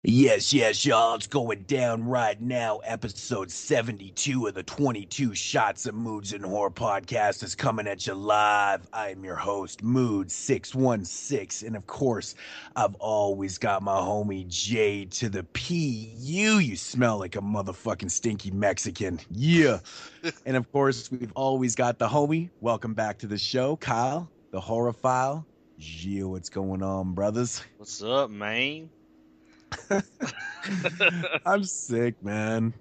Yes, y'all. It's going down right now. Episode 72 of the 22 Shots of Moods and Horror podcast is coming at you live. I am your host, Moodz616. And of course, I've always got my homie J to the PU. You smell like a motherfucking stinky Mexican. Yeah. And of course, we've always got the homie. Welcome back to the show, Kyle, the horophile. Yeah, what's going on, brothers? What's up, man? I'm sick, man.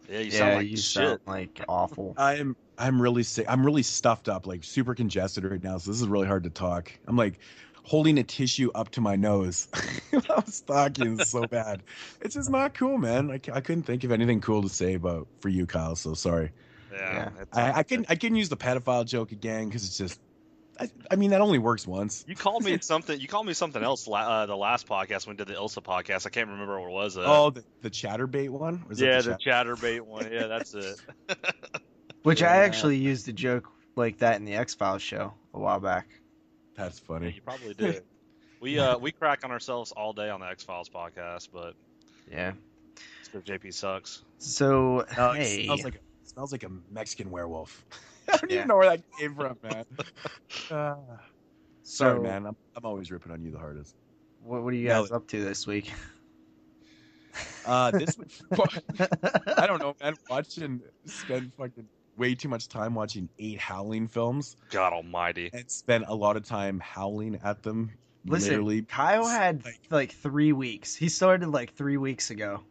Yeah, you Yeah, sound like you shit. sound like awful. I'm really sick. I'm really stuffed up, like super congested right now. So this is really hard to talk. I'm like holding a tissue up to my nose. I was talking so bad. It's just not cool, man. I couldn't think of anything cool to say about for you, Kyle. So sorry. Yeah, Yeah. I couldn't use the pedophile joke again because it's just. I mean that only works once. You called me something. You called me something else. The last podcast when we did the Ilsa podcast, I can't remember what it was. Oh, the chatterbait one. Or is that yeah, the chatterbait one. Yeah, that's it. Which Yeah. I actually used a joke like that in the X-Files show a while back. That's Yeah, funny. you probably did. We crack on ourselves all day on the X Files podcast, but Yeah. it's because JP sucks. So, No, hey. it smells like a Mexican werewolf. I don't Yeah. even know where that came from, man. Sorry, So, man. I'm always ripping on you the hardest. what are you Now- guys up to this week? This I don't know, man. Spend fucking way too much time watching 8 Howling films God Almighty, and spend a lot of time howling at them. Listen, Literally, Kyle had like 3 weeks. He started like 3 weeks ago.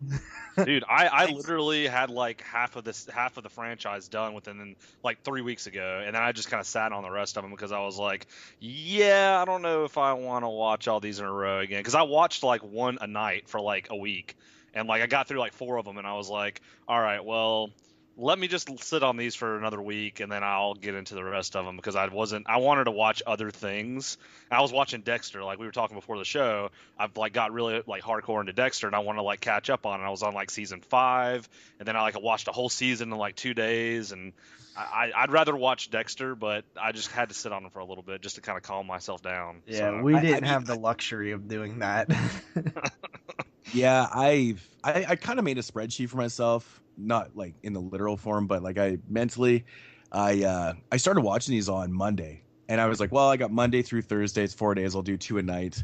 dude! I literally had like half of the franchise done within like 3 weeks ago, and then I just kind of sat on the rest of them because I was like, yeah, I don't know if I want to watch all these in a row again, because I watched like one a night for like a week, and like I got through like 4 of them, and I was like, all right, well, let me just sit on these for another week, and then I'll get into the rest of them, because I wanted to watch other things. I was watching Dexter, like we were talking before the show. I've like got really like hardcore into Dexter, and I want to like catch up on it. I was on like season 5, and then I like watched a whole season in like 2 days, and I'd rather watch Dexter, but I just had to sit on it for a little bit just to kind of calm myself down. Yeah, So, we I didn't mean, have the luxury of doing that. yeah, I kind of made a spreadsheet for myself, not like in the literal form, but like I started watching these on Monday, and I was like, well, I got Monday through Thursday. It's 4 days. I'll do 2 a night.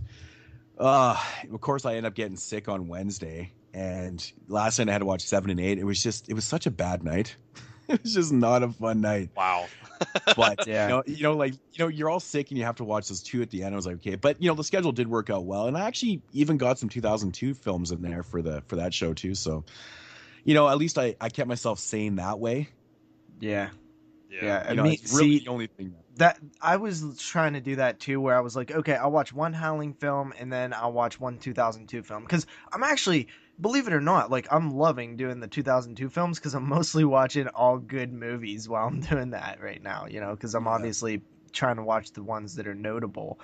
Of course, I ended up getting sick on Wednesday, and last night I had to watch 7 and 8. It was such a bad night. It was just not a fun night. wow. But Yeah. you're all sick and you have to watch those 2 at the end. I was like, okay, but the schedule did work out well, and I actually even got some 2002 films in there for that show too. So, at least I kept myself sane that way. Yeah. Yeah. I mean, It's really see, the only thing. that I was trying to do that too, where I was like, okay, I'll watch one Howling film and then I'll watch one 2002 film, because I'm actually, believe it or not, like I'm loving doing the 2002 films, because I'm mostly watching all good movies while I'm doing that right now, because I'm Yeah. obviously trying to watch the ones that are notable.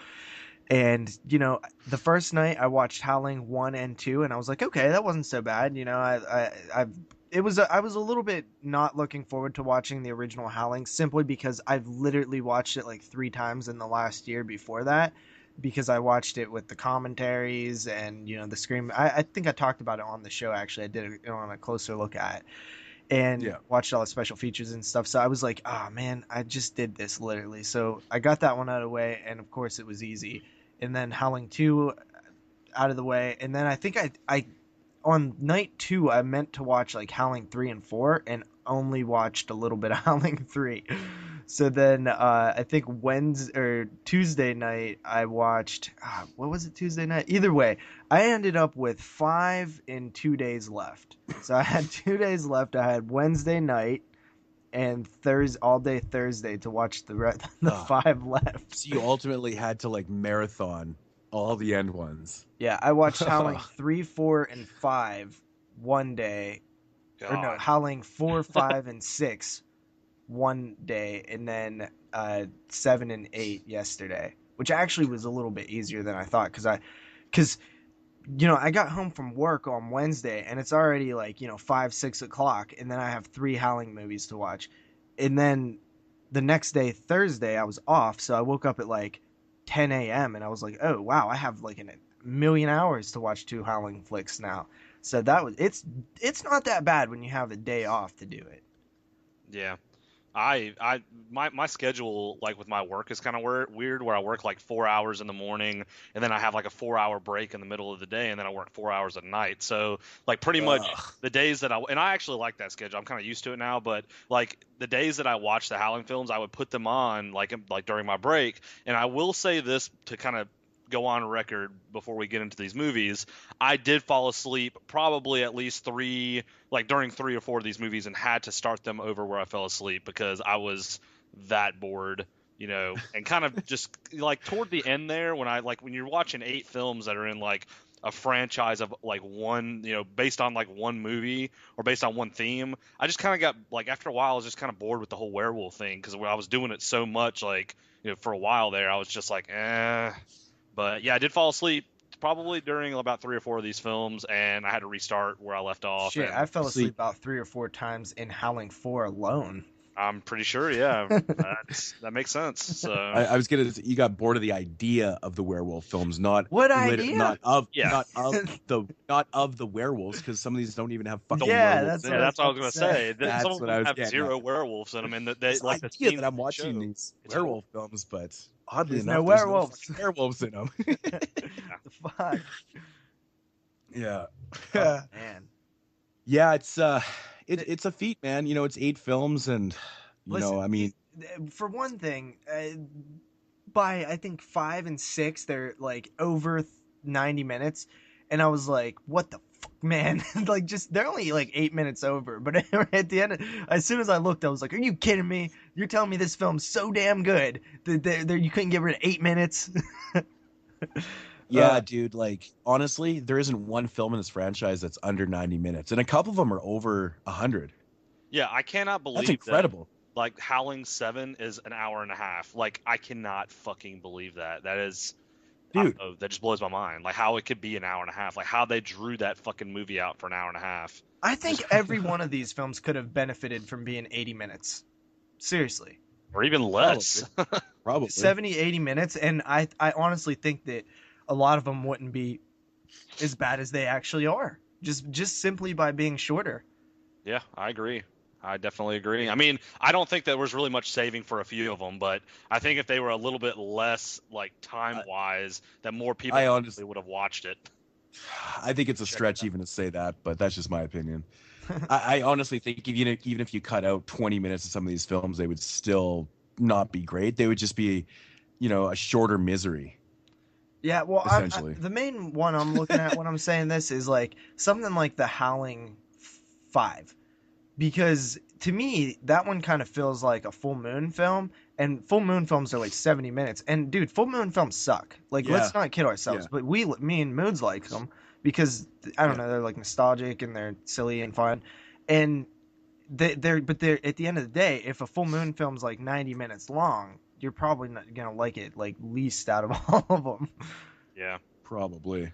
And the first night I watched Howling 1 and 2, and I was like, okay, that wasn't so bad. I was a little bit not looking forward to watching the original Howling, simply because I've literally watched it like 3 times in the last year before that, because I watched it with the commentaries and the Scream. I think I talked about it on the show, actually. I did it on a closer look at, and watched all the special features and stuff. So I was like, oh man, I just did this literally. So I got that one out of the way, and of course it was easy. And then Howling 2 out of the way, and then I think I on night 2 I meant to watch like Howling 3 and 4, and only watched a little bit of Howling 3. So then I think Wednesday or Tuesday night I watched what was it, Tuesday night? Either way, I ended up with 5 and 2 days left. So I had 2 days left. I had Wednesday night and all day Thursday to watch the 5 left. So you ultimately had to like marathon all the end ones. Yeah, I watched Howling 3, 4, and 5 one day. God. Or no, Howling 4, 5, and 6 one day, and then 7 and 8 yesterday, which actually was a little bit easier than I thought, because I got home from work on Wednesday, and it's already like 5, 6 o'clock, and then I have 3 Howling movies to watch, and then the next day, Thursday, I was off, so I woke up at like 10 a.m. and I was like, oh wow, I have like an million hours to watch 2 Howling flicks now. So it's not that bad when you have a day off to do it. Yeah. My schedule, like with my work, is kind of weird, where I work like 4 hours in the morning, and then I have like a 4 hour break in the middle of the day, and then I work 4 hours at night. So like pretty much the days that and I actually like that schedule. I'm kind of used to it now, but like the days that I watch the Howling films, I would put them on like during my break. And I will say this to kind of go on record before we get into these movies. I did fall asleep probably at least during 3 or 4 of these movies, and had to start them over where I fell asleep because I was that bored, and kind of just like toward the end there, when you're watching 8 films that are in like a franchise of like one, based on like one movie or based on one theme, I just kind of got like, after a while I was just kind of bored with the whole werewolf thing, because when I was doing it so much, like, for a while there, I was just like, eh. But yeah, I did fall asleep probably during about 3 or 4 of these films, and I had to restart where I left off. Shit, I fell asleep about 3 or 4 times in Howling 4 alone. I'm pretty sure, yeah. That makes sense. So I was gonna say, you got bored of the idea of the werewolf films, not what idea? Not of the werewolves, because some of these don't even have fucking werewolves. That's what I was gonna say. That's some of them have zero werewolves in them, and they like the idea that I'm watching these werewolf films, but oddly enough, no werewolves. There's no werewolves in them. The fuck. Yeah. Oh, man. Yeah, it's a feat, man. It's 8 films, and Listen, I mean, for one thing, by I think 5 and 6, they're like over 90 minutes, and I was like, what the fuck, man? Like, just they're only like 8 minutes over, but at the end, as soon as I looked, I was like, are you kidding me? You're telling me this film's so damn good that you couldn't get rid of 8 minutes? Yeah, dude, like, honestly, there isn't one film in this franchise that's under 90 minutes, and a couple of them are over 100. Yeah, I cannot believe that's incredible. That, like, Howling 7 is an hour and a half. Like, I cannot fucking believe that. That is, dude, that just blows my mind. Like, how it could be an hour and a half. Like, how they drew that fucking movie out for an hour and a half. I think every one of these films could have benefited from being 80 minutes. Seriously. Or even less. Probably. 70, 80 minutes, and I honestly think that a lot of them wouldn't be as bad as they actually are, just simply by being shorter. Yeah, I agree. I definitely agree. I mean, I don't think there was really much saving for a few of them, but I think if they were a little bit less, like, time-wise, that more people honestly would have watched it. I think it's a stretch even to say that, but that's just my opinion. I honestly think even if you cut out 20 minutes of some of these films, they would still not be great. They would just be, a shorter misery. Yeah, well, essentially. the main one I'm looking at when I'm saying this is like something like the Howling V, because to me that one kind of feels like a full moon film, and full moon films are like 70 minutes. And dude, full moon films suck. Like, let's not kid ourselves. Yeah. But me and Moodz like them because I don't know, they're like nostalgic and they're silly and fun, and they're at the end of the day, if a full moon film's like 90 minutes long, you're probably not gonna like it, like, least out of all of them. Yeah, probably.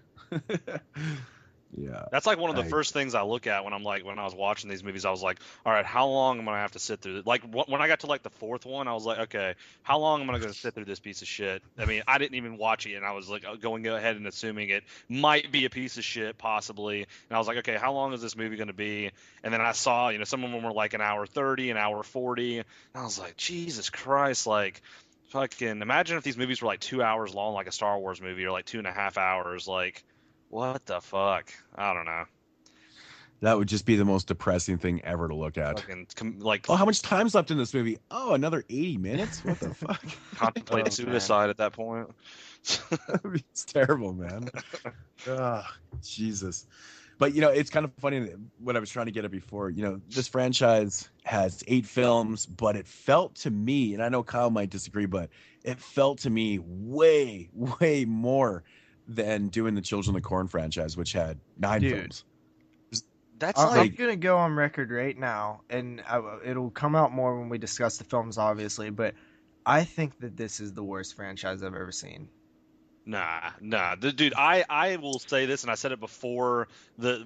Yeah, that's like one of the first things I look at when I was watching these movies. I was like, all right, how long am I gonna have to sit through it? Like, when I got to like the 4th one, I was like, okay, how long am I gonna sit through this piece of shit? I mean, I didn't even watch it, and I was like going ahead and assuming it might be a piece of shit, possibly. And I was like, okay, how long is this movie gonna be? And then I saw, some of them were like an hour 30, an hour 40, and I was like, Jesus Christ, like, fucking imagine if these movies were like 2 hours long, like a Star Wars movie, or like 2.5 hours, like. What the fuck? I don't know. That would just be the most depressing thing ever to look at. How much time's left in this movie? Oh, another 80 minutes? What the fuck? Contemplate suicide at that point. It's terrible, man. Jesus. But, it's kind of funny what I was trying to get at before. This franchise has 8 films, but it felt to me, and I know Kyle might disagree, but it felt to me way, way more than doing the Children of the Corn franchise, which had 9 films. That's I'm gonna go on record right now, and it'll come out more when we discuss the films, obviously. But I think that this is the worst franchise I've ever seen. Nah, dude. I will say this, and I said it before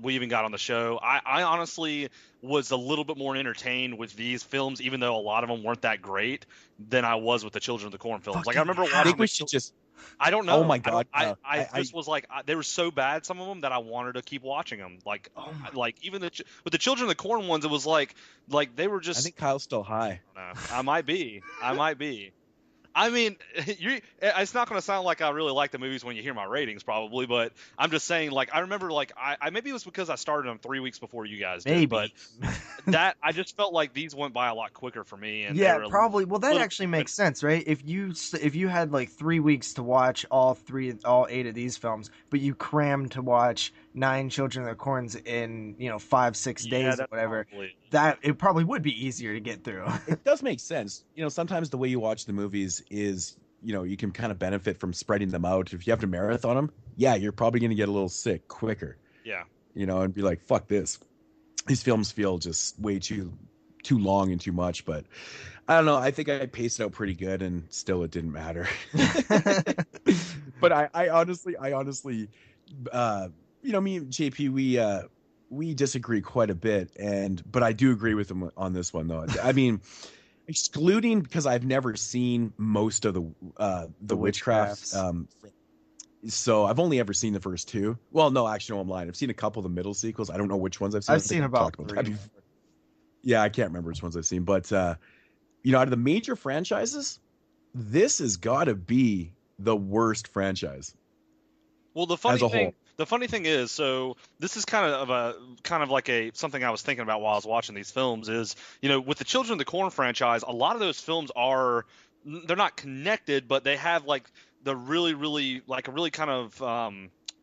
we even got on the show. I honestly was a little bit more entertained with these films, even though a lot of them weren't that great, than I was with the Children of the Corn films. Like, I remember watching. I don't Oh know. my God, I just was like, they were so bad, some of them, that I wanted to keep watching them. Oh my. Like even with the Children of the Corn ones, it was like they were I just. think Kyle's still high. I don't know. I might be. I might be. I mean, it's not going to sound like I really like the movies when you hear my ratings, probably, but I'm just saying, like, I remember, like, I maybe it was because I started them 3 weeks before you guys did, but that I just felt like these went by a lot quicker for me, and they Yeah, were a probably. Well, that little actually makes sense, right? If you had like 3 weeks to watch all 8 of these films, but you crammed to watch 9 Children of the Corns in 5-6 days or that's whatever, probably. that it probably would be easier to get through. It does make sense. Sometimes the way you watch the movies is, you can kind of benefit from spreading them out. If you have to marathon them, yeah, you're probably going to get a little sick quicker. Yeah. And be like, fuck this. These films feel just way too long and too much. But I don't know. I think I paced it out pretty good, and still it didn't matter. But I honestly, me and JP, we disagree quite a bit, but I do agree with him on this one, though. I mean, excluding because I've never seen most of the witchcraft. So I've only ever seen the first two. Well, no, actually, no, I'm lying. I've seen a couple of the middle sequels. I don't know which ones I've seen. I've seen about 3. Yeah, I can't remember which ones I've seen, but out of the major franchises, this has got to be the worst franchise. Well, the funny thing is, so this is kind of like something I was thinking about while I was watching these films is, with the Children of the Corn franchise, a lot of those films they're not connected, but they have like the really, really, like a really kind of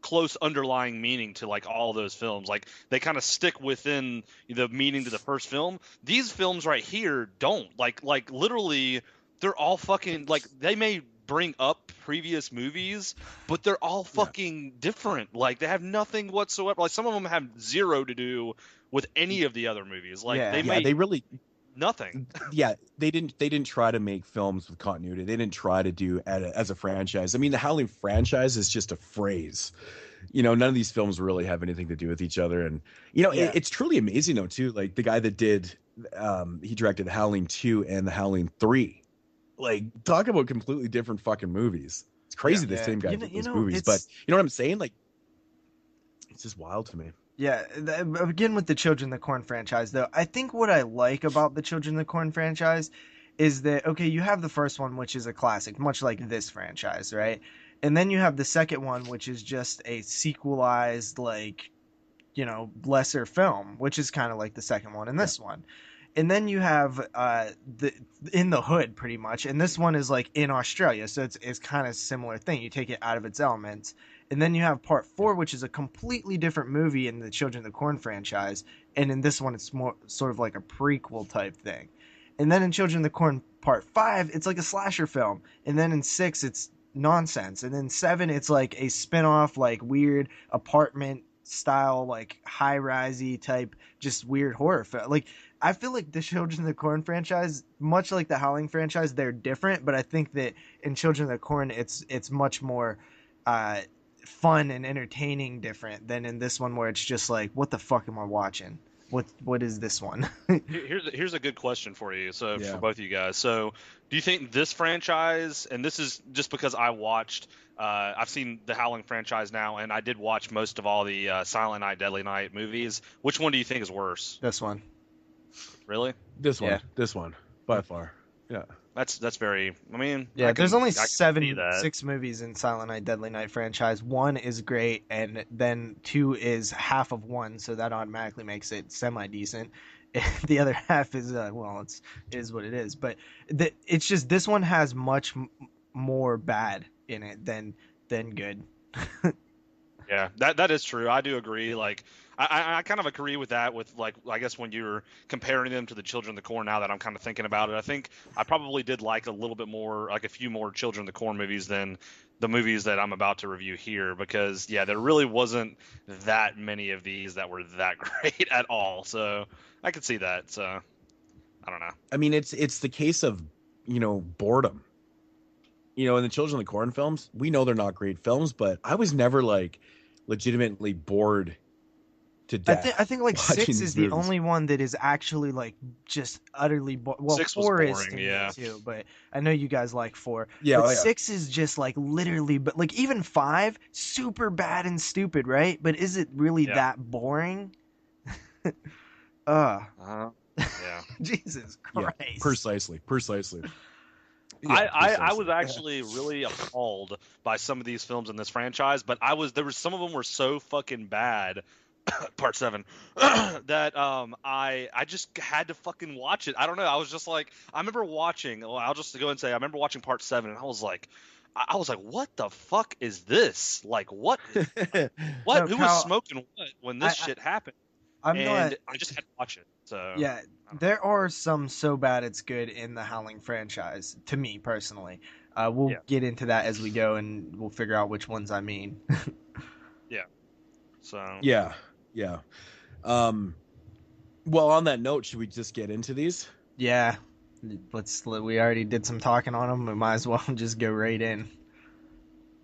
close underlying meaning to like all those films. Like they kind of stick within the meaning to the first film. These films right here don't. Like literally, they're all fucking like they may bring up previous movies, but they're all fucking different. Like they have nothing whatsoever. Like some of them have zero to do with any of the other movies. Like they really nothing. Yeah, they didn't try to make films with continuity. They didn't try to do as a franchise. I mean, the Howling franchise is just a phrase. None of these films really have anything to do with each other. And it's truly amazing though too. Like the guy that did, he directed the Howling II and the Howling III. Like talk about completely different fucking movies. It's crazy the same guy did those movies, but you know what I'm saying? Like it's just wild to me. Yeah, again with the Children of the Corn franchise, though, I think what I like about the Children of the Corn franchise is that, okay, you have the first one, which is a classic, much like this franchise, right? And then you have the second one, which is just a sequelized, like, lesser film, which is kind of like the second one and this one. And then you have the In the Hood, pretty much, and this one is like in Australia, so it's kind of similar thing. You take it out of its elements. And then you have Part 4, which is a completely different movie in the Children of the Corn franchise. And in this one, it's more sort of like a prequel type thing. And then in Children of the Corn Part 5, it's like a slasher film. And then in 6, it's nonsense. And then 7, it's like a spin-off, like weird apartment style, like high-risey type, just weird horror film. Like, I feel like the Children of the Corn franchise, much like the Howling franchise, they're different. But I think that in Children of the Corn, it's much more fun and entertaining different than in this one where it's just like, what the fuck am I watching? What is this one? Here's a good question for you. So for both of you guys. So do you think this franchise, and this is just because I've seen the Howling franchise now, and I did watch most of all the Silent Night, Deadly Night movies. Which one do you think is worse? This one. Really? This one by far. Yeah. That's very. I mean, yeah. There's only 6 movies in Silent Night, Deadly Night franchise. 1 is great, and then 2 is half of 1, so that automatically makes it semi decent. The other half is it is what it is. But it's just this one has much more bad in it than good. Yeah, that is true. I do agree. Like, I kind of agree with that. With like, I guess when you're comparing them to the Children of the Corn, now that I'm kind of thinking about it, I think I probably did like a little bit more, like a few more Children of the Corn movies than the movies that I'm about to review here. Because there really wasn't that many of these that were that great at all. So I could see that. So I don't know. I mean, it's the case of boredom. In the Children of the Corn films, we know they're not great films, but I was never like legitimately bored to death. I think like watching 6 these is the movies. only one that is actually like just utterly well, 6 was 4 is boring, to me yeah. too, but I know you guys like 4. Yeah, But oh, yeah. 6 is just like literally, but like even 5, super bad and stupid, right? But is it really Yeah. that boring? Yeah. Jesus Yeah, Christ. precisely. Yeah, I precisely. was actually really appalled by some of these films in this franchise, but there was some of them were so fucking bad, part 7, that I just had to fucking watch it. I don't know. I was just like, I remember watching. Well, I'll just go and say I remember watching part 7, and I was like, what the fuck is this? Like, what? No, Who was Kyle, smoking what when this shit happened? I'm And not. I just had to watch it. So Yeah, there are some so bad it's good in the Howling franchise, to me personally. We'll Yeah. get into that as we go, and we'll figure out which ones I mean. yeah. So Yeah. Well, on that note, should we just get into these? Yeah, we already did some talking on them. We might as well just go right in.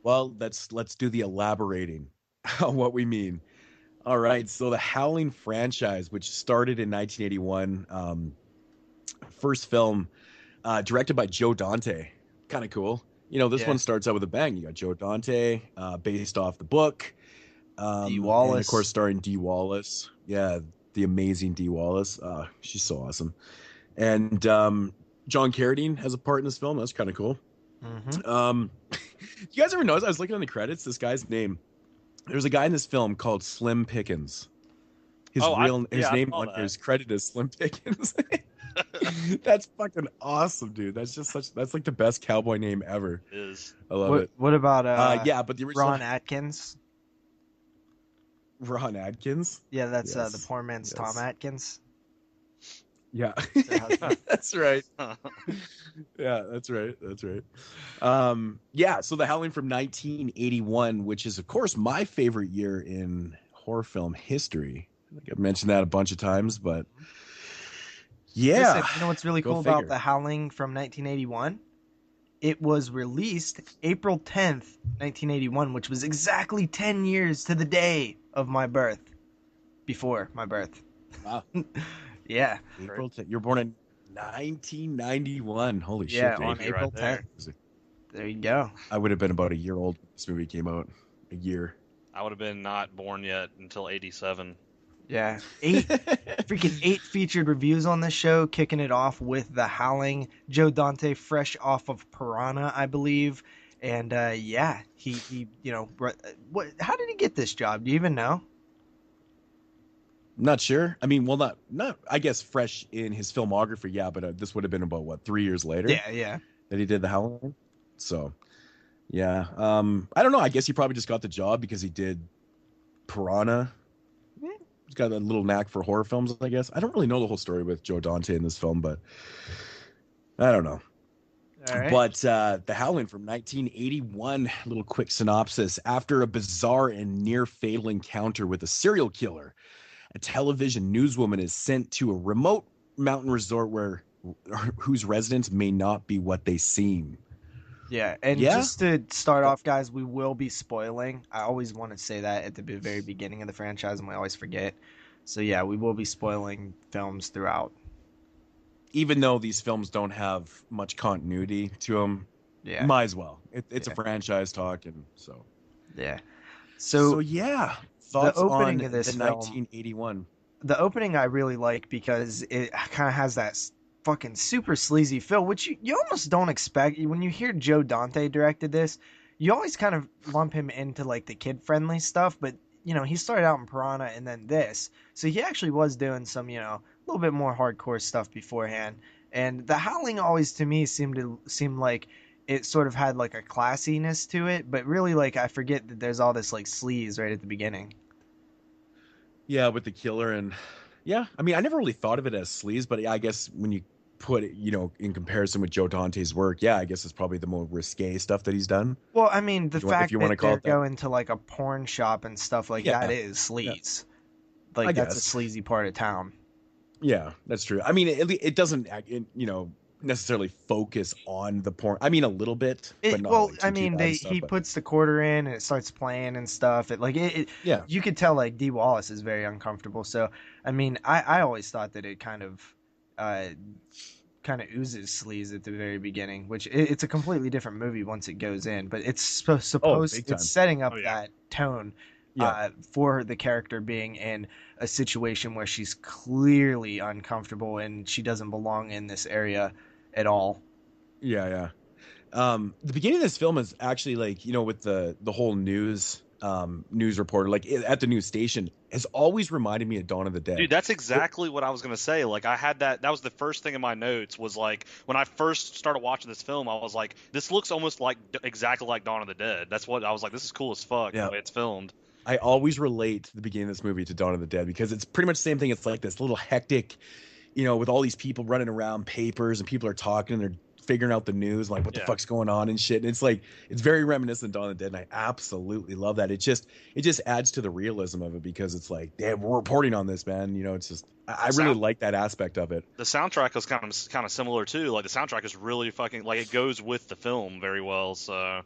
Well, let's do the elaborating on what we mean. All right, so the Howling franchise, which started in 1981, first film directed by Joe Dante. Kind of cool. This one starts out with a bang. You got Joe Dante, based off the book. Dee And Wallace. of course starring Dee Wallace. Yeah, the amazing Dee Wallace. She's so awesome. And John Carradine has a part in this film. That's kind of cool. Mm-hmm. You guys ever notice? I was looking on the credits. This guy's name. There's a guy in this film called Slim Pickens. His name on his credit is Slim Pickens. That's fucking awesome, dude. That's like the best cowboy name ever. It is. I love it. What about but the original Ron Atkins? Ron Atkins? Yeah, that's Yes. the poor man's Tom Atkins. Yeah. That's right. Yeah, that's right. So The Howling from 1981, which is of course my favorite year in horror film history. I think I've mentioned that a bunch of times, but yeah. Listen, you know what's really cool about The Howling from 1981? It was released April 10th, 1981, which was exactly 10 years to the day of my birth. Before my birth. Wow. Yeah. April 10th. You're born in 1991. Holy shit. Yeah, dude. on April 10th. There you go. I would have been about a year old when this movie came out. A year. I would have been not born yet until 87. Yeah. 8 featured reviews on this show, kicking it off with The Howling. Joe Dante, fresh off of Piranha, I believe. And he how did he get this job? Do you even know? Not sure. I mean, well, not. I guess fresh in his filmography, yeah. But this would have been about 3 years later. Yeah. That he did The Howling. So, yeah. I don't know. I guess he probably just got the job because he did Piranha. He's got a little knack for horror films, I guess. I don't really know the whole story with Joe Dante in this film, but I don't know. All right. But The Howling from 1981, a little quick synopsis. After a bizarre and near-fatal encounter with a serial killer, a television newswoman is sent to a remote mountain resort whose residents may not be what they seem. Yeah, and just to start off, guys, we will be spoiling. I always want to say that at the very beginning of the franchise, and we always forget. So yeah, we will be spoiling films throughout. Even though these films don't have much continuity to them, might as well. It's a franchise talk, and so. Yeah. So yeah. Thoughts the opening on of this the film, 1981. The opening I really like because it kind of has that fucking super sleazy feel, which you almost don't expect. When you hear Joe Dante directed this, you always kind of lump him into like the kid-friendly stuff, but he started out in Piranha and then this. So he actually was doing some, a little bit more hardcore stuff beforehand. And The Howling always to me seemed like it sort of had like a classiness to it, but really like I forget that there's all this like sleaze right at the beginning. Yeah, with the killer and I mean, I never really thought of it as sleaze, but I guess when you put it, in comparison with Joe Dante's work, I guess it's probably the more risque stuff that he's done. Well, I mean, the fact that they're going to like a porn shop and stuff like that is sleaze. Yeah. Like that's a sleazy part of town. Yeah, that's true. I mean, it doesn't, necessarily focus on the porn. I mean, a little bit, but not like too bad and stuff. He But puts the quarter in and it starts playing and stuff. yeah, You could tell like Dee Wallace is very uncomfortable. So I mean, I always thought that it uh, kind of oozes sleaze at the very beginning, which it's a completely different movie once it goes in. But it's supposed big time. it's setting up Oh, yeah. that tone Yeah. for the character being in a situation where she's clearly uncomfortable and she doesn't belong in this area at all. Yeah. The beginning of this film is actually like, with the whole news reporter, like at the news station, has always reminded me of Dawn of the Dead. Dude, that's exactly what I was gonna say. Like, I had that. That was the first thing in my notes. Was like when I first started watching this film, I was like, this looks almost like exactly like Dawn of the Dead. That's what I was like. This is cool as fuck Yeah. the way it's filmed. I always relate the beginning of this movie to Dawn of the Dead because it's pretty much the same thing. It's like this little hectic, with all these people running around, papers, and people are talking and they're figuring out the news, like what the Yeah. fuck's going on and shit. And it's like it's very reminiscent of Dawn of the Dead, and I absolutely love that. It just adds to the realism of it because it's like, damn, we're reporting on this, man. It's just I really like that aspect of it. The soundtrack is kind of similar too. Like the soundtrack is really fucking like it goes with the film very well. So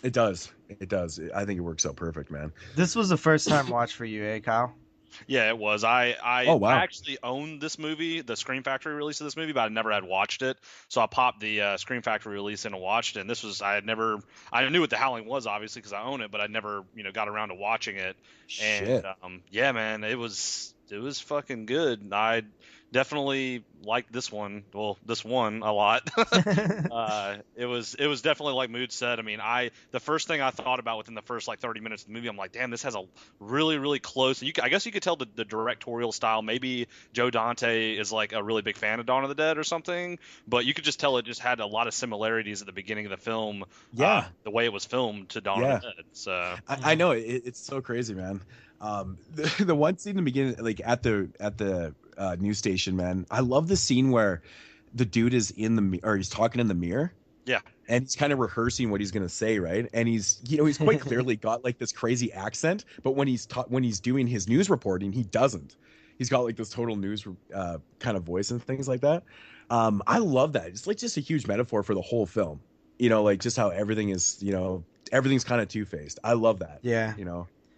It does. I think it works out perfect, man. This was the first time watch for you, eh, Kyle? yeah, it was. Oh, wow. I actually owned this movie, the Scream Factory release of this movie, but I never had watched it. So I popped the Scream Factory release in and watched it. And this was I knew what the Howling was obviously because I own it, but I never got around to watching it. Shit. And yeah, man, it was fucking good. I definitely liked this one. Well, this one a lot. It was definitely like Mood said. I mean, the first thing I thought about within the first like 30 minutes of the movie, I'm like, damn, this has a really really close. I guess you could tell the directorial style. Maybe Joe Dante is like a really big fan of Dawn of the Dead or something, but you could just tell it just had a lot of similarities at the beginning of the film. Yeah. The way it was filmed to Dawn of the Dead. So I know it's so crazy, man. The one scene in the beginning, like at the news station, man, I love the scene where the dude is he's talking in the mirror. Yeah. And he's kind of rehearsing what he's gonna say, right? And he's quite clearly got like this crazy accent, but when he's doing his news reporting, he doesn't. He's got like this total news kind of voice and things like that. I love that. It's like just a huge metaphor for the whole film. Like just how everything is, everything's kind of two-faced. I love that. Yeah.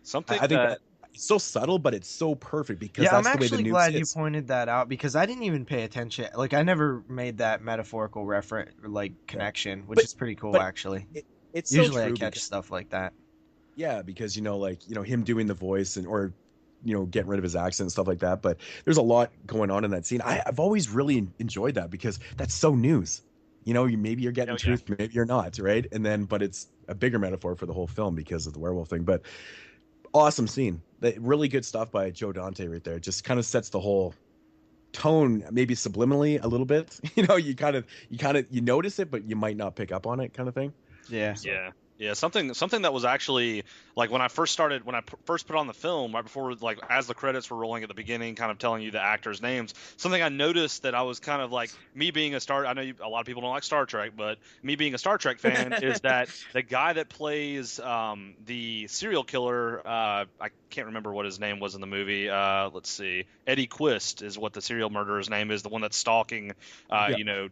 something I think that it's so subtle, but it's so perfect because Yeah, that's I'm the way the actually news glad you is. pointed that out because I didn't even pay attention. Like, I never made that metaphorical reference, like connection, which is pretty cool, but actually. It's so Usually, true I catch because, stuff like that. yeah, because him doing the voice or getting rid of his accent and stuff like that. But there's a lot going on in that scene. I've always really enjoyed that because that's so news. Maybe you're getting truth, maybe you're not, right? And then, but it's a bigger metaphor for the whole film because of the werewolf thing. But awesome scene. Really good stuff by Joe Dante right there. It just kind of sets the whole tone, maybe subliminally a little bit. You notice it, but you might not pick up on it, kind of thing. Yeah. Yeah, something that was actually like when I first put on the film right before, like as the credits were rolling at the beginning, kind of telling you the actors' names. Something I noticed that I was kind of like, me being I know a lot of people don't like Star Trek, but me being a Star Trek fan is that the guy that plays the serial killer, I can't remember what his name was in the movie. Let's see, Eddie Quist is what the serial murderer's name is, the one that's stalking,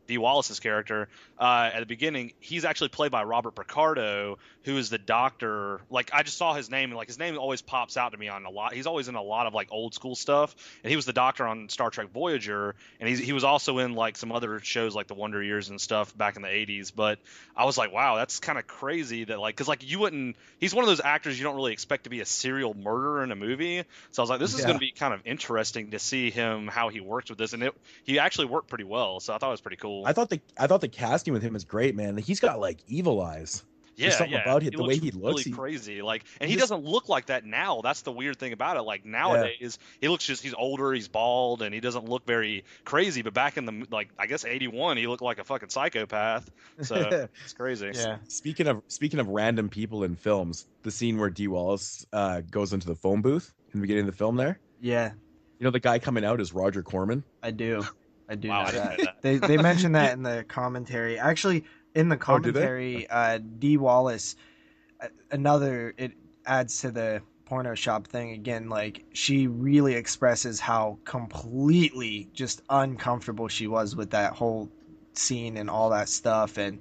Dee Wallace's character at the beginning. He's actually played by Robert Picardo, who is the doctor. Like, I just saw his name, and like his name always pops out to me on a lot. He's always in a lot of like old school stuff, and he was the doctor on Star Trek Voyager, and he was also in like some other shows like the Wonder Years and stuff back in the 80s. But I was like, wow, that's kind of crazy that like, because like he's one of those actors you don't really expect to be a serial murderer in a movie. So I was like, this is going to be kind of interesting to see how he works with this, and he actually worked pretty well. So I thought it was pretty cool. I thought the casting with him is great, man. He's got like evil eyes. Yeah, There's something about it, the way he looks, really crazy. Like, and he doesn't look like that now. That's the weird thing about it. Like nowadays, he looks he's older, he's bald, and he doesn't look very crazy. But back in the I guess 81, he looked like a fucking psychopath. So it's crazy. Yeah. Speaking of random people in films, the scene where Dee Wallace goes into the phone booth in the beginning of the film there. Yeah. The guy coming out is Roger Corman. I do. Wow, know I didn't that. know that. They mentioned that in the commentary. Actually, in the commentary, Dee Wallace, it adds to the porno shop thing again. Like, she really expresses how completely just uncomfortable she was with that whole scene and all that stuff. And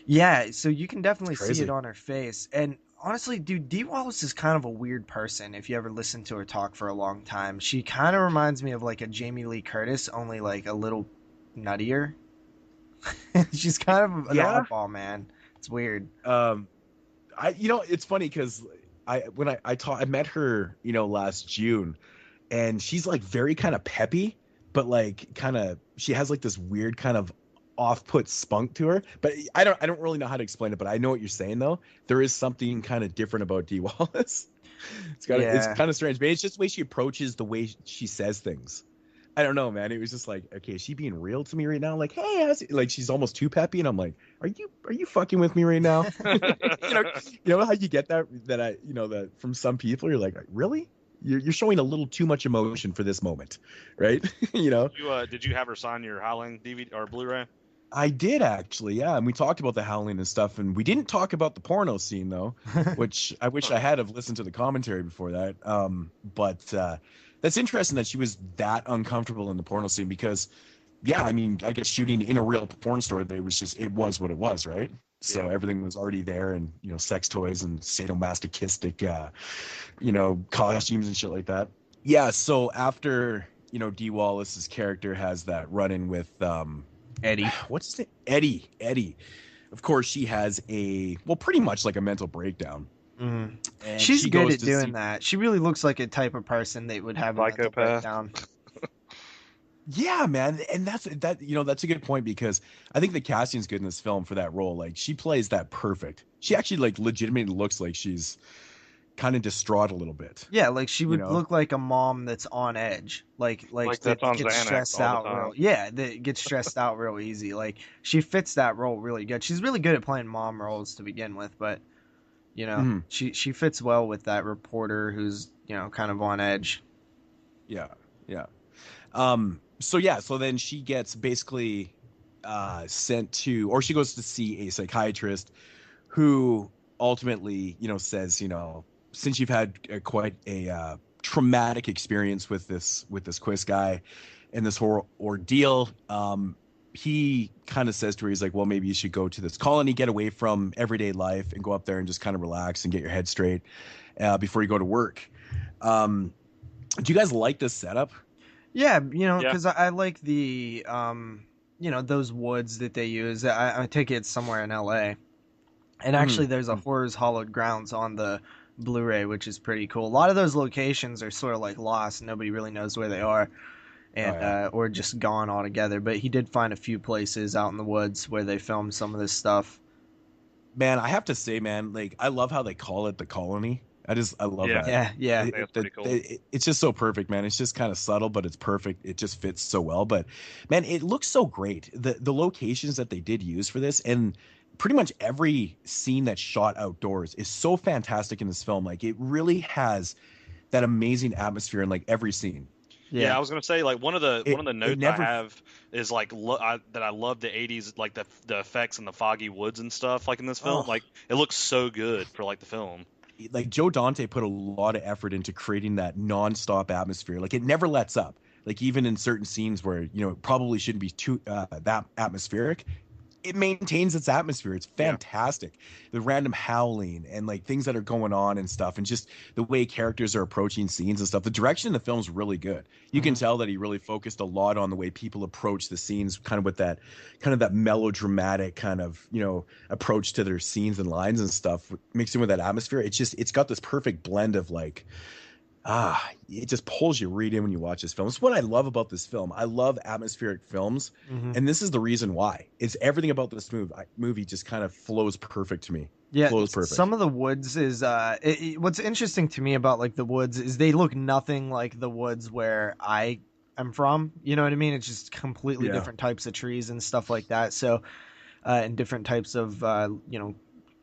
yeah, so you can definitely see crazy. it on her face. And honestly, dude, Dee Wallace is kind of a weird person if you ever listen to her talk for a long time. She kind of reminds me of like a Jamie Lee Curtis, only like a little nuttier. She's kind of an Yeah. oddball, man. It's weird. It's funny because I met her, last June, and she's like very kind of peppy, but like kind of she has like this weird kind of off-put spunk to her. But I don't really know how to explain it, but I know what you're saying though. There is something kind of different about Dee Wallace. It's kind of strange. Maybe it's just the way she approaches, the way she says things. I don't know, man. It was just like, okay, is she being real to me right now? Like, hey, like she's almost too peppy, and I'm like, are you fucking with me right now? You know how you get that from some people, you're like, really? You're showing a little too much emotion for this moment, right? Did you have her sign your Howling DVD or Blu-ray? I did actually, yeah. And we talked about the Howling and stuff, and we didn't talk about the porno scene though, which I wish I had have listened to the commentary before that. But that's interesting that she was that uncomfortable in the porno scene because, yeah, I mean, I guess shooting in a real porn store, it was what it was, right? So everything was already there, and sex toys and sadomasochistic, costumes and shit like that. Yeah. So after Dee Wallace's character has that run-in with Eddie. What's his name? Eddie. Of course, she has pretty much like a mental breakdown. Mm. And She's she good goes at to doing that. She really looks like a type of person that would have a mental breakdown. Yeah, man, and that's a good point because I think the casting's good in this film for that role. Like, she plays that perfect. She actually like legitimately looks like she's kind of distraught a little bit. Yeah, like she would look like a mom that's on edge, like that gets stressed out that gets stressed out real easy. Like she fits that role really good. She's really good at playing mom roles to begin with, but she fits well with that reporter who's kind of on edge. Yeah. So then she gets basically sent to, or she goes to see a psychiatrist who ultimately says, since you've had quite a traumatic experience with this quiz guy and this whole ordeal, he kind of says to her, he's like, well, maybe you should go to this colony, get away from everyday life, and go up there and just kind of relax and get your head straight before you go to work. Do you guys like this setup? Yeah, because I like the those woods that they use. I take it somewhere in LA. And actually, there's a Horrors Hallowed Grounds on the Blu-ray, which is pretty cool. A lot of those locations are sort of like lost. Nobody really knows where they are, and or just gone altogether. But he did find a few places out in the woods where they filmed some of this stuff. Man, I have to say, man, like I love how they call it the colony. I love that. Yeah. That's pretty cool. It's just so perfect, man. It's just kind of subtle, but it's perfect. It just fits so well. But man, it looks so great. The locations that they did use for this, and pretty much every scene that's shot outdoors is so fantastic in this film. Like it really has that amazing atmosphere in like every scene. Yeah, I was gonna say like one of the notes I have is like that I love the '80s, like the effects and the foggy woods and stuff like in this film. Like it looks so good for like the film. Like Joe Dante put a lot of effort into creating that nonstop atmosphere. Like it never lets up. Like even in certain scenes where it probably shouldn't be too that atmospheric, it maintains its atmosphere. It's fantastic. The random howling and like things that are going on and stuff, and just the way characters are approaching scenes and stuff. The direction in the film's really good. You can tell that he really focused a lot on the way people approach the scenes, kind of with that melodramatic kind of approach to their scenes and lines and stuff, mixed in with that atmosphere. It's got this perfect blend of like it just pulls you right in when you watch this film. It's what I love about this film. I love atmospheric films, and this is the reason why. It's everything about this movie just kind of flows perfect to me. Yeah, flows perfect. Some of the woods is what's interesting to me about like the woods is they look nothing like the woods where I am from. You know what I mean? It's just completely different types of trees and stuff like that. So, and different types of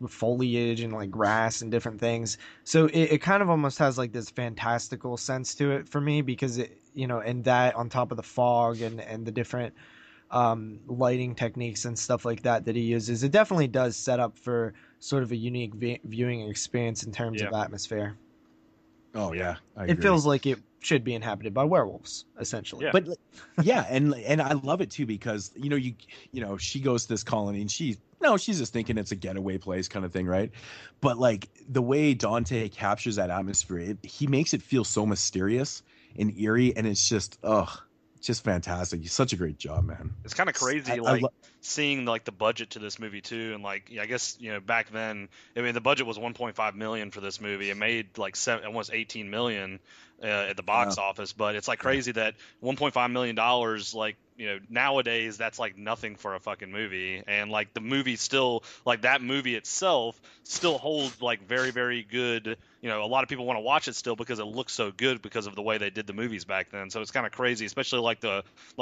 foliage and like grass and different things. So it kind of almost has like this fantastical sense to it for me because and that on top of the fog and the different lighting techniques and stuff like that he uses, it definitely does set up for sort of a unique viewing experience in terms of atmosphere. Oh yeah, I It agree. feels like it should be inhabited by werewolves, essentially. Yeah. But yeah, and I love it too because she goes to this colony and she's just thinking it's a getaway place kind of thing, right? But like the way Dante captures that atmosphere, he makes it feel so mysterious and eerie, and it's just just fantastic. He's such a great job, man. It's kind of crazy, seeing like the budget to this movie too, and like I guess back then, I mean the budget was 1.5 million for this movie. It made like almost 18 million at the box office, but it's like crazy that 1.5 million dollars, like nowadays that's like nothing for a fucking movie, and like the movie still, like that movie itself still holds like very very good. A lot of people want to watch it still because it looks so good because of the way they did the movies back then. So it's kind of crazy, especially like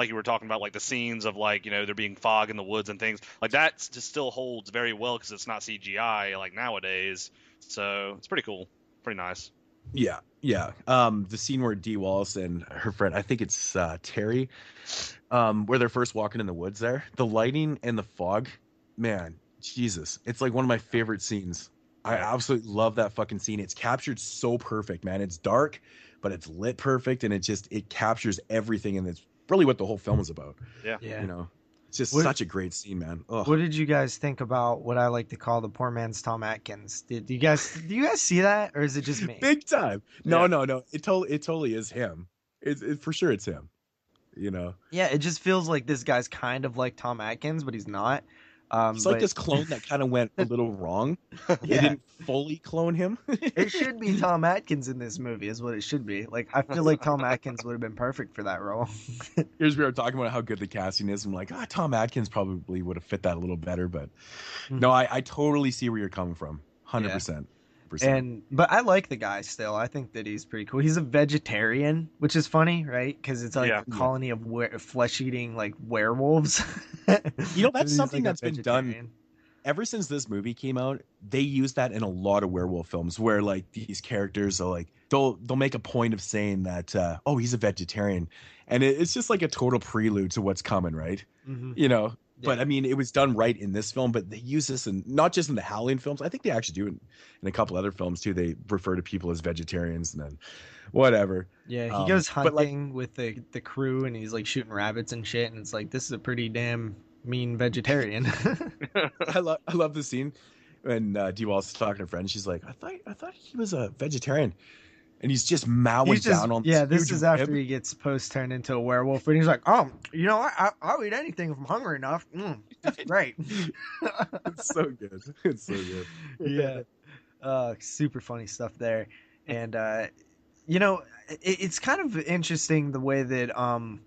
you were talking about, like the scenes of like there being fog in the woods and things like that just still holds very well because it's not CGI like nowadays. So it's pretty cool, pretty nice. Yeah. The scene where Dee Wallace and her friend, I think it's Terry, where they're first walking in the woods there, the lighting and the fog, man, Jesus, it's like one of my favorite scenes. I absolutely love that fucking scene. It's captured so perfect, man. It's dark, but it's lit perfect, and it captures everything, and it's really what the whole film is about. Yeah. It's just such a great scene, man. Ugh. What did you guys think about what I like to call the poor man's Tom Atkins? Do you guys see that, or is it just me? Big time. No. It totally is him. For sure it's him. Yeah, it just feels like this guy's kind of like Tom Atkins, but he's not. It's like this clone that kind of went a little wrong. Yeah. They didn't fully clone him. It should be Tom Atkins in this movie, is what it should be. Like, I feel like Tom Atkins would have been perfect for that role. Here's we were talking about how good the casting is. I'm like, Tom Atkins probably would have fit that a little better, but no, I totally see where you're coming from. 100%. But I like the guy still. I think that he's pretty cool. He's a vegetarian, which is funny, right? Because it's like a colony of flesh-eating like werewolves. That's something that's been done ever since this movie came out. They use that in a lot of werewolf films, where like these characters are like they'll make a point of saying that he's a vegetarian, and it's just like a total prelude to what's coming, right? Mm-hmm. But I mean, it was done right in this film, but they use this not just in the Howling films. I think they actually do it in a couple other films too. They refer to people as vegetarians and then whatever. Yeah, he goes hunting with the crew, and he's like shooting rabbits and shit, and it's like, this is a pretty damn mean vegetarian. I love the scene when Dee Wallace is talking to a friend. She's like, I thought he was a vegetarian. And he's just mowing down on this is after he gets turned into a werewolf, and he's like, I'll eat anything if I'm hungry enough. It's great. It's so good. It's so good. Yeah. Super funny stuff there. And it's kind of interesting the way that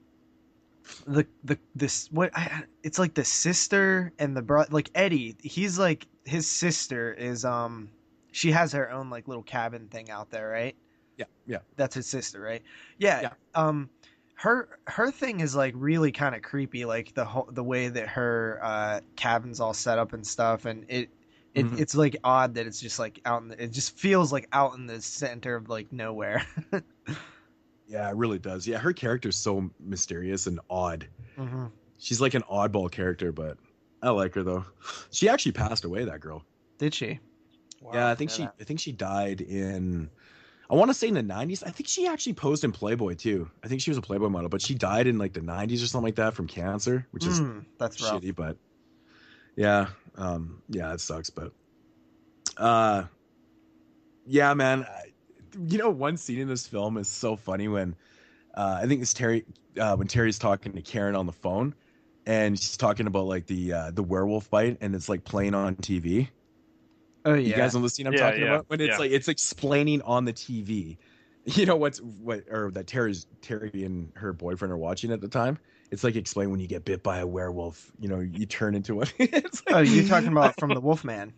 it's like the sister and the brother, like Eddie, he's like, his sister is she has her own like little cabin thing out there, right? Yeah. That's his sister, right? Yeah. Her thing is like really kind of creepy, like the way that her cabin's all set up and stuff, and it's like odd that it's just like it just feels like out in the center of like nowhere. Yeah, it really does. Yeah, her character's so mysterious and odd. Mm-hmm. She's like an oddball character, but I like her though. She actually passed away, that girl. Did she? Wow, yeah, I think she died in, I want to say in the 90s. I think she actually posed in Playboy too. I think she was a Playboy model, but she died in like the 90s or something like that from cancer, which is that's rough. Shitty, but yeah, it sucks, but yeah, man. One scene in this film is so funny when I think it's Terry when Terry's talking to Karen on the phone, and she's talking about like the werewolf bite, and it's like playing on TV. Oh yeah, you guys know the scene I'm talking about? When it's like it's explaining on the TV, that Terry and her boyfriend are watching at the time. It's like explain when you get bit by a werewolf, you turn into one. Like, you're talking about from the Wolfman.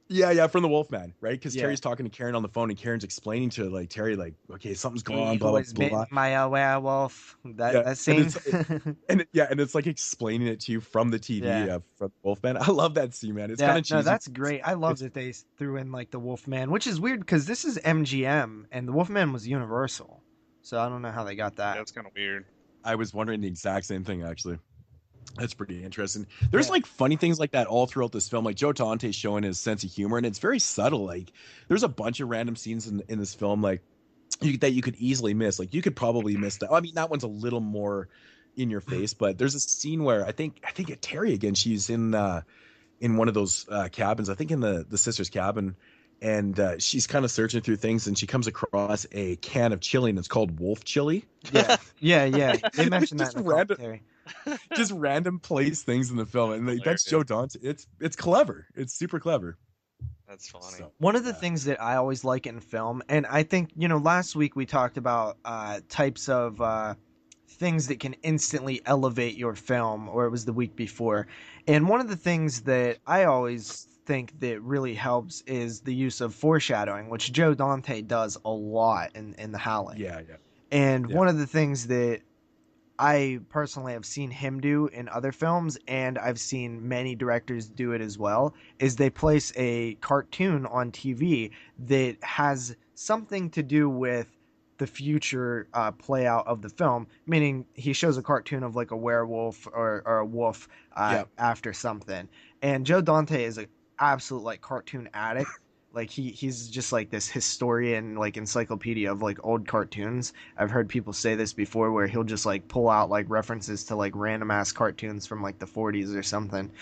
Yeah, from the Wolfman, right? Because Terry's talking to Karen on the phone, and Karen's explaining to like Terry, like, okay, something's going on, blah blah blah. My werewolf. That scene. And it's like explaining it to you from the TV, from Wolfman. I love that scene, man. It's kind of cheesy. No, that's great. I love that they threw in like the Wolfman, which is weird because this is MGM and the Wolfman was Universal, so I don't know how they got that. That's kind of weird. I was wondering the exact same thing, actually. That's pretty interesting. There's like funny things like that all throughout this film. Like Joe Dante's showing his sense of humor, and it's very subtle. Like there's a bunch of random scenes in this film. Like that you could easily miss. Like, you could probably miss that. I mean, that one's a little more in your face, but there's a scene where I think at Terry again, she's in one of those cabins, I think in the sister's cabin, and she's kind of searching through things, and she comes across a can of chili, and it's called Wolf Chili. Yeah. They mentioned that in the commentary. Just random place things in the film, and that's Joe Dante. It's clever. It's super clever. That's funny. So, one of the things that I always like in film, and I think, last week we talked about types of things that can instantly elevate your film, or it was the week before. And one of the things that I always think that really helps is the use of foreshadowing, which Joe Dante does a lot in the Howling. Yeah. And one of the things that I personally have seen him do in other films, and I've seen many directors do it as well, is they place a cartoon on TV that has something to do with the future play out of the film, meaning he shows a cartoon of like a werewolf or a wolf after something. And Joe Dante is an absolute like cartoon addict. Like he's just like this historian, like encyclopedia of like old cartoons. I've heard people say this before, where he'll just like pull out like references to like random ass cartoons from like the 40s or something.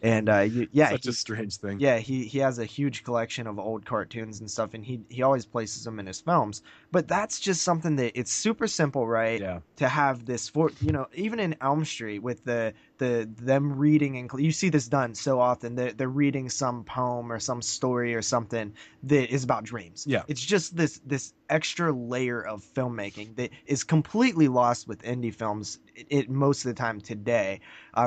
And such a strange thing. Yeah, he has a huge collection of old cartoons and stuff, and he always places them in his films. But that's just something that it's super simple, right? Yeah. To have this for even in Elm Street with them reading, and you see this done so often. They're reading some poem or some story or something that is about dreams. Yeah. It's just this extra layer of filmmaking that is completely lost with indie films most of the time today.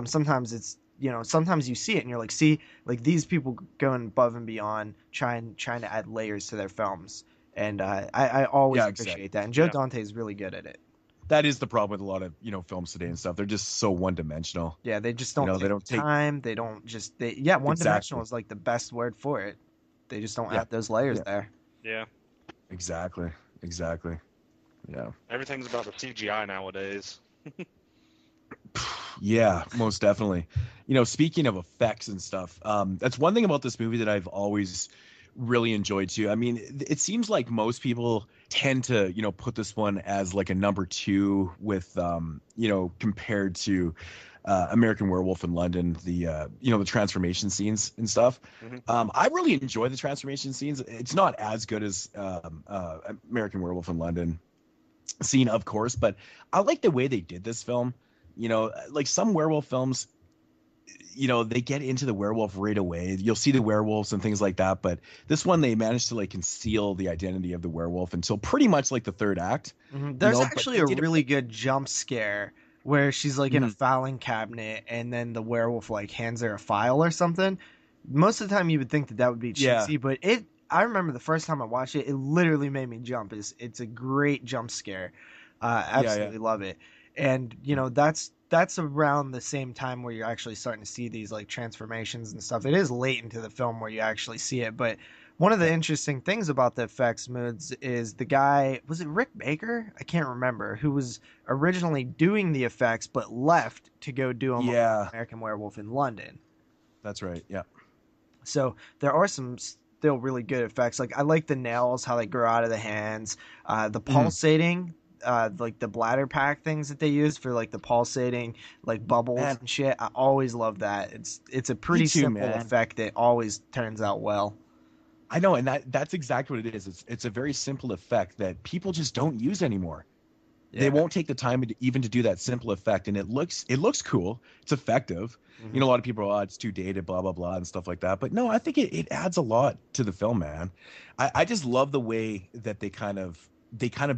Sometimes it's sometimes you see it and you're like, see, like these people going above and beyond trying to add layers to their films. And I always appreciate that. And Joe Dante is really good at it. That is the problem with a lot of films today and stuff. They're just so one dimensional. Yeah, they just don't. They don't take time. They don't just. One dimensional is like the best word for it. They just don't have those layers there. Yeah. Exactly. Yeah. Everything's about the CGI nowadays. Yeah, most definitely. Speaking of effects and stuff, that's one thing about this movie that I've always really enjoyed too. I mean, it seems like most people tend to, put this one as like a number 2 with, compared to American Werewolf in London, the transformation scenes and stuff. Mm-hmm. I really enjoy the transformation scenes. It's not as good as American Werewolf in London scene, of course, but I like the way they did this film. Like some werewolf films, they get into the werewolf right away. You'll see the werewolves and things like that, but this one they managed to like conceal the identity of the werewolf until pretty much like the third act. Mm-hmm. There's actually a really good jump scare where she's like in a filing cabinet and then the werewolf like hands her a file or something. Most of the time you would think that would be cheesy, but I remember the first time I watched it, it literally made me jump. It's a great jump scare. Absolutely love it. And that's around the same time where you're actually starting to see these like transformations and stuff. It is late into the film where you actually see it, but one of the interesting things about the effects, Moodz, is the guy, was it Rick Baker? I can't remember, who was originally doing the effects but left to go do them on American Werewolf in London. That's right. Yeah. So there are some still really good effects. Like I like the nails, how they grow out of the hands, the pulsating. Like the bladder pack things that they use for like the pulsating like bubbles and shit. I always love that. It's a pretty simple effect that always turns out well. I know, and that's exactly what it is. It's a very simple effect that people just don't use anymore. Yeah. They won't take the time to do that simple effect, and it looks cool. It's effective. Mm-hmm. A lot of people are, it's too dated, blah blah blah, and stuff like that. But no, I think it adds a lot to the film, man. I just love the way that they kind of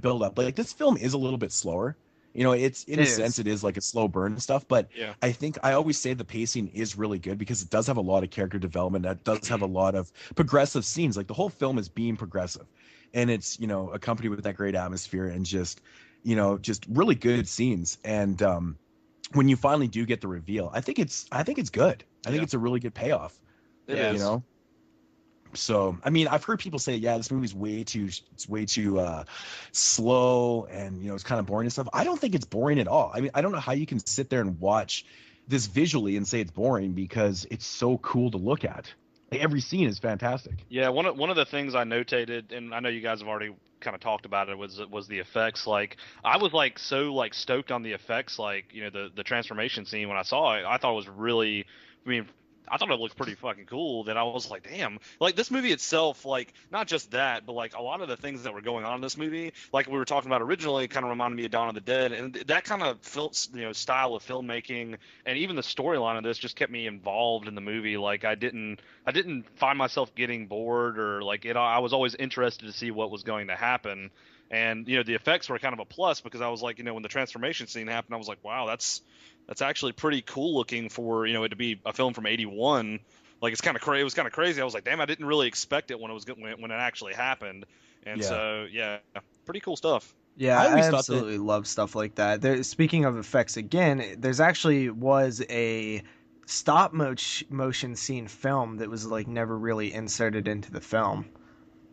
build up. Like this film is a little bit slower. It's in a sense it is like a slow burn and stuff, but I think I always say the pacing is really good because it does have a lot of character development. It does have a lot of progressive scenes. Like the whole film is being progressive, and it's accompanied with that great atmosphere and just really good scenes. And when you finally do get the reveal, I think it's good. I think it's a really good payoff. It is. So, I mean, I've heard people say, this movie's way too slow and, it's kind of boring and stuff. I don't think it's boring at all. I mean, I don't know how you can sit there and watch this visually and say it's boring because it's so cool to look at. Like, every scene is fantastic. Yeah, one of the things I notated, and I know you guys have already kind of talked about it was the effects. Like I was like so like stoked on the effects, like the transformation scene when I saw it. I thought it was really, I mean, I thought it looked pretty fucking cool. That I was like, damn, like this movie itself, like not just that, but like a lot of the things that were going on in this movie, like we were talking about originally, kind of reminded me of Dawn of the Dead, and that kind of style of filmmaking and even the storyline of this just kept me involved in the movie. Like I didn't find myself getting bored or like it. I was always interested to see what was going to happen, and the effects were kind of a plus because I was like, when the transformation scene happened, I was like, wow, that's actually pretty cool looking for it to be a film from '81. Like it's kind of crazy. It was kind of crazy. I was like, damn, I didn't really expect it when it actually happened. And so yeah, pretty cool stuff. Yeah, I I always thought absolutely love stuff like that. Speaking of effects, again, there's actually was a stop motion scene film that was like never really inserted into the film.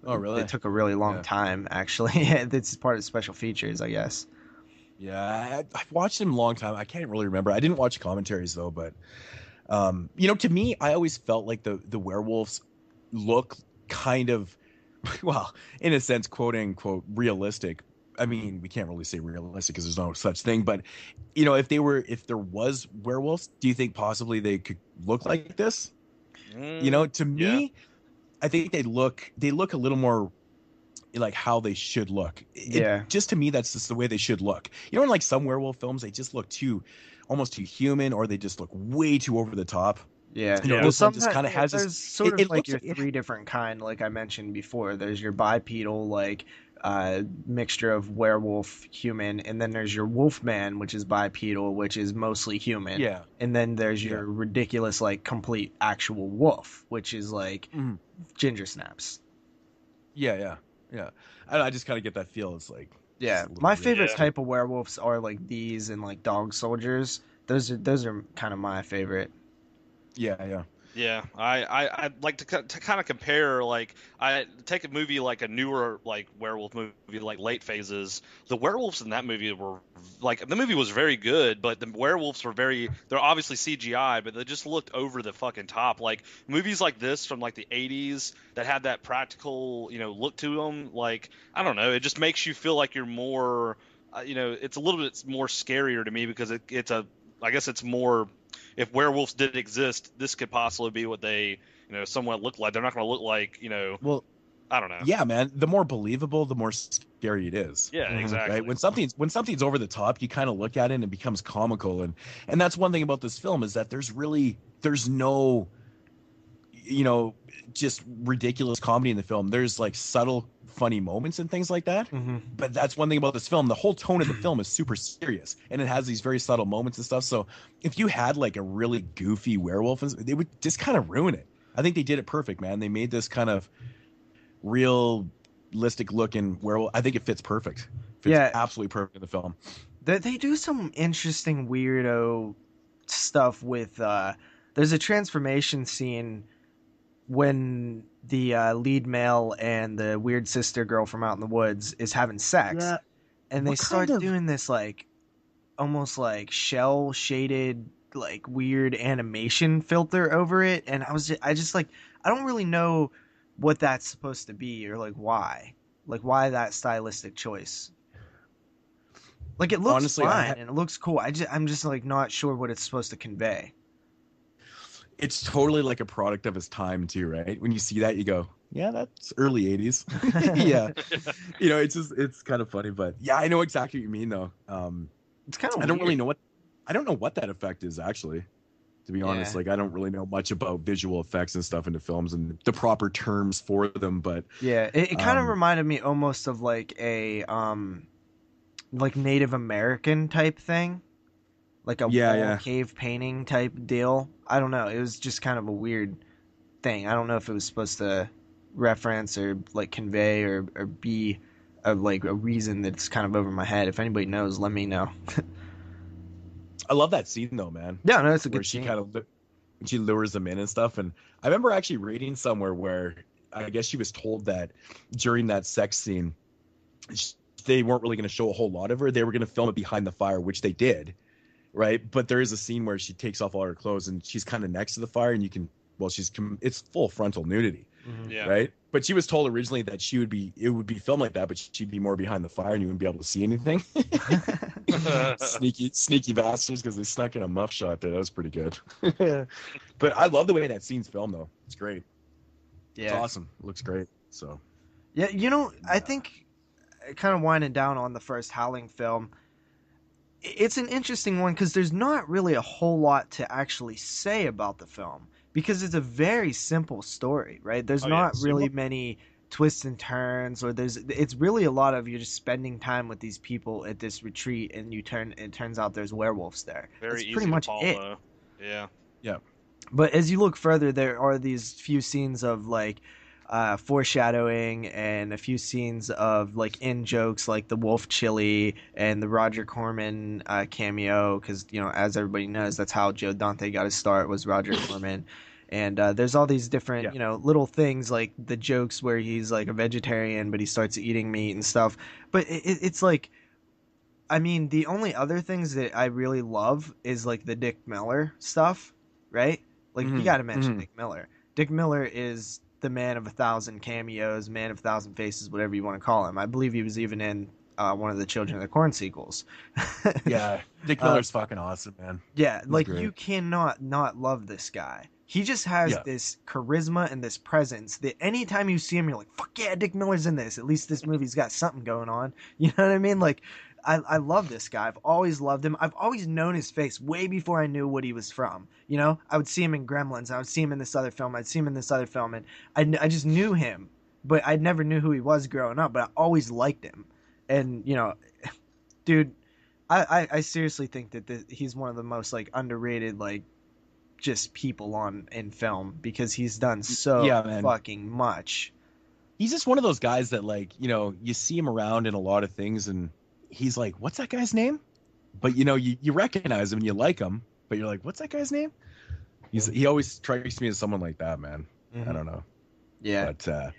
Oh, really? It took a really long time, actually. It's part of special features, I guess. Yeah, I've watched him a long time. I can't really remember. I didn't watch commentaries though, but to me, I always felt like the werewolves look kind of, well, in a sense, quote unquote, realistic. I mean, we can't really say realistic because there's no such thing. But if there was werewolves, do you think possibly they could look like this? To me, I think they look a little more like how they should look. Just to me, that's just the way they should look. In like some werewolf films, they just look almost too human, or they just look way too over the top. Yeah. This one just kind of has there's this. Sort of like your three different kind, like I mentioned before. There's your bipedal, like mixture of werewolf, human, and then there's your wolfman, which is bipedal, which is mostly human. Yeah. And then there's your ridiculous, like complete actual wolf, which is like ginger snaps. Yeah. I just kind of get that feel. It's like my favorite type of werewolves are like these and like dog soldiers. Those are kind of my favorite. Yeah, I'd like to kind of compare, like, I take a movie like a newer, like, werewolf movie, like late phases. The werewolves in that movie were, like, the movie was very good, but the werewolves were they're obviously CGI, but they just looked over the fucking top. Like, movies like this from, like, the 80s that had that practical, look to them, like, I don't know, it just makes you feel like you're more, it's a little bit more scarier to me because I guess it's more, if werewolves did exist, this could possibly be what they, somewhat look like. They're not going to look like, well, I don't know. Yeah, man. The more believable, the more scary it is. Yeah, exactly. Right? When something's over the top, you kind of look at it and it becomes comical, and that's one thing about this film is that there's no, just ridiculous comedy in the film. There's like subtle funny moments and things like that. But that's one thing about this film. The whole tone of the film is super serious, and it has these very subtle moments and stuff. So if you had like a really goofy werewolf, they would just kind of ruin it. I think they did it perfect, man. They made this kind of realistic looking werewolf. I think it fits perfect. Absolutely perfect in the film. They do some interesting weirdo stuff with there's a transformation scene when the lead male and the weird sister girl from out in the woods is having sex, and they start doing this like almost like shell shaded like weird animation filter over it, and I just like, I don't really know what that's supposed to be or like why that stylistic choice. Like, it looks honestly fine and it looks cool. I'm just like not sure what it's supposed to convey. It's totally like a product of his time too, right? When you see that, you go, yeah, that's early 80s. Yeah. It's kind of funny, but yeah, I know exactly what you mean though. It's kind of I don't know what that effect is actually, to be honest. Like, I don't really know much about visual effects and stuff into films and the proper terms for them, but yeah, it kind of reminded me almost of like a like Native American type thing. Like a wall cave painting type deal. I don't know. It was just kind of a weird thing. I don't know if it was supposed to reference or like convey or be a reason that's kind of over my head. If anybody knows, let me know. I love that scene though, man. Yeah, no, it's a good scene. She lures them in and stuff. And I remember actually reading somewhere where I guess she was told that during that sex scene, they weren't really going to show a whole lot of her. They were going to film it behind the fire, which they did. Right. But there is a scene where she takes off all her clothes and she's kind of next to the fire, and it's full frontal nudity. Yeah. Right. But she was told originally that it would be filmed like that, but she'd be more behind the fire and you wouldn't be able to see anything. Sneaky bastards, because they snuck in a muff shot there. That was pretty good. But I love the way that scene's filmed, though. It's great. Yeah. It's awesome. It looks great. So. Yeah, I think kind of winding down on the first Howling film, it's an interesting one because there's not really a whole lot to actually say about the film because it's a very simple story, right? There's not really many twists and turns, or it's really a lot of you're just spending time with these people at this retreat, and it turns out there's werewolves there. Very That's easy pretty much to follow. Yeah. Yeah. But as you look further, there are these few scenes of like foreshadowing and a few scenes of like in jokes, like the wolf chili and the Roger Corman cameo, because as everybody knows, that's how Joe Dante got his start, was Roger Corman. And there's all these different little things, like the jokes where he's like a vegetarian but he starts eating meat and stuff. But it's like, I mean, the only other things that I really love is like the Dick Miller stuff, right? Like you got to mention Dick Miller. Dick Miller is the man of 1,000 cameos, man of 1,000 faces, whatever you want to call him. I believe he was even in one of the Children of the Corn sequels. Yeah, Dick Miller's fucking awesome, man. Yeah, He's like great. you cannot not love this guy. He just has this charisma and this presence that anytime you see him, you're like, fuck yeah, Dick Miller's in this. At least this movie's got something going on. You know what I mean? Like, I love this guy. I've always loved him. I've always known his face way before I knew what he was from. I would see him in Gremlins. I would see him in this other film. I'd see him in this other film. And I just knew him. But I never knew who he was growing up. But I always liked him. And, dude, I seriously think that he's one of the most, like, underrated, like, just people in film. Because he's done so fucking much. He's just one of those guys that, like, you see him around in a lot of things and he's like, what's that guy's name? But you recognize him and you like him, but you're like, what's that guy's name? He always strikes me as someone like that, man. I don't know. Yeah. But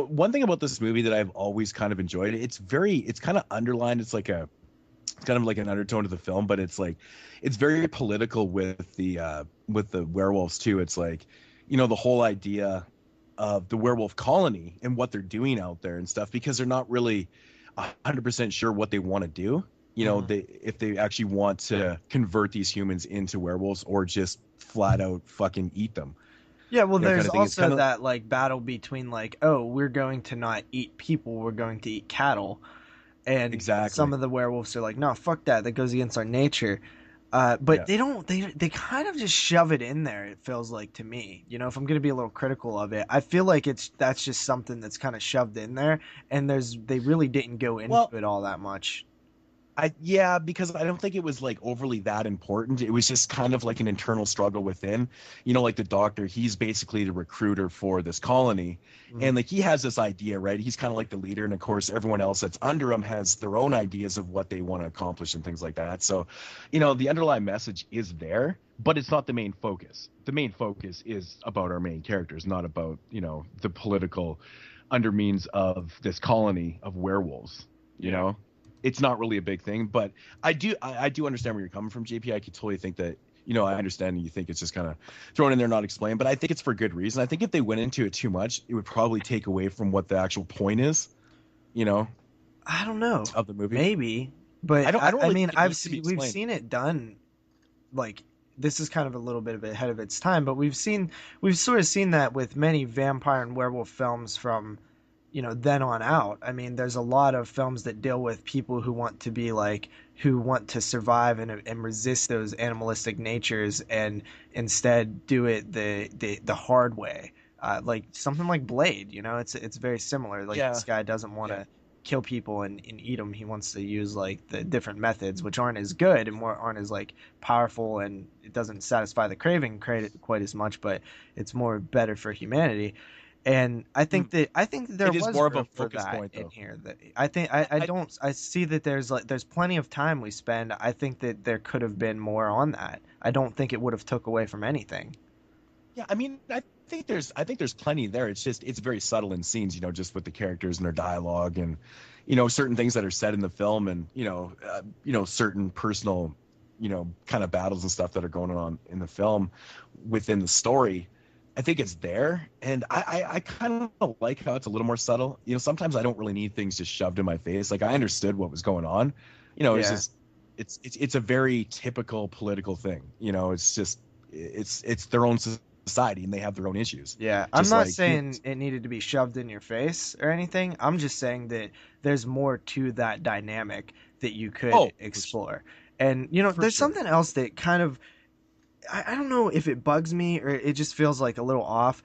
one thing about this movie that I've always kind of enjoyed, it's kind of underlined. It's kind of like an undertone to the film, but it's like, it's very political with the werewolves too. It's like, the whole idea of the werewolf colony and what they're doing out there and stuff, because they're not really 100% sure what they want to do. If they actually want to convert these humans into werewolves or just flat out fucking eat them. Yeah, well, there's also that like battle between like, oh, we're going to not eat people, we're going to eat cattle. And some of the werewolves are like, no, fuck that. That goes against our nature. But they don't. They kind of just shove it in there. It feels like to me. If I'm going to be a little critical of it, I feel like that's just something that's kind of shoved in there, and they really didn't go into it all that much. Because I don't think it was like overly that important. It was just kind of like an internal struggle within. Like the doctor, he's basically the recruiter for this colony, and like he has this idea, right? He's kind of like the leader, and of course everyone else that's under him has their own ideas of what they want to accomplish and things like that. So, the underlying message is there, but it's not the main focus. The main focus is about our main characters, not about the political undermeans of this colony of werewolves. It's not really a big thing, but I do understand where you're coming from, JP. I could totally think that, I understand and you think it's just kind of thrown in there, not explained, but I think it's for good reason. I think if they went into it too much, it would probably take away from what the actual point is, I don't know. Of the movie. Maybe, but I mean, we've seen it done. Like, this is kind of a little bit of ahead of its time, but we've sort of seen that with many vampire and werewolf films from, then on out. I mean, there's a lot of films that deal with people who want to survive and resist those animalistic natures and instead do it the hard way. Like something like Blade, it's very similar. Like this guy doesn't want to kill people and eat them. He wants to use like the different methods, which aren't as good and aren't as like powerful, and it doesn't satisfy the craving quite as much, but it's more better for humanity. And I think there was more of a room for focus that point, though. in here. I see that there's plenty of time we spend. I think that there could have been more on that. I don't think it would have took away from anything. Yeah, I mean, I think there's plenty there. It's just it's very subtle in scenes, just with the characters and their dialogue and certain things that are said in the film and certain personal kind of battles and stuff that are going on in the film within the story. I think it's there, and I kind of like how it's a little more subtle. You know, sometimes I don't really need things just shoved in my face. Like, I understood what was going on. You know, it's Yeah. just it's a very typical political thing. You know, it's just it's their own society, and they have their own issues. Yeah, I'm Just not like saying humans. it needed to be shoved in your face or anything. I'm just saying that there's more to that dynamic that you could Oh, explore. And, you know, for there's sure. something else that kind of, I don't know if it bugs me or it just feels like a little off.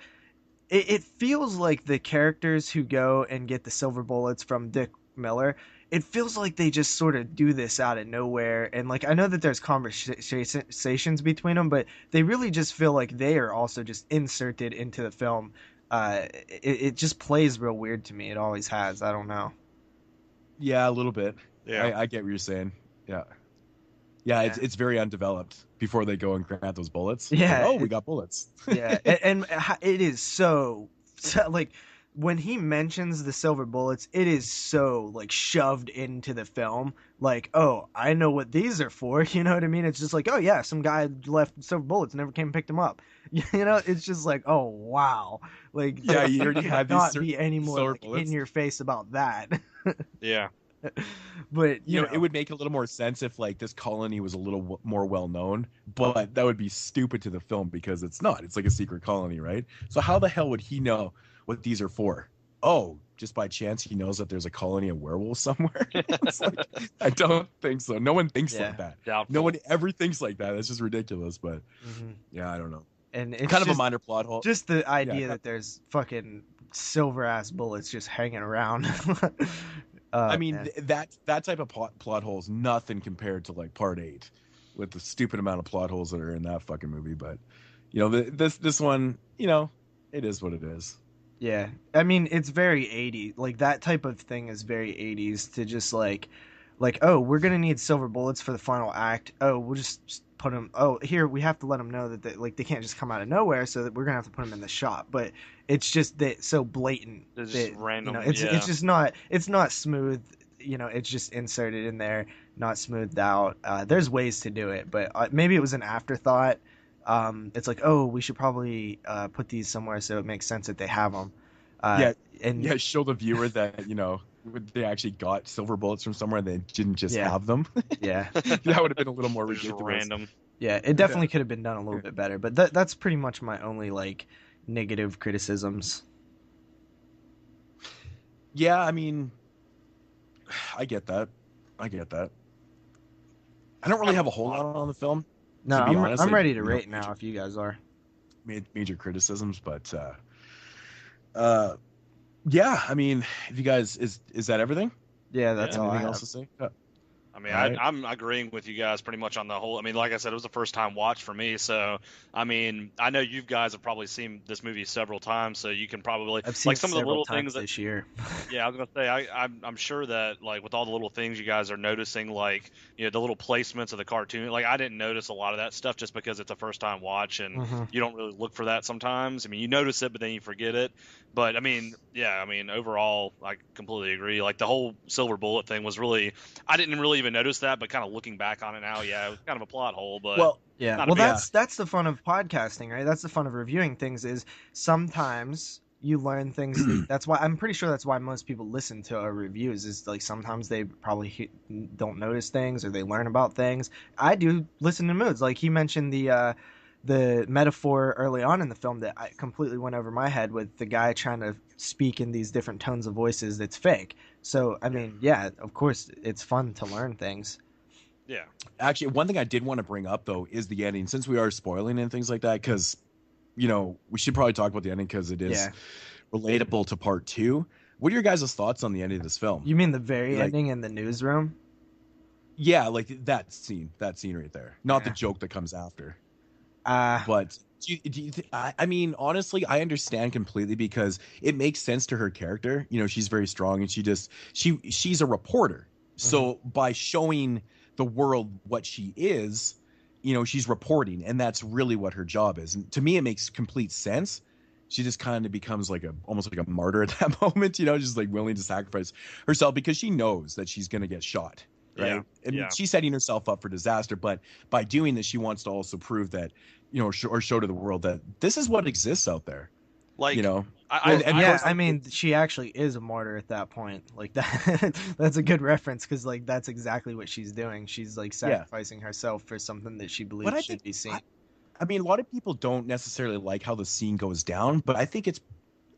It feels like the characters who go and get the silver bullets from Dick Miller, it feels like they just sort of do this out of nowhere. And like, I know that there's conversations between them, but they really just feel like they are also just inserted into the film. It just plays real weird to me. It always has. I don't know. Yeah, a little bit. Yeah. I get what you're saying. Yeah, Yeah. it's very undeveloped before they go and grab those bullets. Yeah, Like, oh, we got bullets. Yeah, and it is so like when he mentions the silver bullets, it is so like shoved into the film. Like, oh, I know what these are for. You know what I mean? It's just like, oh yeah, some guy left silver bullets, never came and picked them up. You know, it's just like, oh wow, like Yeah, you already could have these not be any more silver like, in bullets. your face about that. Yeah. But You know, it would make a little more sense if like this colony was a little more well known, but that would be stupid to the film because it's not. It's like a secret colony, right? So how the hell would he know what these are for? Oh, just by chance he knows that there's a colony of werewolves somewhere? It's like, I don't think so. No one thinks Yeah. like that. Doubtful. No one ever thinks like that. That's just ridiculous. But Mhm. yeah, I don't know. And it's Kind of a just, minor plot hole. just the idea Yeah. that there's fucking silver ass bullets just hanging around. I mean, Man. that type of plot hole is nothing compared to like Part 8 with the stupid amount of plot holes that are in that fucking movie. But you know, this one, you know, it is what it is. Yeah, I mean it's very 80s. Like that type of thing is very 80s to just like oh we're gonna need silver bullets for the final act. Oh we'll just put them. Oh here we have to let them know that they can't just come out of nowhere. So that we're gonna have to put them in the shop. But it's just that so blatant. It's that, just random. You know, it's yeah. just it's not smooth. You know, it's just inserted in there, not smoothed out. There's ways to do it, but maybe it was an afterthought. It's like, oh, we should probably put these somewhere so it makes sense that they have them. Yeah, show the viewer that, you know, they actually got silver bullets from somewhere and they didn't just Yeah. have them. yeah, That would have been a little more They're just ridiculous. random. yeah. It definitely could have been done a little bit better, but that's pretty much my only like negative criticisms. Yeah, I mean, I get that. I don't really have a whole lot on the film. No, To be honest, I'm like, ready to you know, rate now if you guys are. Major criticisms, but yeah, I mean, if you guys is that everything? Yeah, that's all I Anything have. else to say? I mean, Right. I'm agreeing with you guys pretty much on the whole. I mean, like I said, it was the first time watch for me. So, I mean, I know you guys have probably seen this movie several times, so you can probably I've seen like some of the several little times things that. this year. Yeah, I was gonna say I'm sure that like with all the little things you guys are noticing, like you know the little placements of the cartoon. Like I didn't notice a lot of that stuff just because it's a first time watch and Mhm. you don't really look for that sometimes. I mean, you notice it, but then you forget it. But I mean, yeah, I mean overall, I completely agree. Like the whole silver bullet thing was really, I didn't really even notice that, but kind of looking back on it now, yeah, it was kind of a plot hole. But Well, Yeah, Not a well, big- that's the fun of podcasting, right? That's the fun of reviewing things. Is sometimes you learn things. That's why I'm pretty sure that's why most people listen to our reviews. Is like sometimes they probably don't notice things or they learn about things. I do listen to Moods. Like he mentioned the metaphor early on in the film that I completely went over my head with the guy trying to speak in these different tones of voices that's fake. So I mean, yeah, of course it's fun to learn things. yeah, actually, one thing I did want to bring up though is the ending, since we are spoiling and things like that, because you know we should probably talk about the ending because it is Yeah. relatable to part 2. What are your guys' thoughts on the ending of this film? You mean the very Like- ending in the newsroom? Yeah, like that scene right there, not the Yeah. joke that comes after. Uh, But I mean, honestly, I understand completely because it makes sense to her character. You know, she's very strong and she's a reporter. So by showing the world what she is, you know, she's reporting, and that's really what her job is. And to me, it makes complete sense. She just kind of becomes like almost like a martyr at that moment, you know, just like willing to sacrifice herself because she knows that she's going to get shot. right? I mean, she's setting herself up for disaster, but by doing this, she wants to also prove that, or show to the world that this is what exists out there. Like, I mean, she actually is a martyr at that point. Like that, that's a good reference because like that's exactly what she's doing. She's like sacrificing herself for something that she believes should be seen. I mean, a lot of people don't necessarily like how the scene goes down, but I think it's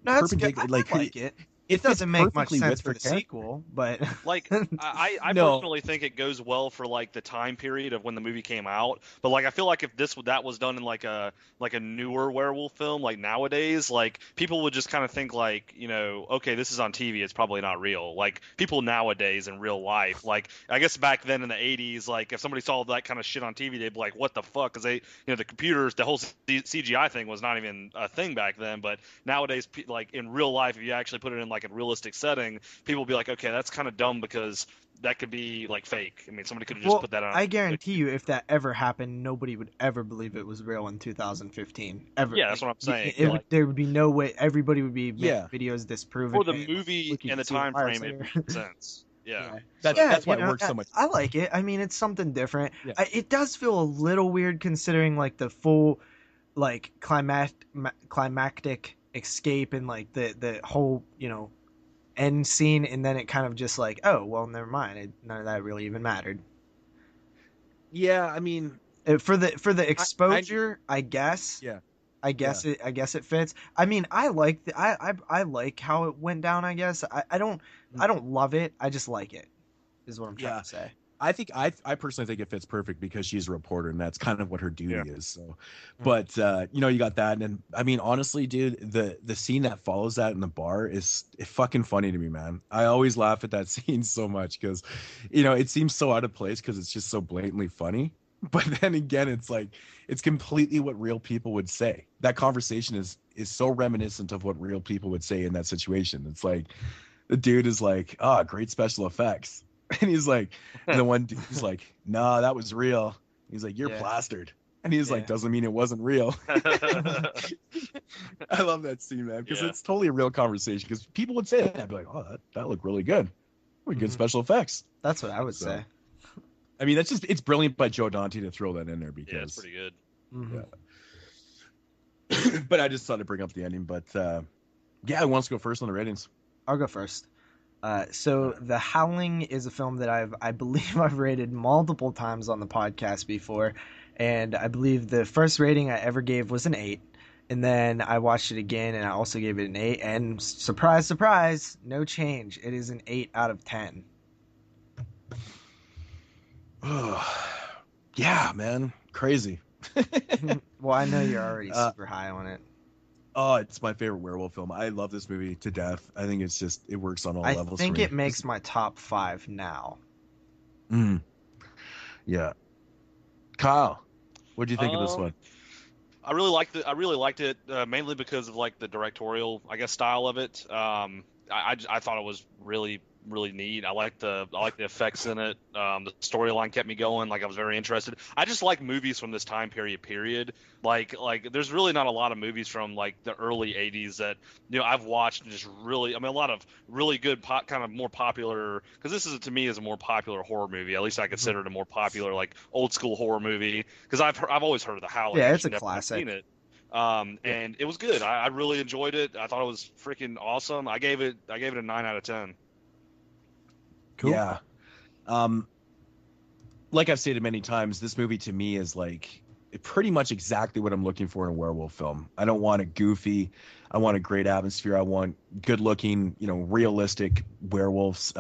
perfect. I like it. It doesn't make much sense for the sequel, but like I personally think it goes well for like the time period of when the movie came out. But like I feel like if that was done in like a newer werewolf film, like nowadays, like people would just kind of think like, okay, this is on TV, it's probably not real. Like people nowadays in real life, like I guess back then in the 80s, like if somebody saw that kind of shit on TV, they'd be like, what the fuck? Because they, the computers, the whole CGI thing was not even a thing back then. But nowadays, like in real life, if you actually put it in like a realistic setting, people will be like, okay, that's kind of dumb because that could be like fake. I mean, somebody could have just put that on. I guarantee you, if that ever happened, nobody would ever believe it was real in 2015. Ever. Yeah, that's what I'm saying. There would be no way. Everybody would be making videos disproving. For the movie and the time frame, it makes sense. Yeah. That's why it works so much. I like it. I mean, it's something different. Yeah. It does feel a little weird considering like the full, like climactic escape and like the whole, end scene, and then it kind of just like, oh well, never mind, none of that really even mattered. Yeah, I mean, for the exposure, I guess. Yeah, I guess it fits. I mean, I like I like how it went down. I guess I don't love it. I just like it, is what I'm trying to say. I personally think it fits perfect because she's a reporter and that's kind of what her duty is. So, but you got that, and I mean, honestly, dude, the scene that follows that in the bar is fucking funny to me, man. I always laugh at that scene so much because, it seems so out of place because it's just so blatantly funny. But then again, it's like it's completely what real people would say. That conversation is so reminiscent of what real people would say in that situation. It's like the dude is like, "Oh, great special effects." And he's like, the one dude's like, "Nah, that was real." He's like, "You're plastered." And he's like, "Doesn't mean it wasn't real." I love that scene, man, because it's totally a real conversation. Because people would say that, I'd be like, "Oh, that looked really good. Good special effects." That's what I would say. I mean, it's brilliant by Joe Dante to throw that in there because it's pretty good. Yeah. But I just thought to bring up the ending. But who wants to go first on the ratings? I'll go first. So The Howling is a film that I believe I've rated multiple times on the podcast before, and I believe the first rating I ever gave was an 8, and then I watched it again and I also gave it an 8, and surprise, surprise, no change. It is an 8 out of 10. Yeah, man, crazy. Well, I know you're already super high on it. Oh, it's my favorite werewolf film. I love this movie to death. I think it works on all levels. I think it makes my top 5 now. Yeah. Kyle, what do you think of this one? I really liked it mainly because of like the directorial, I guess, style of it. I thought it was really neat. I like the effects in it. The storyline kept me going. Like I was very interested. I just like movies from this time period. Like there's really not a lot of movies from like the early 80s that I've watched and just really. I mean, a lot of really good kind of more popular, because this is to me is a more popular horror movie. At least I consider it a more popular like old school horror movie because I've always heard of the Howling. Yeah, it's a classic. Seen it. And it was good. I really enjoyed it. I thought it was freaking awesome. I gave it a 9 out of 10. Cool. Yeah. Like I've stated many times, this movie to me is like pretty much exactly what I'm looking for in a werewolf film. I don't want it goofy. I want a great atmosphere. I want good looking, realistic werewolves,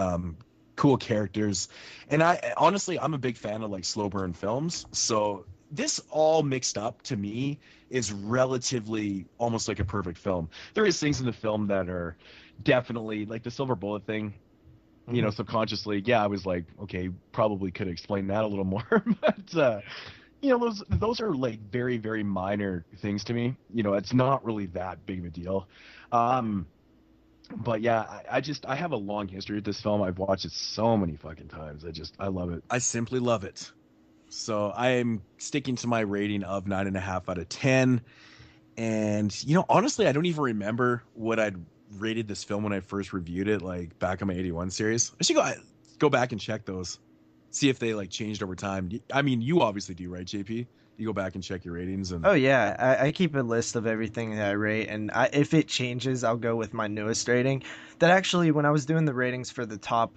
cool characters. And I'm a big fan of like slow burn films. So this all mixed up to me is relatively almost like a perfect film. There is things in the film that are definitely like the silver bullet thing. Subconsciously, I was like, okay, probably could explain that a little more. But, those are like very, very minor things to me. It's not really that big of a deal. But yeah, I have a long history with this film. I've watched it so many fucking times. I love it. I simply love it. So I am sticking to my rating of 9.5 out of 10. And, honestly, I don't even remember what I'd rated this film when I first reviewed it, like back on my 81 series. I should go back and check those. see if they like changed over time. I mean, you obviously do, right, JP? You go back and check your ratings and Oh yeah, I keep a list of everything that I rate, and if it changes, I'll go with my newest rating. That actually, when I was doing the ratings for the top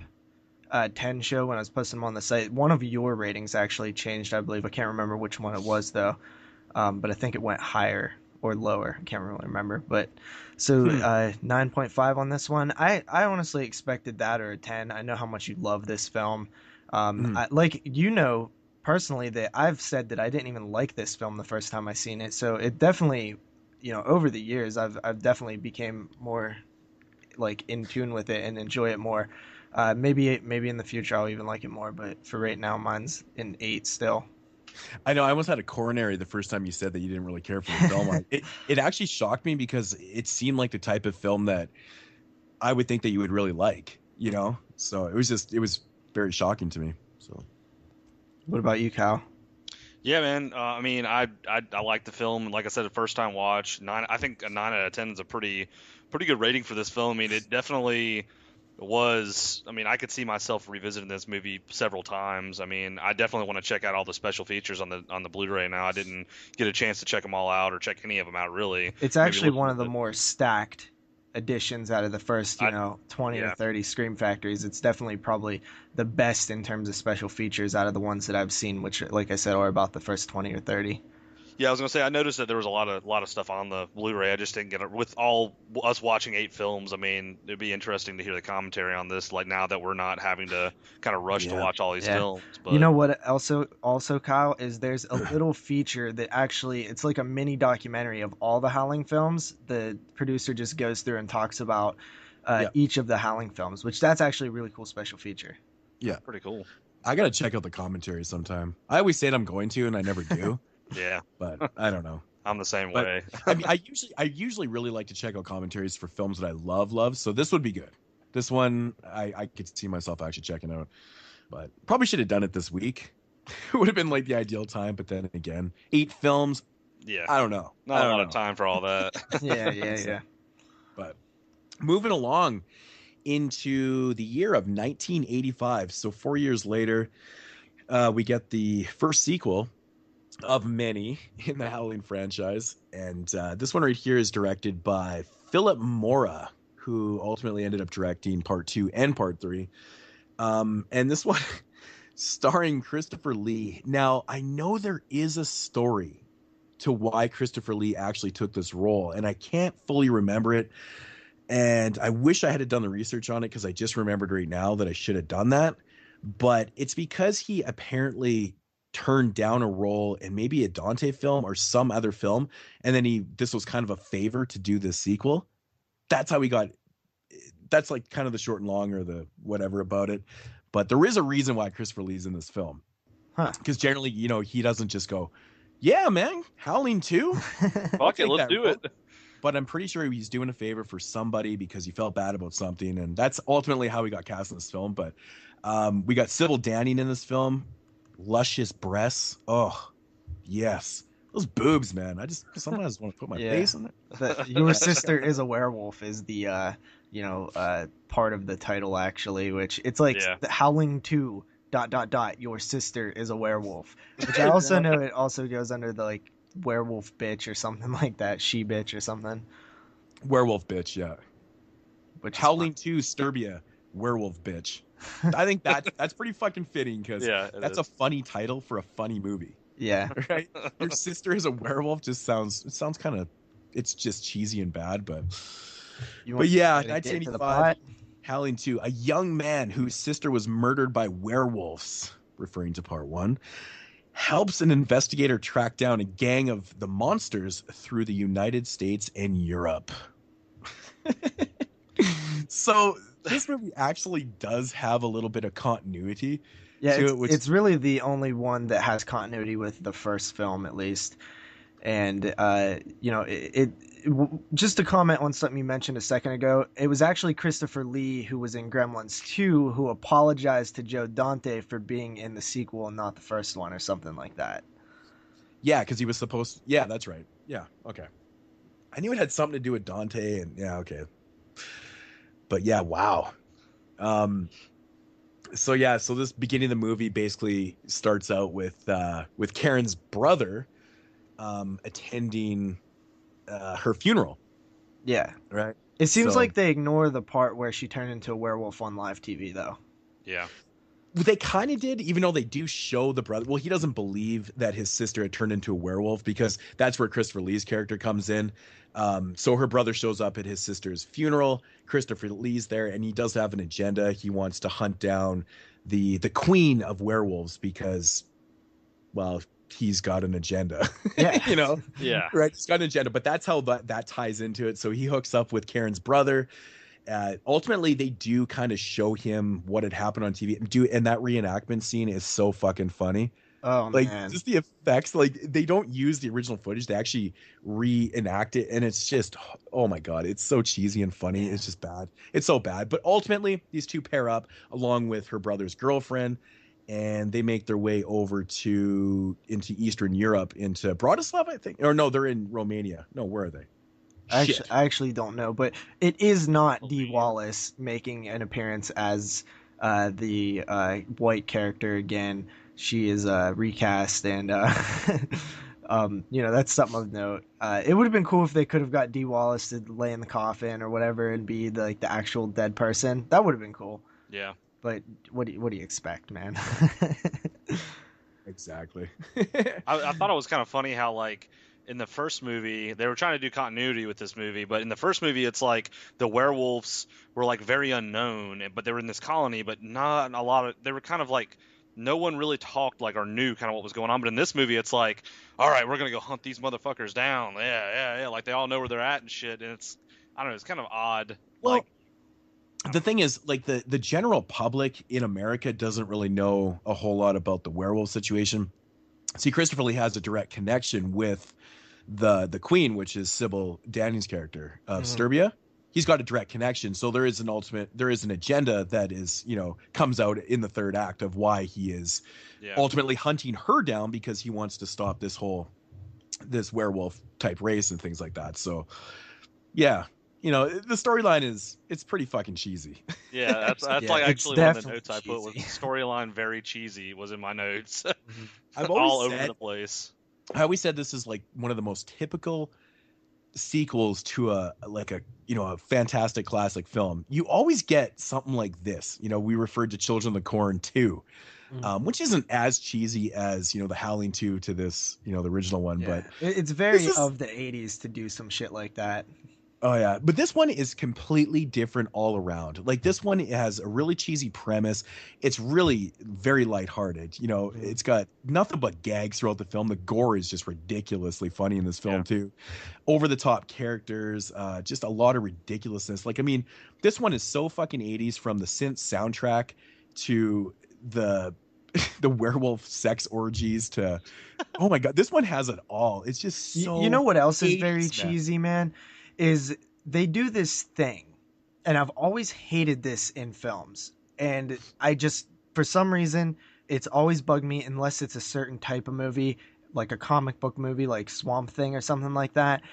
10 show, when I was posting them on the site, one of your ratings actually changed, I believe. I can't remember which one it was though, but I think it went higher or lower. I can't really remember. But so 9.5 on this one. I honestly expected that or a 10. I know how much you love this film. Personally, that I've said that I didn't even like this film the first time I seen it. So it definitely, over the years, I've definitely became more like in tune with it and enjoy it more. Maybe in the future I'll even like it more, but for right now, mine's an 8 still. I know I almost had a coronary the first time you said that you didn't really care for the film. It actually shocked me because it seemed like the type of film that I would think that you would really like, So it was very shocking to me. So, what about you, Kyle? Yeah, man. I mean, I like the film. Like I said, the first time watch, I think a 9 out of 10 is a pretty good rating for this film. I mean, it definitely was. I mean, I could see myself revisiting this movie several times. I mean, I definitely want to check out all the special features on the Blu-ray now. I didn't get a chance to check them all out or check any of them out really. It's actually one of the more stacked editions out of the first 20 or 30 Scream Factories. It's definitely probably the best in terms of special features out of the ones that I've seen, which, like I said, are about the first 20 or 30. Yeah, I was gonna say I noticed that there was a lot of stuff on the Blu-ray. I just didn't get it. With all us watching 8 films, I mean, it'd be interesting to hear the commentary on this. Like now that we're not having to kind of rush to watch all these films. But... You know what? Also, Kyle, is there's a little feature that actually it's like a mini documentary of all the Howling films. The producer just goes through and talks about each of the Howling films, which that's actually a really cool special feature. Yeah, pretty cool. I gotta check out the commentary sometime. I always say I'm going to, and I never do. Yeah, but I don't know. I'm the same way. I mean, I usually really like to check out commentaries for films that I love. So this would be good. This one I could see myself actually checking out. But probably should have done it this week. It would have been like the ideal time. But then again, 8 films. Yeah, I don't know. Not a lot of time for all that. Yeah. But moving along into the year of 1985. So 4 years later, we get the first sequel of many in the Howling franchise, and this one right here is directed by Philip Mora, who ultimately ended up directing part 2 and part 3, and this one starring Christopher Lee. Now I know there is a story to why Christopher Lee actually took this role, and I can't fully remember it, and I wish I had done the research on it because I just remembered right now that I should have done that. But it's because he apparently turned down a role in maybe a Dante film or some other film, and then this was kind of a favor to do this sequel. That's how we got. That's like kind of the short and long or the whatever about it. But there is a reason why Christopher Lee's in this film, because generally, he doesn't just go, "Yeah, man, Howling 2, fuck it, let's do it." But I'm pretty sure he's doing a favor for somebody because he felt bad about something, and that's ultimately how we got cast in this film. But we got Sybil Danning in this film. Luscious breasts. Oh, yes. Those boobs, man. I just sometimes want to put my face in it. Your Sister is a Werewolf is the part of the title, actually, which it's like the Howling 2 ... Your Sister is a Werewolf, which I also know it also goes under the like werewolf bitch or something like that, she bitch or something. Werewolf bitch, yeah. Which Howling 2 Sturbia, werewolf bitch. I think that's pretty fucking fitting because that's a funny title for a funny movie. Yeah. Right? Your Sister is a Werewolf just sounds kind of, it's just cheesy and bad, but yeah, 1985, Howling 2, a young man whose sister was murdered by werewolves, referring to part 1, helps an investigator track down a gang of the monsters through the United States and Europe. So this movie actually does have a little bit of continuity. Yeah, it's really the only one that has continuity with the first film, at least. And just to comment on something you mentioned a second ago, it was actually Christopher Lee who was in Gremlins 2 who apologized to Joe Dante for being in the sequel and not the first one or something like that. Yeah, because he was supposed to... Yeah, that's right. Yeah, okay. I knew it had something to do with Dante, and yeah, okay. But yeah, wow. So this beginning of the movie basically starts out with Karen's brother attending her funeral. Yeah. Right. It seems like they ignore the part where she turned into a werewolf on live TV, though. Yeah. They kind of did, even though they do show the brother. Well, he doesn't believe that his sister had turned into a werewolf because that's where Christopher Lee's character comes in. So her brother shows up at his sister's funeral. Christopher Lee's there, and he does have an agenda. He wants to hunt down the queen of werewolves because, well, he's got an agenda. Yeah. You know? Yeah. Right. He's got an agenda, but that's how that ties into it. So he hooks up with Karen's brother. Ultimately, they do kind of show him what had happened on TV. And that reenactment scene is so fucking funny. Oh, like, man. just the effects, like, they don't use the original footage. They actually reenact it. And it's just, oh my God, it's so cheesy and funny. It's just bad. It's so bad. But ultimately, these two pair up along with her brother's girlfriend. And they make their way over into Eastern Europe, into Bratislava, I think. Or no, they're in Romania. No, where are they? I actually don't know, but it is not Dee Wallace making an appearance as the white character again. She is recast, and that's something of note. It would have been cool if they could have got Dee Wallace to lay in the coffin or whatever and be the actual dead person. That would have been cool. Yeah. But what do you expect, man? Exactly. I thought it was kind of funny how, like, in the first movie, they were trying to do continuity with this movie, but in the first movie, it's like the werewolves were, like, very unknown, but they were in this colony, but not a lot of, they were kind of like, no one really talked, like, or knew kind of what was going on. But in this movie, it's like, all right, we're going to go hunt these motherfuckers down. Yeah. Like, they all know where they're at and shit. And it's, I don't know, it's kind of odd. Well, like, the thing is, like, the general public in America doesn't really know a whole lot about the werewolf situation. See, Christopher Lee has a direct connection with the queen, which is Sybil Danny's character of Serbia. He's got a direct connection. So there is an agenda that is, comes out in the third act of why he is ultimately hunting her down, because he wants to stop this werewolf type race and things like that. So yeah. The storyline it's pretty fucking cheesy. Yeah, that's Yeah, like it's actually one of the definitely notes I put was cheesy. storyline very cheesy was in my notes. I've all always over said, the place. I always said this is like one of the most typical sequels to a fantastic classic film. You always get something like this. We referred to Children of the Corn 2, which isn't as cheesy as the Howling 2 to this, the original one. Yeah. But it's very of the 80s to do some shit like that. Oh yeah, but this one is completely different all around. Like, this one has a really cheesy premise. It's really very lighthearted. It's got nothing but gags throughout the film. The gore is just ridiculously funny in this film too. Over the top characters, just a lot of ridiculousness. Like, I mean, this one is so fucking 80s, from the synth soundtrack to the werewolf sex orgies to, oh my God, this one has it all. It's just so. You know what else is 80s, very cheesy, man? Is they do this thing, and I've always hated this in films, and I just, for some reason, it's always bugged me, unless it's a certain type of movie, like a comic book movie like Swamp Thing or something like that.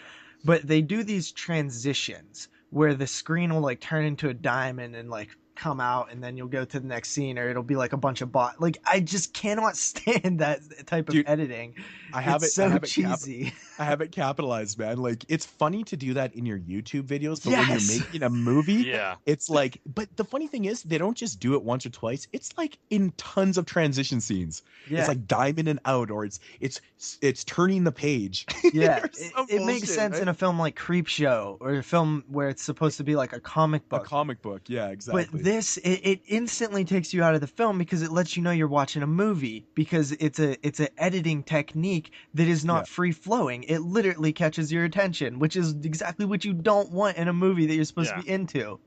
But they do these transitions where the screen will like turn into a diamond and like come out, and then you'll go to the next scene, or it'll be like a bunch of I just cannot stand that type of editing. I have it's it so I have cheesy. I have it capitalized, man. Like, it's funny to do that in your YouTube videos, but when Yes. you're making a movie, Yeah. it's like, but the funny thing is, they don't just do it once or twice. It's like in tons of transition scenes. Yeah. It's like diamond and out, or it's turning the page. Yeah, Or some it makes bullshit, sense right? in a film like Creepshow, or a film where it's supposed to be like a comic A book. comic book, yeah, exactly. But this, it instantly takes you out of the film, because it lets you know you're watching a movie, because it's an editing technique that is not free flowing. It literally catches your attention, which is exactly what you don't want in a movie that you're supposed to be into.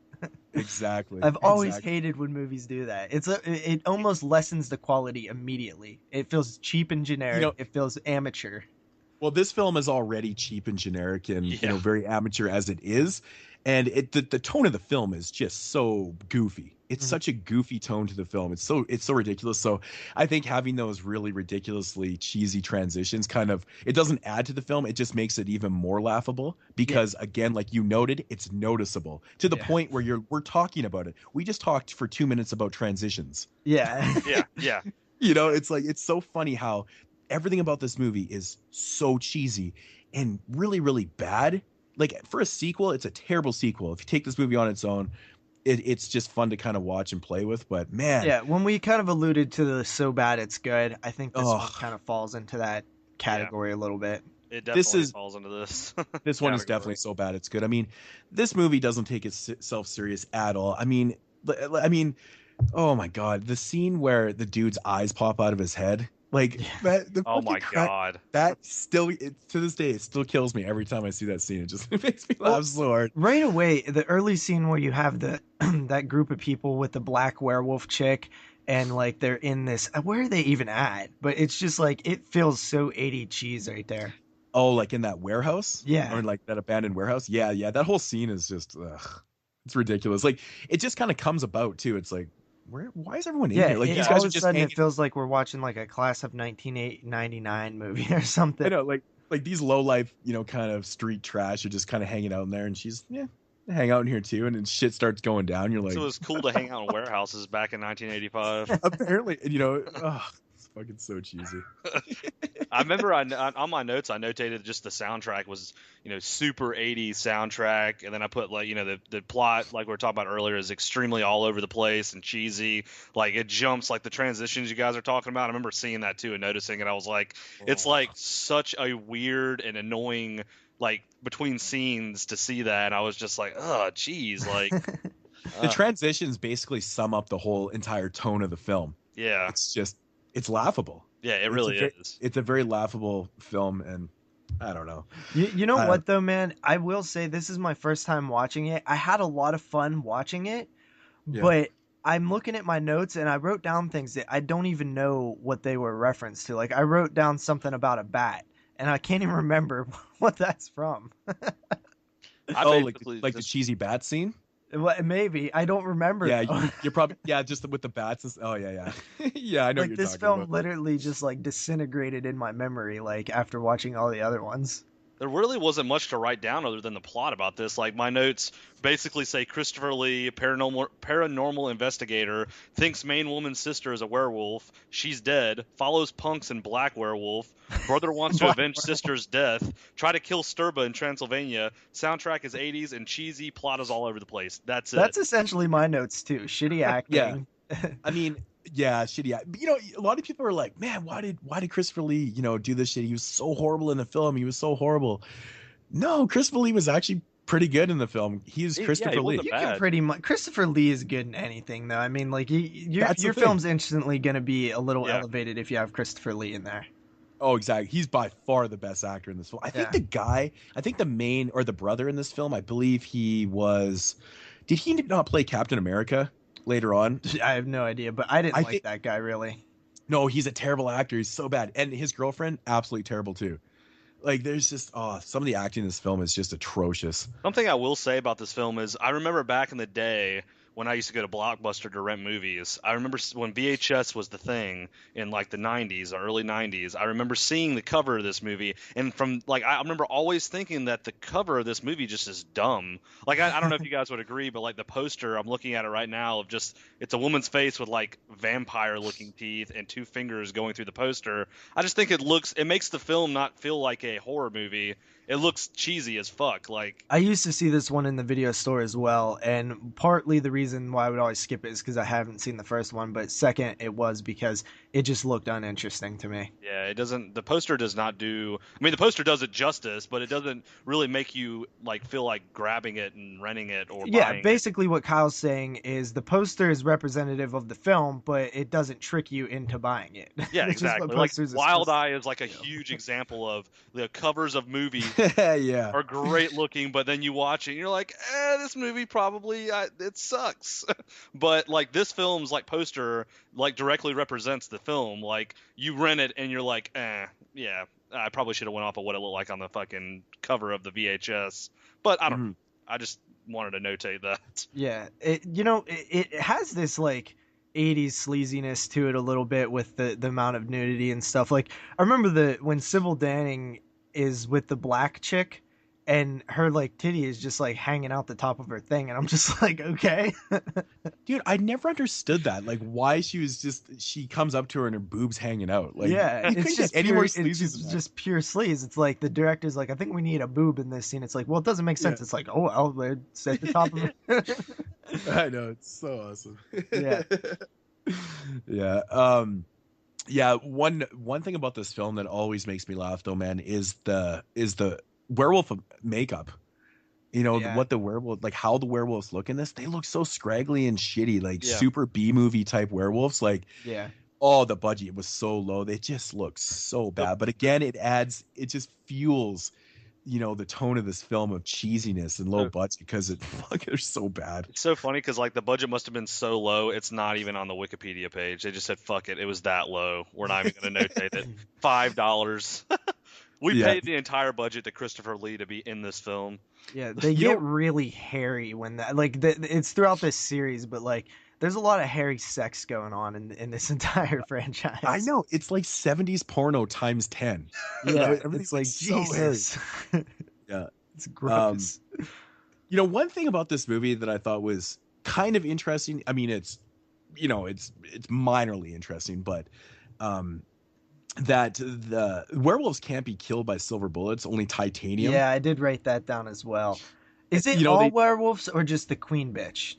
Exactly. I've always hated when movies do that. It almost lessens the quality immediately. It feels cheap and generic. It feels amateur. Well, this film is already cheap and generic and very amateur as it is, and the tone of the film is just so goofy. It's such a goofy tone to the film. It's so ridiculous. So I think having those really ridiculously cheesy transitions it doesn't add to the film. It just makes it even more laughable because again, like you noted, it's noticeable to the point where we're talking about it. We just talked for 2 minutes about transitions. Yeah. Yeah. It's like, it's so funny how everything about this movie is so cheesy and really, really bad. Like for a sequel, it's a terrible sequel. If you take this movie on its own, it's just fun to kind of watch and play with. But man, yeah, when we kind of alluded to the so bad it's good, I think this one kind of falls into that category a little bit. It definitely falls into this. This one is definitely so bad it's good. I mean, this movie doesn't take itself serious at all. I mean, oh my god, the scene where the dude's eyes pop out of his head. Like oh my god, that still to this day it still kills me every time I see that scene. It just makes me laugh so hard. Right away, the early scene where you have that group of people with the black werewolf chick, and like they're in this. Where are they even at? But it's just like it feels so 80 cheese right there. Oh, like in that warehouse? Yeah, or like that abandoned warehouse? Yeah. That whole scene is just it's ridiculous. Like it just kind of comes about too. It's like, why is everyone in here? Like these guys all are of a just sudden it feels like we're watching like a class of 1999 movie or something. I know, like these low life, kind of street trash are just kind of hanging out in there, and she's hang out in here too, and then shit starts going down. You're like, so it was cool to hang out in warehouses back in 1985. Apparently, it's fucking so cheesy. I remember on my notes I notated just the soundtrack was super 80s soundtrack, and then I put like the plot, like we were talking about earlier, is extremely all over the place and cheesy. Like it jumps, like the transitions you guys are talking about. I remember seeing that too and noticing it. I was like, it's like such a weird and annoying like between scenes to see that, and I was just like, oh geez, like the transitions basically sum up the whole entire tone of the film. Yeah, it's laughable. Yeah, it really is. It's a very laughable film, and I don't know. You know what though, man? I will say this is my first time watching it. I had a lot of fun watching it, but I'm looking at my notes and I wrote down things that I don't even know what they were referenced to. Like I wrote down something about a bat, and I can't even remember what that's from. Like the cheesy bat scene? Well, maybe I don't remember. Yeah, you're probably just with the bats. Oh yeah. Yeah, I know. Like you're this talking film about. literally just like disintegrated in my memory. Like after watching all the other ones. There really wasn't much to write down other than the plot about this. Like my notes basically say Christopher Lee, paranormal investigator, thinks main woman's sister is a werewolf. She's dead. Follows punks in Black Werewolf. Brother wants to avenge sister's death. Try to kill Sturba in Transylvania. Soundtrack is 80s and cheesy. Plot is all over the place. That's it. That's essentially my notes too. Shitty acting. I mean, yeah, shitty. A lot of people are like, man, why did Christopher Lee, do this shit? He was so horrible in the film. He was so horrible. No, Christopher Lee was actually pretty good in the film. He's Christopher Lee. You can pretty much. Christopher Lee is good in anything, though. I mean, like your film's instantly going to be a little elevated if you have Christopher Lee in there. Oh, exactly. He's by far the best actor in this film. I think the main or the brother in this film, I believe he was. Did he not play Captain America later on? I have no idea, but I didn't like that guy really. No, he's a terrible actor. He's so bad. And his girlfriend, absolutely terrible too. Like there's just some of the acting in this film is just atrocious. Something I will say about this film is I remember back in the day when I used to go to Blockbuster to rent movies. I remember when VHS was the thing in like the 90s or early 90s. I remember seeing the cover of this movie, and I remember always thinking that the cover of this movie just is dumb. Like I don't know if you guys would agree, but like the poster, I'm looking at it right now of just it's a woman's face with like vampire looking teeth and two fingers going through the poster. I just think it makes the film not feel like a horror movie. It looks cheesy as fuck. Like I used to see this one in the video store as well, and partly the reason why I would always skip it is because I haven't seen the first one, but second it was because it just looked uninteresting to me. Yeah, it doesn't. The poster does not do. I mean, the poster does it justice, but it doesn't really make you like feel like grabbing it and renting it or buying basically what Kyle's saying is the poster is representative of the film, but it doesn't trick you into buying it. Yeah, exactly. Like Wild Eye is like a huge example of the covers of movies. Are great looking, but then you watch it and you're like, this movie probably it sucks. But like this film's like poster like directly represents the film. Like you rent it and you're like, yeah, I probably should have went off of what it looked like on the fucking cover of the VHS. But I don't know. wanted to notate that. Yeah, it has this like 80s sleaziness to it a little bit with the amount of nudity and stuff. Like I remember when Sybil Danning is with the black chick and her like titty is just like hanging out the top of her thing, and I'm just like, okay. Dude, I never understood that. Like why she comes up to her and her boobs hanging out. Like yeah, it's just any more sleazy it's just pure sleaze. It's like the director's like, I think we need a boob in this scene. It's like, well, it doesn't make sense. It's like, oh well, it's at the top of it. I know, it's so awesome. Yeah. Yeah. Yeah, one thing about this film that always makes me laugh though, man, is the werewolf makeup. What the werewolf, like how the werewolves look in this, they look so scraggly and shitty, like super B-movie type werewolves. Like, oh, the budget was so low. They just look so bad. But again, it just fuels, the tone of this film of cheesiness and low budget because they're so bad. It's so funny because like the budget must have been so low, it's not even on the Wikipedia page. They just said, fuck it, it was that low. We're not even going to notate it. $5. We paid the entire budget to Christopher Lee to be in this film. Yeah, they get really hairy when that it's throughout this series, but like there's a lot of hairy sex going on in this entire franchise. I know, it's like 70s porno times 10. Yeah, it's like Jesus. Yeah, it's gross. One thing about this movie that I thought was kind of interesting. I mean, it's minorly interesting, but that the werewolves can't be killed by silver bullets, only titanium. Yeah, I did write that down as well. Is it all werewolves or just the queen bitch?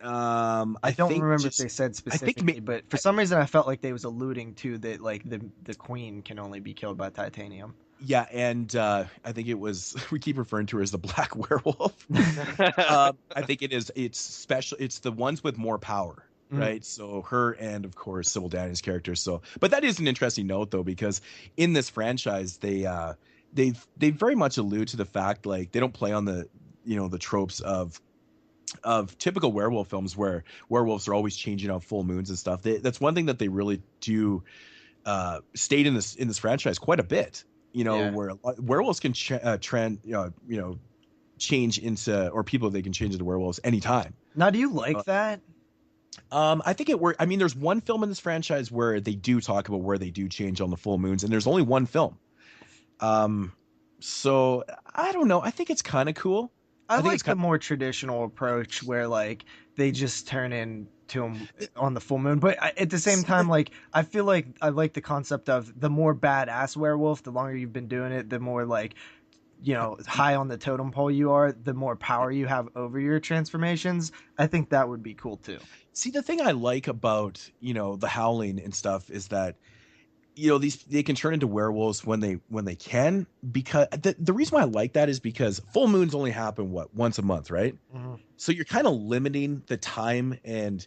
I don't remember if they said specifically, but for some reason I felt like they was alluding to that, like the queen can only be killed by titanium. Yeah, and I think it was, we keep referring to her as the black werewolf. I think it's special. It's the ones with more power. Right, so her and of course Sybil Danning's character. So, but that is an interesting note though, because in this franchise they very much allude to the fact, like they don't play on the the tropes of typical werewolf films where werewolves are always changing out full moons and stuff. That's one thing that they really do state in this franchise quite a bit. Where werewolves can change into, or people, they can change into werewolves anytime. Now, do you like that? I think it worked. I mean, there's one film in this franchise where they do talk about where they do change on the full moons, and there's only one film. So I don't know. I think it's kind of cool. I like the more traditional approach where like they just turn into them on the full moon. But at the same time, like I feel like I like the concept of the more badass werewolf. The longer you've been doing it, the more like high on the totem pole you are, the more power you have over your transformations. I think that would be cool too. See, the thing I like about, the Howling and stuff is that, they can turn into werewolves when they can, because the reason why I like that is because full moons only happen once a month, right? Mm-hmm. So you're kind of limiting the time, and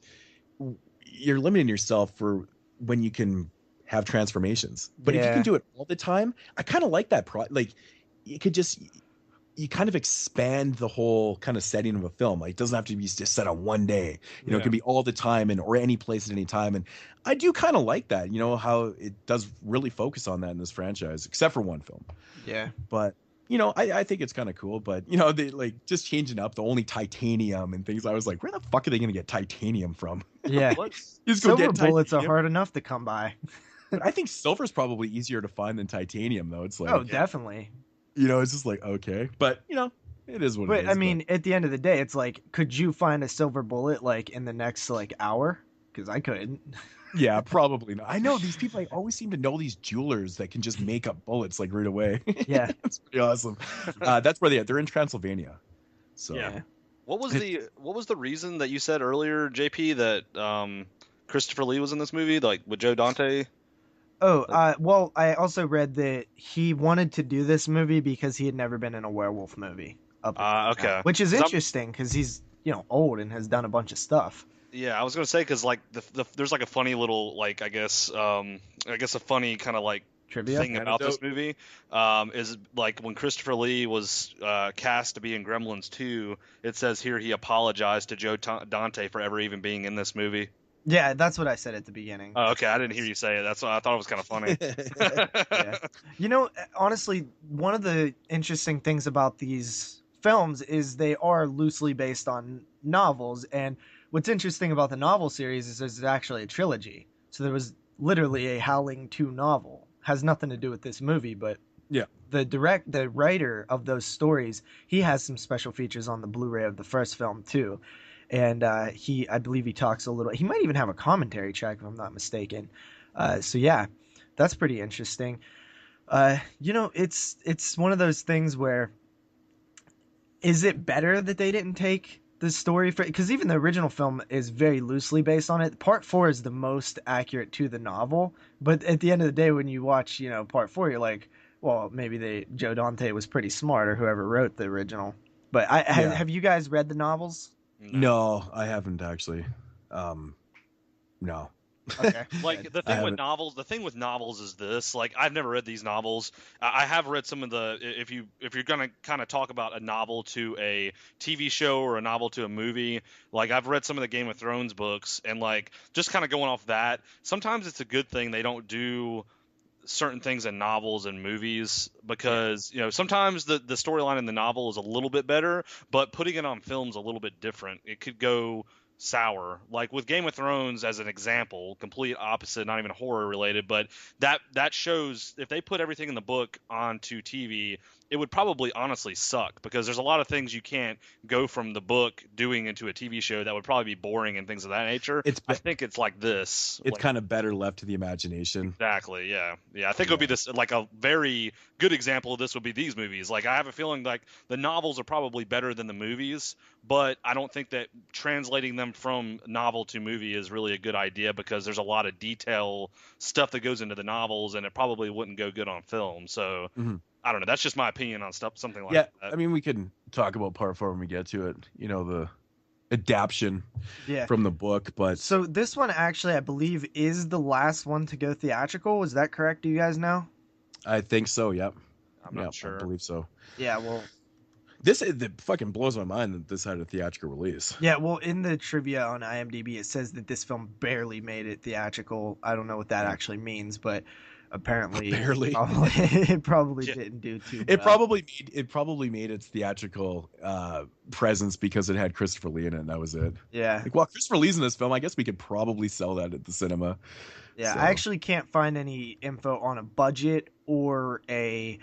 you're limiting yourself for when you can have transformations. But if you can do it all the time, I kind of like that. You could you kind of expand the whole kind of setting of a film. Like, it doesn't have to be just set on one day. It can be all the time or any place at any time. And I do kind of like that, how it does really focus on that in this franchise, except for one film. Yeah. But, I think it's kind of cool. But, they like just changing up the only titanium and things. I was like, where the fuck are they going to get titanium from? Yeah. Silver bullets are hard enough to come by. But I think silver's probably easier to find than titanium, though. It's like, oh, definitely. It's just like, okay, but it is what it is. But I mean, at the end of the day, it's like, could you find a silver bullet like in the next like hour? Because I couldn't. Yeah, probably not. I know these people. I always seem to know these jewelers that can just make up bullets like right away. Yeah, that's pretty awesome. That's where they're in Transylvania. So yeah. What was the reason that you said earlier, JP, that Christopher Lee was in this movie, like with Joe Dante? Oh, well, I also read that he wanted to do this movie because he had never been in a werewolf movie. Okay. Which is interesting because he's, old and has done a bunch of stuff. Yeah, I was gonna say because like there's like a funny little like I guess a funny kind of like trivia thing about this movie is like when Christopher Lee was cast to be in Gremlins 2, it says here he apologized to Joe Dante for ever even being in this movie. Yeah, that's what I said at the beginning. Oh, okay. I didn't hear you say it. That's why I thought it was kind of funny. Yeah. Honestly, one of the interesting things about these films is they are loosely based on novels. And what's interesting about the novel series is there's actually a trilogy. So there was literally a Howling II novel. Has nothing to do with this movie, but Yeah. the writer of those stories, he has some special features on the Blu-ray of the first film too. And I believe he talks a little. He might even have a commentary track if I'm not mistaken. So yeah, that's pretty interesting. It's one of those things where, is it better that they didn't take the story for, because even the original film is very loosely based on it. Part 4 is the most accurate to the novel, but at the end of the day, when you watch, part 4, you're like, well, maybe Joe Dante was pretty smart, or whoever wrote the original. But have you guys read the novels? No, I haven't actually. No. Okay. Like the thing with novels is this. Like, I've never read these novels. I have read some of the. If you're gonna kind of talk about a novel to a TV show or a novel to a movie, like I've read some of the Game of Thrones books, and like just kind of going off that, sometimes it's a good thing they don't do certain things in novels and movies, because sometimes the storyline in the novel is a little bit better, but putting it on film's a little bit different. It could go sour. Like with Game of Thrones as an example, complete opposite, not even horror related, but that shows if they put everything in the book onto TV, it would probably honestly suck, because there's a lot of things you can't go from the book doing into a TV show that would probably be boring and things of that nature. I think it's like this. It's kind of better left to the imagination. Exactly. Yeah. I think it would be this, like a very good example of this would be these movies. Like, I have a feeling like the novels are probably better than the movies, but I don't think that translating them from novel to movie is really a good idea, because there's a lot of detail stuff that goes into the novels, and it probably wouldn't go good on film. So I don't know. That's just my opinion on something like that. I mean, we can talk about part 4 when we get to it. The adaptation from the book, but so this one actually, I believe, is the last one to go theatrical. Is that correct? Do you guys know? I think so. Yep. I'm not sure. I believe so. Yeah. Well, it fucking blows my mind that this had a theatrical release. Yeah. Well, in the trivia on IMDb, it says that this film barely made it theatrical. I don't know what that actually means, but apparently barely. It probably didn't do too It well. probably made its theatrical presence because it had Christopher Lee in it, and that was it. Yeah. Like, well, Christopher Lee's in this film, I guess we could probably sell that at the cinema. Yeah, So. I actually can't find any info on a budget or a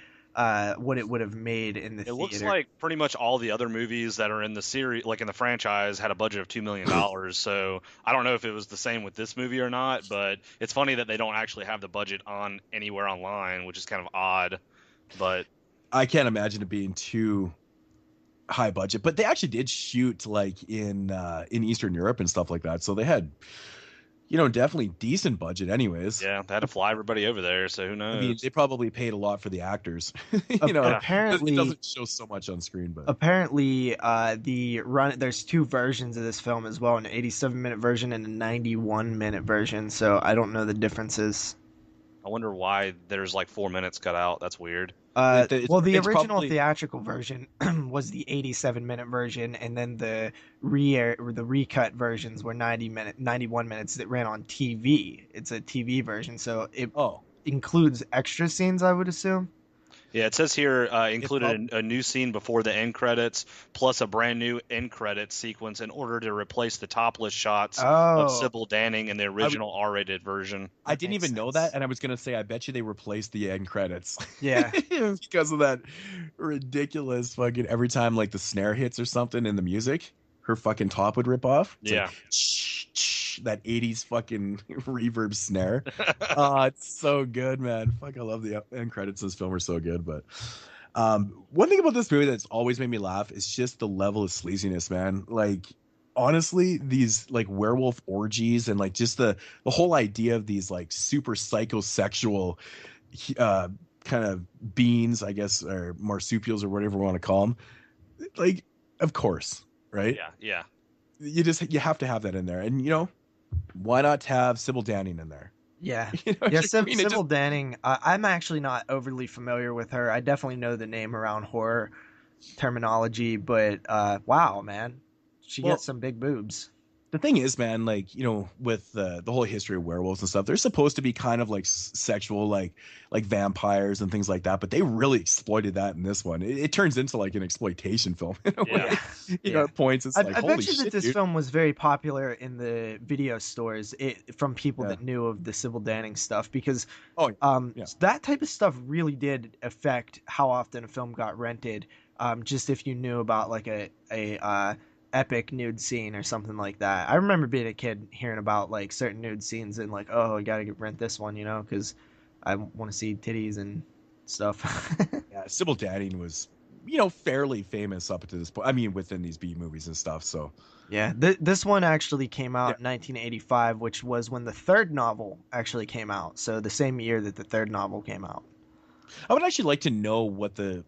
what it would have made in the theater. It looks like pretty much all the other movies that are in the series, like in the franchise, had a budget of $2 million. So I don't know if it was the same with this movie or not, but it's funny that they don't actually have the budget on anywhere online, which is kind of odd. But I can't imagine it being too high budget. But they actually did shoot like in Eastern Europe and stuff like that, so they had definitely decent budget anyways. Yeah, they had to fly everybody over there, so who knows? I mean, they probably paid a lot for the actors. Apparently, it doesn't show so much on screen, but apparently, there's two versions of this film as well, an 87-minute version and a 91-minute version. So I don't know the differences. I wonder why there's like 4 minutes cut out. That's weird. The original theatrical version was the 87-minute version, and then the recut versions were 91 minutes that ran on TV. It's a TV version, so it includes extra scenes, I would assume. Yeah, it says here included a new scene before the end credits, plus a brand new end credits sequence in order to replace the topless shots of Sybil Danning in the original R-rated version. I didn't even know that, and I was going to say, I bet you they replaced the end credits. Yeah. Because of that ridiculous fucking, every time like the snare hits or something in the music, her fucking top would rip off. It's yeah. Like, that 80s fucking reverb snare. It's so good, man. Fuck, I love the end credits of this film are so good. But one thing about this movie that's always made me laugh is just the level of sleaziness, man. Like, honestly, these like werewolf orgies and like just the whole idea of these like super psychosexual kind of beings, I guess, or marsupials or whatever we want to call them. Like, of course, right? Yeah. You have to have that in there, and why not have Sybil Danning in there? Yeah, Sybil Danning. I'm actually not overly familiar with her. I definitely know the name around horror terminology, but wow, man, she gets some big boobs. the thing is, man, like, with the whole history of werewolves and stuff, they're supposed to be kind of like sexual, like vampires and things like that, but they really exploited that in this one. It turns into like an exploitation film in a way. At points it's like, I holy bet you shit, that this dude. film was very popular in the video stores from people that knew of the Sybil Danning stuff, because that type of stuff really did affect how often a film got rented. Just if you knew about like a epic nude scene or something like that. I remember being a kid hearing about like certain nude scenes and like, oh, I gotta rent this one, because I want to see titties and stuff. Yeah, Sybil Danning was, fairly famous up to this point. I mean, within these B movies and stuff. So yeah, this one actually came out in 1985, which was when the third novel actually came out. So the same year that the third novel came out. I would actually like to know what the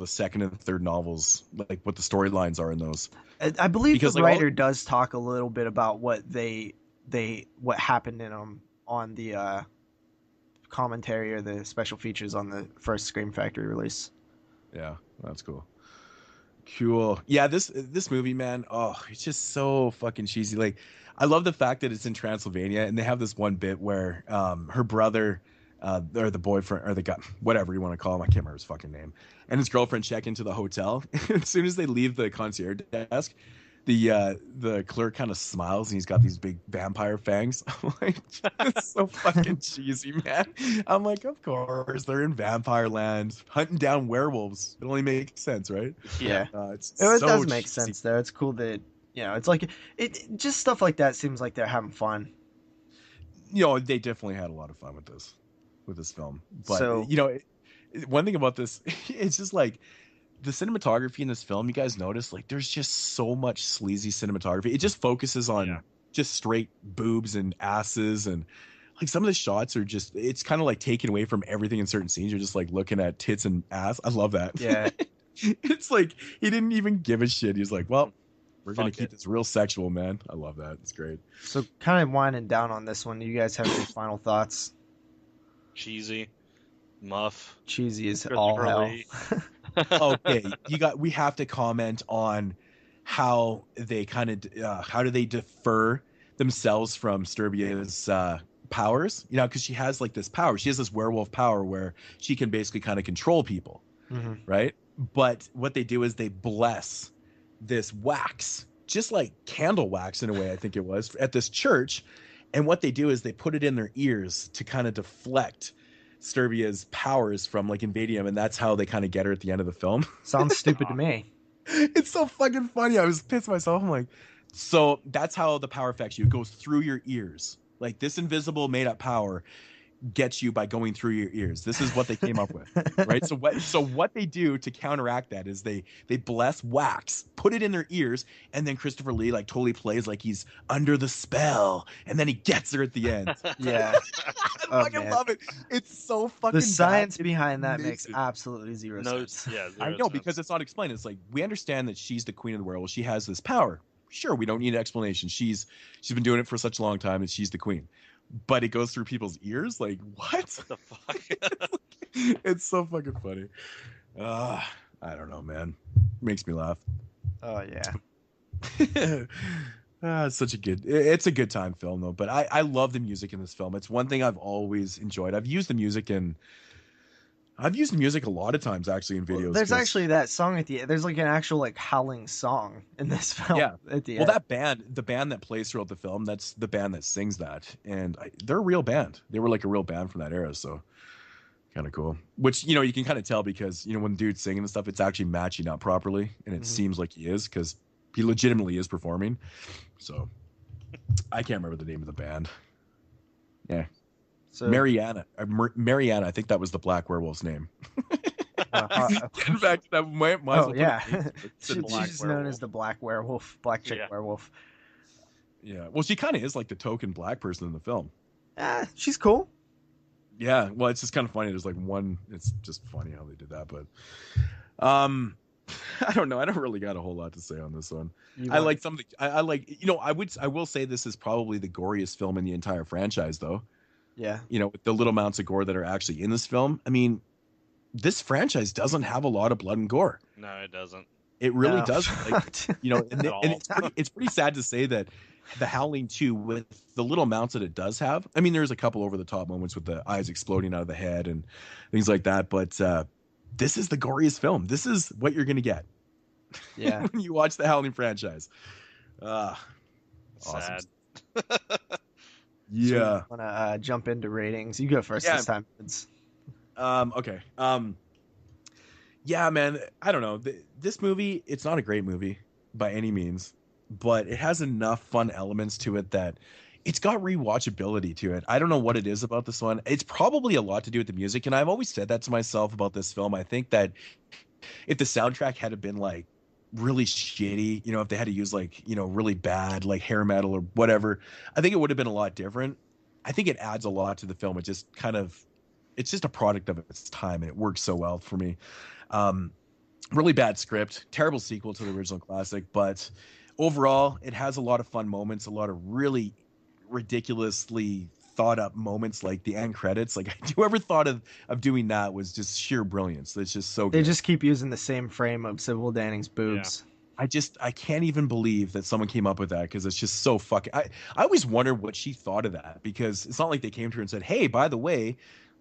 second and third novels, like what the storylines are in those. I believe because the writer does talk a little bit about what what happened in them on the commentary or the special features on the first Scream Factory release. Yeah, that's cool. Cool. Yeah, this movie, man, it's just so fucking cheesy. Like, I love the fact that it's in Transylvania, and they have this one bit where her brother, or the boyfriend, or the guy, whatever you want to call him, I can't remember his fucking name, and his girlfriend check into the hotel. As soon as they leave the concierge desk, the clerk kind of smiles, and he's got these big vampire fangs. I'm like, it's so fucking cheesy, man. I'm like, of course, they're in vampire land, hunting down werewolves. It only makes sense, right? Yeah. It does make sense, though. It's cool that, it's like, it just stuff like that seems like they're having fun. They definitely had a lot of fun with this film. But, one thing about this, it's just like, the cinematography in this film, you guys notice, like, there's just so much sleazy cinematography. It just focuses on just straight boobs and asses, and like some of the shots are just, it's kind of like taken away from everything in certain scenes. You're just like looking at tits and ass. I love that. Yeah. It's like he didn't even give a shit. He's like, well, we're gonna keep this real sexual, man. I love that. It's great. So kind of winding down on this one, do you guys have any final thoughts? Cheesy. Muff. Cheesy is all hell. Okay, we have to comment on how they how do they defer themselves from Sturbia's powers, because she has like this power. She has this werewolf power where she can basically kind of control people, right? But what they do is they bless this wax, just like candle wax in a way, I think it was, at this church. And what they do is they put it in their ears to kind of deflect Sturbia's powers from like invading him, and that's how they kind of get her at the end of the film. Sounds stupid to me. It's so fucking funny. I was pissed myself. I'm like, so that's how the power affects you. It goes through your ears. Like, this invisible made up power gets you by going through your ears. This is what they came up with, right? So what they do to counteract that is they bless wax, put it in their ears, and then Christopher Lee like totally plays like he's under the spell, and then he gets her at the end. Yeah. I fucking love it. It's so fucking the science bad. behind that makes absolutely zero sense. Yeah, I know, because it's not explained. It's like, we understand that she's the queen of the werewolves. She has this power. Sure, we don't need an explanation. She's been doing it for such a long time, and she's the queen. But it goes through people's ears? Like, what? The fuck? It's so fucking funny. I don't know, man. It makes me laugh. Oh, yeah. It's a good time film, though. But I love the music in this film. It's one thing I've always enjoyed. I've used music a lot of times, actually, in videos. There's actually that song at the end. There's like an actual like howling song in this film. Yeah. At the end. That the band that plays throughout the film, that's the band that sings that. And they're a real band. They were like a real band from that era. So kind of cool. Which, you can kind of tell because, when dude's singing and stuff, it's actually matching up properly. And it seems like he is, because he legitimately is performing. So I can't remember the name of the band. Yeah. So, Mariana, I think that was the Black Werewolf's name. In fact, that might she's known as the Black Werewolf, Black Chick Werewolf. Yeah, well, she kind of is like the token black person in the film. She's cool. Yeah, well, it's just kind of funny. There's like one. It's just funny how they did that, but I don't know. I don't really got a whole lot to say on this one. I like something. I like. I will say this is probably the goriest film in the entire franchise, though. Yeah. With the little amounts of gore that are actually in this film. I mean, this franchise doesn't have a lot of blood and gore. No, it doesn't. It really doesn't. Like, and it's pretty sad to say that the Howling 2 with the little amounts that it does have. I mean, there's a couple over the top moments with the eyes exploding out of the head and things like that, but this is the goriest film. This is what you're gonna get. Yeah. When you watch the Howling franchise. Sad. Awesome. Yeah. So want to jump into ratings? You go first this time. Okay. Yeah, man. I don't know. This movie, it's not a great movie by any means, but it has enough fun elements to it that it's got rewatchability to it. I don't know what it is about this one. It's probably a lot to do with the music, and I've always said that to myself about this film. I think that if the soundtrack had been like really shitty, if they had to use like, really bad like hair metal or whatever, I think it would have been a lot different. I think it adds a lot to the film. It just it's just a product of its time, and it works so well for me. Really bad script, terrible sequel to the original classic, but overall it has a lot of fun moments, a lot of really ridiculously thought up moments, like the end credits. Like whoever thought of doing that was just sheer brilliance. It's just so good. They just keep using the same frame of Sybil Danning's boobs. Yeah. I can't even believe that someone came up with that, because it's just so fucking. I always wonder what she thought of that, because it's not like they came to her and said, "Hey, by the way,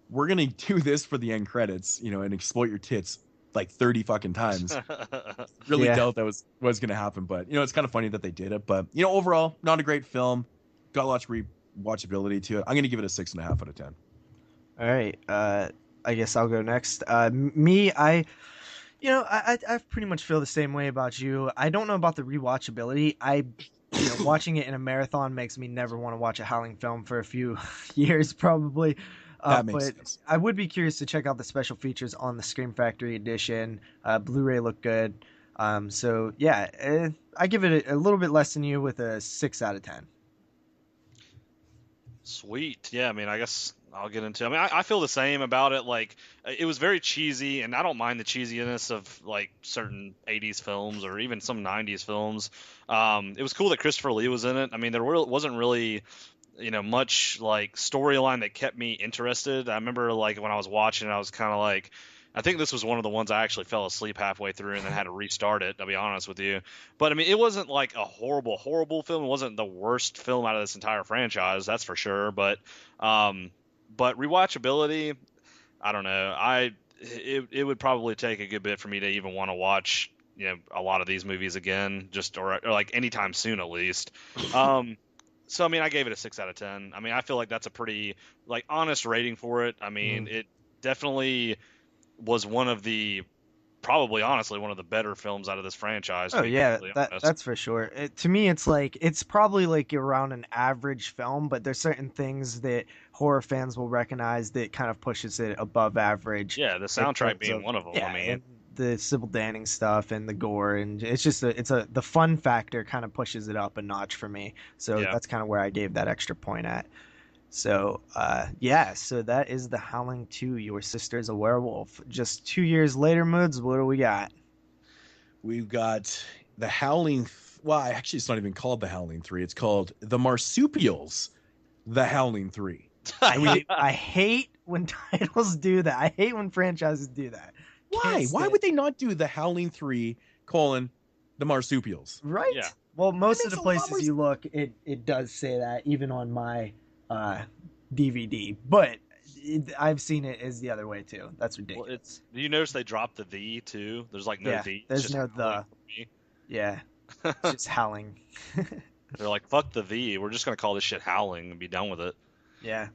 we're gonna do this for the end credits, and exploit your tits like 30 fucking times." Really doubt that was gonna happen, but it's kind of funny that they did it. But overall, not a great film. Got lots of rewatchability to it. I'm gonna give it a 6.5 out of 10. All right. I guess I'll go next. Me, I pretty much feel the same way about you. I don't know about the rewatchability. Watching it in a marathon makes me never want to watch a Howling film for a few years, probably. That makes sense. I would be curious to check out the special features on the Scream Factory edition. Blu-ray looked good. So yeah, I give it a little bit less than you, with a 6 out of 10. Sweet. Yeah, I mean, I guess I'll get into it. I mean, I feel the same about it. Like, it was very cheesy, and I don't mind the cheesiness of, like, certain 80s films or even some 90s films. It was cool that Christopher Lee was in it. I mean, there wasn't really, much, like, storyline that kept me interested. I remember, like, when I was watching it, I was kind of like, I think this was one of the ones I actually fell asleep halfway through and then had to restart it, I'll be honest with you. But, I mean, it wasn't like a horrible, horrible film. It wasn't the worst film out of this entire franchise, that's for sure. But rewatchability, I don't know. It would probably take a good bit for me to even want to watch, a lot of these movies again, or like anytime soon at least. So, I mean, I gave it a 6 out of 10. I mean, I feel like that's a pretty, like, honest rating for it. I mean, it definitely was probably honestly one of the better films out of this franchise. Oh yeah, that's for sure. To me, it's probably like around an average film, but there's certain things that horror fans will recognize that kind of pushes it above average. Yeah, the soundtrack being one of them. Yeah, I mean, and the Sybil Danning stuff and the gore, and it's just the fun factor kind of pushes it up a notch for me. So that's kind of where I gave that extra point at. So, so that is The Howling 2, Your Sister's a Werewolf. Just 2 years later, Moodz, what do we got? We've got The Howling... Well, actually, it's not even called The Howling 3. It's called The Marsupials, The Howling 3. I hate when titles do that. I hate when franchises do that. Why? Why would they not do The Howling 3, The Marsupials? Right? Yeah. Well, most of the places you look, it does say that, even on my... DVD, but I've seen it as the other way too. That's ridiculous. Do you notice they dropped the "the" too? There's like no "the." There's no "the." Yeah, it's just Howling. They're like, fuck the "the." We're just gonna call this shit Howling and be done with it. Yeah.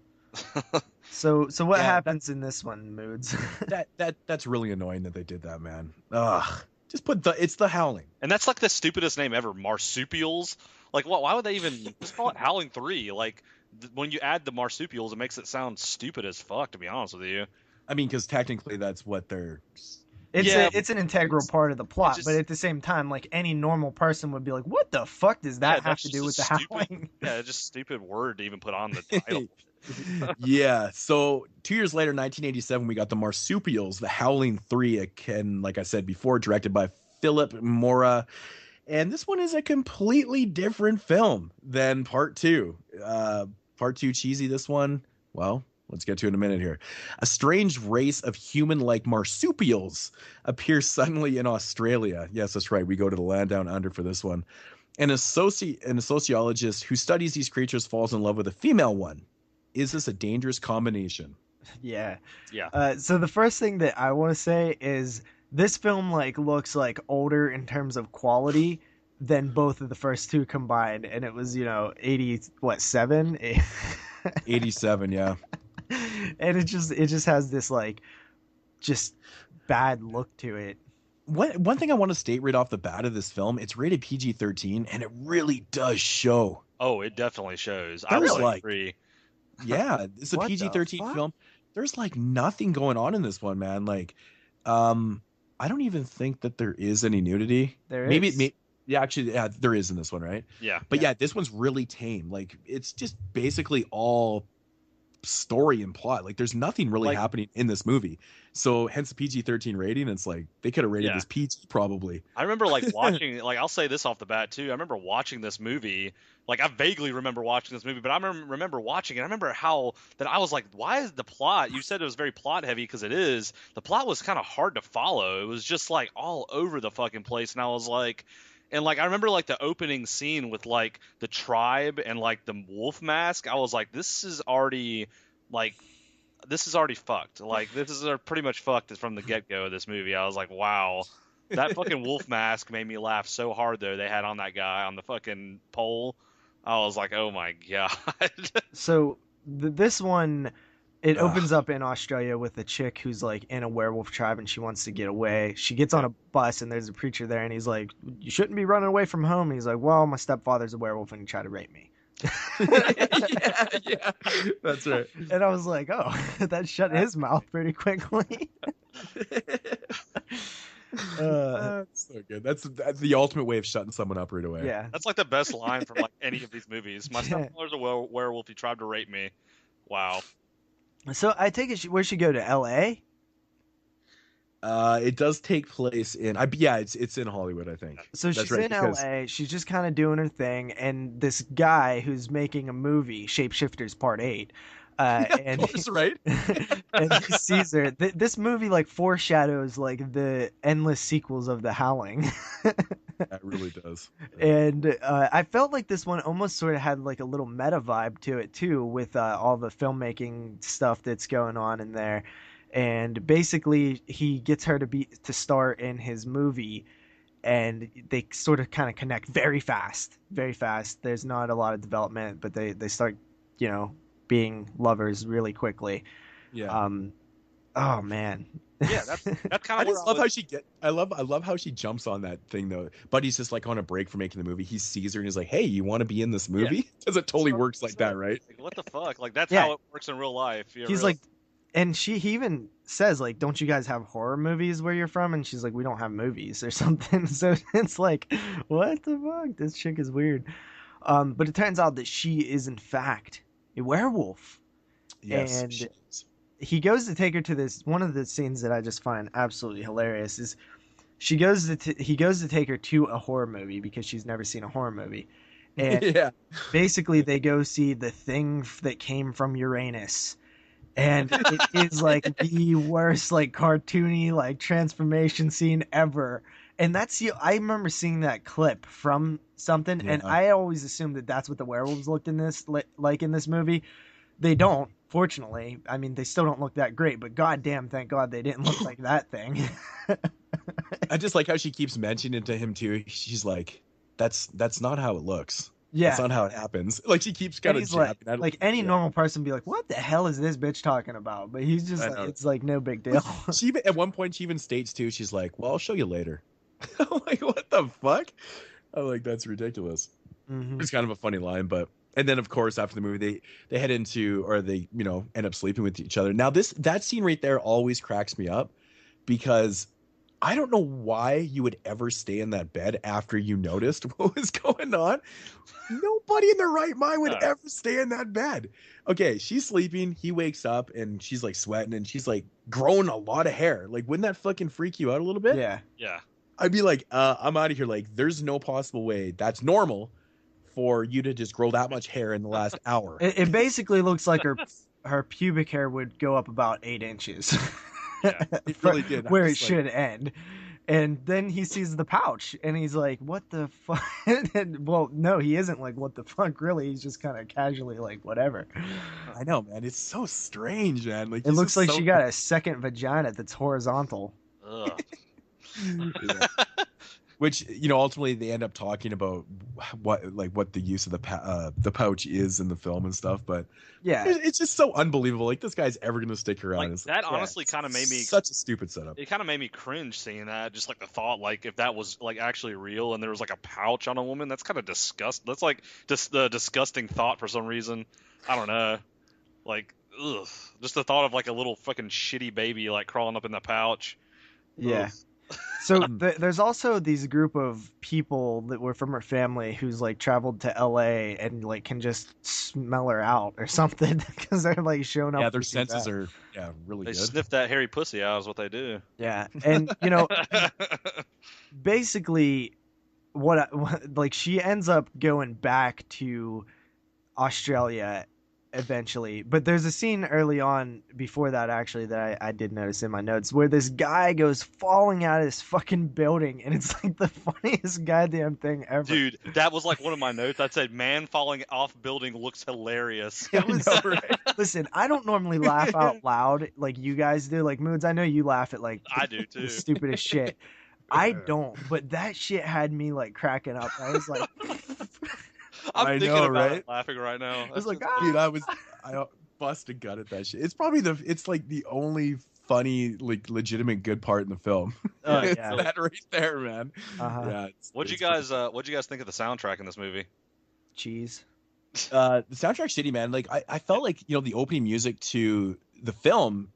So what happens in this one, Moodz? That's really annoying that they did that, man. Ugh. Just put it's the Howling. And that's like the stupidest name ever, Marsupials. Like, why would they even just call it Howling 3? Like, when you add the Marsupials, it makes it sound stupid as fuck, to be honest with you. I mean, because technically that's what they're... It's an integral part of the plot, but at the same time, like, any normal person would be like, what the fuck does that have to do with the Howling? Yeah, it's just a stupid word to even put on the title. Yeah, so 2 years later, 1987, we got the Marsupials, the Howling 3, again, like I said before, directed by Philip Mora. And this one is a completely different film than Part 2. Part 2 cheesy, this one, well, let's get to it in a minute here. A strange race of human-like marsupials appears suddenly in Australia. Yes, that's right. We go to the land down under for this one. And a sociologist who studies these creatures falls in love with a female one. Is this a dangerous combination? Yeah. Yeah. So the first thing that I want to say is this film like looks like older in terms of quality than both of the first two combined, and it was 87. 87, yeah. And it just has this like just bad look to it. One thing I want to state right off the bat of this film, it's rated PG-13, and it really does show. Oh, it definitely shows. There's I would like- agree. Yeah, it's a What the PG-13 fuck? film. There's like nothing going on in this one, man. Like, I don't even think that there is any nudity. There Maybe, is. yeah, there is in this one, right? Yeah. But yeah, this one's really tame. Like, it's just basically all story and plot. Like, there's nothing really Like- happening in this movie. So hence the PG-13 rating. It's like they could have rated Yeah. this PG probably. I remember like watching, like I'll say this off the bat too. I remember watching this movie. Like I vaguely remember watching this movie, but I remember watching it. I remember how that I was like, why is the plot? You said it was very plot heavy because it is. The plot was kind of hard to follow. It was just like all over the fucking place, and I was like. And like I remember like the opening scene with like the tribe and like the wolf mask. I was like, this is already fucked. Like this is pretty much fucked from the get go of this movie. I was like, wow, that fucking wolf mask made me laugh so hard though. They had on that guy on the fucking pole. I was like, oh my god. So this one, it Ugh. opens up in Australia with a chick who's like in a werewolf tribe and she wants to get away. She gets on a bus and there's a preacher there and he's like, you shouldn't be running away from home. And he's like, well, my stepfather's a werewolf and he tried to rape me. yeah, that's right. And I was like, oh, that shut his mouth pretty quickly. That's so good. That's the ultimate way of shutting someone up right away. Yeah. That's like the best line from like any of these movies. My Yeah. stepfather's a werewolf. He tried to rape me. Wow. So I take it, where'd she go, to L.A.? It does take place in. It's in Hollywood, I think. So That's she's right, in because- LA, she's just kind of doing her thing, and this guy who's making a movie, Shapeshifters Part 8, and That's right. and he sees her. This movie like foreshadows like the endless sequels of The Howling. It really does. And I felt like this one almost sort of had like a little meta vibe to it too, with all the filmmaking stuff that's going on in there. And basically, he gets her to star in his movie, and they sort of kind of connect very fast, very fast. There's not a lot of development, but they start, being lovers really quickly. Yeah. Oh man. Yeah, that's kind I of. just love how I love how she jumps on that thing though. But he's just like on a break from making the movie. He sees her and he's like, "Hey, you want to be in this movie?" Because it totally works like that, right? Like, what the fuck? Like that's Yeah. how it works in real life. He's like, and he even says like, "Don't you guys have horror movies where you're from?" And she's like, "We don't have movies," or something. So it's like, what the fuck? This chick is weird. But it turns out that she is in fact a werewolf. Yes. And- she is. He goes to take her to this. One of the scenes that I just find absolutely hilarious is he goes to take her to a horror movie because she's never seen a horror movie, and Yeah. basically they go see The Thing that Came from Uranus, and it is like the worst like cartoony like transformation scene ever. And I remember seeing that clip from something, and Yeah. I always assumed that that's what the werewolves looked in this like in this movie. They don't, fortunately. I mean, they still don't look that great, but goddamn, thank God they didn't look like that thing. I just like how she keeps mentioning it to him too. She's like, "That's not how it looks. Yeah. That's not how it happens." Like she keeps And kind of he's like, jabbing at it. like any Yeah. normal person would be like, what the hell is this bitch talking about? But he's just I like, know. it's like no big deal. She even, at one point she even states too. She's like, "Well, I'll show you later." I'm like, what the fuck? I'm like, that's ridiculous. Mhm. It's kind of a funny line, but and then of course after the movie they head into, or they end up sleeping with each other. Now that scene right there always cracks me up because I don't know why you would ever stay in that bed after you noticed what was going on. Nobody in their right mind would No. ever stay in that bed. Okay, she's sleeping, he wakes up and she's like sweating and she's like growing a lot of hair. Like, wouldn't that fucking freak you out a little bit? Yeah. yeah. I'd be like, I'm out of here. Like, there's no possible way that's normal for you to just grow that much hair in the last hour. It basically looks like her pubic hair would go up about 8 inches. Yeah, it really did. I'm Where it just like- should end. And then he sees the pouch, and he's like, "What the fuck?" And, well, no, he isn't like, "What the fuck?" Really, he's just kind of casually like, "Whatever." I know, man. It's so strange, man. Like It he's looks just like so... she got a second vagina that's horizontal. Ugh. Yeah. Which, you know, ultimately they end up talking about what the use of the pouch is in the film and stuff. But Yeah, it's just so unbelievable. Like this guy's ever gonna stick around. Like It's that honestly kind of made me such a stupid setup. It kind of made me cringe seeing that. Just like the thought, like if that was like actually real and there was like a pouch on a woman, that's kind of That's like just the disgusting thought for some reason. I don't know. Like, ugh. Just the thought of like a little fucking shitty baby like crawling up in the pouch. yeah. Ugh. So there's also these group of people that were from her family who's like traveled to LA and like can just smell her out or something because they're like showing up. Yeah, their senses are really They good. sniff that hairy pussy out is what they do. Yeah, and you know, basically, like she ends up going back to Australia eventually, but there's a scene early on before that actually that I did notice in my notes where this guy goes falling out of this fucking building, and it's like the funniest goddamn thing ever. Dude, that was like one of my notes. I said, "Man falling off building looks hilarious." It was, I know, right? Listen, I don't normally laugh out loud like you guys do. Like Moodz, I know you laugh at like I do the too. stupidest shit. I don't, but that shit had me like cracking up. I was like, I'm I thinking know, about right? it, laughing right now. I was like, Dude, I bust a gut at that shit. It's probably it's like the only funny, like legitimate good part in the film. Oh, It's yeah. that right there, man. Uh-huh. Yeah. What'd you guys think of the soundtrack in this movie? cheese. The soundtrack's shitty, man. Like I felt like, you know, the opening music to the film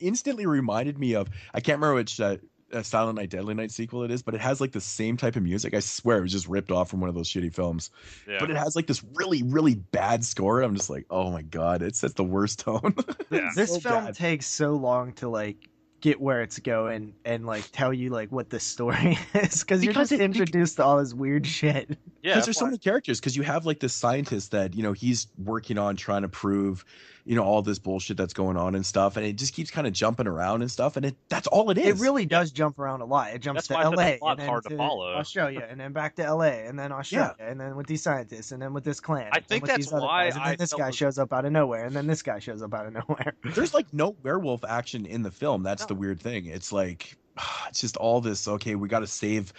instantly reminded me of, I can't remember which Silent Night Deadly Night sequel it is, but it has like the same type of music. I swear it was just ripped off from one of those shitty films. Yeah. But it has like this really, really bad score. I'm just like, oh my god, it's the worst tone. Yeah. This So film bad. takes so long to like get where it's going and like tell you like what the story is because you're Because just it- introduced to all this weird shit. Yeah, Because there's so many characters. Because you have like this scientist that, you know, he's working on trying to prove, you know, all this bullshit that's going on and stuff, and it just keeps kind of jumping around and stuff, and that's all it is. It really does jump around a lot. It jumps That's why I to said the LA and plot's then hard to follow. Australia and then back to LA and then Australia and then with these scientists and then with this clan. I and think with that's these other why guys, and then I this felt guy it- shows up out of nowhere and then this guy shows up out of nowhere. There's like no werewolf action in the film. That's the weird thing. It's like it's just all this, okay, we got to save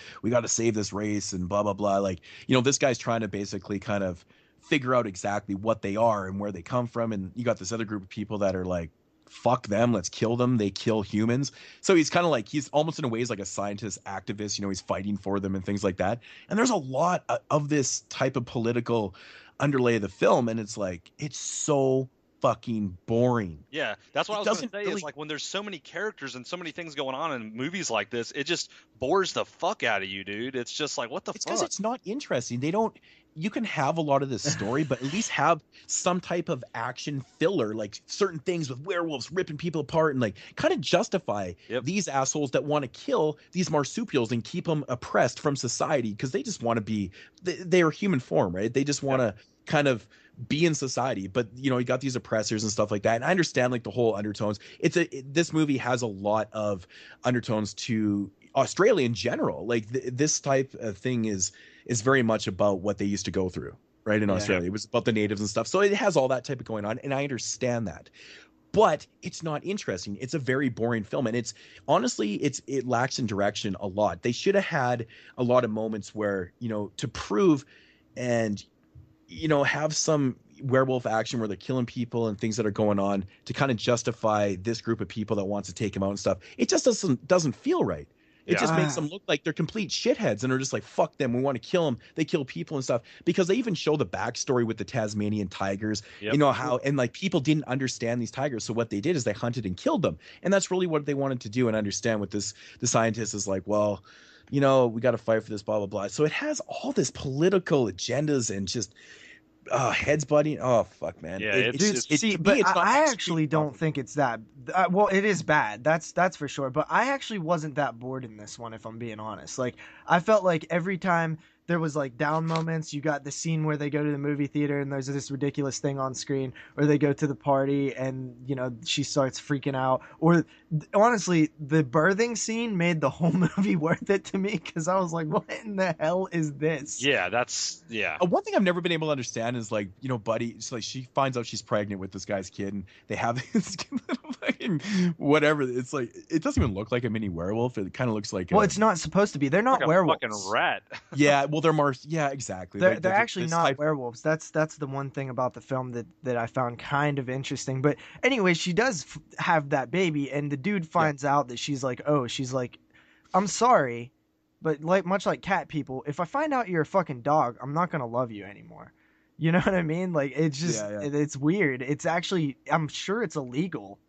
this race and blah blah blah. Like, you know, this guy's trying to basically kind of figure out exactly what they are and where they come from, and you got this other group of people that are like, fuck them, let's kill them, they kill humans. So he's kind of like, he's almost in a ways like a scientist activist, you know, he's fighting for them and things like that. And there's a lot of this type of political underlay of the film, and it's like, it's so fucking boring. Yeah, that's what I It was going to doesn't say. really- Is like when there's so many characters and so many things going on in movies like this, it just bores the fuck out of you, dude. It's just like, what the It's because fuck? it's not interesting. They don't. You can have a lot of this story, but at least have some type of action filler, like certain things with werewolves ripping people apart, and like kind of justify these assholes that want to kill these marsupials and keep them oppressed from society because they just want to be. They are human form, right? They just want to kind of be in society, but you know, you got these oppressors and stuff like that. And I understand like the whole undertones. This movie has a lot of undertones to Australia in general. Like this type of thing is very much about what they used to go through, right? In Australia, it was about the natives and stuff. So it has all that type of going on, and I understand that. But it's not interesting. It's a very boring film, and it's honestly, it lacks in direction a lot. They should have had a lot of moments where, you know, to prove and, you know, have some werewolf action where they're killing people and things that are going on to kind of justify this group of people that wants to take him out and stuff. It just doesn't feel right. It just makes them look like they're complete shitheads and are just like, fuck them, we want to kill them. They kill people and stuff, because they even show the backstory with the Tasmanian tigers, you know, how, and like people didn't understand these tigers. So what they did is they hunted and killed them. And that's really what they wanted to do and understand with this. The scientist is like, well, you know, we got to fight for this, blah, blah, blah. So it has all this political agendas and just heads butting. Oh, fuck, man. Yeah, I actually don't think it's that. Well, it is bad. That's for sure. But I actually wasn't that bored in this one, if I'm being honest. Like, I felt like every time there was like down moments. You got the scene where they go to the movie theater and there's this ridiculous thing on screen, or they go to the party and she starts freaking out. Or honestly, the birthing scene made the whole movie worth it to me, because I was like, what in the hell is this? Yeah, that's one thing I've never been able to understand is like, Buddy, it's like she finds out she's pregnant with this guy's kid, and they have this little fucking whatever. It's like, it doesn't even look like a mini werewolf. It kind of looks like it's not supposed to be. They're not like werewolves. A fucking rat. Yeah, well, they're yeah, exactly. They're actually not werewolves. That's the one thing about the film that I found kind of interesting. But anyway, she does have that baby, and the dude finds out that she's like, I'm sorry, but like much like cat people, if I find out you're a fucking dog, I'm not gonna love you anymore. You know what I mean? Like, it's just it's weird. It's actually, I'm sure it's illegal.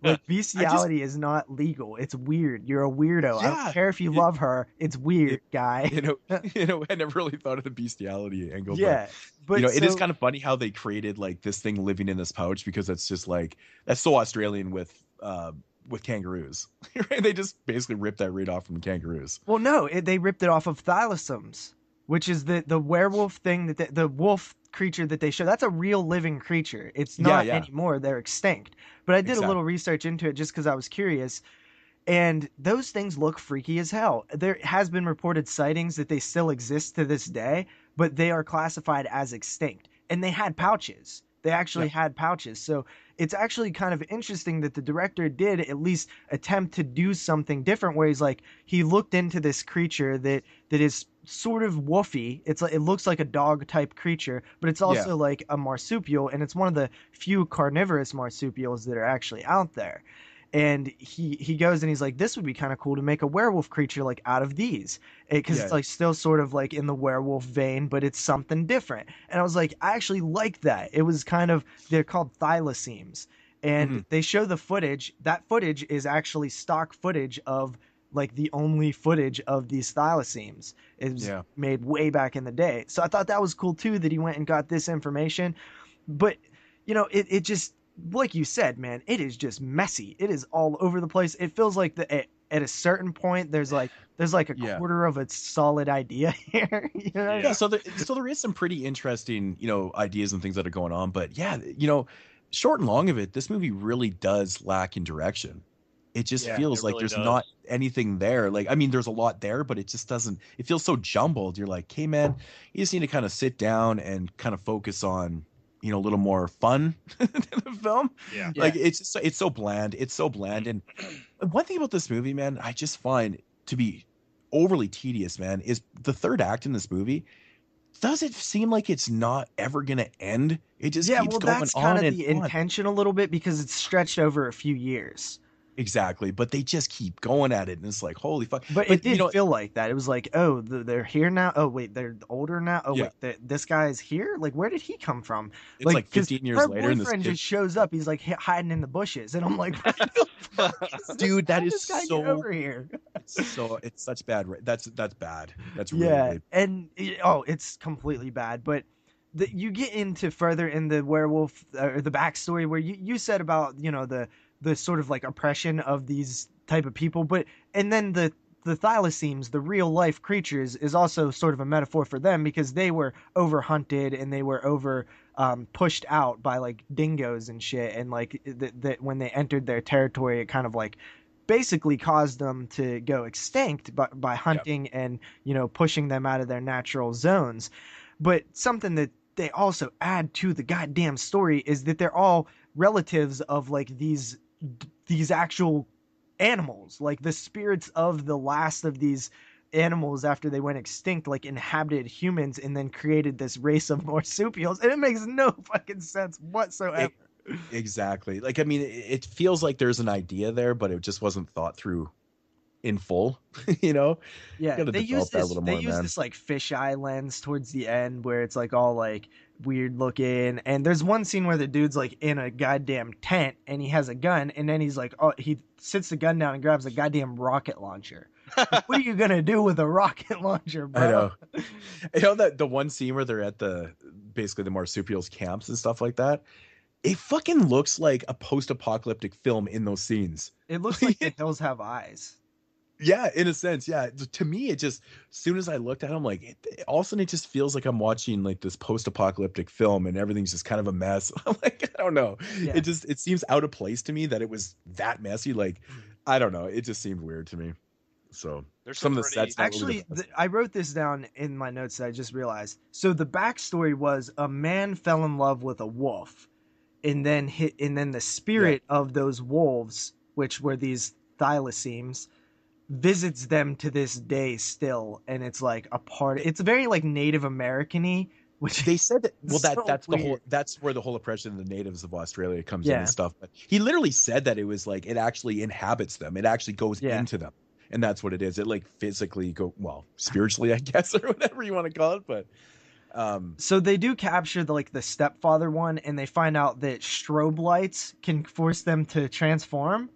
Like, bestiality is not legal. It's weird. You're a weirdo. I don't care if you love her. It's weird, guy. I never really thought of the bestiality angle. Yeah, but it is kind of funny how they created like this thing living in this pouch, because it's just like, that's so Australian with kangaroos. Right? They just basically ripped that right off from kangaroos. Well, no, they ripped it off of thylacines, which is the werewolf thing that the wolf creature that they show. That's a real living creature. It's not anymore. They're extinct. But I did a little research into it just because I was curious, and those things look freaky as hell. There has been reported sightings that they still exist to this day, but they are classified as extinct. And they had pouches. They actually had pouches. So it's actually kind of interesting that the director did at least attempt to do something different, where he's like, he looked into this creature that is sort of woofy. It's like, it looks like a dog type creature, but it's also like a marsupial, and it's one of the few carnivorous marsupials that are actually out there. And he goes and he's like, this would be kind of cool to make a werewolf creature like out of these, because it's like still sort of like in the werewolf vein, but it's something different. And I was like, I actually like that. It was kind of, they're called thylacenes, and they show the footage. That footage is actually stock footage of like the only footage of these thylacenes. It was made way back in the day. So I thought that was cool too, that he went and got this information. But it just, like you said, man, it is just messy. It is all over the place. It feels like at a certain point there's like a quarter of a solid idea here. So there is some pretty interesting ideas and things that are going on. But short and long of it, this movie really does lack in direction. It just feels like there's not anything there. Like, I mean, there's a lot there, but it just doesn't. It feels so jumbled. You're like, hey man, you just need to kind of sit down and kind of focus on a little more fun in the film. Like, it's so bland. It's so bland. And one thing about this movie, man, I just find to be overly tedious, man, is the third act in this movie. Does it seem like it's not ever gonna end? It just keeps going that's on kind of and the on. intention a little bit, because it's stretched over a few years. Exactly, but they just keep going at it, and it's like, holy fuck. But it did feel like that. It was like, oh, they're here now. Oh wait, they're older now. Oh wait, this guy's here. Like, where did he come from? It's like 15 years later, and her boyfriend just shows up. He's like hiding in the bushes, and I'm like, dude, that is so over here. It's such bad. That's bad. That's really and it's completely bad. But you get into further in the werewolf or the backstory, where you said about the sort of like oppression of these type of people, and then the thylacenes, the real life creatures, is also sort of a metaphor for them, because they were over hunted and they were over pushed out by like dingoes and shit, and like that when they entered their territory, it kind of like basically caused them to go extinct by hunting and pushing them out of their natural zones. But something that they also add to the goddamn story is that they're all relatives of like these actual animals. Like, the spirits of the last of these animals after they went extinct like inhabited humans and then created this race of marsupials, and it makes no fucking sense whatsoever. Exactly. Like, I mean, it feels like there's an idea there, but it just wasn't thought through in full. They use this like fisheye lens towards the end, where it's like all like weird looking, and there's one scene where the dude's like in a goddamn tent and he has a gun, and then he's like, he sits the gun down and grabs a goddamn rocket launcher. Like, what are you gonna do with a rocket launcher, bro? I know that the one scene where they're at basically the marsupials camps and stuff like that, it fucking looks like a post-apocalyptic film in those scenes. It looks like The Hills Have Eyes. Yeah, in a sense, yeah. To me, it just, as soon as I looked at him, like, all of a sudden it just feels like I'm watching like this post-apocalyptic film and everything's just kind of a mess. I'm like, I don't know. Yeah. It seems out of place to me that it was that messy. Like, I don't know. It just seemed weird to me. So There's some of the pretty- sets not really Actually, the best. I wrote this down in my notes that I just realized. So the backstory was a man fell in love with a wolf, and then the spirit of those wolves, which were these thylacemes, visits them to this day still, and it's like a part. It's very like Native American-y, which They said that, well, so that's the whole, weird. that's where the whole oppression of the natives of Australia comes in Yeah. and stuff. But he literally said that it was like, it actually inhabits them. It actually goes Yeah. into them. And that's what it is. It like physically spiritually, I guess, or whatever you want to call it. But So they do capture the stepfather one, and they find out that strobe lights can force them to transform.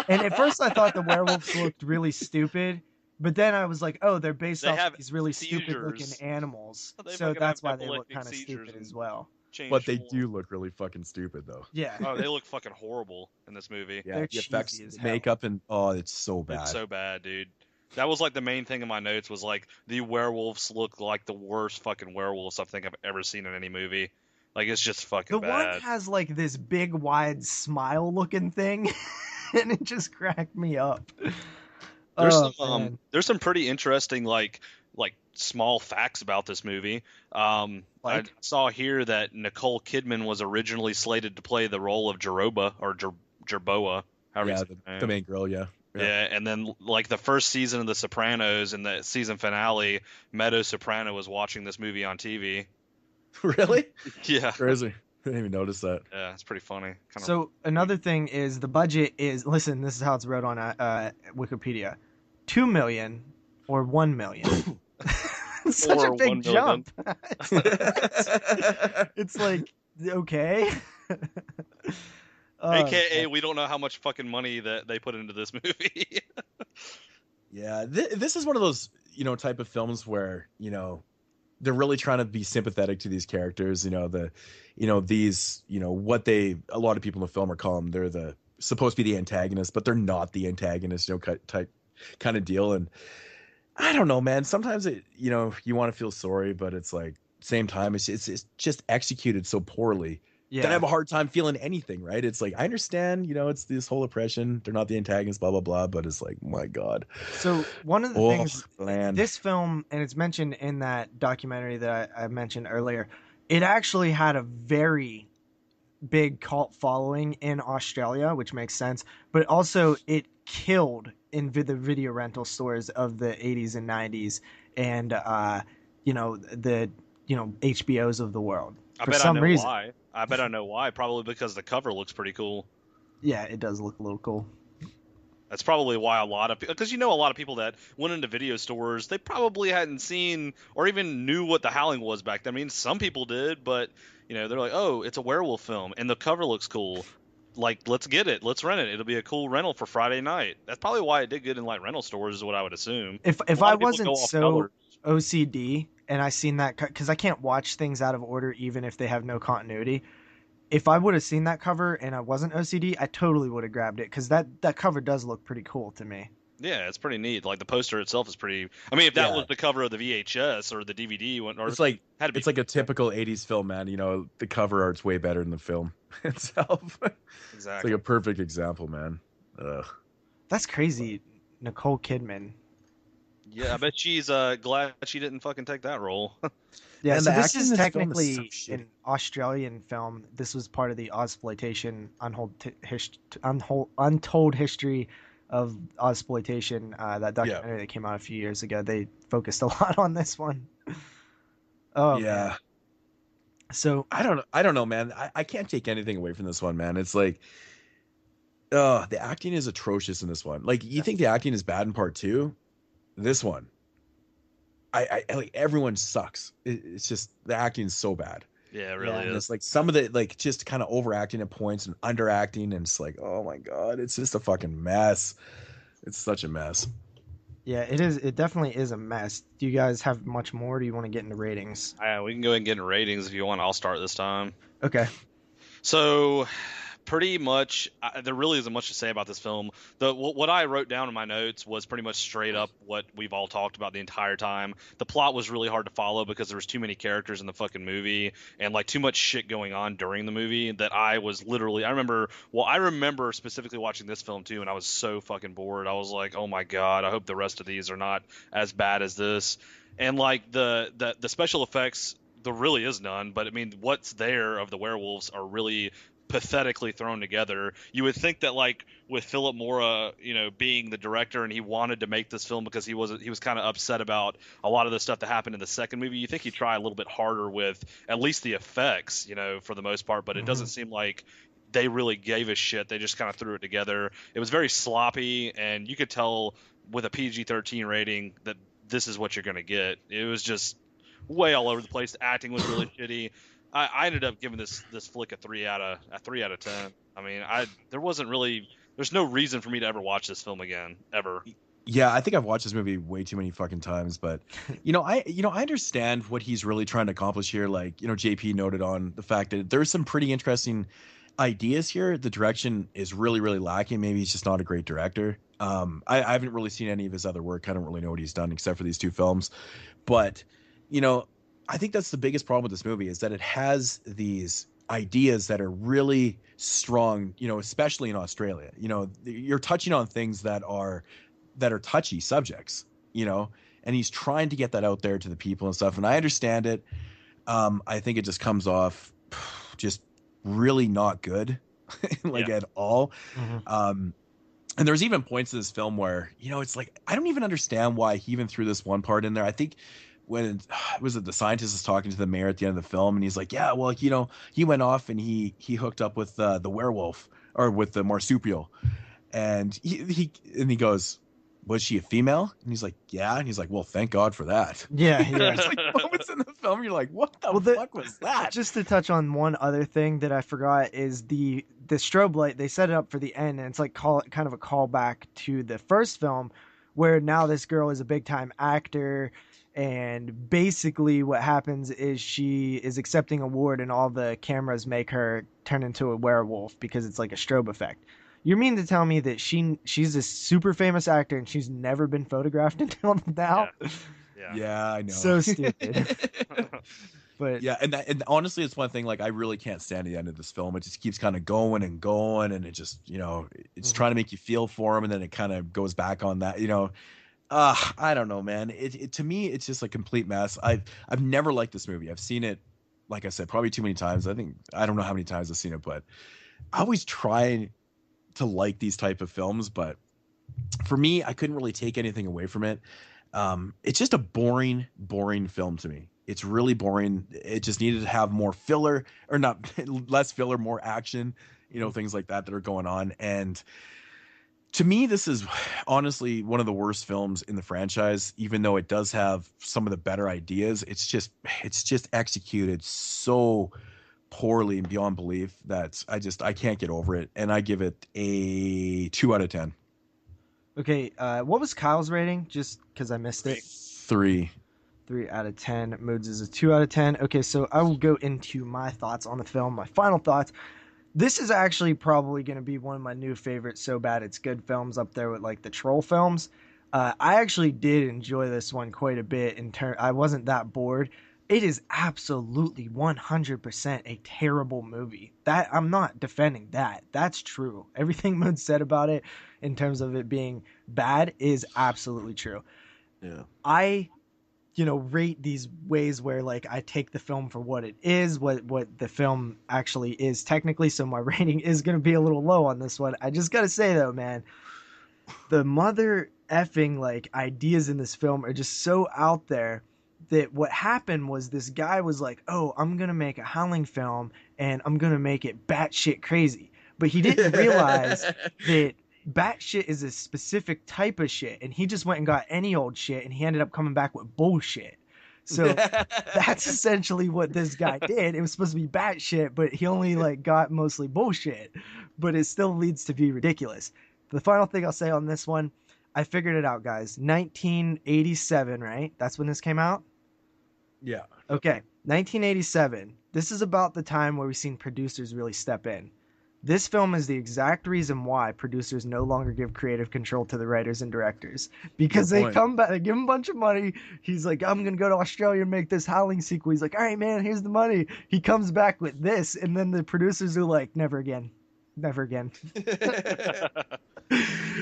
And at first I thought the werewolves looked really stupid, but then I was like, oh, they're based They off have these really stupid looking seizures. animals. They So fucking that's have why they look epileptic kind of seizures stupid and- as well. change but they form. do look really fucking stupid though. Yeah. Oh, they look fucking horrible in this movie. Yeah, They're the effects, cheesy as hell. makeup, and it's so bad. It's so bad, dude. That was like the main thing in my notes was like the werewolves look like the worst fucking werewolves I think I've ever seen in any movie. Like it's just fucking The bad. one has like this big wide smile looking thing, and it just cracked me up. There's Oh, some man. there's some pretty interesting like small facts about this movie. I Like? saw here that Nicole Kidman was originally slated to play the role of Jeroba or Jerboa. However you Yeah, say her the name. main girl. Yeah. Yeah, and then like the first season of The Sopranos and the season finale, Meadow Soprano was watching this movie on TV. Really? Yeah, Crazy. I didn't even notice that. yeah, it's pretty funny. So another thing is the budget is, listen, this is how it's wrote on Wikipedia, 2 million or 1 million. It's such Or a big 1 million. jump. It's like, okay. Oh, AKA, man. we don't know how much fucking money that they put into this movie. Yeah, this is one of those type of films where they're really trying to be sympathetic to these characters. These what a lot of people in the film are calling, they're supposed to be the antagonist, but they're not the antagonist. Type kind of deal. And I don't know, man. Sometimes you want to feel sorry, but it's like same time it's just executed so poorly. That I have a hard time feeling anything, right? It's like, I understand, it's this whole oppression. They're not the antagonists, blah, blah, blah. But it's like, my God. So one of the Oh, things, man. this film, and it's mentioned in that documentary that I mentioned earlier, it actually had a very big cult following in Australia, which makes sense. But also it killed in the video rental stores of the 80s and 90s and, the HBOs of the world. I For bet some I know reason. why. I bet I know why. Probably because the cover looks pretty cool. Yeah, it does look a little cool. That's probably why a lot of people, because a lot of people that went into video stores, they probably hadn't seen or even knew what the Howling was back then. I mean, some people did, but they're like, oh, it's a werewolf film, and the cover looks cool. Like, let's get it, let's rent it. It'll be a cool rental for Friday night. That's probably why it did good in like rental stores, is what I would assume. If A lot I of people wasn't go off so colors. OCD and I seen that, because I can't watch things out of order even if they have no continuity. If I would have seen that cover and I wasn't OCD, I totally would have grabbed it, because that cover does look pretty cool to me. Yeah, it's pretty neat. Like the poster itself is pretty. I mean, if that Yeah. was the cover of the VHS or the DVD, or It's like had to be. it's like a typical 80s film, man. The cover art's way better than the film itself. It's exactly. like a perfect example, man. Ugh. That's crazy. Nicole Kidman. Yeah, I bet she's glad she didn't fucking take that role. Yeah, And so the this acting is in this film is technically so shitty. an Australian film. This was part of the Ozploitation untold history of Ozploitation, that documentary that came out a few years ago. They focused a lot on this one. Oh, yeah. man. So I don't know, man. I can't take anything away from this one, man. It's like, the acting is atrocious in this one. Like, you think the acting is bad in part 2? This one, I like, everyone sucks. It's just, the acting is so bad. Yeah, it really And is. it's like some of the, like, just kind of overacting at points and underacting, and it's like, oh my God, it's just a fucking mess. It's such a mess. yeah, it is. It definitely is a mess. Do you guys have much more? Or do you want to get into ratings? We can go ahead and get into ratings if you want. I'll start this time. Okay. So, pretty much, there really isn't much to say about this film. What I wrote down in my notes was pretty much straight up what we've all talked about the entire time. The plot was really hard to follow because there was too many characters in the fucking movie and like too much shit going on during the movie that I was literally, I remember specifically watching this film too, and I was so fucking bored. I was like, oh my God, I hope the rest of these are not as bad as this. And like the special effects, there really is none, but I mean, what's there of the werewolves are really pathetically thrown together. You would think that like with Philip Mora, being the director and he wanted to make this film because he was kind of upset about a lot of the stuff that happened in the second movie. You think he'd try a little bit harder with at least the effects, for the most part, but it doesn't seem like they really gave a shit. They just kind of threw it together. It was very sloppy, and you could tell with a PG-13 rating that this is what you're going to get. It was just way all over the place. The acting was really shitty. I ended up giving this flick a 3 out of 10. I mean, there's no reason for me to ever watch this film again, ever. Yeah, I think I've watched this movie way too many fucking times, but I understand what he's really trying to accomplish here. Like, JP noted on the fact that there's some pretty interesting ideas here. The direction is really, really lacking. Maybe he's just not a great director. I haven't really seen any of his other work. I don't really know what he's done except for these 2 films, but I think that's the biggest problem with this movie is that it has these ideas that are really strong, especially in Australia. You're touching on things that are touchy subjects, and he's trying to get that out there to the people and stuff. And I understand it. I think it just comes off just really not good, at all. Mm-hmm. And there's even points in this film where, it's like, I don't even understand why he even threw this one part in there. I think when the scientist is talking to the mayor at the end of the film, and he's like, yeah, well, he went off and he hooked up with the werewolf or with the marsupial, and he goes, was she a female? And he's like, yeah. And he's like, well, thank God for that. Yeah. There's like moments in the film you're like, what the fuck was that? Just to touch on one other thing that I forgot is the strobe light. They set it up for the end, and it's like kind of a callback to the first film, where now this girl is a big time actor. And basically what happens is she is accepting a award, and all the cameras make her turn into a werewolf because it's like a strobe effect. You mean to tell me that she's a super famous actor and she's never been photographed until now? Yeah, I know. So stupid. But yeah, and honestly, it's one thing, like, I really can't stand the end of this film. It just keeps kind of going and going, and it just, it's trying to make you feel for him, and then it kind of goes back on that, I don't know, man. It to me, it's just a complete mess. I've never liked this movie. I've seen it, like I said, probably too many times. I don't know how many times I've seen it, but I always try to like these type of films. But for me, I couldn't really take anything away from it. It's just a boring film to me. It's really boring. It just needed to have more filler, or not less filler, more action, things like that are going on. And to me, this is honestly one of the worst films in the franchise, even though it does have some of the better ideas. It's just executed so poorly and beyond belief that I can't get over it. And I give it a 2 out of 10. Okay. What was Kyle's rating? Just because I missed it. 3. 3 out of 10. Moodz is a 2 out of 10. Okay. So I will go into my thoughts on the film, my final thoughts. This is actually probably going to be one of my new favorite So Bad It's Good films, up there with like the Troll films. I actually did enjoy this one quite a bit. I wasn't that bored. It is absolutely 100% a terrible movie. That I'm not defending that. That's true. Everything Moodz said about it in terms of it being bad is absolutely true. Yeah. I rate these ways where like I take the film for what it is, what the film actually is technically. So my rating is going to be a little low on this one. I just got to say though, man, the mother effing like ideas in this film are just so out there that what happened was this guy was like, oh, I'm going to make a Howling film and I'm going to make it batshit crazy. But he didn't realize that batshit is a specific type of shit, and he just went and got any old shit, and he ended up coming back with bullshit. So that's essentially what this guy did. It was supposed to be batshit, but he only like got mostly bullshit. But it still leads to be ridiculous. The final thing I'll say on this one, I figured it out, guys. 1987, right? That's when this came out? Yeah. Okay, 1987. This is about the time where we've seen producers really step in. This film is the exact reason why producers no longer give creative control to the writers and directors. Because they come back, they give him a bunch of money. He's like, I'm going to go to Australia and make this Howling sequel. He's like, all right, man, here's the money. He comes back with this. And then the producers are like, never again. Never again.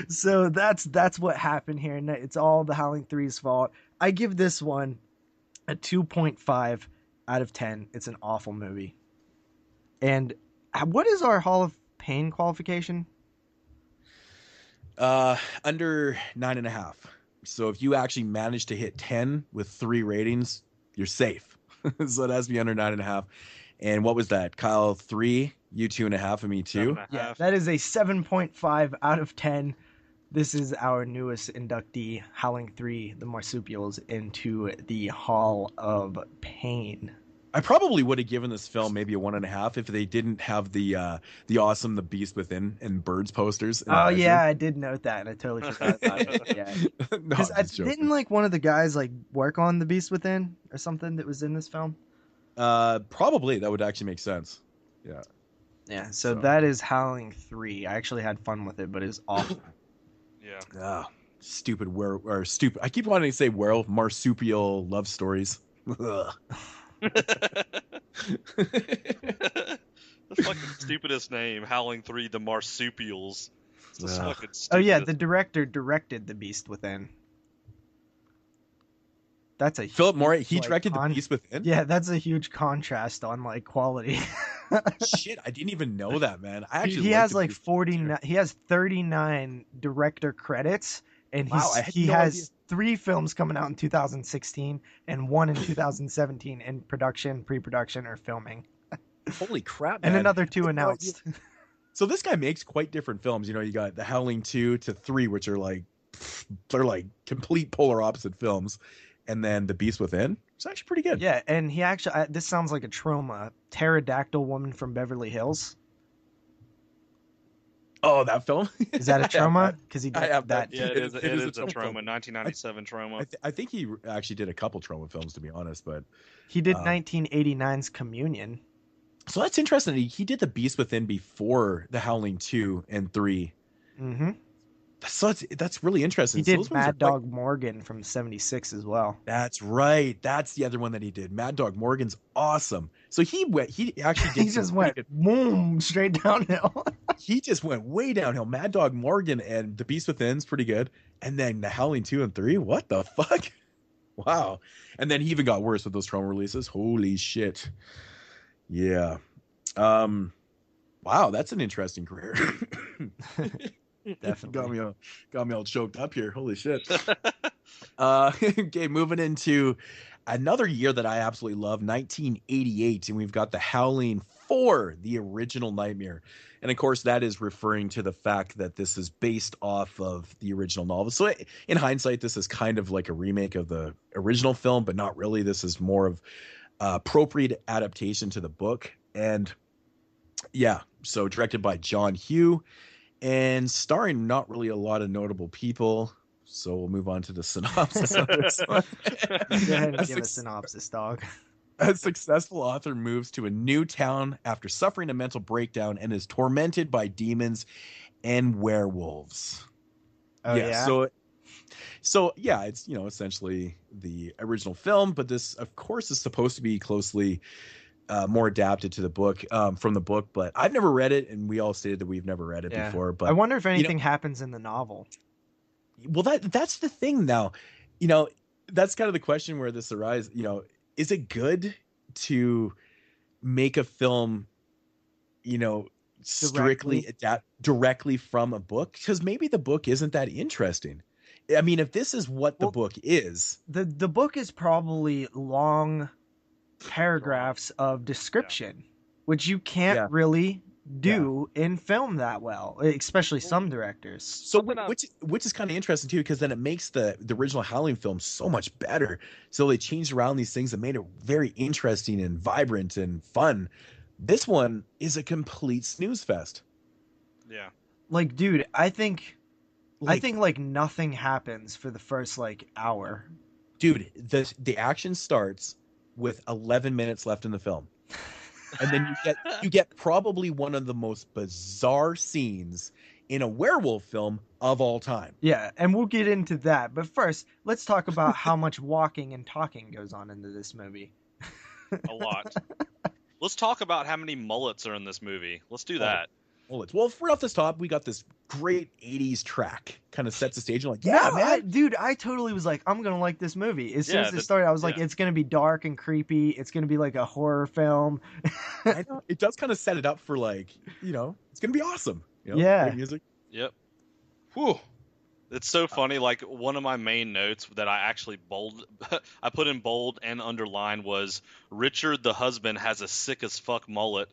So that's what happened here. And it's all the Howling 3's fault. I give this one a 2.5 out of 10. It's an awful movie. And what is our Hall of Pain qualification? Under 9.5. So if you actually manage to hit 10 with 3 ratings, you're safe. So it has to be under 9.5. And what was that? Kyle 3, you 2.5, and me 2. Yeah, that is a 7.5 out of 10. This is our newest inductee, Howling 3, the Marsupials, into the Hall of Pain. I probably would have given this film maybe a 1.5 if they didn't have the awesome The Beast Within and Birds posters. Oh yeah, I did note that, and I totally forgot about it. Yeah, no, didn't like one of the guys like work on The Beast Within or something that was in this film? Probably that would actually make sense. Yeah. Yeah. So that is Howling 3. I actually had fun with it, but it's awful. Yeah. Stupid stupid. I keep wanting to say werewolf marsupial love stories. The fucking stupidest name, Howling 3, the Marsupials. It's fucking stupid. Oh yeah, the director directed The Beast Within. That's a Philip Morris. He directed The Beast Within. Yeah, that's a huge contrast on like quality. Shit, I didn't even know that, man. I actually he has like 49. He has 39 director credits, and he has 3 films coming out in 2016 and 1 in 2017 in production, pre-production, or filming. Holy crap, man. And another 2 announced. So this guy makes quite different films. You know, you got the Howling 2 to 3, which are like, they're like complete polar opposite films. And then The Beast Within. It's actually pretty good. Yeah, and he actually, this sounds like a trauma. Pterodactyl Woman from Beverly Hills. Oh, that film? Is that a trauma? Because he did that. Yeah, it is a trauma. 1997 trauma. I think he actually did a couple trauma films, to be honest. But he did 1989's Communion. So that's interesting. He did The Beast Within before The Howling 2 and 3. Mm-hmm. So that's really interesting. He did Mad Dog Morgan from '76 as well. That's right. That's the other one that he did. Mad Dog Morgan's awesome. So he actually did. He just went boom straight downhill. He just went way downhill. Mad Dog Morgan and The Beast Within's pretty good, and then The Howling 2 and 3. What the fuck? Wow. And then he even got worse with those trauma releases. Holy shit. Yeah. Wow, that's an interesting career. Definitely got me all choked up here. Holy shit. Okay, moving into another year that I absolutely love, 1988, and we've got The Howling IV, the original Nightmare. And of course, that is referring to the fact that this is based off of the original novel. So in hindsight, this is kind of like a remake of the original film, but not really. This is more of appropriate adaptation to the book. And yeah, so directed by John Hugh. And starring not really a lot of notable people. So we'll move on to the synopsis of this one. Go ahead and give a synopsis, dog. A successful author moves to a new town after suffering a mental breakdown and is tormented by demons and werewolves. Oh, yeah? So yeah, it's, you know, essentially the original film, but this, of course, is supposed to be closely more adapted to the book, from the book, but I've never read it, and we all stated that we've never read it before. But I wonder if anything happens in the novel. Well, that's the thing now. You know, that's kind of the question where this arises. You know, is it good to make a film, you know, strictly adapt directly from a book? Because maybe the book isn't that interesting. I mean, if this is what the book is, the book is probably long paragraphs of description, which you can't really do in film that well, especially some directors. So which is kind of interesting too, because then it makes the original Howling film so much better. So they changed around these things that made it very interesting and vibrant and fun. This one is a complete snooze fest. Yeah. Like, dude, I think like nothing happens for the first like hour. Dude, the action starts with 11 minutes left in the film. And then you get probably one of the most bizarre scenes in a werewolf film of all time. Yeah, and we'll get into that. But first, let's talk about how much walking and talking goes on into this movie. A lot. Let's talk about how many mullets are in this movie. Let's do that. Mullets. Well, right off the top, we got this great 80s track. Kind of sets the stage. I'm like, yeah, no, man. I totally was like, I'm going to like this movie. As soon as it started, I was like, it's going to be dark and creepy. It's going to be like a horror film. It does kind of set it up for like, it's going to be awesome. Yeah. Great music. Yep. Whew. It's so funny. Like, one of my main notes that I actually I put in bold and underlined was Richard the husband has a sick as fuck mullet.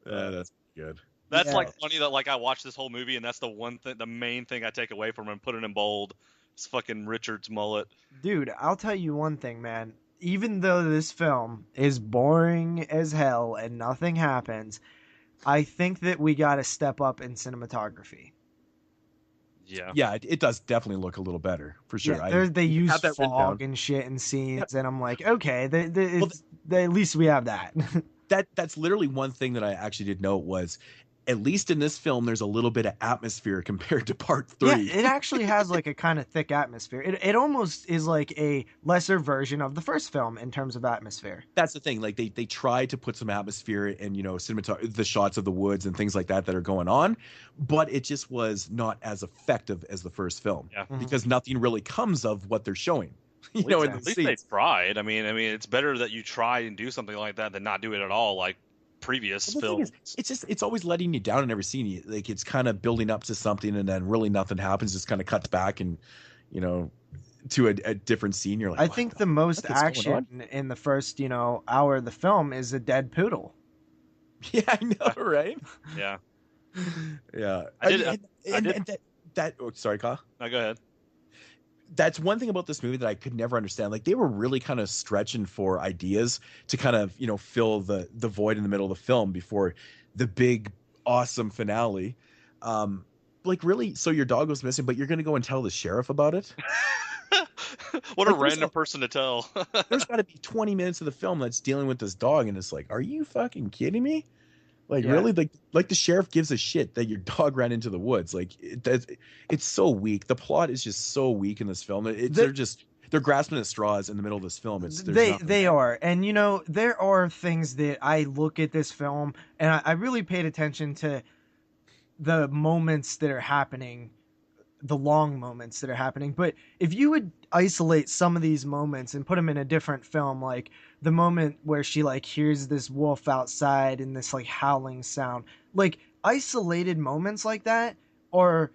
That's good. That's like funny that like I watched this whole movie and that's the main thing I take away from it and put it in bold. It's fucking Richard's mullet. Dude, I'll tell you one thing, man. Even though this film is boring as hell and nothing happens, I think that we got to step up in cinematography. Yeah, it does definitely look a little better for sure. Yeah, they use fog and shit in scenes, and I'm like, okay, at least we have that. That's literally one thing that I actually did note was, at least in this film, there's a little bit of atmosphere compared to part 3. Yeah, it actually has like a kind of thick atmosphere. It almost is like a lesser version of the first film in terms of atmosphere. That's the thing. Like they tried to put some atmosphere and the shots of the woods and things like that are going on, but it just was not as effective as the first film because nothing really comes of what they're showing. At least they tried. I mean, it's better that you try and do something like that than not do it at all. Like previous films. It's always letting you down in every scene. Like it's kind of building up to something and then really nothing happens, just kind of cuts back and to a different scene. You're like, I think the most action in the first hour of the film is a dead poodle. Yeah, I know, right? Yeah. I did sorry, Kyle. No, go ahead. That's one thing about this movie that I could never understand. Like they were really kind of stretching for ideas to kind of, fill the void in the middle of the film before the big, awesome finale. Like really, so your dog was missing, but you're going to go and tell the sheriff about it? What a random person to tell. There's got to be 20 minutes of the film that's dealing with this dog. And it's like, are you fucking kidding me? Like really, like the sheriff gives a shit that your dog ran into the woods. Like it's so weak. The plot is just so weak in this film. They're grasping at straws in the middle of this film. They are, and there are things that I look at this film and I really paid attention to the moments that are happening, the long moments that are happening. But if you would isolate some of these moments and put them in a different film, like the moment where she like hears this wolf outside and this like howling sound, like isolated moments like that are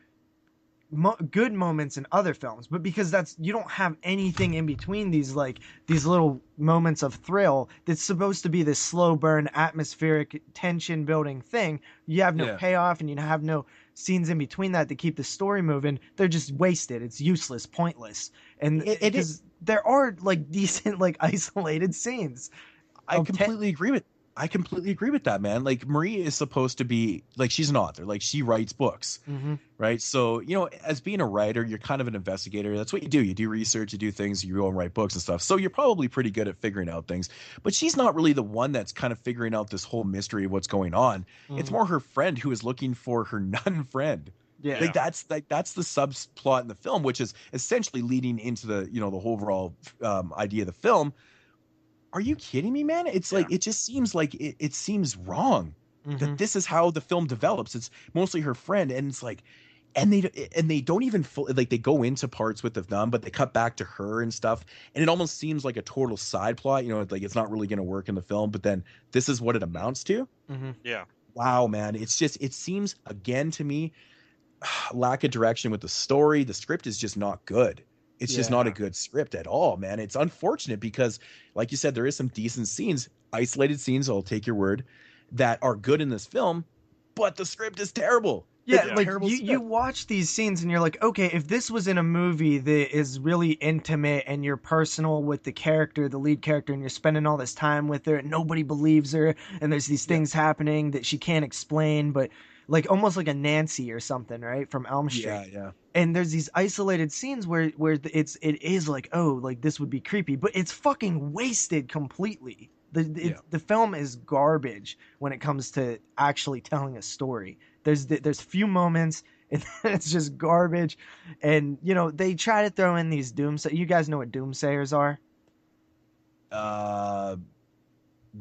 good moments in other films, but because you don't have anything in between these little moments of thrill that's supposed to be this slow burn atmospheric tension building thing, you have no payoff and you have no scenes in between that to keep the story moving. They're just wasted. It's useless, pointless, and because there are like decent like isolated scenes. I completely agree with that, man. Like Marie is supposed to be like, she's an author, like she writes books, right? So as being a writer, you're kind of an investigator. That's what you do. You do research, you do things, you go and write books and stuff. So you're probably pretty good at figuring out things, but she's not really the one that's kind of figuring out this whole mystery of what's going on. It's more her friend who is looking for her nun friend. Yeah, that's the subplot in the film, which is essentially leading into the the whole overall idea of the film. Are you kidding me, man? It's like, it just seems like it seems wrong that this is how the film develops. It's mostly her friend, and it's like, and they don't even like they go into parts with the nun, but they cut back to her and stuff, and it almost seems like a total side plot. Like it's not really going to work in the film, but then this is what it amounts to. Yeah. Wow, man. It seems again to me lack of direction with the story. The script is just not good. It's just not a good script at all, man. It's unfortunate because, like you said, there is some decent scenes, isolated scenes, I'll take your word, that are good in this film, but the script is terrible. Yeah, like you watch these scenes and you're like, okay, if this was in a movie that is really intimate and you're personal with the character, the lead character, and you're spending all this time with her and nobody believes her and there's these things happening that she can't explain, but like almost like a Nancy or something, right, from Elm Street. Yeah. And there's these isolated scenes where it is like, oh, like this would be creepy, but it's fucking wasted completely. The film is garbage when it comes to actually telling a story. There's few moments and it's just garbage. And you know, they try to throw in these doomsayers. You guys know what doomsayers are?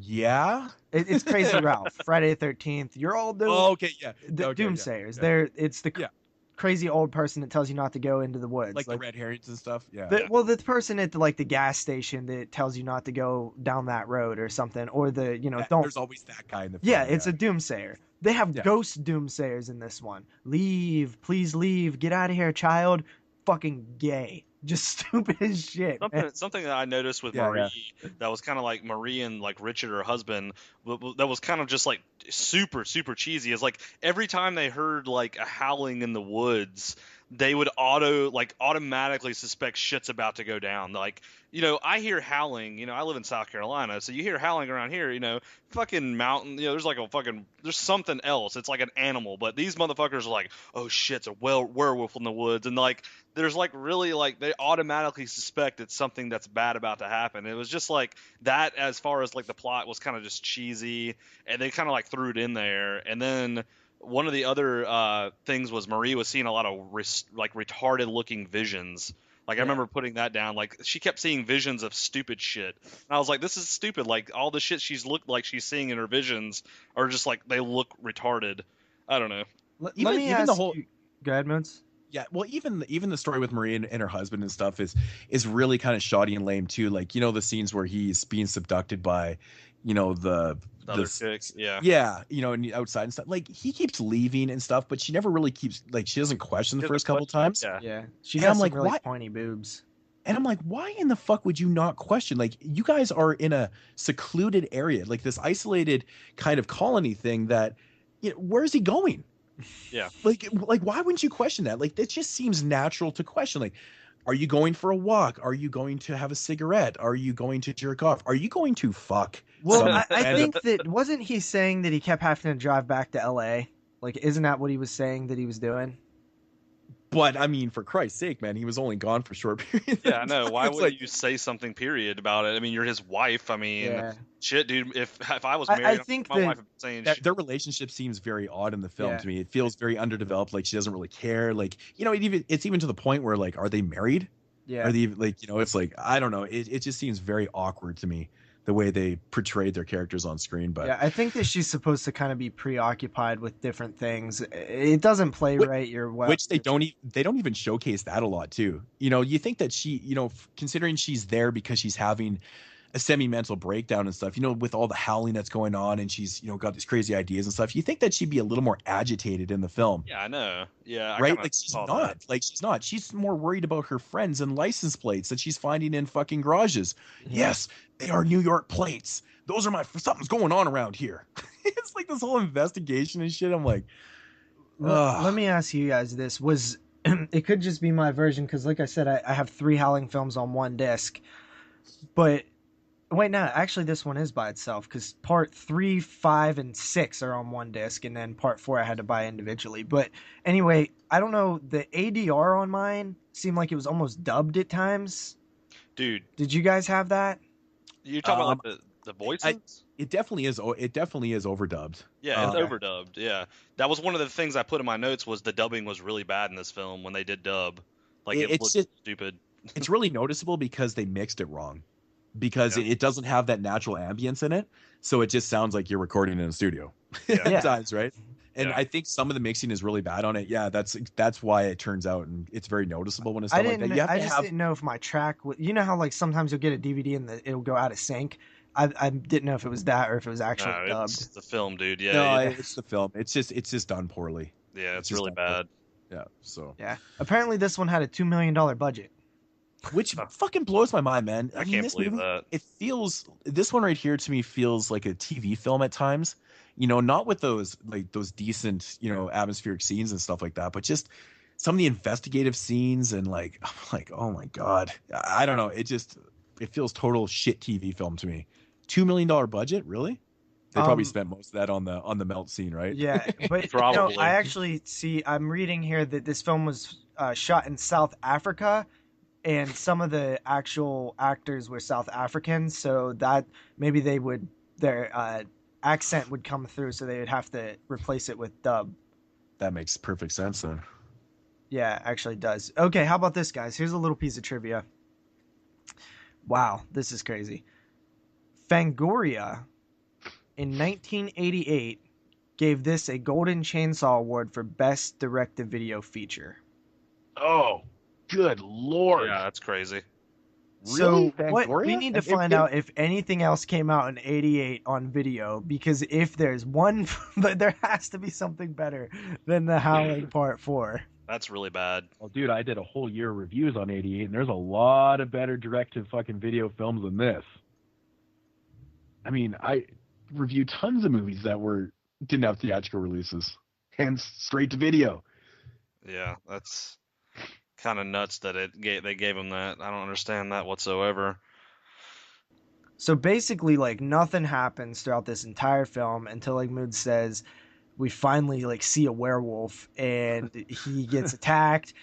Yeah. It's Crazy Ralph, Friday the 13th. You're all doom. Oh, okay, yeah. The Okay, doomsayers. yeah. It's the crazy old person that tells you not to go into the woods, like the red herrings and stuff. Yeah. Well, the person at the gas station that tells you not to go down that road or something, or don't. There's always that guy in the film. Yeah, it's a doomsayer. They have ghost doomsayers in this one. Leave, please leave, get out of here, child. Fucking gay. Just stupid as shit. Something that I noticed with Marie that was kind of like Marie and like Richard, her husband, that was kind of just like super, super cheesy is like every time they heard like a howling in the woods, they would automatically suspect shit's about to go down. Like, I hear howling, I live in South Carolina, so you hear howling around here, fucking mountain, there's like there's something else. It's like an animal, but these motherfuckers are like, oh shit, it's a werewolf in the woods. And like, there's like really like they automatically suspect it's something that's bad about to happen. It was just like that as far as like the plot was kind of just cheesy, and they kind of like threw it in there. And then one of the other things was Marie was seeing a lot of retarded looking visions. Like I remember putting that down. Like she kept seeing visions of stupid shit, and I was like, "This is stupid." Like all the shit she's seeing in her visions are just like they look retarded. I don't know. Let me ask the whole. Go ahead, Moodz. Yeah, well, even the story with Marie and her husband and stuff is really kind of shoddy and lame too. Like the scenes where he's being subducted by, the other chicks, and outside and stuff. Like he keeps leaving and stuff, but she never really keeps she doesn't question the first couple times. Yeah. She got some really pointy boobs. And I'm like, why in the fuck would you not question? Like, you guys are in a secluded area, like this isolated kind of colony thing that, where is he going? Yeah. Like why wouldn't you question that? Like, it just seems natural to question. Like, are you going for a walk? Are you going to have a cigarette? Are you going to jerk off? Are you going to fuck? Well, I think that wasn't he saying that he kept having to drive back to LA? Like, isn't that what he was saying that he was doing? But I mean, for Christ's sake, man, he was only gone for short periods. Yeah, I know. Why would you say something period about it? I mean, you're his wife. I mean, shit, dude. If I was married, I think my wife would be saying that their relationship seems very odd in the film to me. It feels very underdeveloped. Like she doesn't really care. Like it's even to the point where like, are they married? Yeah. Are they it's like I don't know. It just seems very awkward to me, the way they portrayed their characters on screen. But I think that she's supposed to kind of be preoccupied with different things. It doesn't play right. Which they don't even showcase that a lot too. You think that she, considering she's there because she's having a semi-mental breakdown and stuff, with all the howling that's going on, and she's, got these crazy ideas and stuff. You think that she'd be a little more agitated in the film. Yeah, I know. Yeah. Right? Like she's not. Like she's not. She's more worried about her friends and license plates that she's finding in fucking garages. Yeah. Yes, they are New York plates. Those are something's going on around here. It's like this whole investigation and shit. I'm like, let me ask you guys this. It could just be my version, because like I said, I have 3 Howling films on one disc. But wait, no, actually this one is by itself, because part 3, 5, and 6 are on one disc, and then part 4 I had to buy individually. But anyway, I don't know, the ADR on mine seemed like it was almost dubbed at times. Dude. Did you guys have that? You're talking about like the voices? It definitely is overdubbed. Yeah, it's overdubbed. Yeah. That was one of the things I put in my notes, was the dubbing was really bad in this film when they did dub. Like it looked stupid. It's really noticeable because they mixed it wrong. Because it doesn't have that natural ambience in it, so it just sounds like you're recording in a studio at times, right? And I think some of the mixing is really bad on it. Yeah, that's why it turns out, and it's very noticeable when it's done like that. I just didn't know if my track, how like sometimes you'll get a DVD and it'll go out of sync. I didn't know if it was that or if it was actually dubbed. It's the film, dude. Yeah, no, it's the film. It's just done poorly. Yeah, it's really bad. Yeah, so apparently this one had a $2 million budget. Which fucking blows my mind, man. I can't believe that. This one right here to me feels like a TV film at times. Not with those decent, atmospheric scenes and stuff like that, but just some of the investigative scenes and I'm like, oh my God. I don't know. It feels total shit TV film to me. $2 million budget, really? They probably spent most of that on the melt scene, right? Yeah, but Probably. I actually see. I'm reading here that this film was shot in South Africa, and some of the actual actors were South Africans, so that maybe their accent would come through, so they would have to replace it with dub. That makes perfect sense then. Yeah, actually does. Okay, how about this, guys? Here's a little piece of trivia. Wow, this is crazy. Fangoria in 1988 gave this a Golden Chainsaw Award for Best Direct-to-Video Feature. Oh, good lord! Yeah, that's crazy. So Fangoria? we need to find out if anything else came out in '88 on video, because if there's one, but there has to be something better than the Howling Part 4. That's really bad. Well, dude, I did a whole year of reviews on '88, and there's a lot of better direct-to-fucking-video films than this. I mean, I reviewed tons of movies that didn't have theatrical releases, and straight to video. Yeah, that's kind of nuts that they gave him that. I don't understand that whatsoever. So basically, like, nothing happens throughout this entire film until, like Moodz says, we finally like see a werewolf and he gets attacked.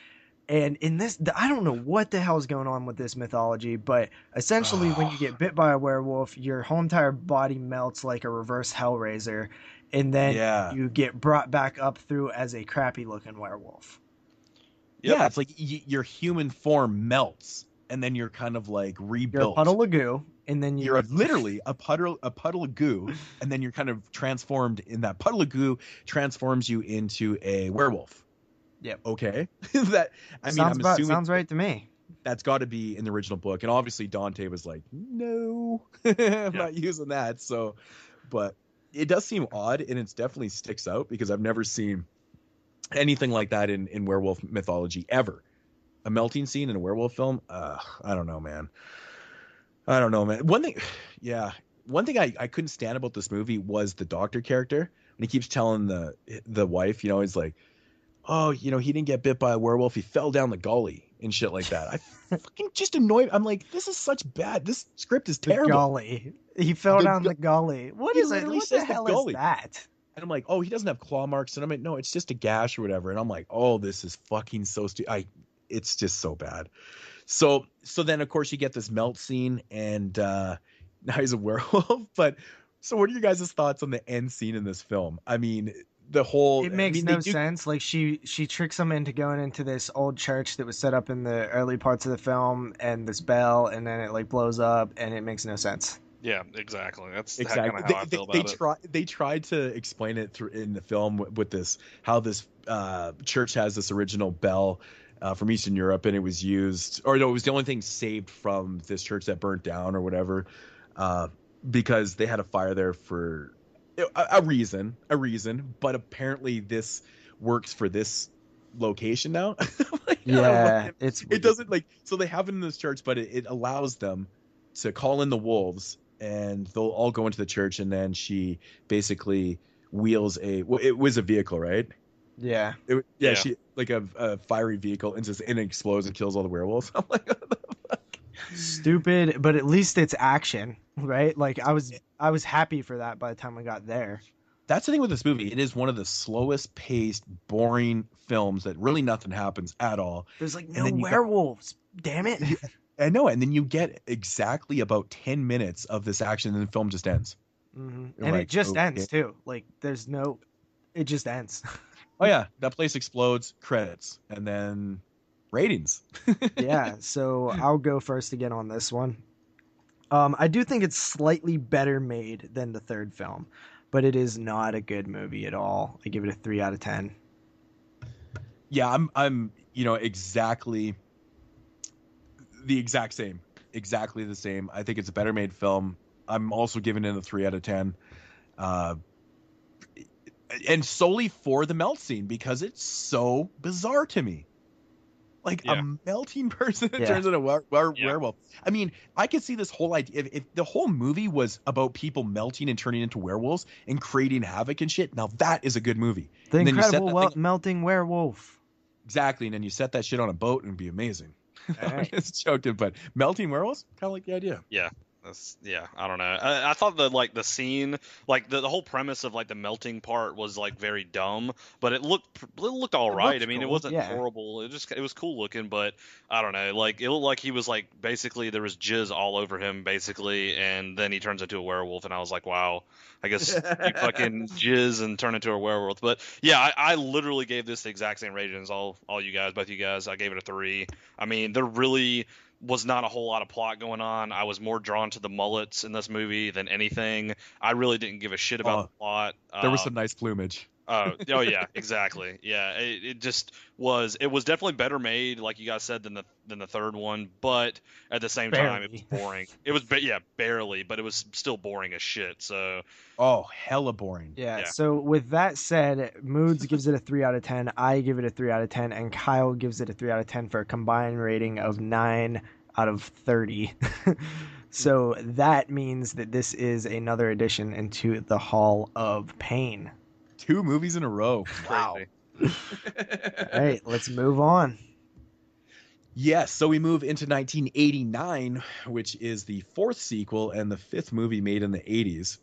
And in this, I don't know what the hell is going on with this mythology, but essentially when you get bit by a werewolf, your whole entire body melts like a reverse Hellraiser, and then you get brought back up through as a crappy looking werewolf. Yep. Yeah, it's like your human form melts, and then you're kind of like rebuilt. You're a puddle of goo, and then you're literally a puddle of goo, and then you're kind of transformed in that puddle of goo transforms you into a werewolf. Yep. Okay. Sounds right to me. That's got to be in the original book, and obviously Dante was like, "No, I'm not using that." So, but it does seem odd, and it definitely sticks out because I've never seen anything like that in werewolf mythology ever. A melting scene in a werewolf film? I don't know, man. One thing I couldn't stand about this movie was the doctor character. And he keeps telling the wife, he's like, oh, he didn't get bit by a werewolf. He fell down the gully and shit like that. I fucking just annoyed. I'm like, this is such bad. This script is terrible. The gully. He fell down the gully. What is it? What the hell is that? And I'm like, oh, he doesn't have claw marks. And I'm like, no, it's just a gash or whatever. And I'm like, oh, this is fucking so stupid. It's just so bad. So then, of course, you get this melt scene, and now he's a werewolf. But so what are you guys' thoughts on the end scene in this film? I mean, it makes no sense. Like she tricks him into going into this old church that was set up in the early parts of the film, and this bell, and then it like blows up, and it makes no sense. Yeah, exactly. That's exactly kind of how I feel about it. They tried to explain it in the film with this, how this church has this original bell from Eastern Europe, and it was used, or no, it was the only thing saved from this church that burnt down or whatever, because they had a fire there for a reason, but apparently this works for this location now. Like, yeah, it doesn't, like, so they have it in this church, but it allows them to call in the wolves, and they'll all go into the church, and then she basically wheels it was a vehicle, right? Yeah. She like a fiery vehicle, and it explodes and kills all the werewolves. I'm like, what the fuck? Stupid, but at least it's action, right? Like I was happy for that by the time we got there. That's the thing with this movie. It is one of the slowest paced, boring films that really nothing happens at all. There's like no werewolves. Damn it. I know, and then you get exactly about 10 minutes of this action, and the film just ends. Mm-hmm. And like, it just ends too. Like it just ends. Oh yeah, that place explodes, credits, and then ratings. Yeah, so I'll go first again on this one. I do think it's slightly better made than the third film, but it is not a good movie at all. I give it a 3 out of 10. Yeah, I'm exactly the exact same. Exactly the same. I think it's a better made film. I'm also giving it a 3 out of 10. And solely for the melt scene, because it's so bizarre to me. Like a melting person that turns into a werewolf. I mean, I could see this whole idea. If the whole movie was about people melting and turning into werewolves and creating havoc and shit, now that is a good movie. The Incredible Melting Werewolf. Exactly. And then you set that shit on a boat and it'd be amazing. Right. It's joking, but melting werewolves, kind of like the idea. Yeah, Yeah, I don't know. I thought the scene, like the whole premise of like the melting part was like very dumb, but it looked all right. looked I mean, it cool, wasn't yeah. horrible. It was cool looking, but I don't know. Like it looked like he was like basically there was jizz all over him basically, and then he turns into a werewolf, and I was like, wow, I guess you fucking jizz and turn into a werewolf. But yeah, I literally gave this the exact same rating as all you guys, both you guys. I gave it a 3. I mean, there really was not a whole lot of plot going on. I was more drawn to the mullets in this movie than anything. I really didn't give a shit about the plot. There was some nice plumage. Oh yeah, exactly. Yeah, it just was. It was definitely better made, like you guys said, than the third one. But at the same time, it was boring. It was barely, but it was still boring as shit. So hella boring. Yeah. So with that said, Moodz gives it a 3 out of 10. I give it a 3 out of 10, and Kyle gives it a 3 out of 10 for a combined rating of 9 out of 30. So that means that this is another addition into the Hall of Pain. 2 movies in a row. Wow. All right, let's move on. Yes, so we move into 1989, which is the 4th sequel and the 5th movie made in the 80s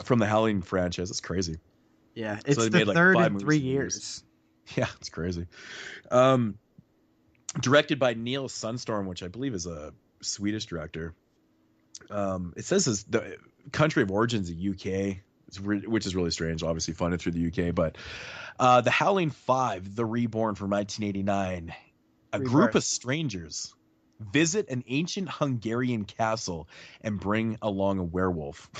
from the Howling franchise. It's crazy. Yeah, it's so the third in 3 years. Yeah, it's crazy. Directed by Neil Sunstorm, which I believe is a Swedish director. It says the country of origin is the UK. Which is really strange, obviously funded through the UK. But the Howling V, The Reborn from 1989, a group of strangers visit an ancient Hungarian castle and bring along a werewolf.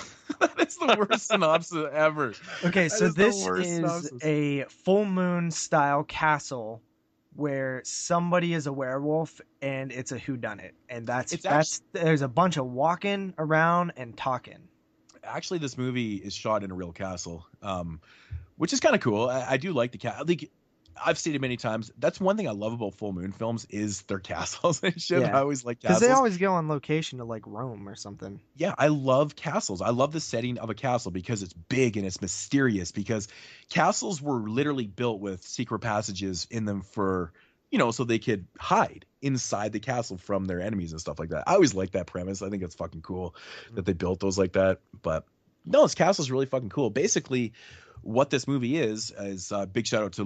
That is the worst synopsis ever. Okay, so this is a full moon style castle where somebody is a werewolf and it's a whodunit. And there's a bunch of walking around and talking. Actually, this movie is shot in a real castle, which is kind of cool. I do like the castle. Like, I've stated many times, that's one thing I love about full moon films is their castles and shit. Yeah. I always like castles. Because they always go on location to like Rome or something. Yeah, I love castles. I love the setting of a castle because it's big and it's mysterious, because castles were literally built with secret passages in them for, so they could hide inside the castle from their enemies and stuff like that. I always like that premise. I think it's fucking cool that they built those like that. But this castle is really fucking cool. Basically, what this movie is big shout out to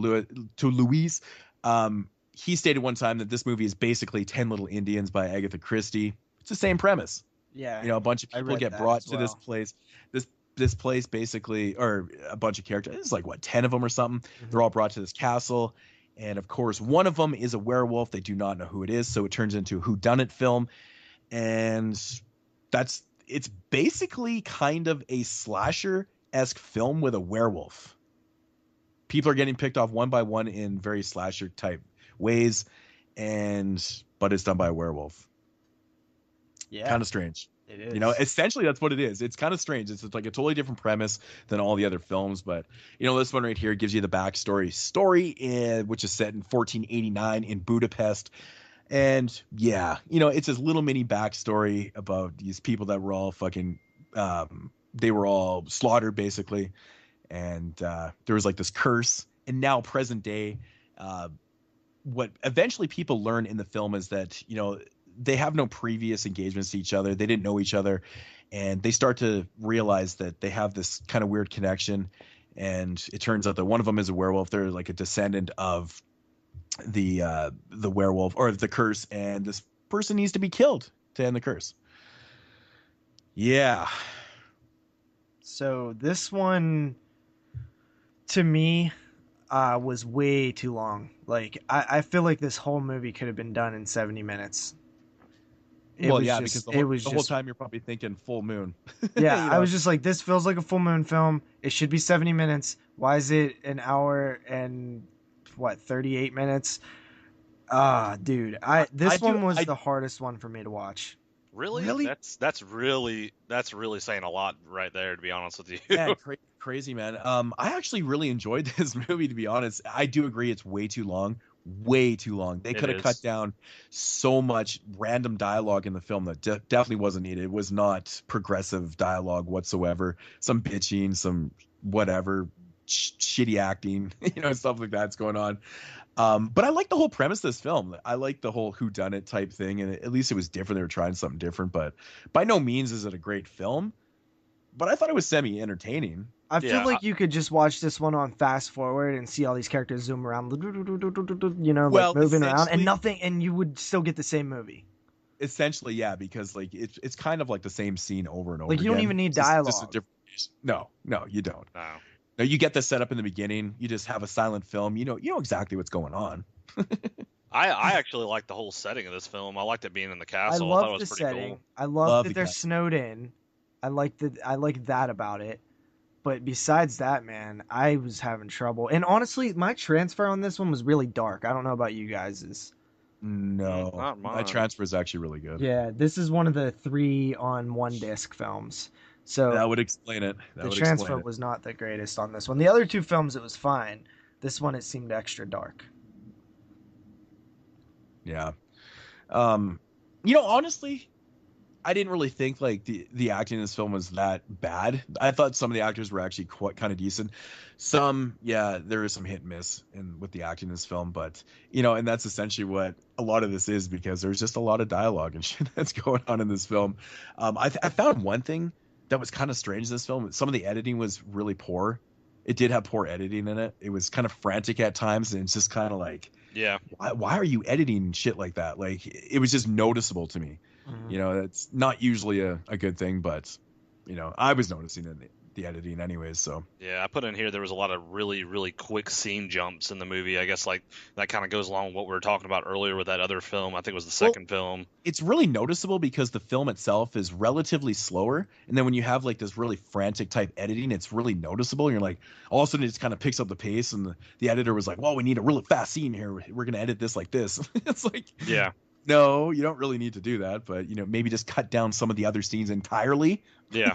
Luis. He stated one time that this movie is basically 10 Little Indians by Agatha Christie. It's the same premise. Yeah. A bunch of people get brought to this place. This place basically, or a bunch of characters. It's like 10 of them or something. Mm-hmm. They're all brought to this castle. And of course, one of them is a werewolf. They do not know who it is, so it turns into a whodunit film, and it's basically kind of a slasher-esque film with a werewolf. People are getting picked off one by one in very slasher-type ways, but it's done by a werewolf. Yeah, kind of strange. It is. Essentially that's what it is. It's kind of strange. It's like a totally different premise than all the other films. But, this one right here gives you the backstory which is set in 1489 in Budapest. And yeah, it's this little mini backstory about these people that were all fucking, they were all slaughtered basically. And there was like this curse. And now present day, what eventually people learn in the film is that, they have no previous engagements to each other. They didn't know each other, and they start to realize that they have this kind of weird connection. And it turns out that one of them is a werewolf. They're like a descendant of the werewolf or the curse, and this person needs to be killed to end the curse. Yeah. So this one, to me, was way too long. Like I feel like this whole movie could have been done in 70 minutes. Because the whole time you're probably thinking full moon. Yeah, I was just like, this feels like a full moon film. It should be 70 minutes. Why is it an hour and 38 minutes? Dude, this one was the hardest one for me to watch. Really? That's really saying a lot right there, to be honest with you. Yeah, crazy, man. I actually really enjoyed this movie, to be honest. I do agree it's way too long. They could have cut down so much random dialogue in the film that definitely wasn't needed. It was not progressive dialogue whatsoever. Some bitching, some whatever. shitty acting, stuff like that's going on. But I like the whole premise of this film. I like the whole whodunit type thing, and at least it was different. They were trying something different, but by no means is it a great film. But I thought it was semi-entertaining. I feel like you could just watch this one on fast forward and see all these characters zoom around, moving around, and nothing, and you would still get the same movie. Essentially, yeah, because like it's kind of like the same scene over and over. Like you don't even need dialogue. No, you don't. No, you get the setup in the beginning. You just have a silent film. You know exactly what's going on. I actually like the whole setting of this film. I liked it being in the castle. I thought it love was the pretty setting. cool. I love that they're snowed in. I like that about it. But besides that, man, I was having trouble. And honestly, my transfer on this one was really dark. I don't know about you guys'. No, my transfer is actually really good. Yeah, this is one of the 3 on 1 disc films. So that would explain it. The transfer was not the greatest on this one. The other 2 films, it was fine. This one, it seemed extra dark. Yeah. Honestly, I didn't really think like the acting in this film was that bad. I thought some of the actors were actually quite kind of decent. Some, there is some hit and miss with the acting in this film, but and that's essentially what a lot of this is, because there's just a lot of dialogue and shit that's going on in this film. I found one thing that was kind of strange in this film. Some of the editing was really poor. It did have poor editing in it. It was kind of frantic at times, and it's just kind of like, why are you editing shit like that? Like, it was just noticeable to me. Mm-hmm. It's not usually a good thing, but I was noticing the editing anyways. So yeah, I put in here there was a lot of really, really quick scene jumps in the movie. I guess like that kind of goes along with what we were talking about earlier with that other film. I think it was the second film. It's really noticeable because the film itself is relatively slower, and then when you have like this really frantic type editing, it's really noticeable. You're like, all of a sudden it just kind of picks up the pace, and the editor was like, well, we need a really fast scene here. We're gonna edit this like this. It's like, yeah. No, you don't really need to do that, but maybe just cut down some of the other scenes entirely. Yeah.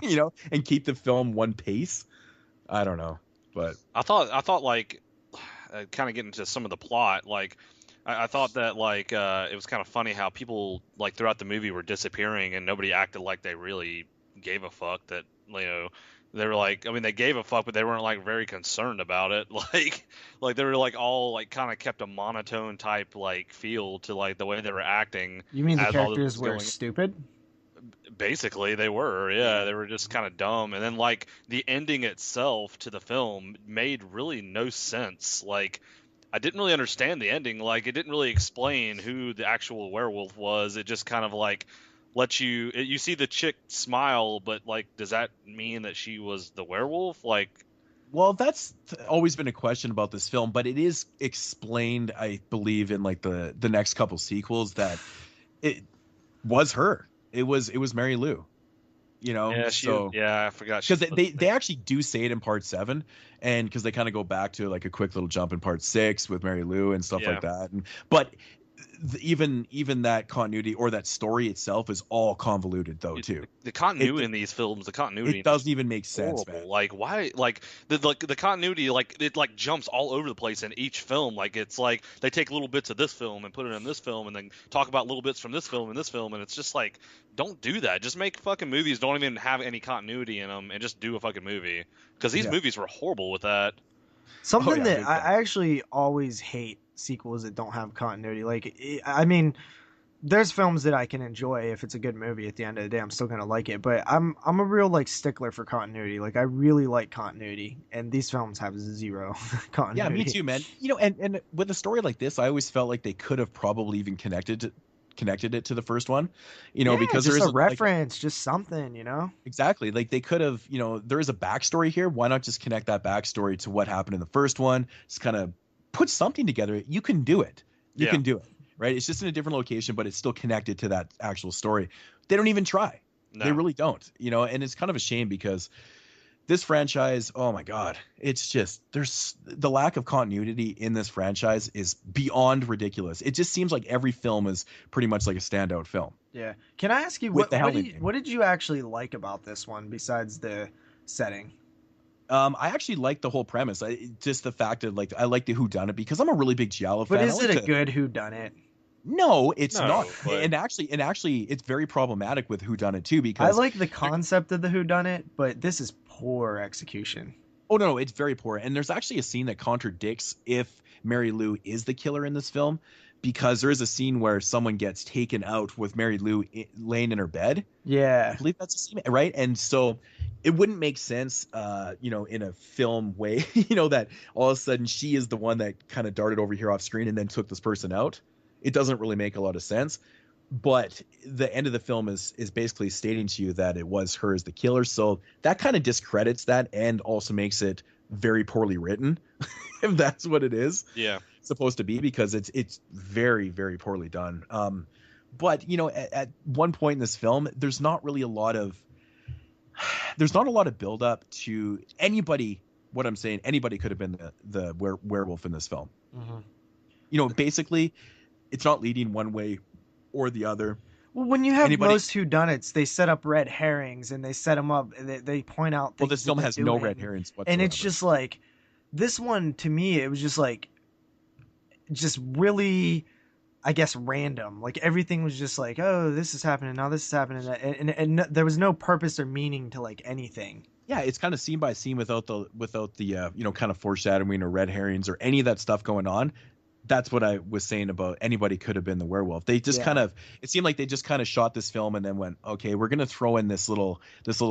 And keep the film one pace. I don't know, but I thought like kind of getting into some of the plot, like I thought that like it was kind of funny how people like throughout the movie were disappearing and nobody acted like they really gave a fuck that they were like, I mean, they gave a fuck, but they weren't like very concerned about it. Like they were like all like kind of kept a monotone type like feel to like the way they were acting. You mean the characters were stupid? Basically, they were. Yeah, they were just kind of dumb. And then like the ending itself to the film made really no sense. Like I didn't really understand the ending. Like it didn't really explain who the actual werewolf was. It just kind of like lets you see the chick smile, but like does that mean that she was the werewolf? Like, well, that's always been a question about this film, but it is explained, I believe, in like the next couple sequels that it was her. It was Mary Lou. Yeah, I forgot, because they actually do say it in part 7, and because they kind of go back to like a quick little jump in part 6 with Mary Lou and stuff like that. But even that continuity or that story itself is all convoluted though too. The continuity in these films, it doesn't even make sense, man. Like why? Like the continuity, like it like jumps all over the place in each film. Like it's like they take little bits of this film and put it in this film, and then talk about little bits from this film and this film, and it's just like, don't do that. Just make fucking movies. Don't even have any continuity in them, and just do a fucking movie. Because these movies were horrible with that. Something that I actually always hate sequels that don't have continuity. Like, I mean, there's films that I can enjoy if it's a good movie. At the end of the day, I'm still gonna like it. But I'm a real like stickler for continuity. Like, I really like continuity, and these films have zero continuity. Yeah, me too, man. And with a story like this, I always felt like they could have probably even connected it to the first one, because there's a reference, just something, Exactly. Like they could have, there is a backstory here. Why not just connect that backstory to what happened in the first one? Just kind of put something together. You can do it. You can do it, right? It's just in a different location, but it's still connected to that actual story. They don't even try. No. They really don't, and it's kind of a shame because this franchise, oh my God, it's just, there's the lack of continuity in this franchise is beyond ridiculous. It just seems like every film is pretty much like a standout film. Yeah. Can I ask you, what did you actually like about this one besides the setting? I actually like the whole premise. Just the fact that I like the whodunit because I'm a really big Giallo fan. But is it a good whodunit? No, it's not. But... And actually, it's very problematic with whodunit too because I like the concept of the whodunit, but this is poor execution. Oh no, it's very poor. And there's actually a scene that contradicts if Mary Lou is the killer in this film, because there is a scene where someone gets taken out with Mary Lou laying in her bed. Yeah. I believe that's a scene, right? And so it wouldn't make sense, in a film way, that all of a sudden she is the one that kind of darted over here off screen and then took this person out. It doesn't really make a lot of sense. But the end of the film is basically stating to you that it was her as the killer. So that kind of discredits that and also makes it very poorly written, if that's what it is. Yeah. Supposed to be, because it's very, very poorly done. But at one point in this film, there's not a lot of build up to anybody. What I'm saying, anybody could have been the werewolf in this film. Mm-hmm. Basically, it's not leading one way or the other. Well, when you have most whodunits, they set up red herrings and they set them up. They point out things. Well, this film has no red herrings whatsoever. And it's just like, this one, to me, it was just really, I guess, random. Like, everything was just like, oh, this is happening, now this is happening. And there was no purpose or meaning to, like, anything. Yeah, it's kind of scene by scene without the kind of foreshadowing or red herrings or any of that stuff going on. That's what I was saying about anybody could have been the werewolf. They just it seemed like they just kind of shot this film and then went, okay, we're going to throw in this little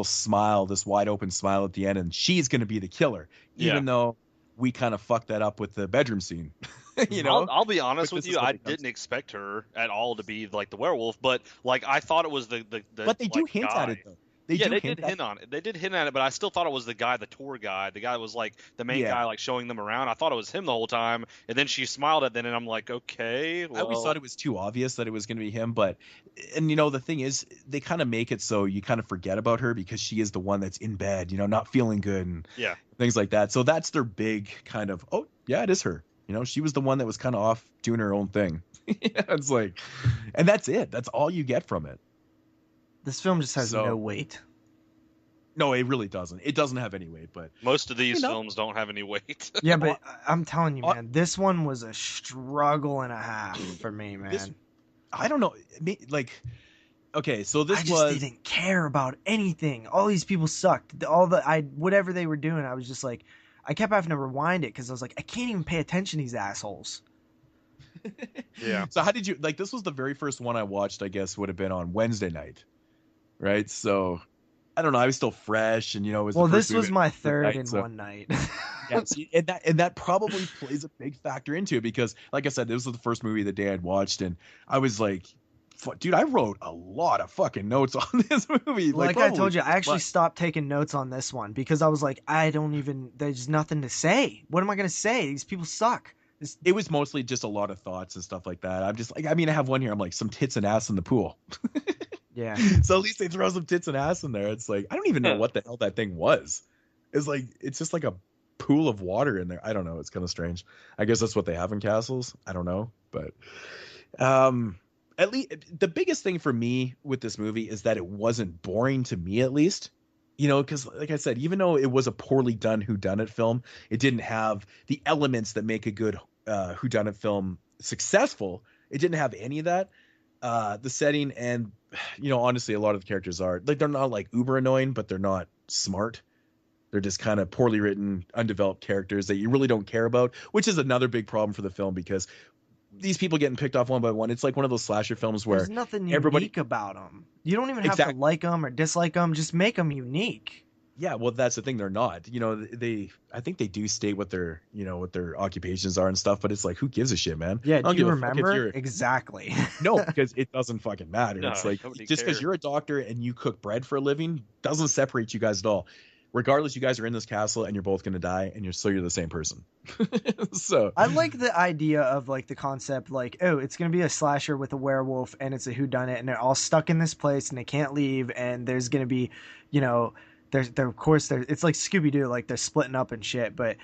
smile, this wide open smile at the end, and she's going to be the killer, even though we kind of fucked that up with the bedroom scene. I'll be honest with you, I didn't expect her at all to be like the werewolf, but like I thought it was the but they do hint at it though. They did hint on it. They did hint at it, but I still thought it was the guy, the tour guy, the guy that was like the main guy, like showing them around. I thought it was him the whole time, and then she smiled at them, and I'm like, okay. Well. I always thought it was too obvious that it was going to be him, and the thing is, they kind of make it so you kind of forget about her because she is the one that's in bed, not feeling good and things like that. So that's their big kind of, oh yeah, it is her. She was the one that was kind of off doing her own thing. It's like, and that's it. That's all you get from it. This film just has no weight. No, it really doesn't. It doesn't have any weight, but most of these films don't have any weight. Yeah, but I'm telling you, man, this one was a struggle and a half for me, man. I don't know. Like, okay, so I just didn't care about anything. All these people sucked. Whatever they were doing, I was just like, I kept having to rewind it because I was like, I can't even pay attention to these assholes. Yeah. So how did you like? This was the very first one I watched. I guess would have been on Wednesday night, right? So I don't know. I was still fresh, and it was. Well, this was my third in one night. Yeah, see, and that probably plays a big factor into it because, like I said, this was the first movie the day I'd watched, and I was like, dude, I wrote a lot of fucking notes on this movie. Like I told you, I actually stopped taking notes on this one because I was like, there's nothing to say. What am I going to say? These people suck. It was mostly just a lot of thoughts and stuff like that. I'm just like, I have one here. I'm like, some tits and ass in the pool. Yeah. So at least they throw some tits and ass in there. It's like, I don't even know what the hell that thing was. It's just like a pool of water in there. I don't know. It's kind of strange. I guess that's what they have in castles. I don't know. But, at least the biggest thing for me with this movie is that it wasn't boring to me, at least, because like I said, even though it was a poorly done whodunit film, it didn't have the elements that make a good whodunit film successful. It didn't have any of that. The setting and, honestly, a lot of the characters are like, they're not like uber annoying, but they're not smart. They're just kind of poorly written, undeveloped characters that you really don't care about, which is another big problem for the film because these people getting picked off one by one. It's like one of those slasher films where there's nothing unique about them. You don't even have to like them or dislike them. Just make them unique. Yeah, well, that's the thing. They're not. I think they do state what their occupations are and stuff, but it's like, who gives a shit, man? Yeah, do you remember? Exactly. No, because it doesn't fucking matter. No, it's like, just because you're a doctor and you cook bread for a living doesn't separate you guys at all. Regardless, you guys are in this castle and you're both going to die, and you're the same person. So I like the idea of like the concept, like, oh, it's going to be a slasher with a werewolf and it's a whodunit and they're all stuck in this place and they can't leave, and there's going to be, it's like Scooby-Doo, like they're splitting up and shit. But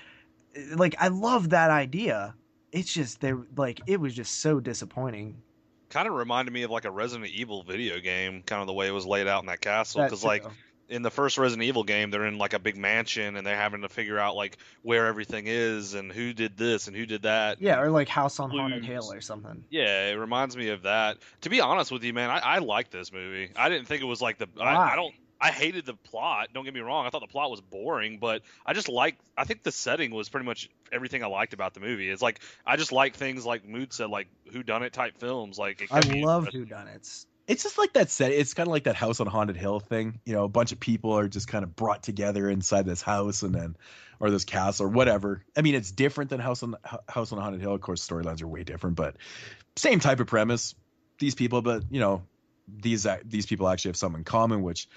like, I love that idea. It's just, it was just so disappointing. Kind of reminded me of like a Resident Evil video game, kind of the way it was laid out in that castle. Because like in the first Resident Evil game, they're in like a big mansion and they're having to figure out like where everything is and who did this and who did that. Yeah, or like House on Haunted Hill or something. Yeah, it reminds me of that. To be honest with you, man, I like this movie. I didn't think it was like Why? I don't. I hated the plot. Don't get me wrong. I thought the plot was boring, but I think the setting was pretty much everything I liked about the movie. It's like I just like things like Mood said, like whodunit type films. Like it I kept me love interested. whodunits. It's just like that set. It's kind of like that House on Haunted Hill thing. You know, a bunch of people are just kind of brought together inside this house or this castle or whatever. I mean, it's different than House on Haunted Hill. Of course, storylines are way different, but same type of premise. These people, but you know, these people actually have something in common, which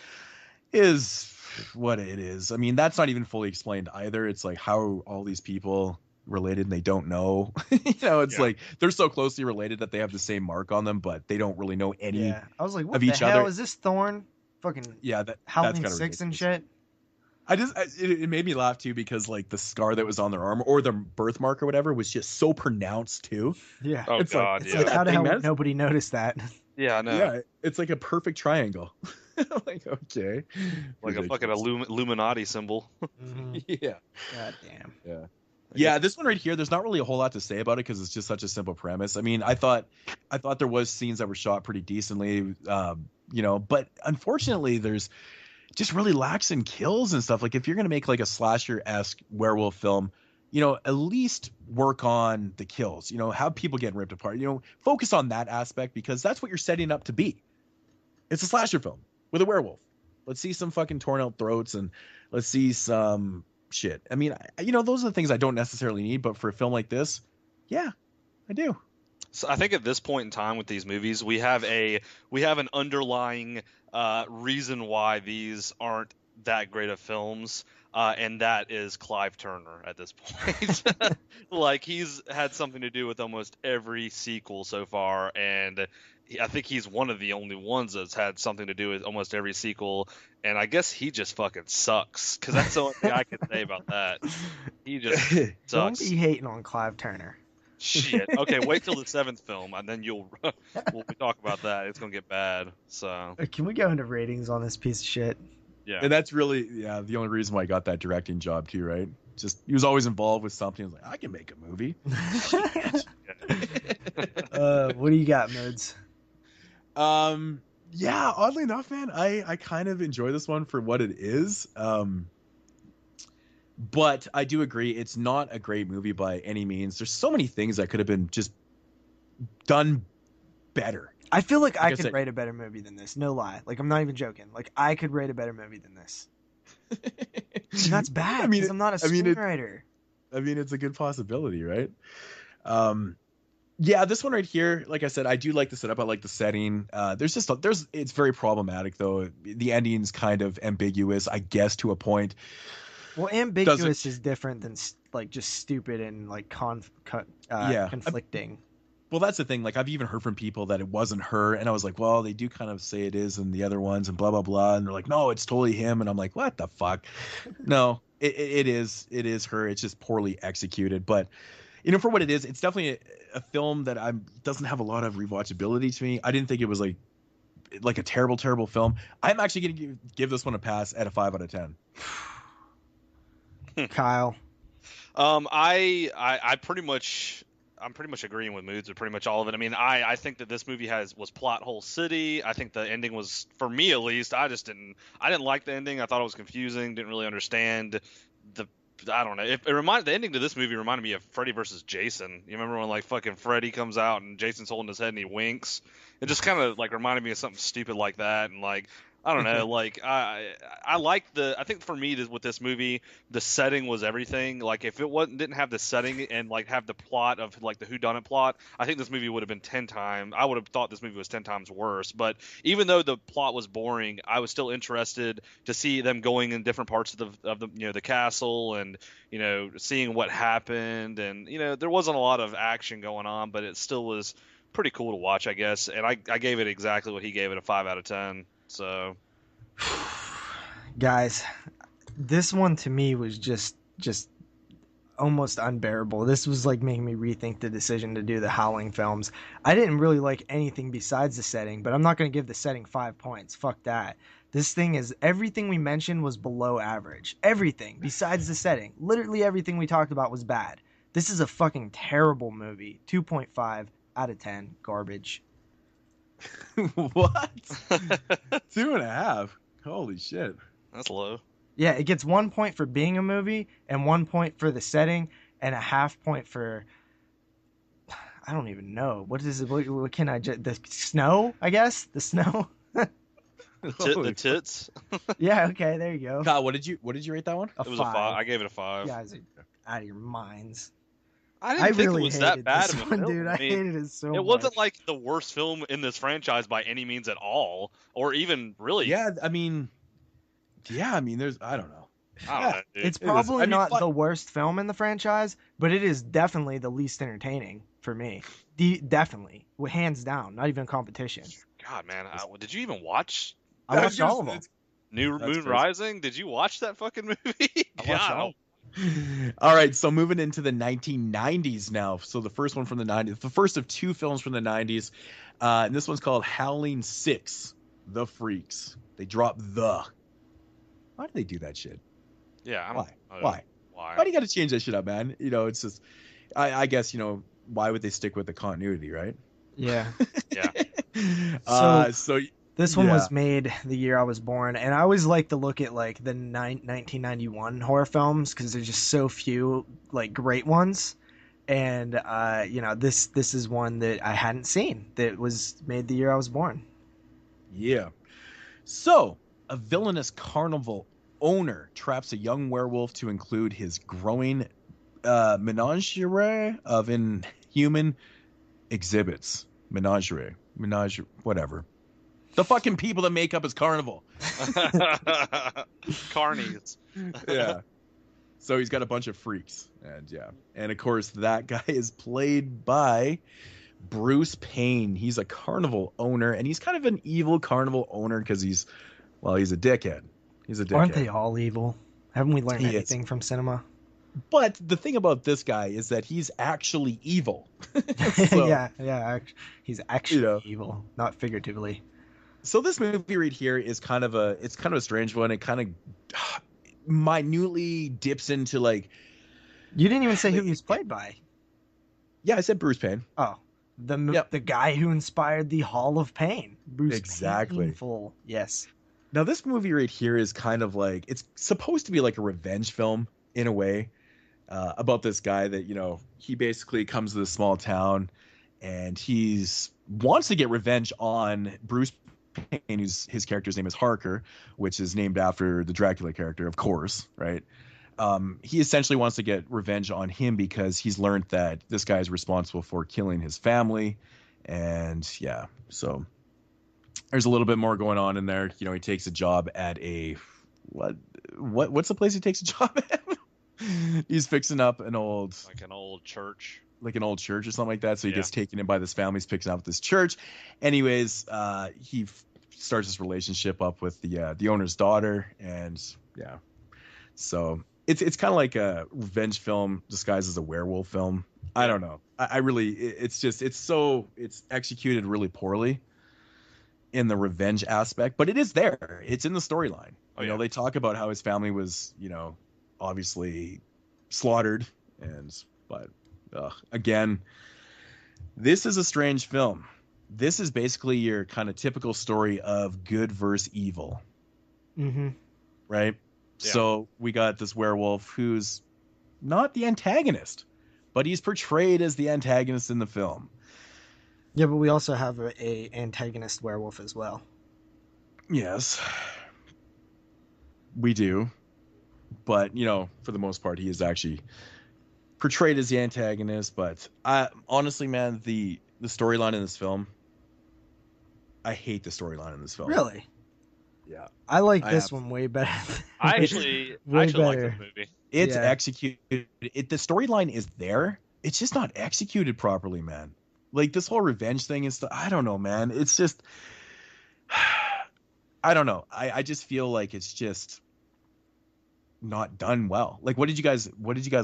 is what it is. I mean, that's not even fully explained either. It's like how are all these people related and they don't know. You know, it's like they're so closely related that they have the same mark on them, but they don't really know any. Yeah, I was like, what of the each hell other. is this Thorn? Fucking Yeah, Howling that's VI and shit. It made me laugh too because like the scar that was on their arm or the birthmark or whatever was just so pronounced too. Yeah. Oh It's God, It's yeah. like, how the hell man. nobody noticed that? Yeah, I know. Yeah, it's like a perfect triangle. Like okay, Like a fucking Illuminati symbol. Mhm. yeah. God damn. Yeah, this one right here, there's not really a whole lot to say about it because it's just such a simple premise. I mean, I thought there was scenes that were shot pretty decently, you know, but unfortunately, there's just really lacks in kills and stuff. Like if you're gonna make like a slasher-esque werewolf film, you know, at least work on the kills. You know, have people getting ripped apart. You know, focus on that aspect because that's what you're setting up to be. It's a slasher film with a werewolf. Let's see some fucking torn out throats and let's see some shit. I mean, you know, those are the things I don't necessarily need, but for a film like this, yeah, I do. So I think at this point in time with these movies, we have an underlying reason why these aren't that great of films, and that is Clive Turner at this point. Like he's had something to do with almost every sequel so far, and I think he's one of the only ones that's had something to do with almost every sequel. And I guess he just fucking sucks because that's the only thing I can say about that. He just Don't sucks. be hating on Clive Turner. Shit. Okay, wait till the 7th film, and then we'll talk about that. It's gonna get bad. So Can we go into ratings on this piece of shit? yeah. And that's really, the only reason why I got that directing job too, right? Just he was always involved with something. He was like, I can make a movie. What do you got, Moodz? Yeah, oddly enough, man, I kind of enjoy this one for what it is. But I do agree it's not a great movie by any means. There's so many things that could have been just done better. I feel like I could rate a better movie than this. No lie. Like, I'm not even joking. Like, I could rate a better movie than this. And that's bad because I'm not a screenwriter. I mean, it's a good possibility, right? Yeah, this one right here, like I said, I do like the setup. I like the setting. It's very problematic though. The ending's kind of ambiguous, I guess, to a point. Well, ambiguous is different than like just stupid and like conflicting. Well, that's the thing. Like, I've even heard from people that it wasn't her, and I was like, well, they do kind of say it is in the other ones, and blah blah blah, and they're like, no, it's totally him, and I'm like, what the fuck? No, it is her. It's just poorly executed, but you know, for what it is, it's definitely a film that doesn't have a lot of rewatchability to me. I didn't think it was like a terrible film. I'm actually going to give this one a pass at a 5 out of 10. Kyle. I'm pretty much agreeing with Moodz with pretty much all of it. I mean, I think that this movie was plot hole city. I think the ending was, for me at least, I didn't like the ending. I thought it was confusing. Didn't really understand I don't know. The ending to this movie reminded me of Freddy versus Jason. You remember when like fucking Freddy comes out and Jason's holding his head and he winks? It just kind of like reminded me of something stupid like that. And like, I don't know. Like I think for me with this movie, the setting was everything. Like if it didn't have the setting and like have the plot of like the whodunit plot, I think this movie would have been 10 times. I would have thought this movie was 10 times worse. But even though the plot was boring, I was still interested to see them going in different parts of the the castle and seeing what happened. And there wasn't a lot of action going on, but it still was pretty cool to watch, I guess. And I gave it exactly what he gave it, a 5 out of 10. So, guys, this one to me was just almost unbearable. This was like making me rethink the decision to do the Howling films. I didn't really like anything besides the setting, but I'm not going to give the setting 5 points. Fuck that. This thing is, everything we mentioned was below average. Everything besides the setting. Literally everything we talked about was bad. This is a fucking terrible movie. 2.5 out of 10. Garbage. What? 2.5? Holy shit. That's low. Yeah, it gets 1 point for being a movie and 1 point for the setting and a half point for, I don't even know. What is it? What can the snow, I guess? The snow? The tits. Yeah, okay, there you go. Kyle, what did you rate that one? A It was 5. a 5. I gave it a 5. You guys are out of your minds. I didn't think really it was that hated bad this of a one, film. dude. I hated it so much. It wasn't like the worst film in this franchise by any means at all, or even really. Yeah, I mean, there's, I don't know. I don't know, dude. It's probably not the worst film in the franchise, but it is definitely the least entertaining for me. Definitely, hands down, not even a competition. God, man, did you even watch I watched all of them. New Moon crazy. Rising? Did you watch that fucking movie? I watched all. All right, so moving into the 1990s now. So the first one from the 90s, the first of 2 films from the 90s, and this one's called Howling VI, The Freaks. They drop the. Why do they do that shit? Yeah, I don't know. Why? Why? Why do you got to change that shit up, man? You know, it's just, I guess, you know, why would they stick with the continuity, right? Yeah. Yeah. So this one was made the year I was born, and I always like to look at like the 1991 horror films because there's just so few like great ones, and you know, this is one that I hadn't seen that was made the year I was born. Yeah. So a villainous carnival owner traps a young werewolf to include his growing menagerie of inhuman exhibits. Menagerie, whatever. The fucking people that make up his carnival. Carnies. Yeah. So he's got a bunch of freaks, and of course that guy is played by Bruce Payne. He's a carnival owner, and he's kind of an evil carnival owner because he's a dickhead. He's a dickhead. Aren't they all evil? Haven't we learned He anything from cinema? But the thing about this guy is that he's actually evil. So, he's actually evil, not figuratively. So this movie right here is kind of a strange one. It kind of minutely dips into like. You didn't even say who he was played by. Yeah, I said Bruce Payne. Oh, the guy who inspired the Hall of Pain. Bruce exactly. Painful. Yes. Now this movie right here is kind of like, it's supposed to be like a revenge film in a way, about this guy that, you know, he basically comes to this small town and wants to get revenge on Bruce Payne, his character's name is Harker, which is named after the Dracula character, of course, right? He essentially wants to get revenge on him because he's learned that this guy is responsible for killing his family, and so there's a little bit more going on in there. You know, he takes a job at a what's the place he takes a job at? He's fixing up an old church. Like an old church or something like that. So he gets taken in by this family. He's picking up this church. Anyways, he starts this relationship up with the owner's daughter, and so it's kind of like a revenge film disguised as a werewolf film. I don't know. I really, it's executed really poorly in the revenge aspect, but it is there. It's in the storyline. You know, they talk about how his family was, you know, obviously slaughtered, but again, this is a strange film. This is basically your kind of typical story of good versus evil. Mm-hmm. Right? Yeah. So we got this werewolf who's not the antagonist, but he's portrayed as the antagonist in the film. Yeah, but we also have a antagonist werewolf as well. Yes, we do. But, you know, for the most part, he is actually portrayed as the antagonist. But honestly, man, the storyline in this film, I hate the storyline in this film. Really? Yeah. I like this one way better. I actually like this movie. It's executed. The storyline is there. It's just not executed properly, man. Like this whole revenge thing is, I don't know, man. It's just, I don't know. I just feel like it's just not done well. Like, what did you guys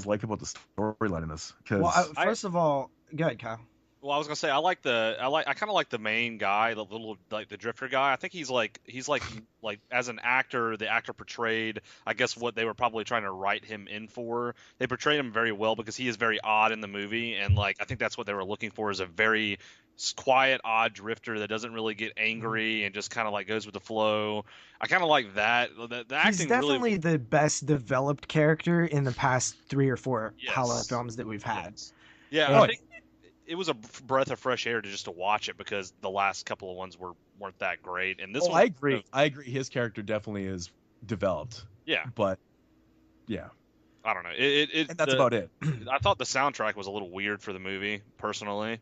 like about the storyline in this? Well, first of all, go ahead, Kyle. Well, I was gonna say I kind of like the main guy, the little like the drifter guy. I think he's like like as an actor, the actor portrayed, I guess, what they were probably trying to write him in for. They portrayed him very well because he is very odd in the movie, and like I think that's what they were looking for, is a very quiet, odd drifter that doesn't really get angry and just kind of like goes with the flow. I kind of like that. The He's acting definitely really, the best developed character in the past 3 or 4 Howling yes, films that we've had. yes. Yeah, And I think it was a breath of fresh air to watch it because the last couple of ones weren't that great, and this one, I agree. I agree. His character definitely is developed. yeah, But yeah, I don't know. and that's about it. I thought the soundtrack was a little weird for the movie, personally.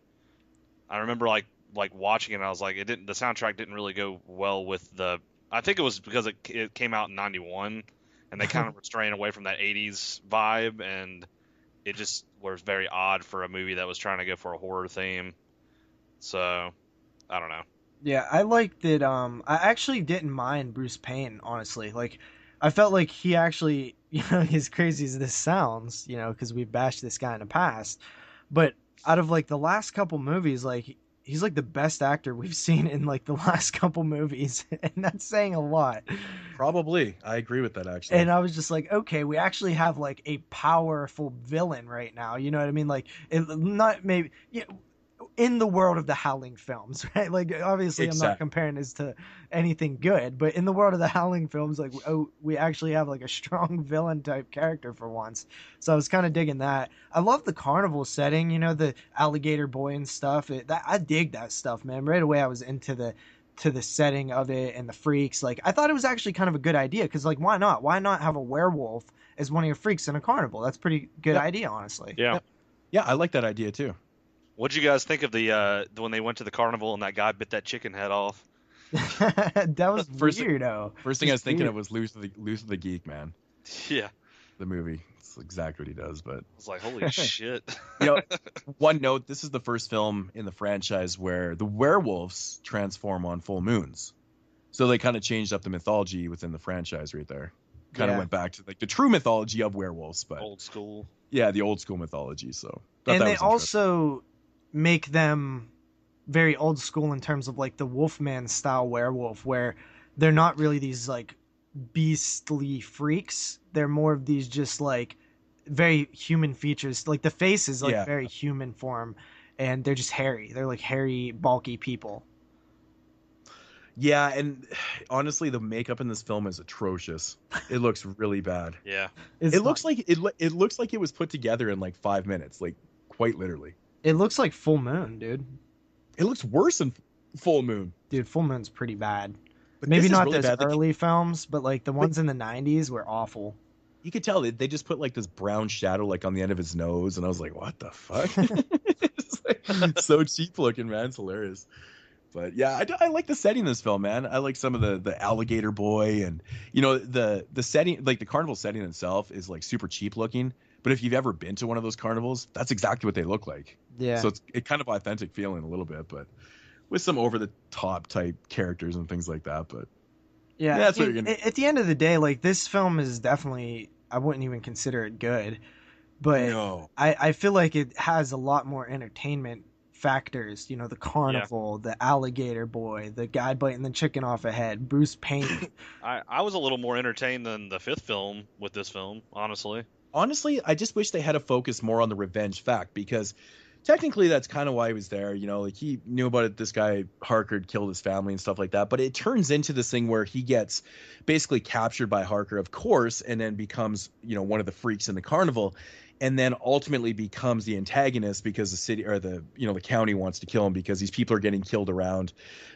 I remember like watching it, and I was like, it didn't. The soundtrack didn't really go well with the. I think it was because it came out in '91, and they kind of were straying away from that '80s vibe, and it just was very odd for a movie that was trying to go for a horror theme. So, I don't know. yeah, I liked that. I actually didn't mind Bruce Payne, honestly. Like, I felt like he actually, as crazy as this sounds, because we've bashed this guy in the past, but out of like the last couple movies, like he's like the best actor we've seen in like the last couple movies, and that's saying a lot. Probably, I agree with that actually. And I was just like, okay, we actually have like a powerful villain right now. You know what I mean? Like, not maybe in the world of the Howling films, right? Like, obviously, I'm not comparing this to anything good, but in the world of the Howling films, like, we actually have like a strong villain type character for once. So I was kind of digging that. I love the carnival setting, the alligator boy and stuff. I dig that stuff, man. Right away, I was into the setting of it and the freaks. Like, I thought it was actually kind of a good idea because, like, why not? Why not have a werewolf as one of your freaks in a carnival? That's a pretty good idea, honestly. Yeah. Yeah, I like that idea too. What'd you guys think of the when they went to the carnival and that guy bit that chicken head off? That was weirdo. First thing I was thinking of was Loose the Geek, man. Yeah. The movie. It's exactly what he does, but I was like, holy shit. One note, this is the first film in the franchise where the werewolves transform on full moons. So they kind of changed up the mythology within the franchise right there. Kind of went back to like the true mythology of werewolves, but old school. Yeah, the old school mythology. So and they also make them very old school in terms of like the Wolfman style werewolf, where they're not really these like beastly freaks. They're more of these just like very human features. Like the face is like very human form, and they're just hairy. They're like hairy, bulky people. Yeah, and honestly, the makeup in this film is atrocious. It looks really bad. Yeah, it looks like it was put together in like 5 minutes, like quite literally. It looks like Full Moon, dude. It looks worse than Full Moon. Dude, Full Moon's pretty bad. But maybe not really those early films, but like the ones in the 90s were awful. You could tell they just put like this brown shadow like on the end of his nose, and I was like, what the fuck? It's like, so cheap looking, man. It's hilarious. But yeah, I like the setting of this film, man. I like some of the alligator boy, and the setting, like the carnival setting itself is like super cheap looking. But if you've ever been to one of those carnivals, that's exactly what they look like. Yeah. So it's kind of authentic feeling a little bit, but with some over the top type characters and things like that. But yeah, that's what you're gonna. At the end of the day, like this film is definitely, I wouldn't even consider it good, but no. I feel like it has a lot more entertainment factors. The carnival, the alligator boy, the guy biting the chicken off a head, Bruce Payne. I was a little more entertained than the fifth film with this film, honestly. Honestly, I just wish they had to focus more on the revenge fact, because technically that's kind of why he was there. Like he knew about it. This guy Harker killed his family and stuff like that. But it turns into this thing where he gets basically captured by Harker, of course, and then becomes, one of the freaks in the carnival, and then ultimately becomes the antagonist because the city or the county wants to kill him because these people are getting killed around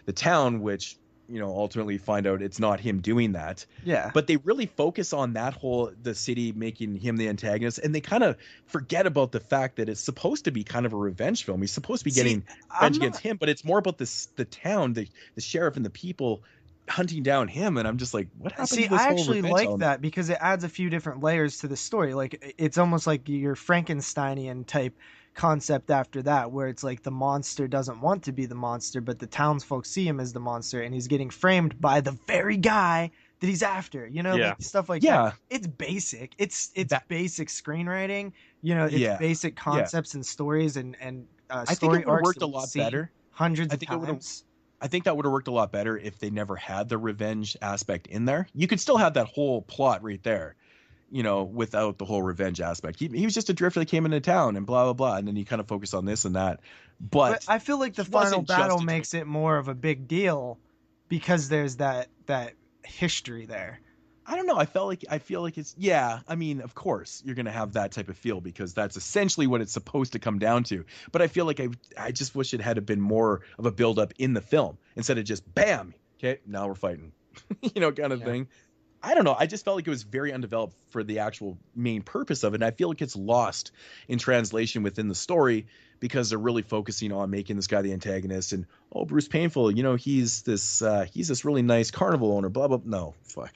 the town, which ultimately find out it's not him doing that. Yeah. But they really focus on the city making him the antagonist, and they kind of forget about the fact that it's supposed to be kind of a revenge film. He's supposed to be getting revenge against him, but it's more about the town, the sheriff and the people hunting down him, and I'm just like, what happened to this whole I actually like element? that because it adds a few different layers to the story. Like it's almost like your Frankensteinian type concept after that, where it's like the monster doesn't want to be the monster, but the townsfolk see him as the monster, and he's getting framed by the very guy that he's after. Like stuff like that. It's basic. It's basic screenwriting, its basic concepts and stories and I think story it would have arcs worked that a we've lot seen better. hundreds I of think it would have. times. I think that would have worked a lot better if they never had the revenge aspect in there. You could still have that whole plot right there, without the whole revenge aspect. He was just a drifter that came into town and blah, blah, blah. And then you kind of focus on this and that. But I feel like the he final wasn't just battle a makes it more of a big deal because there's that history there. I don't know. I feel like it's, I mean, of course you're going to have that type of feel because that's essentially what it's supposed to come down to. But I feel like I just wish it had been more of a build up in the film instead of just bam. Okay. Now we're fighting, kind of thing. I don't know. I just felt like it was very undeveloped for the actual main purpose of it. And I feel like it's lost in translation within the story because they're really focusing on making this guy the antagonist and, Bruce Painful, he's this really nice carnival owner, blah, blah. No, fuck.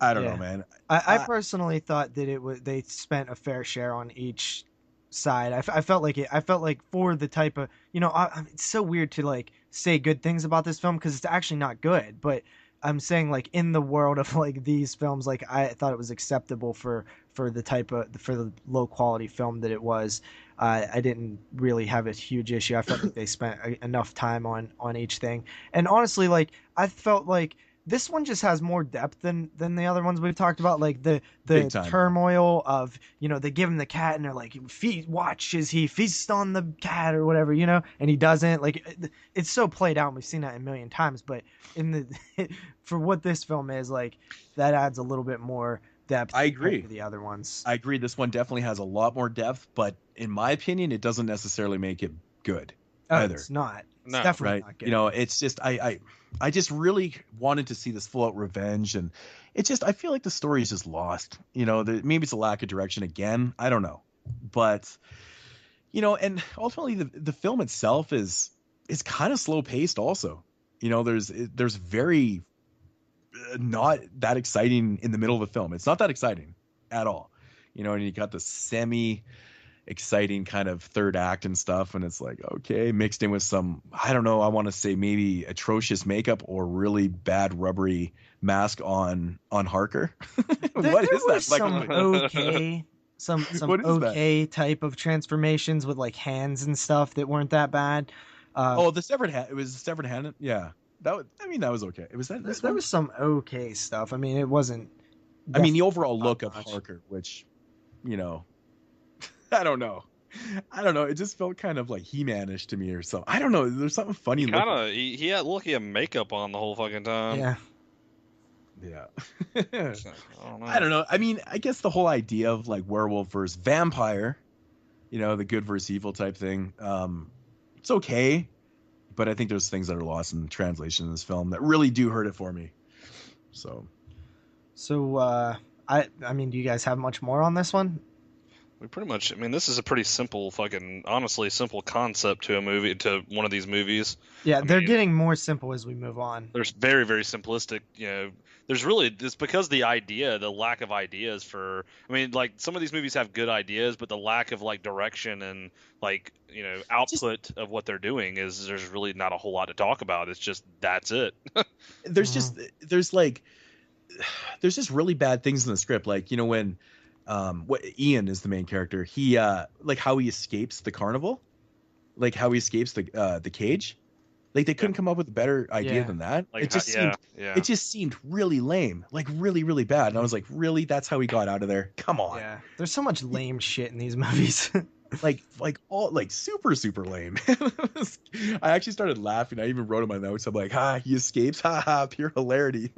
I don't know, man. I personally thought that they spent a fair share on each side. I felt like for the type of, it's so weird to like say good things about this film because it's actually not good, but I'm saying like in the world of like these films, like I thought it was acceptable for the low quality film that it was. I didn't really have a huge issue. I felt like they spent enough time on each thing, and honestly, like I felt like this one just has more depth than the other ones we've talked about. Like the turmoil of, they give him the cat and they're like, watch as he feasts on the cat or whatever, and he doesn't. Like it's so played out and we've seen that a million times, but for what this film is, like that adds a little bit more depth. I agree. To the other ones. I agree. This one definitely has a lot more depth, but in my opinion, it doesn't necessarily make it good either. It's not. It's No. definitely not good. It's just I just really wanted to see this full out revenge, and I feel like the story is just lost. Maybe it's a lack of direction again. I don't know, but and ultimately the film itself is kind of slow paced. Also, there's very not that exciting in the middle of the film. It's not that exciting at all. And you got the semi exciting kind of third act and stuff, and it's like, okay, mixed in with some, I don't know, I want to say maybe atrocious makeup or really bad rubbery mask on Harker. What is that? Some okay type of transformations with like hands and stuff that weren't that bad. The severed hand. It was a severed hand. Yeah, that was okay. It was that. There was some okay stuff. I mean, it wasn't. I mean, the overall look of Harker, which, I don't know. It just felt kind of like He-Man-ish to me or something. I don't know. There's something funny. He had makeup on the whole fucking time. Yeah. I don't know. I mean, I guess the whole idea of like werewolf versus vampire, the good versus evil type thing. It's okay, but I think there's things that are lost in translation in this film that really do hurt it for me. So, I mean, do you guys have much more on this one? We pretty much, this is a pretty simple honestly simple concept to one of these movies. Yeah, they're getting more simple as we move on. There's very, very simplistic, there's really, it's because the lack of ideas some of these movies have good ideas, but the lack of like direction and output of what they're doing there's really not a whole lot to talk about. It's just, that's it. There's just really bad things in the script. Like, when, Ian is the main character. He like how he escapes the carnival, like how he escapes the cage. Like they couldn't come up with a better idea than that. Like, it just seemed really lame, like really, really bad. And I was like, really? That's how he got out of there? Come on. Yeah. There's so much lame shit in these movies. like all like super, super lame. I actually started laughing. I even wrote in my notes. I'm like, he escapes. Pure hilarity.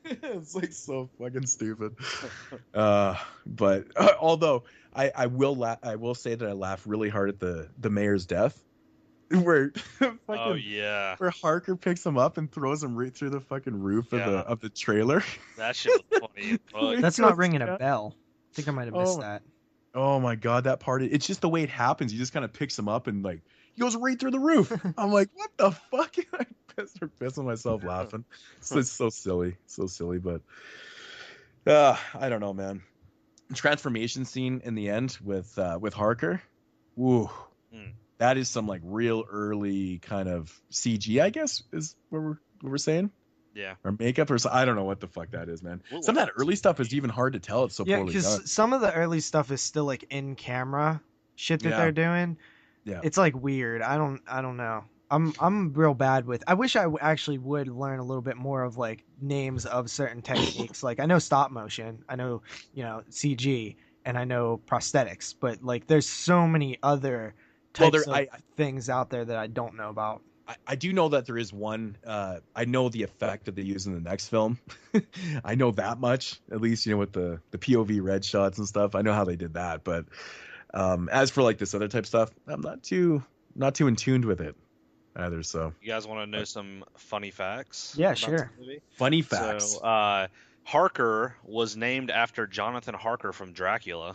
It's like so fucking stupid. But although I will say that I laughed really hard at the mayor's death. Where where Harker picks him up and throws him right through the fucking roof of the trailer. That shit was funny. That's not ringing a bell. I think I might have missed that. Oh my god, that part! It's just the way it happens. He just kind of picks him up and like he goes right through the roof. I'm like, what the fuck? I start pissing myself laughing. It's so silly, but I don't know, man. Transformation scene in the end with Harker. Woo. That is some like real early kind of CG, I guess, is what we're saying. Yeah. or makeup or I don't know what the fuck that is, man. Well, Some of that early stuff is even hard to tell. It's so Yeah, poorly done. because some of the early stuff is still like in camera shit that Yeah. they're doing. Yeah. It's like weird. I don't know. I'm real bad with. I wish I actually would learn a little bit more of like names of certain techniques. Like I know stop motion, I know CG, and I know prosthetics, but like there's so many other types of things out there that I don't know about. I do know that there is one. I know the effect that they use in the next film. I know that much, at least, with the POV red shots and stuff. I know how they did that, but as for like this other type stuff, I'm not too in tune with it either. So you guys want to know some funny facts? Yeah, sure. Funny facts. So Harker was named after Jonathan Harker from Dracula.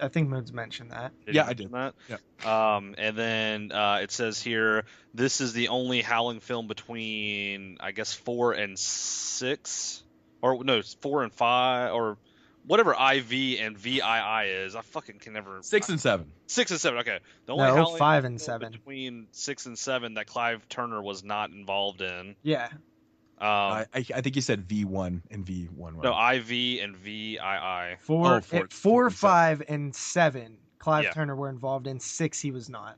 I think Moodz mentioned that. Yeah, I did. That? Yeah. And then it says here, this is the only Howling film between, I guess, 4 and 6, or no, 4 and 5, or whatever IV and VII is. I fucking can never. 6 and 7. 6 and 7. Okay. The only No, Howling 5 and film 7 between 6 and 7 that Clive Turner was not involved in. Yeah. I think you said V1 and V1. No, IV and VII. 4, 5, and 7. Clive Yeah. Turner were involved in. 6, he was not.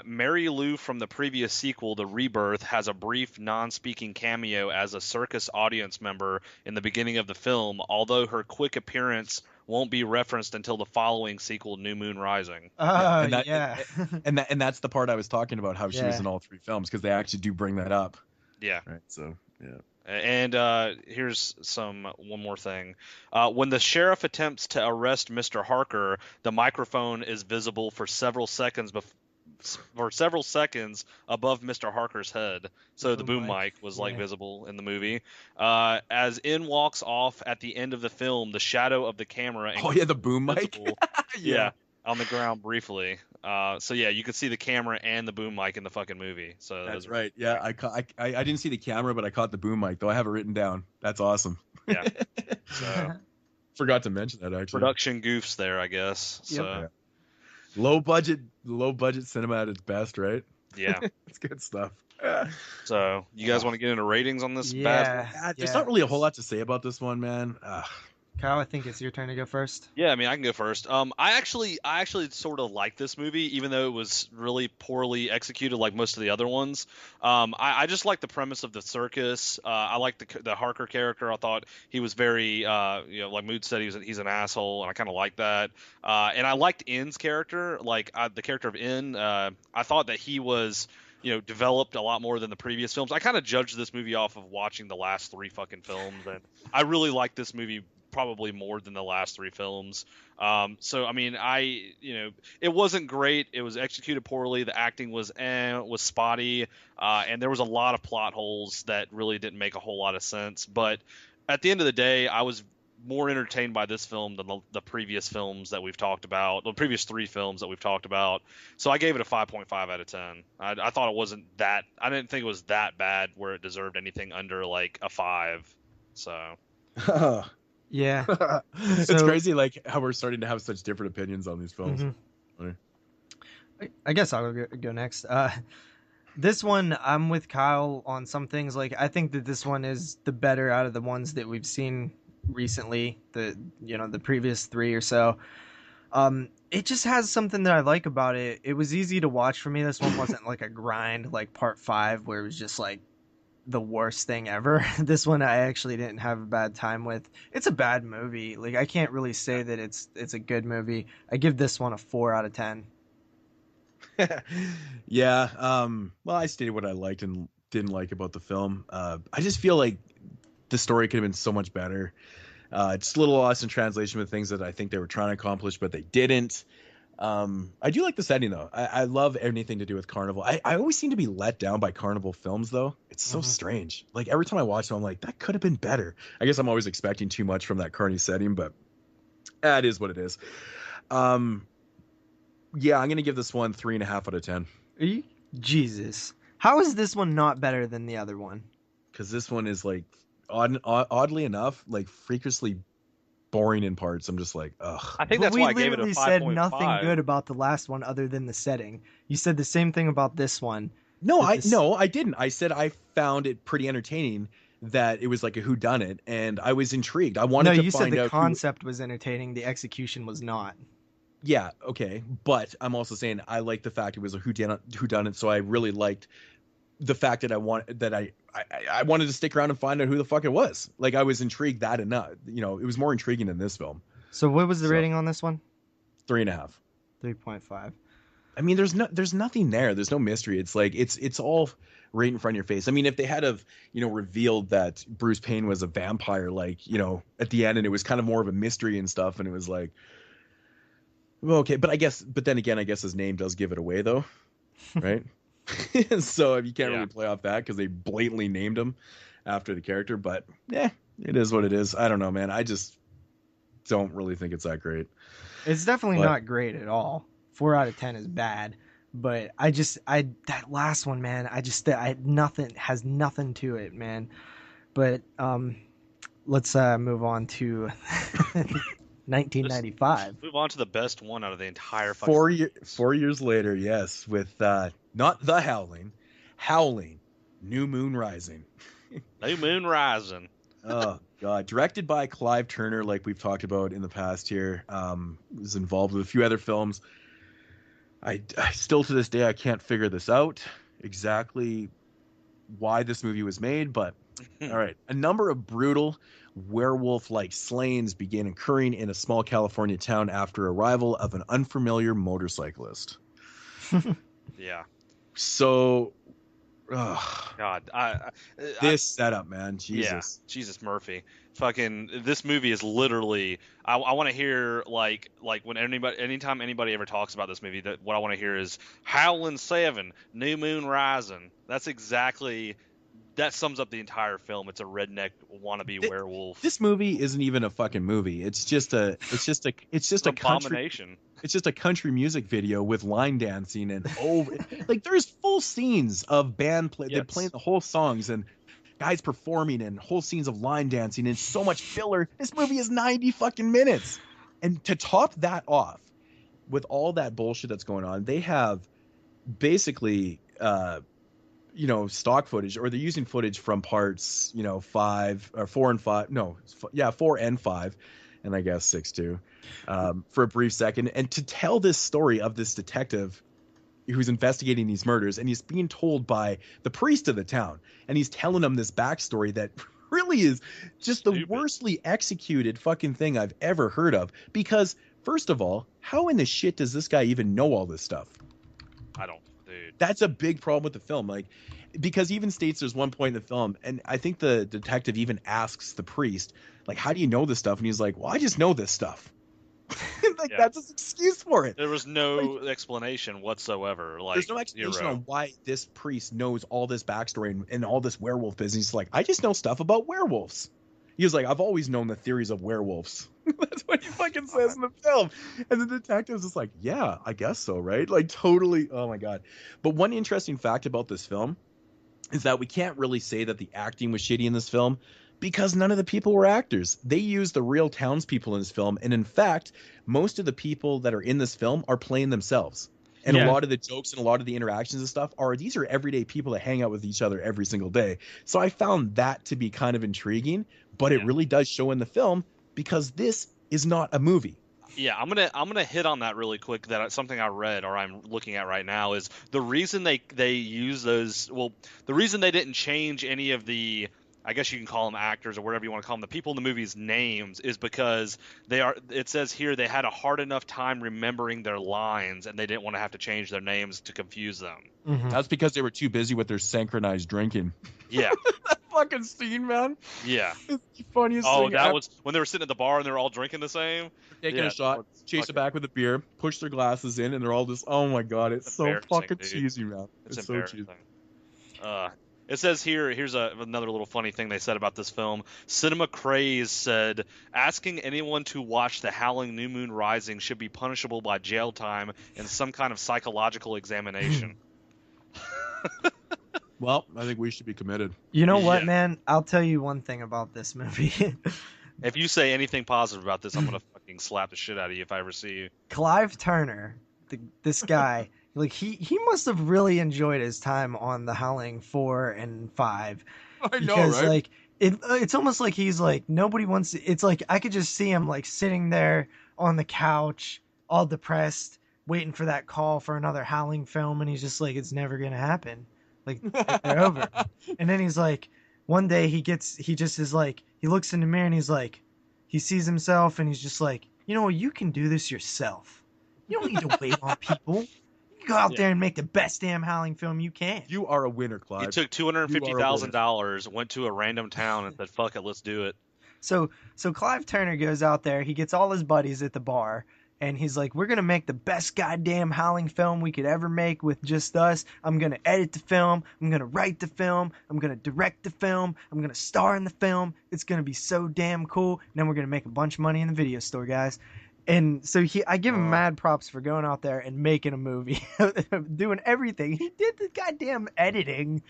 Mary Lou from the previous sequel, The Rebirth, has a brief non-speaking cameo as a circus audience member in the beginning of the film, although her quick appearance won't be referenced until the following sequel, New Moon Rising. Yeah. And that's the part I was talking about, how she was in all 3 films, because they actually do bring that up. Yeah. Right. So yeah. And here's one more thing. When the sheriff attempts to arrest Mr. Harker, the microphone is visible for several seconds above Mr. Harker's head. So the boom mic was visible in the movie. As In walks off at the end of the film, the shadow of the camera. The boom mic. Yeah, on the ground briefly. So yeah, you could see the camera and the boom mic in the fucking movie. So that's right. Yeah, I didn't see the camera, but I caught the boom mic, though. I have it written down. That's awesome. Yeah. So forgot to mention that, actually. Production goofs there, I guess. So yeah. Low budget cinema at its best, right? Yeah. It's good stuff. So you guys want to get into ratings on this? Yeah. There's not really a whole lot to say about this one, man. Kyle, I think it's your turn to go first. Yeah, I mean, I can go first. I actually sort of like this movie, even though it was really poorly executed, like most of the other ones. I just like the premise of the circus. I like the Harker character. I thought he was very, like Mood said, he's an asshole, and I kind of like that. And I liked N's character, like the character of N. I thought that he was, developed a lot more than the previous films. I kind of judged this movie off of watching the last 3 fucking films, and I really like this movie probably more than the last 3 films. So I mean, it wasn't great. It was executed poorly. The acting was spotty, and there was a lot of plot holes that really didn't make a whole lot of sense. But at the end of the day, I was more entertained by this film than the previous films that we've talked about, the previous 3 films that we've talked about. So I gave it a 5.5 out of 10. I thought it wasn't that. I didn't think it was that bad where it deserved anything under like a 5. So. Yeah. It's crazy, like how we're starting to have such different opinions on these films. Mm-hmm. I guess I'll go next. This one, I'm with Kyle on some things. Like, I think that this one is the better out of the ones that we've seen recently. The previous 3 or so. It just has something that I like about it. It was easy to watch for me. This one wasn't like a grind like Part 5 where it was just like the worst thing ever. This one I actually didn't have a bad time with. It's a bad movie. Like, I can't really say that it's a good movie. I give this one a 4 out of 10. Yeah. Well, I stated what I liked and didn't like about the film. I just feel like the story could have been so much better. Just a little lost in translation with things that I think they were trying to accomplish, but they didn't. I do like the setting, though. I love anything to do with carnival. I always seem to be let down by carnival films, though. It's so strange. Like, every time I watch them, I'm like, that could have been better. I guess I'm always expecting too much from that carny setting, but it is what it is. Yeah, I'm going to give this one 3.5 out of 10. Jesus. How is this one not better than the other one? Because this one is, like, oddly enough, like, freakishly boring in parts. I'm just like, ugh. I think that's why I gave it a 5.5. We literally said nothing good about the last one other than the setting. You said the same thing about this one. No, I didn't. I said I found it pretty entertaining that it was like a whodunit, and I was intrigued. I wanted to you find said the out concept was entertaining, the execution was not. Yeah, okay, but I'm also saying I like the fact it was a whodunit, so I really liked the fact that I wanted to stick around and find out who the fuck it was. Like, I was intrigued that enough. You know, it was more intriguing than this film. So what was the rating on this one? 3.5. 3.5. I mean, there's nothing there. There's no mystery. It's like it's all right in front of your face. I mean, if they had revealed that Bruce Payne was a vampire, like, at the end, and it was kind of more of a mystery and stuff, and it was like, well, okay, but then again, I guess his name does give it away, though, right? So you can't really play off that because they blatantly named him after the character. But yeah, it is what it is. I don't know, man. I just don't really think it's that great. It's definitely not great at all. 4 out of 10 is bad. But that last one, man, has nothing to it, man. But let's move on to 1995. Let's move on to the best one out of the entire fucking 4 years later, yes, with not The Howling, Howling, New Moon Rising. New Moon Rising. Oh God! Directed by Clive Turner, like we've talked about in the past here. Was involved with a few other films. I still to this day I can't figure this out exactly why this movie was made, but all right. A number of brutal werewolf-like slayings began occurring in a small California town after arrival of an unfamiliar motorcyclist. Yeah. So, God, this setup, man, Jesus, yeah, Jesus Murphy, fucking, this movie is literally. I want to hear like when anytime anybody ever talks about this movie, that what I want to hear is Howling 7, New Moon Rising. That sums up the entire film. It's a redneck wannabe werewolf. This movie isn't even a fucking movie. It's just a abomination. It's just a country music video with line dancing and like there's full scenes of band play. Yes. They're playing the whole songs and guys performing and whole scenes of line dancing and so much filler. This movie is 90 fucking minutes. And to top that off with all that bullshit that's going on, they have basically stock footage, or they're using footage from parts 5 or 4 and 5, 4 and 5, and I guess 6 too, for a brief second, and to tell this story of this detective who's investigating these murders, and he's being told by the priest of the town, and he's telling him this backstory that really is just the worstly executed fucking thing I've ever heard of. Because first of all, how in the shit does this guy even know all this stuff? I don't. Dude. That's a big problem with the film, like, because he even states there's one point in the film, and I think the detective even asks the priest, like, how do you know this stuff? And he's like, well, I just know this stuff. Like, that's his excuse for it. There was no explanation whatsoever. Like, there's no explanation on why this priest knows all this backstory and all this werewolf business. He's like, I just know stuff about werewolves. He was like, I've always known the theories of werewolves. That's what he fucking says in the film. And the detective's just like, yeah, I guess so, right? Like, totally. Oh my God. But one interesting fact about this film is that we can't really say that the acting was shitty in this film because none of the people were actors. They used the real townspeople in this film. And in fact, most of the people that are in this film are playing themselves. And a lot of the jokes and a lot of the interactions and stuff these are everyday people that hang out with each other every single day. So I found that to be kind of intriguing, but it really does show in the film because this is not a movie. Yeah, I'm gonna hit on that really quick. That something I read or I'm looking at right now is the reason they use those. Well, the reason they didn't change any of the, I guess you can call them actors or whatever you want to call them, the people in the movie's names, is because it says here they had a hard enough time remembering their lines and they didn't want to have to change their names to confuse them. Mm-hmm. That's because they were too busy with their synchronized drinking. Yeah. That fucking scene, man. Yeah. It's the funniest thing. Oh, that was when they were sitting at the bar and they were all drinking the same. Taking a shot, chase it back with a beer, push their glasses in, and they're all just, oh my God, it's so fucking cheesy, man. It's so cheesy. It says here's another little funny thing they said about this film. Cinema Craze said, asking anyone to watch The Howling New Moon Rising should be punishable by jail time and some kind of psychological examination. Well, I think we should be committed. You know what, man? I'll tell you one thing about this movie. If you say anything positive about this, I'm going to fucking slap the shit out of you if I ever see you. Clive Turner, this guy, Like he must have really enjoyed his time on the Howling 4 and 5. I know, Because right? like it's almost like he's like nobody wants. It's like I could just see him like sitting there on the couch, all depressed, waiting for that call for another Howling film, and he's just like, it's never gonna happen. Like they're over. And then he's like, one day he just is like, he looks in the mirror and he's like, he sees himself and he's just like, you know what, you can do this yourself. You don't need to wait on people. You go out there and make the best damn Howling film you can. You are a winner, Clive. He took $250,000, went to a random town, and said, "Fuck it, let's do it." So Clive Turner goes out there. He gets all his buddies at the bar, and he's like, "We're gonna make the best goddamn Howling film we could ever make with just us. I'm gonna edit the film. I'm gonna write the film. I'm gonna direct the film. I'm gonna star in the film. It's gonna be so damn cool. And then we're gonna make a bunch of money in the video store, guys." And so I give him mad props for going out there and making a movie, doing everything. He did the goddamn editing.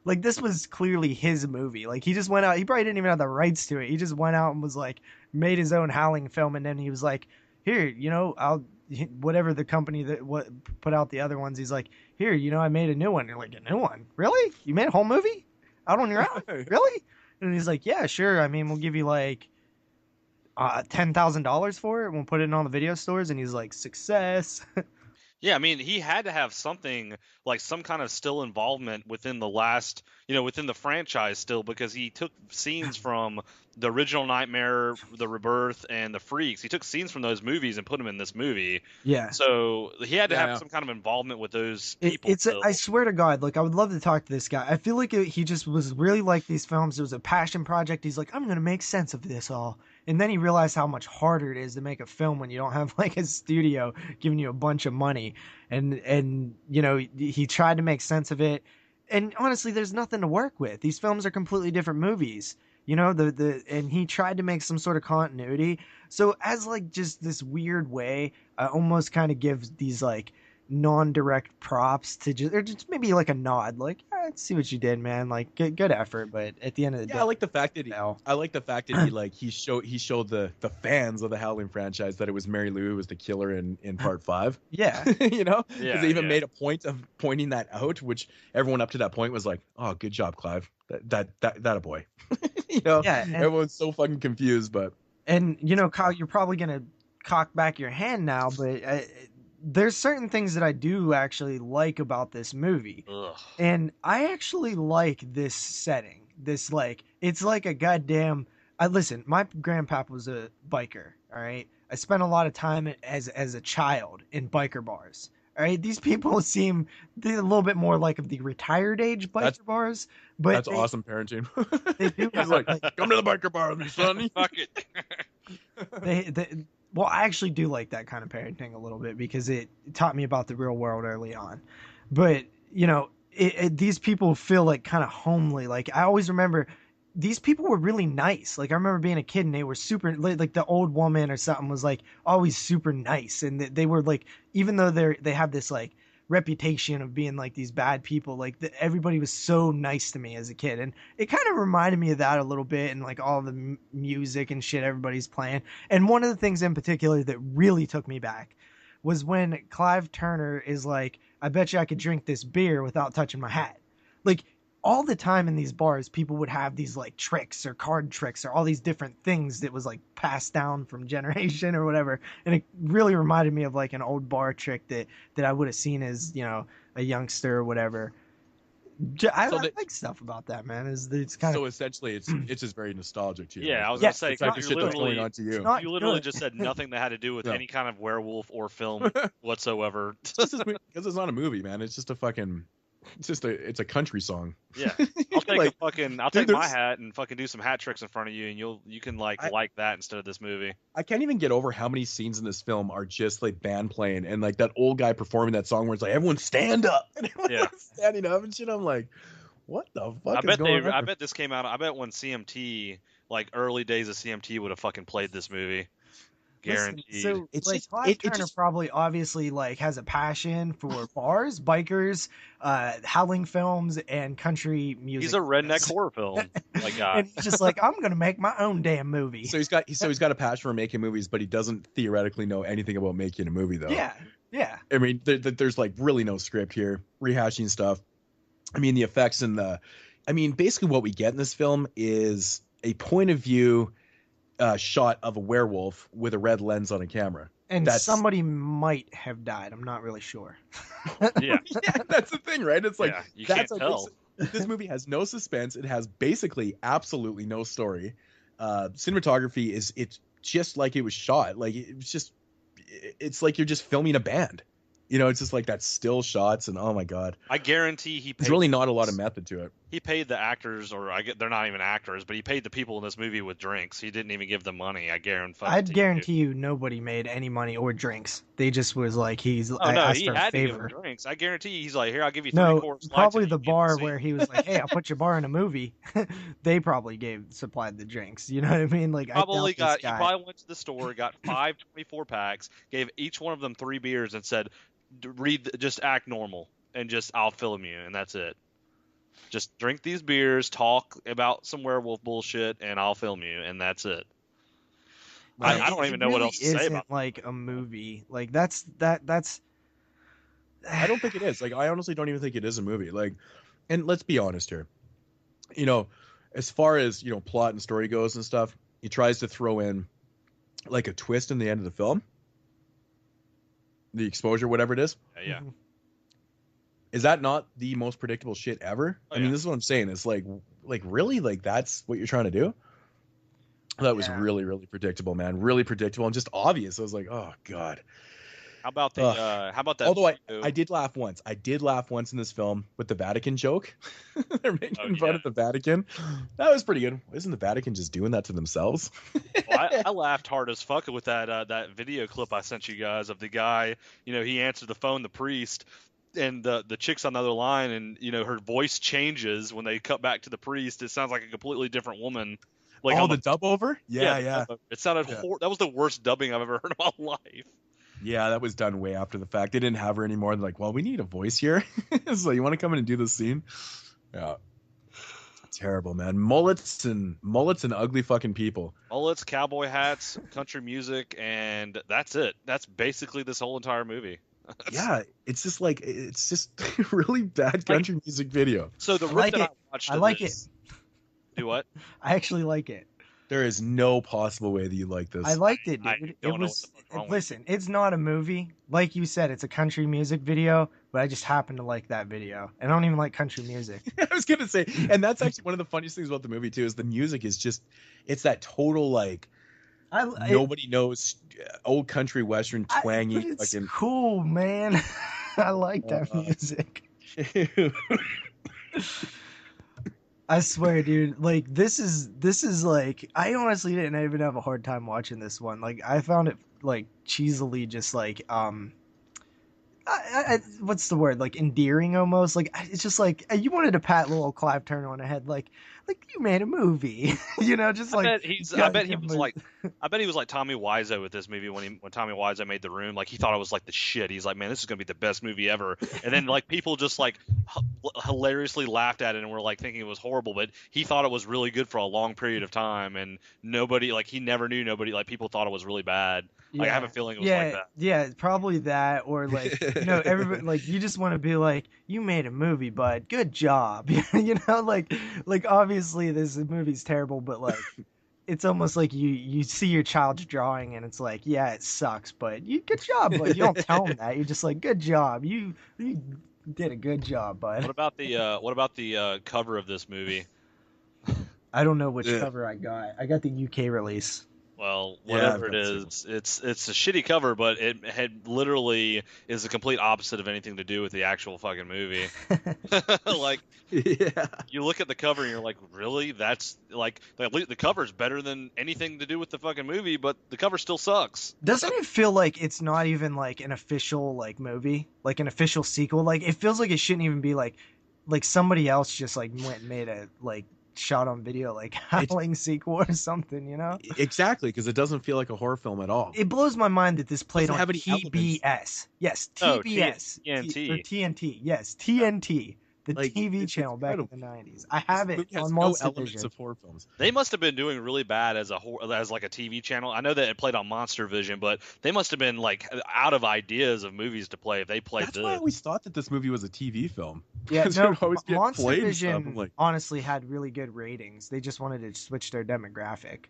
Like, this was clearly his movie. Like, he just went out. He probably didn't even have the rights to it. He just went out and was like, made his own Howling film. And then he was like, here, whatever the company that put out the other ones, he's like, here, I made a new one. You're like, a new one? Really? You made a whole movie out on your own? Really? And he's like, yeah, sure. I mean, we'll give you like $10,000 for it. We'll put it on the video stores. And he's like, success. Yeah, I mean, he had to have something, like some kind of still involvement within within the franchise still, because he took scenes from the original Nightmare, the Rebirth, and the Freaks. He took scenes from those movies and put them in this movie. Yeah. So he had to have some kind of involvement with those people. I swear to God, like, I would love to talk to this guy. I feel like he just was really like these films. It was a passion project. He's like, I'm going to make sense of this all. And then he realized how much harder it is to make a film when you don't have like a studio giving you a bunch of money. And he tried to make sense of it. And honestly, there's nothing to work with. These films are completely different movies. And he tried to make some sort of continuity. So as like just this weird way, I almost kind of give these like non-direct props to just maybe like a nod, like, I see what you did, man. Like, good effort, but at the end of the day, I like the fact that he showed the fans of the Howling franchise that it was Mary Lou who was the killer in part 5. Yeah, because they even made a point of pointing that out, which everyone up to that point was like, "Oh, good job, Clive. That a boy." Everyone's so fucking confused, but Kyle, you're probably gonna cock back your hand now, but there's certain things that I do actually like about this movie. Ugh. And I actually like this setting. This, like, it's like a goddamn... Listen, my grandpap was a biker, all right? I spent a lot of time as a child in biker bars, all right? These people seem a little bit more like of the retired age biker bars, but... That's awesome parenting. They do... He's like, come to the biker bar with me, son. Fuck it. Well, I actually do like that kind of parenting a little bit because it taught me about the real world early on. But, these people feel like kind of homely. Like, I always remember these people were really nice. Like, I remember being a kid and they were super, like the old woman or something was like always super nice. And they were like, even though they have this like reputation of being like these bad people, like everybody was so nice to me as a kid, and it kind of reminded me of that a little bit, and like all the music and shit everybody's playing. And one of the things in particular that really took me back was when Clive Turner is like, I bet you I could drink this beer without touching my hat. Like, all the time in these bars, people would have these like tricks or card tricks or all these different things that was like passed down from generation or whatever. And it really reminded me of like an old bar trick that I would have seen as, a youngster or whatever. I like stuff about that, man. It's kind of... So essentially, it's just very nostalgic to you. Yeah, I was gonna say, it's like the shit that's going on to you. You literally just said nothing that had to do with any kind of werewolf or film whatsoever. Because it's not a movie, man. It's just a fucking... It's a country song. Yeah, I'll take I'll take my hat and fucking do some hat tricks in front of you, and you can like that instead of this movie. I can't even get over how many scenes in this film are just like band playing and like that old guy performing that song where it's like everyone stand up and everyone's standing up and shit. I'm like, what the fuck is going on? I bet this came out. I bet when CMT, like early days of CMT, would have fucking played this movie. Guaranteed. Listen, so Clive Turner probably obviously like has a passion for bars, bikers, howling films, and country music. He's a redneck horror film guy. And he's just like, I'm gonna make my own damn movie. So he's got a passion for making movies, but he doesn't theoretically know anything about making a movie though. Yeah. Yeah. I mean, there's like really no script here, rehashing stuff. I mean, the effects and basically what we get in this film is a point of view shot of a werewolf with a red lens on a camera. And somebody might have died. I'm not really sure. Yeah. Yeah, that's the thing, right? It's like, you that's can't like tell. this movie has no suspense. It has basically absolutely no story. Cinematography it's just like it was shot. Like it's like you're just filming a band. You know, it's just like that still shots, and oh my god, I guarantee he paid. There's really not a lot of method to it. He paid the actors, they're not even actors, but he paid the people in this movie with drinks. He didn't even give them money. I'd guarantee you nobody made any money or drinks. They just was like he had to give them drinks. I guarantee he's like, here, I'll give you 3 quarts. Probably the bar where he was like, hey, I'll put your bar in a movie. They probably supplied the drinks. You know what I mean? Like, he probably went to the store, got 5 24-packs, gave each one of them 3 beers, and said, just act normal, and I'll film you, and that's it. Just drink these beers, talk about some werewolf bullshit, and I'll film you, and that's it. I don't even know what else to say about it. Like a movie. Like that's. I don't think it is. Like, I honestly don't even think it is a movie. Like, and let's be honest here. You know, as far as, you know, plot and story goes and stuff, he tries to throw in like a twist in the end of the film. The exposure, whatever it is. Yeah. Is that not the most predictable shit ever? Oh, I mean, this is what I'm saying. It's like really? Like, that's what you're trying to do? That was really, really predictable, man. Really predictable and just obvious. I was like, oh god. How about that? Although I did laugh once. I did laugh once in this film with the Vatican joke. They're making fun of the Vatican. That was pretty good. Isn't the Vatican just doing that to themselves? Well, I laughed hard as fuck with that video clip I sent you guys of the guy. You know, he answered the phone, the priest, and the chick's on the other line, and you know her voice changes when they cut back to the priest. It sounds like a completely different woman. Like, the dub over? Yeah. It sounded that was the worst dubbing I've ever heard in my life. Yeah, that was done way after the fact. They didn't have her anymore. They're like, well, we need a voice here. So you want to come in and do this scene? Yeah. Terrible, man. Mullets and ugly fucking people. Mullets, cowboy hats, country music, and that's it. That's basically this whole entire movie. Yeah, it's just really bad country music video. So the rip that I watched, I like it. Do what? I actually like it. There is no possible way that you like this. I liked it, dude. Listen, it's not a movie. Like you said, it's a country music video, but I just happen to like that video. I don't even like country music. I was going to say, and that's actually one of the funniest things about the movie, too, is the music is just, it's that total, like, nobody knows old country western twangy. It's cool, man. I like that music. I swear, dude, like, this is like, I honestly didn't even have a hard time watching this one. Like, I found it, like, cheesily just, like, what's the word? Like, endearing almost. Like, it's just like, you wanted to pat little Clive Turner on the head, like you made a movie, you know, just like. I bet he was like Tommy Wiseau with this movie when Tommy Wiseau made The Room. Like, he thought it was like the shit. He's like, man, this is gonna be the best movie ever. And then like people just like hilariously laughed at it and were like thinking it was horrible, but he thought it was really good for a long period of time. And nobody, like, he never knew. Nobody, like, people thought it was really bad. Like, I have a feeling it was like that. Yeah, probably that, or like, you know, everybody, like, you just want to be like, you made a movie, bud, good job. You know, like obviously this movie's terrible, but like, it's almost like you see your child's drawing and it's like, yeah, it sucks, but good job. But you don't tell them that. You're just like, good job. You did a good job, bud. What about the cover of this movie? I don't know which cover I got. I got the UK release. Well, whatever it is, it's a shitty cover, but it had literally is the complete opposite of anything to do with the actual fucking movie. Like, you look at the cover and you're like, really? That's like the cover's better than anything to do with the fucking movie, but the cover still sucks. Doesn't it feel like it's not even like an official like movie, like an official sequel? Like, it feels like it shouldn't even be like somebody else just like went and made a like shot on video like Howling sequel or something, you know? Exactly, because it doesn't feel like a horror film at all. It blows my mind that this played on TBS. Yes, TBS. TNT. Or TNT. Yes, TNT. The Like, TV it's channel back in incredible. the 90s. I have This it movie has on no Monster elements Vision. of horror films. They must have been doing really bad as like a TV channel. I know that it played on Monster Vision, but they must have been like out of ideas of movies to play if they played That's this. why I always thought that this movie was a TV film. Yeah, Because no, it would always get Monster played and stuff. Vision I'm like, honestly had really good ratings. They just wanted to switch their demographic.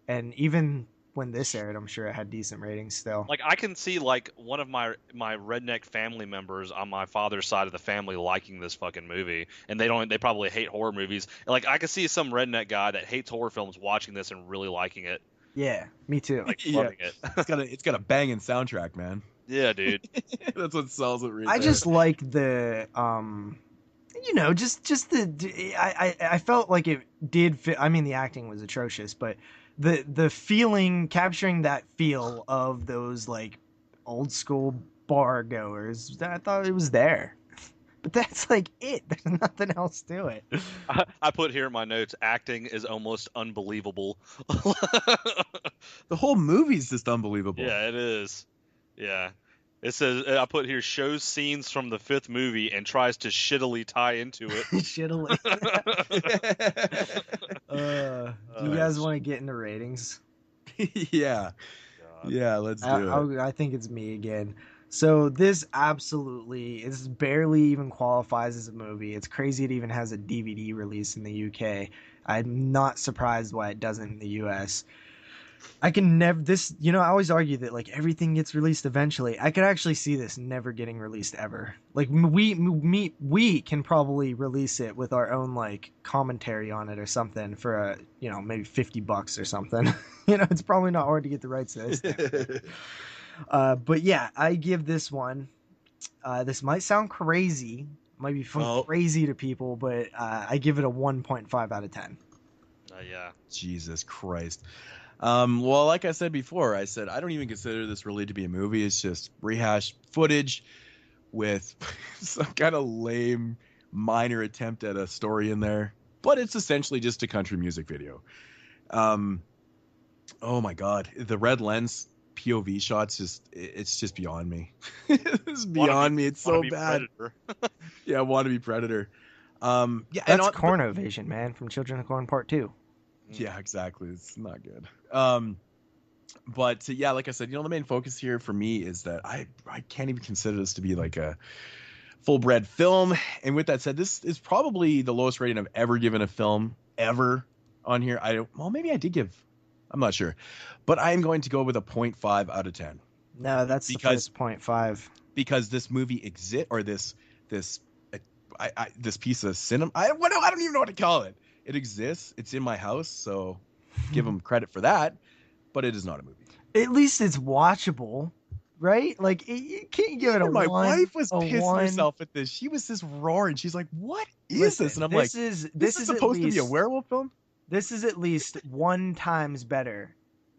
And even when this aired, I'm sure it had decent ratings still. Like I can see like one of my redneck family members on my father's side of the family liking this fucking movie, and they probably hate horror movies. Like I can see some redneck guy that hates horror films watching this and really liking it, Yeah, me too. like Yeah. loving it. it's got a banging soundtrack, man. Yeah, dude. That's what sells it right I there. just like the just the I felt like it did fit. I mean, the acting was atrocious, but the feeling, capturing that feel of those like old school bar goers, I thought it was there. But that's like it. There's nothing else to it. I put here in my notes, acting is almost unbelievable. The whole movie's just unbelievable. Yeah, it is. Yeah. It says, I put here, shows scenes from the fifth movie and tries to shittily tie into it. Shittily. Do you guys want to get into ratings? Yeah. God. Yeah, let's do it. I think it's me again. So this barely even qualifies as a movie. It's crazy it even has a DVD release in the UK. I'm not surprised why it doesn't in the US. I always argue that like everything gets released eventually. I could actually see this never getting released ever. Like we can probably release it with our own like commentary on it or something for maybe $50 or something. It's probably not hard to get the rights to this thing. But yeah, I give this one. This might sound crazy, might be crazy to people, but I give it a 1.5 out of 10. Yeah. Jesus Christ. Well, like I said before, I don't even consider this really to be a movie. It's just rehashed footage with some kind of lame minor attempt at a story in there. But it's essentially just a country music video. Oh my God. The red lens POV shots, it's just beyond me. It's beyond me. It's so bad. Yeah, Wannabe Predator. Yeah, that's Cornovision, man, from Children of Corn Part 2. Yeah, exactly. It's not good. But yeah, like I said, the main focus here for me is that I can't even consider this to be like a full-bred film. And with that said, this is probably the lowest rating I've ever given a film ever on here. Maybe I did give, I'm not sure, but I'm going to go with a 0.5 out of 10. No, that's because 0.5. Because this movie exists, or this piece of cinema, I don't even know what to call it. It exists. It's in my house, so give them credit for that. But it is not a movie. At least it's watchable, right? Like you can't give it a My 1. My wife was pissing herself at this. She was just roaring. She's like, "What is this?" And I'm like, "This is supposed to be a werewolf film." This is at least 1 times better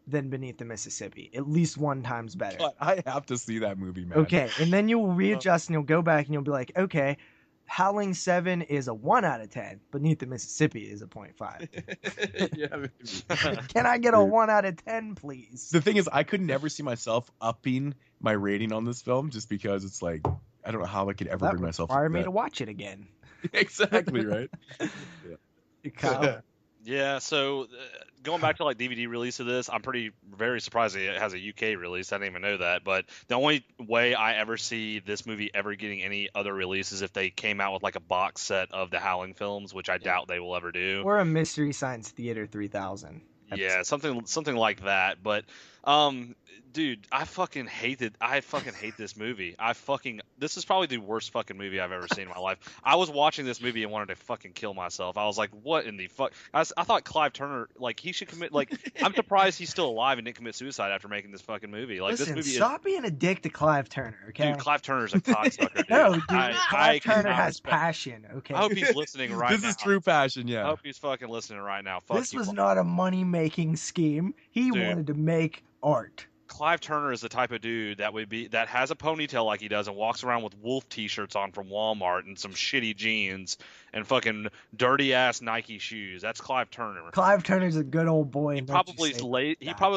than Beneath the Mississippi. At least 1 times better. God, I have to see that movie, man. Okay, and then you'll readjust and you'll go back and you'll be like, okay, Howling 7 is a 1 out of 10. Beneath the Mississippi is a 0.5. Yeah, maybe. Can I get a 1 out of 10, please? The thing is, I could never see myself upping my rating on this film just because it's like, I don't know how I could ever bring myself to me to watch it again. Exactly, right? Yeah. Kyle? Yeah, so going back to like DVD release of this, I'm very surprised it has a UK release. I didn't even know that. But the only way I ever see this movie ever getting any other release is if they came out with like a box set of the Howling films, which I doubt they will ever do. Or a Mystery Science Theater 3000. Yeah, something like that. But dude, I fucking hate this movie. This is probably the worst fucking movie I've ever seen in my life. I was watching this movie and wanted to fucking kill myself. I was like, what in the fuck? I thought Clive Turner, like, he should commit, like, I'm surprised he's still alive and didn't commit suicide after making this fucking movie. Like, Listen, this movie stop being a dick to Clive Turner, okay? Dude, Clive Turner's a cocksucker, dude. No, dude, Clive Turner has passion, okay? I hope he's listening right now. This is true passion, yeah. I hope he's fucking listening right now. Fuck this was not a money-making scheme. He wanted to make art. Clive Turner is the type of dude that has a ponytail like he does and walks around with Wolf t-shirts on from Walmart and some shitty jeans and fucking dirty ass Nike shoes. That's Clive Turner. Clive Turner's a good old boy. He probably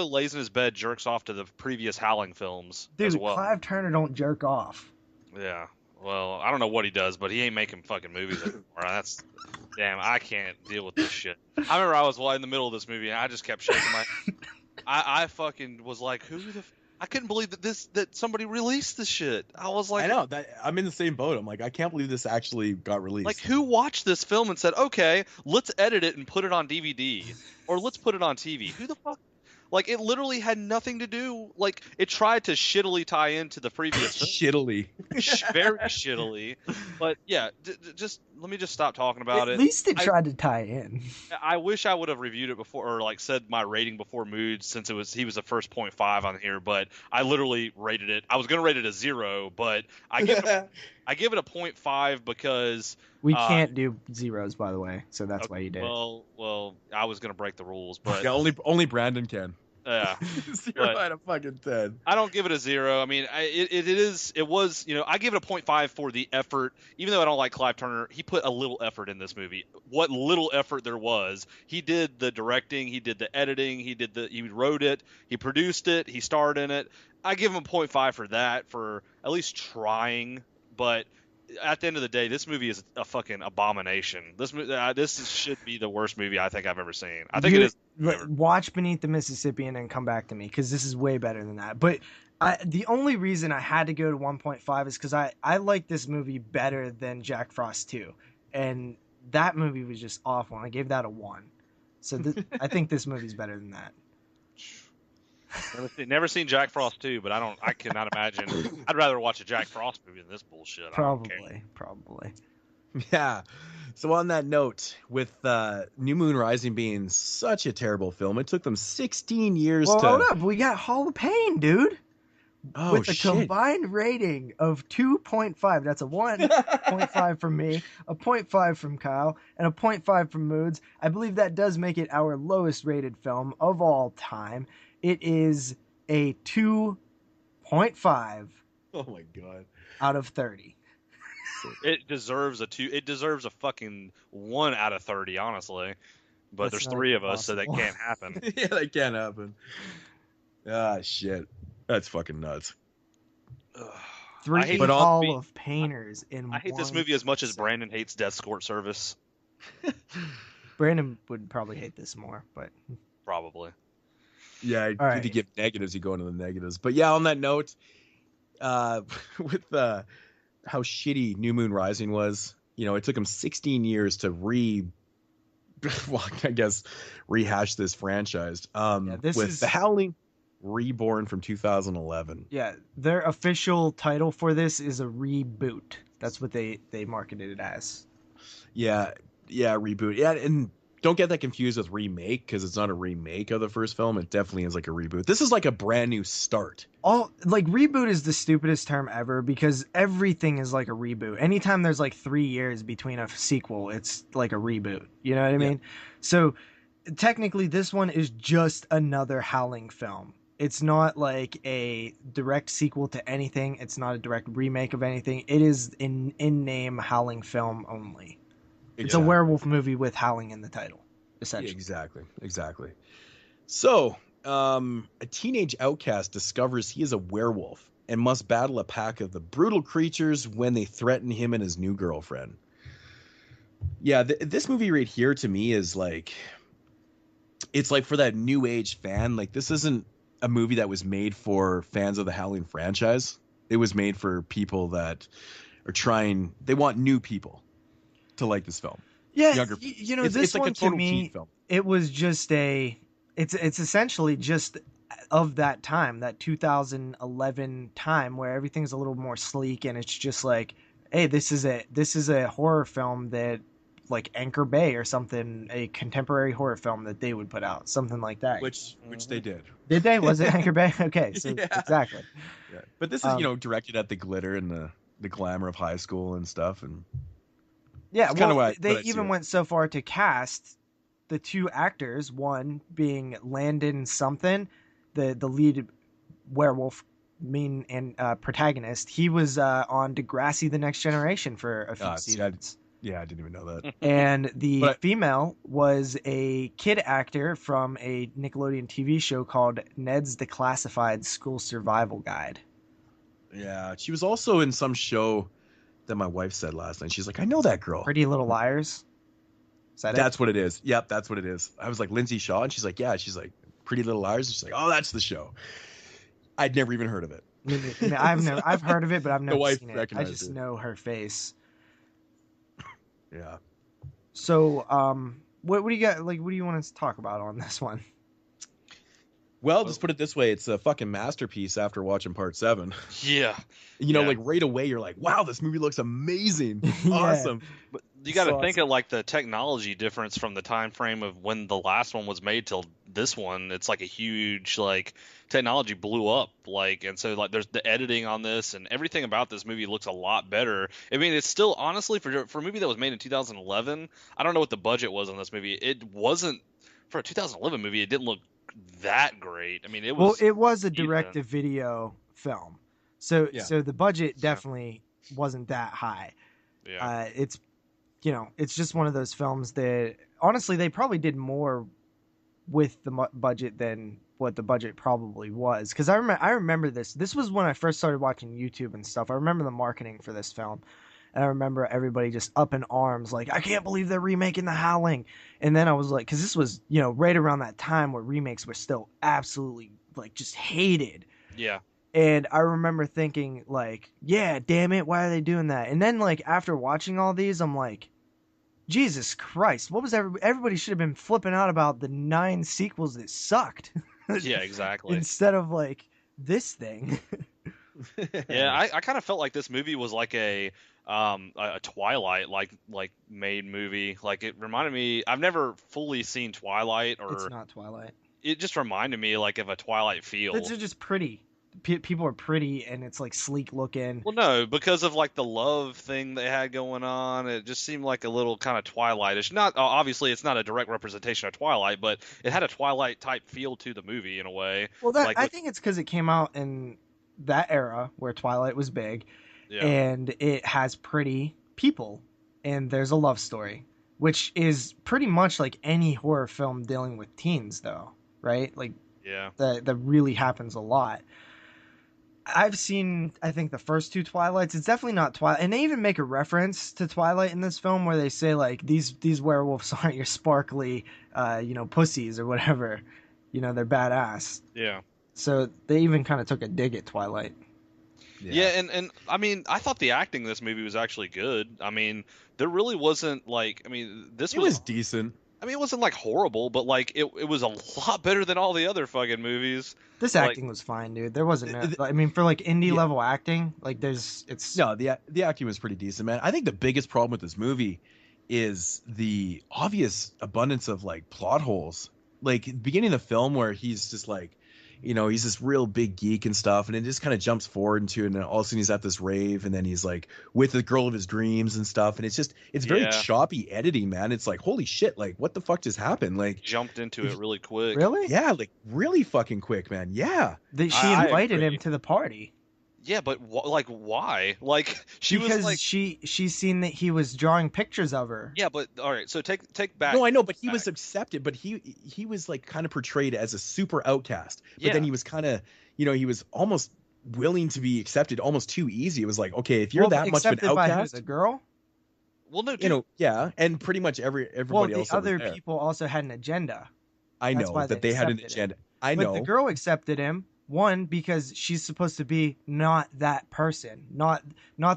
lays in his bed, jerks off to the previous Howling films as well. Clive Turner don't jerk off. Yeah. Well, I don't know what he does, but he ain't making fucking movies anymore. That's damn. I can't deal with this shit. I remember I was in the middle of this movie and I just kept shaking my. I fucking was like, I couldn't believe that somebody released this shit. I was like, I know that I'm in the same boat. I'm like, I can't believe this actually got released. Like, who watched this film and said, okay, let's edit it and put it on DVD, or let's put it on TV? Who the fuck? Like, it literally had nothing to do. Like, it tried to shittily tie into the previous film. Shittily. Very shittily. But yeah, just let me just stop talking about it. At least it tried to tie in. I wish I would have reviewed it before, or like said my rating before Moodz, since he was the first 0.5 on here. But I literally rated it. I was gonna rate it a 0, but I give it a 0.5 because we can't do zeros, by the way, so that's why you did. Well, I was gonna break the rules, but yeah, only Brandon can. Yeah, 0 out of fucking 10. I don't give it a 0. I mean, it was, I give it a 0.5 for the effort. Even though I don't like Clive Turner, he put a little effort in this movie. What little effort there was, he did the directing, he did the editing, he wrote it, he produced it, he starred in it. I give him a 0.5 for that, for at least trying. But at the end of the day, this movie is a fucking abomination. This should be the worst movie I think I've ever seen. I think it is. Watch Beneath the Mississippi and then come back to me, because this is way better than that. But the only reason I had to go to 1.5 is because I like this movie better than Jack Frost 2. And that movie was just awful. And I gave that a 1. So I think this movie's better than that. Never seen Jack Frost 2, but I cannot imagine. I'd rather watch a Jack Frost movie than this bullshit. Probably. Yeah. So on that note, with New Moon Rising being such a terrible film, it took them 16 years to... Hold up. We got Hall of Pain, dude. Oh, with a combined rating of 2.5. That's a 1.5 from me, a 0.5 from Kyle, and a 0.5 from Moodz. I believe that does make it our lowest rated film of all time. It is a 2.5. Oh my god. Out of 30. It deserves a 2. It deserves a fucking 1 out of 30, honestly. But there's 3 of us, so that can't happen. Yeah, that can't happen. Ah, shit. That's fucking nuts. 3 Hall of Painters in I hate this movie as much as Brandon hates Death Escort Service. Brandon would probably hate this more, but... Probably. Yeah, I need to give negatives, you go into the negatives. But yeah, on that note, with how shitty New Moon Rising was, it took them 16 years to rehash this franchise. With the Howling Reborn from 2011. Yeah, their official title for this is a reboot. That's what they marketed it as. Yeah, reboot. Yeah, and don't get that confused with remake, because it's not a remake of the first film. It definitely is like a reboot. This is like a brand new start. Reboot is the stupidest term ever, because everything is like a reboot. Anytime there's like 3 years between a sequel, it's like a reboot. You know what I mean? So technically this one is just another Howling film. It's not like a direct sequel to anything. It's not a direct remake of anything. It is in name Howling film only. It's a werewolf movie with Howling in the title, essentially. Exactly. So, a teenage outcast discovers he is a werewolf and must battle a pack of the brutal creatures when they threaten him and his new girlfriend. Yeah, this movie right here to me is like... It's like for that new age fan. Like, this isn't a movie that was made for fans of the Howling franchise. It was made for people that are trying... They want new people to like this film. Yeah, younger. This one to me, it was just it's essentially just of that time, that 2011 time, where everything's a little more sleek, and it's just like, hey, this is a horror film that, like Anchor Bay or something, a contemporary horror film that they would put out, something like that. Which they did. Did they? Was it Anchor Bay? Okay, so exactly. Yeah. But this is directed at the glitter and the glamour of high school and stuff, and yeah, well, they even went so far to cast the 2 actors, one being Landon something, the lead werewolf protagonist. He was on Degrassi: The Next Generation for a few seasons. I didn't even know that. And the female was a kid actor from a Nickelodeon TV show called Ned's Declassified School Survival Guide. Yeah, she was also in some show that my wife said last night. She's like, I know that girl. Pretty Little Liars. Is that That's what it is. Yep, that's what it is. I was like, Lindsay Shaw, and she's like, yeah. She's like, Pretty Little Liars. And she's like, oh, that's the show. I'd never even heard of it. I've heard of it, but I've never seen it. I just it. know her face. Yeah. So, what do you got? Like, what do you want us to talk about on this one? Well, just put it this way: it's a fucking masterpiece. After watching Part 7, Yeah. you know, like right away, you're like, wow, this movie looks amazing, awesome. But you got to think of like the technology difference from the time frame of when the last one was made till this one. It's like a huge like technology blew up, like, and so like there's the editing on this and everything about this movie looks a lot better. I mean, it's still honestly for a movie that was made in 2011. I don't know what the budget was on this movie. It wasn't for a 2011 movie. It didn't look that great. I mean, it was a direct-to-video film, so the budget definitely wasn't that high. Yeah. It's just one of those films that honestly they probably did more with the budget than what the budget probably was, because I remember this was when I first started watching YouTube and stuff. I remember the marketing for this film, and I remember everybody just up in arms like, I can't believe they're remaking The Howling. And then I was like, because this was right around that time where remakes were still absolutely like just hated. Yeah. And I remember thinking like, yeah, damn it, why are they doing that? And then like after watching all these, I'm like, Jesus Christ, what was everybody should have been flipping out about the 9 sequels that sucked. Yeah, exactly. Instead of like this thing. Yeah, I kind of felt like this movie was like a Twilight like made movie. Like it reminded me. I've never fully seen Twilight, or it's not Twilight. It just reminded me like of a Twilight feel. It's just pretty. People are pretty, and it's like sleek looking. Well, no, because of like the love thing they had going on, it just seemed like a little kind of Twilightish. Not obviously, it's not a direct representation of Twilight, but it had a Twilight type feel to the movie in a way. Well, I think it's because it came out in that era where Twilight was big, and it has pretty people, and there's a love story, which is pretty much like any horror film dealing with teens, though, right? Like, that really happens a lot. I've seen, I think, the first 2 Twilights. It's definitely not Twilight, and they even make a reference to Twilight in this film where they say like these werewolves aren't your sparkly, pussies or whatever, they're badass. Yeah. So they even kind of took a dig at Twilight. Yeah, and I mean, I thought the acting in this movie was actually good. I mean, there really wasn't like, I mean, this was decent. I mean, it wasn't like horrible, but like it was a lot better than all the other fucking movies. This acting was fine, dude. There wasn't. I mean, for like indie level acting, like the acting was pretty decent, man. I think the biggest problem with this movie is the obvious abundance of like plot holes. Like beginning of the film where he's just like, he's this real big geek and stuff, and it just kind of jumps forward into it, and then all of a sudden he's at this rave, and then he's like with the girl of his dreams and stuff, and it's very choppy editing, man. It's like, holy shit, like what the fuck just happened? Like jumped into it really quick. Really? Yeah, like really fucking quick, man. Yeah. She invited him to the party. Yeah, but like why? Like she's seen that he was drawing pictures of her. Yeah, but all right. So take back. No, I know, but he was accepted. But he was like kind of portrayed as a super outcast. But then he was kind of, he was almost willing to be accepted almost too easy. It was like, okay, if you're that much of an outcast, by a girl. Well, no, and pretty much everybody else. Well, the other people also had an agenda. I know that they had an agenda. I know. But the girl accepted him. One, because she's supposed to be not that person, not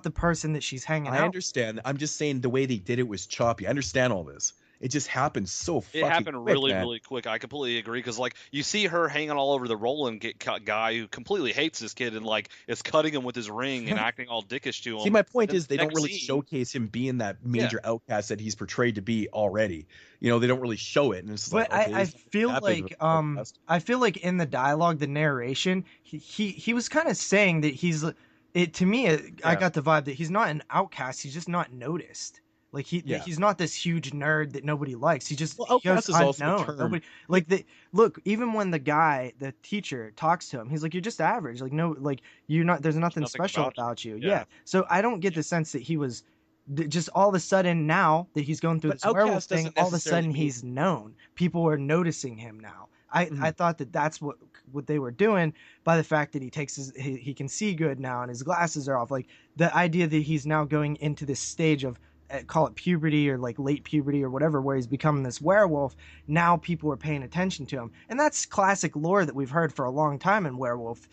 the person that she's hanging out. I understand. I'm just saying the way they did it was choppy. I understand all this. It just happened so fucking quick. It happened really quick. I completely agree, because like you see her hanging all over the Roland guy who completely hates this kid and like is cutting him with his ring and acting all dickish to him. See, my point is they don't really showcase him being that major outcast that he's portrayed to be already. They don't really show it, and it's like. But I feel like in the dialogue, the narration, he was kind of saying that he's it to me. I got the vibe that he's not an outcast. He's just not noticed. Like he's not this huge nerd that nobody likes. He just he goes unknown. Nobody, look, even when the teacher talks to him, he's like, you're just average. Like no, like you're not. There's nothing special about you. Yeah. So I don't get the sense that he was just all of a sudden now that he's going through this werewolf thing. All of a sudden he's known. People are noticing him now. I thought that's what they were doing by the fact that he can see good now and his glasses are off. Like the idea that he's now going into this stage of call it puberty or like late puberty or whatever, where he's becoming this werewolf. Now people are paying attention to him, and that's classic lore that we've heard for a long time in werewolf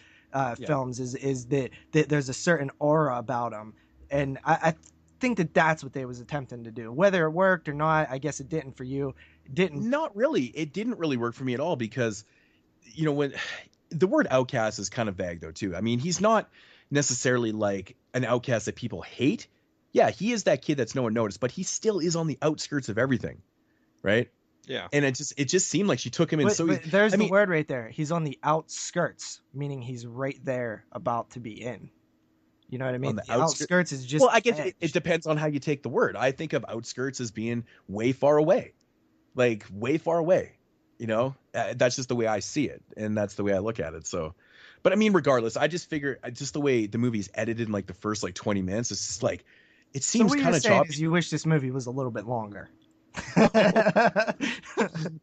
films. Is that there's a certain aura about him, and I think that's what they was attempting to do. Whether it worked or not, I guess it didn't for you. It didn't. Not really. It didn't really work for me at all because, when the word outcast is kind of vague though too. I mean, he's not necessarily like an outcast that people hate. Yeah, he is that kid that's no one noticed, but he still is on the outskirts of everything, right? Yeah. And it just seemed like she took him in. But there's the word right there. He's on the outskirts, meaning he's right there, about to be in. You know what I mean? The outskirts is just. Well, I guess it depends on how you take the word. I think of outskirts as being way far away, like way far away. That's just the way I see it, and that's the way I look at it. So, but I mean, regardless, I just figure just the way the movie's edited in like the first like 20 minutes, it's just like. It seems kind of choppy. You wish this movie was a little bit longer.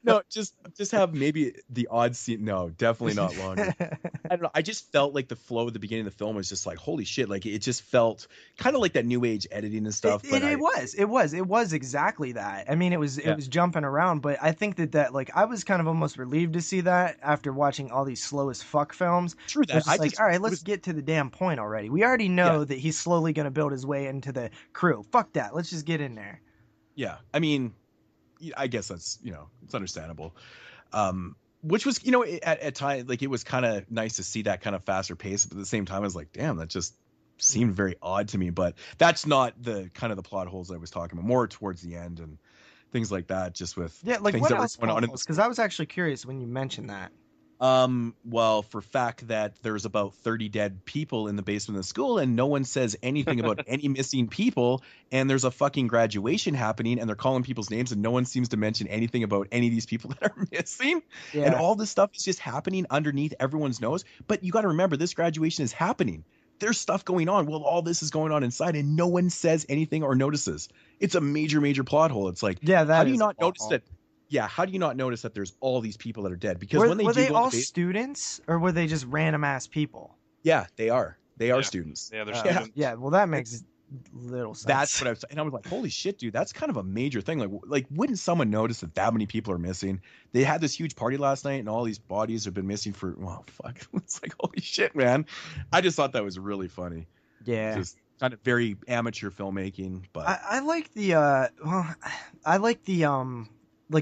No, just have maybe the odd scene. No, definitely not longer. I don't know. I just felt like the flow at the beginning of the film was just like, holy shit. Like it just felt kind of like that new age editing and stuff. It was exactly that. I mean, it was jumping around, but I think that like I was kind of almost relieved to see that after watching all these slow as fuck films. True that. All right, let's get to the damn point already. We already know that he's slowly going to build his way into the crew. Fuck that. Let's just get in there. Yeah. I mean, I guess that's, it's understandable. Which was, at times, like, it was kind of nice to see that kind of faster pace. But at the same time, I was like, damn, that just seemed very odd to me. But that's not the kind of the plot holes I was talking about. More towards the end and things like that, just with like things what that else were going on. Because I was actually curious when you mentioned that. Well, for fact that there's about 30 dead people in the basement of the school and no one says anything about any missing people, and there's a fucking graduation happening and they're calling people's names and no one seems to mention anything about any of these people that are missing. Yeah. And all this stuff is just happening underneath everyone's nose. But you got to remember, this graduation is happening. There's stuff going on while all this is going on inside and no one says anything or notices. It's a major, major plot hole. It's like, how do you not notice that? Yeah, how do you not notice that there's all these people that are dead? Because when they were they all students or were they just random ass people? Yeah, they are. They are students. Yeah, they're students. Yeah, well, that makes little sense. That's what I was, and I was like, holy shit, dude, that's kind of a major thing. Like, wouldn't someone notice that many people are missing? They had this huge party last night, and all these bodies have been missing for. Well, fuck, it's like holy shit, man. I just thought that was really funny. Yeah. Just kind of very amateur filmmaking, but I like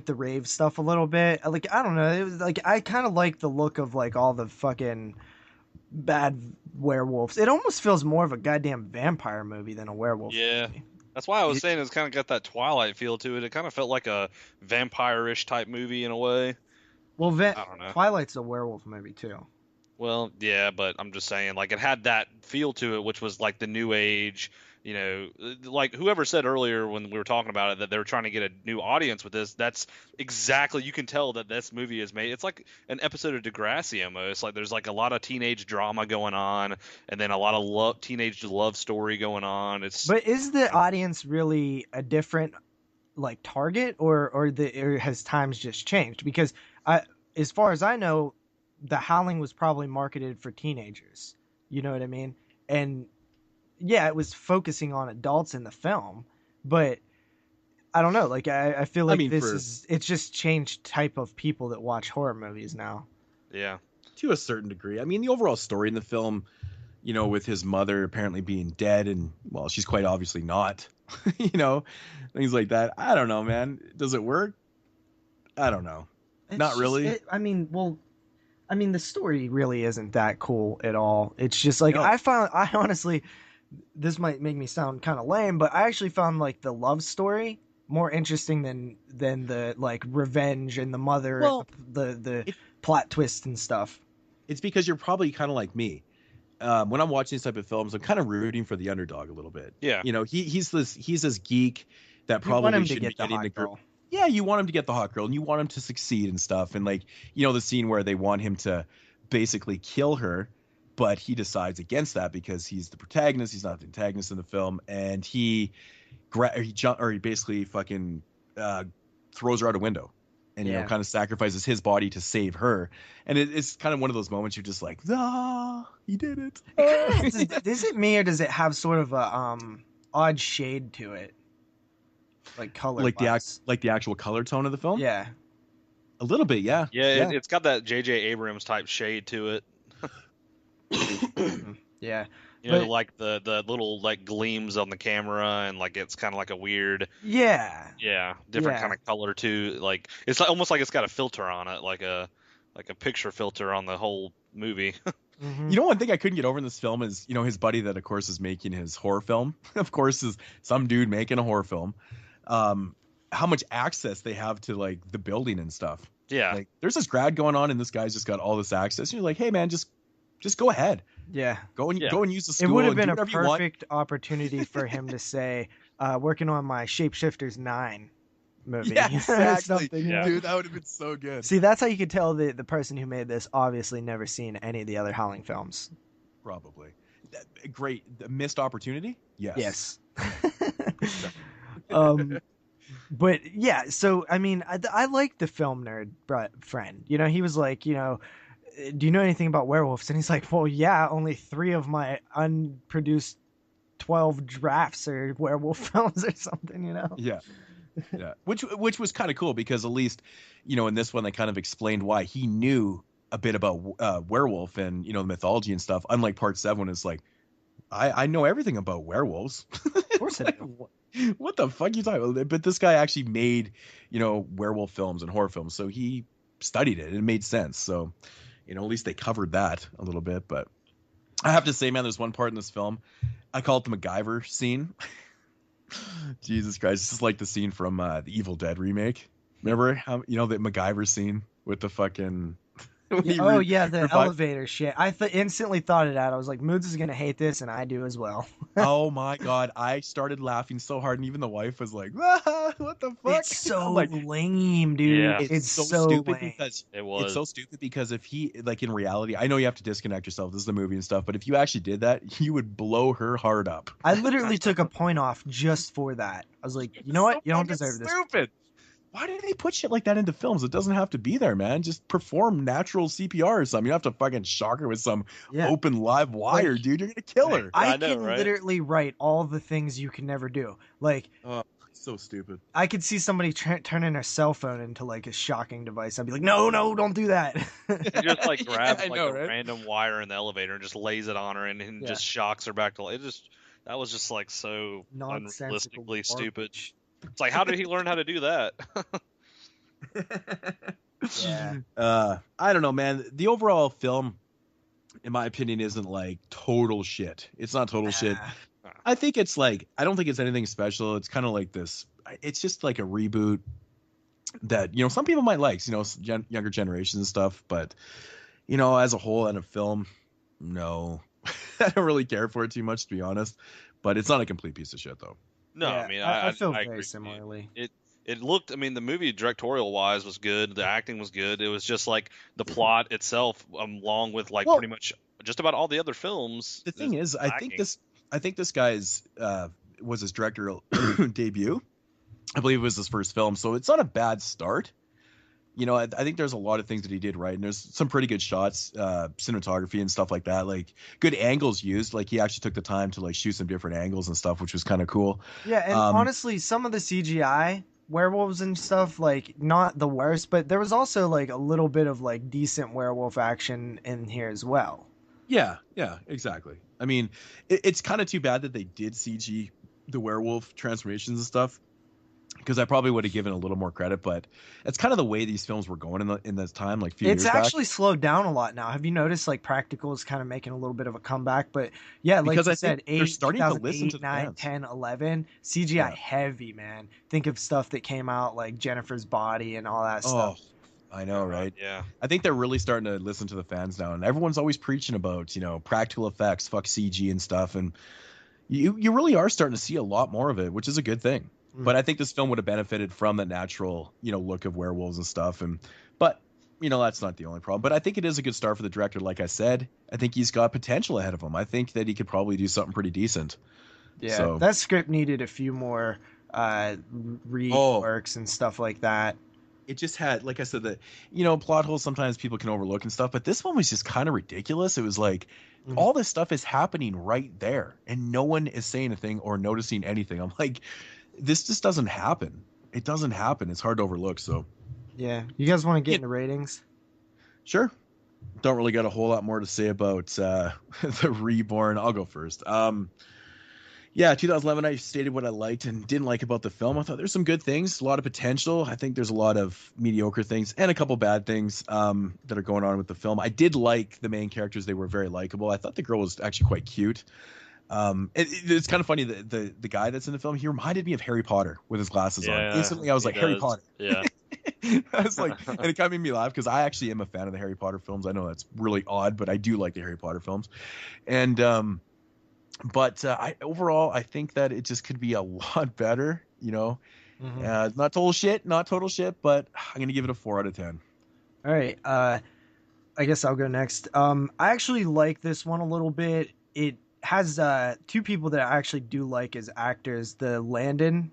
the rave stuff a little bit. Like, I don't know. It was like, I kind of like the look of like all the fucking bad werewolves. It almost feels more of a goddamn vampire movie than a werewolf movie. That's why I was saying it's kind of got that Twilight feel to it. It kind of felt like a vampire-ish type movie in a way. Well, I don't know. Twilight's a werewolf movie too. Well, yeah, but I'm just saying, like, it had that feel to it, which was like the new age, like whoever said earlier when we were talking about it that they were trying to get a new audience with this. That's exactly, you can tell that this movie is made. It's like an episode of Degrassi almost. Like there's like a lot of teenage drama going on, and then a lot of teenage love story going on. But is the audience really a different like target, or has times just changed? Because as far as I know, the Howling was probably marketed for teenagers. You know what I mean? And yeah, it was focusing on adults in the film, but I don't know. Like, I feel like it's just changed type of people that watch horror movies now. Yeah. To a certain degree. I mean, the overall story in the film, with his mother apparently being dead and, well, she's quite obviously not, things like that. I don't know, man. Does it work? I don't know. Not really. The story really isn't that cool at all. It's just like, I honestly, this might make me sound kind of lame, but I actually found like the love story more interesting than the like revenge and the mother, the plot twist and stuff. It's because you're probably kind of like me. When I'm watching these type of films, I'm kind of rooting for the underdog a little bit. Yeah. He's this geek that probably should be getting the girl. Yeah, you want him to get the hot girl and you want him to succeed and stuff. And like, the scene where they want him to basically kill her, but he decides against that because he's the protagonist. He's not the antagonist in the film. And he basically fucking throws her out a window. and kind of sacrifices his body to save her. And it's kind of one of those moments you're just like, he did it. Is it me, or does it have sort of a odd shade to it, like color, like the actual color tone of the film? Yeah, a little bit. Yeah. It's got that J.J. Abrams type shade to it. Yeah. Like the little like gleams on the camera, and like it's kind of like a weird different kind of color too. Like it's almost like it's got a filter on it, like a picture filter on the whole movie. Mm-hmm. One thing I couldn't get over in this film is his buddy that of course is making his horror film. Of course, is some dude making a horror film. How much access they have to like the building and stuff. Yeah, like there's this grad going on, and this guy's just got all this access. And you're like, hey man, just go ahead. Yeah. Go and use the school. It would have been a perfect opportunity for him to say, working on my Shapeshifters 9 movie. Yeah, exactly. Dude, that would have been so good. See, that's how you could tell the person who made this obviously never seen any of the other Howling films. Probably. Great. The missed opportunity? Yes. But yeah, so I mean, I like the film nerd friend. He was like, do you know anything about werewolves? And he's like, well, yeah, only 3 of my unproduced 12 drafts are werewolf films or something, Yeah. Which was kind of cool because at least, in this one they kind of explained why he knew a bit about werewolf and the mythology and stuff. Unlike part 7, it's like, I know everything about werewolves. Of course I do. What the fuck are you talking about? But this guy actually made, werewolf films and horror films, so he studied it and it made sense. So, at least they covered that a little bit. But I have to say, man, there's one part in this film, I call it the MacGyver scene. Jesus Christ, this is like the scene from the Evil Dead remake. Remember how the MacGyver scene with the fucking the elevator shit. I instantly thought of that. I was like, Moodz is gonna hate this, and I do as well. Oh my god, I started laughing so hard, and even the wife was like, what the fuck? It's so lame, dude. Yeah. It's so stupid lame. because it was. It's so stupid because if he, like, in reality, I know you have to disconnect yourself, this is the movie and stuff, but if you actually did that, you would blow her heart up. I literally took a point off just for that. I was like, you know what? You don't deserve this. Stupid. Why do they put shit like that into films? It doesn't have to be there, man. Just perform natural CPR or something. You don't have to fucking shock her with some open live wire, dude. You're gonna kill her. I can literally write all the things you can never do. Like, so stupid. I could see somebody turning their cell phone into like a shocking device. I'd be like, no, don't do that. He just like grabs random wire in the elevator and just lays it on her and just shocks her back to life. That was just like so unrealistically stupid. It's like, how did he learn how to do that? Yeah. I don't know, man. The overall film, in my opinion, isn't like total shit. It's not total shit. I think it's like, I don't think it's anything special. It's kind of like this. It's just like a reboot that, some people might like, younger generations and stuff. But, as a whole and a film, no. I don't really care for it too much, to be honest. But it's not a complete piece of shit, though. No, yeah, I mean, I feel I very agree. similarly. It looked, I mean, the movie directorial wise was good. The acting was good. It was just like the plot itself, along with pretty much just about all the other films. The thing is, I think this guy's was his directorial debut. I believe it was his first film, so it's not a bad start. I think there's a lot of things that he did right, and there's some pretty good shots, cinematography and stuff like that, like good angles used. Like he actually took the time to like shoot some different angles and stuff, which was kind of cool. Yeah, and honestly, some of the CGI werewolves and stuff, like not the worst, but there was also like a little bit of like decent werewolf action in here as well. Yeah, exactly. I mean, it's kind of too bad that they did CG the werewolf transformations and stuff, because I probably would have given a little more credit, but it's kind of the way these films were going in this time, like a few years back. It's actually slowed down a lot now. Have you noticed like practical is kind of making a little bit of a comeback? But yeah, like because you said, they're starting to listen to 9, fans. 10, 11, CGI heavy, man. Think of stuff that came out like Jennifer's Body and all that stuff. I know, right? Yeah. I think they're really starting to listen to the fans now, and everyone's always preaching about, practical effects, fuck CG and stuff, and you really are starting to see a lot more of it, which is a good thing. But I think this film would have benefited from the natural, look of werewolves and stuff. But that's not the only problem. But I think it is a good start for the director. Like I said, I think he's got potential ahead of him. I think that he could probably do something pretty decent. Yeah, so, that script needed a few more reworks and stuff like that. it just had, like I said, that plot holes sometimes people can overlook and stuff, but this one was just kind of ridiculous. It was like all this stuff is happening right there, and no one is saying a thing or noticing anything. I'm like, this just doesn't happen. It doesn't happen. It's hard to overlook. So yeah, you guys want to get into ratings? Sure. Don't really got a whole lot more to say about the Reborn. I'll go first. Yeah, 2011, I stated what I liked and didn't like about the film. I thought there's some good things, a lot of potential. I think there's a lot of mediocre things and a couple bad things that are going on with the film. I did like the main characters. They were very likable. I thought the girl was actually quite cute. It's kind of funny, the guy that's in the film, he reminded me of Harry Potter with his glasses on. Instantly, I was like, Harry Potter. Yeah. I was like, and it kind of made me laugh because I actually am a fan of the Harry Potter films. I know that's really odd, but I do like the Harry Potter films. And But overall, I think that it just could be a lot better, Not total shit, but I'm going to give it a 4 out of 10. All right. I guess I'll go next. I actually like this one a little bit. It has two people that I actually do like as actors. The Landon,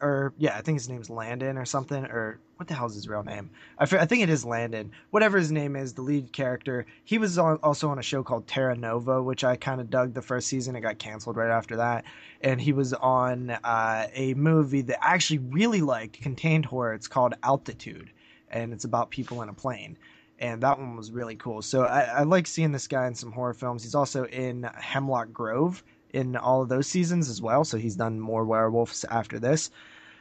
I think his name's Landon or something, or what the hell is his real name? I think it is Landon. Whatever his name is, the lead character. He was also on a show called Terra Nova, which I kind of dug the first season. It got canceled right after that. And he was on a movie that I actually really liked, contained horror. It's called Altitude, and it's about people in a plane. And that one was really cool. So I like seeing this guy in some horror films. He's also in Hemlock Grove in all of those seasons as well. So he's done more werewolves after this.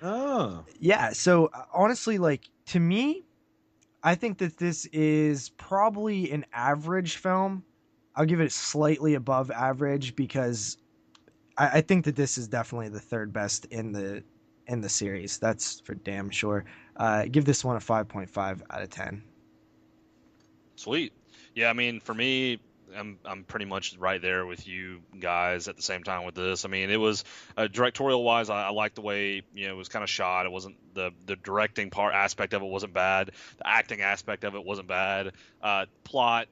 Oh. Yeah, so honestly, like, to me, I think that this is probably an average film. I'll give it slightly above average because I think that this is definitely the third best in the series. That's for damn sure. Give this one a 5.5 out of 10. Sweet. Yeah, I mean, for me, I'm pretty much right there with you guys at the same time with this. I mean, it was directorial wise, I liked the way it was kind of shot. It wasn't the directing part aspect of it wasn't bad. The acting aspect of it wasn't bad. Plot,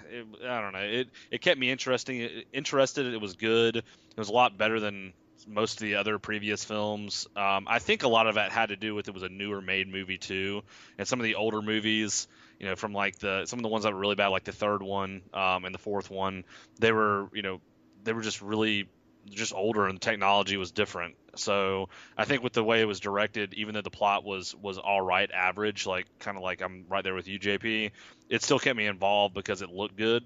I don't know. It kept me interested. It was good. It was a lot better than most of the other previous films. I think a lot of that had to do with it was a newer made movie too, and some of the older movies, from like some of the ones that were really bad, like the third one and the fourth one, they were just older and the technology was different. So I think with the way it was directed, even though the plot was all right, average, like kind of like I'm right there with you, JP, it still kept me involved because it looked good.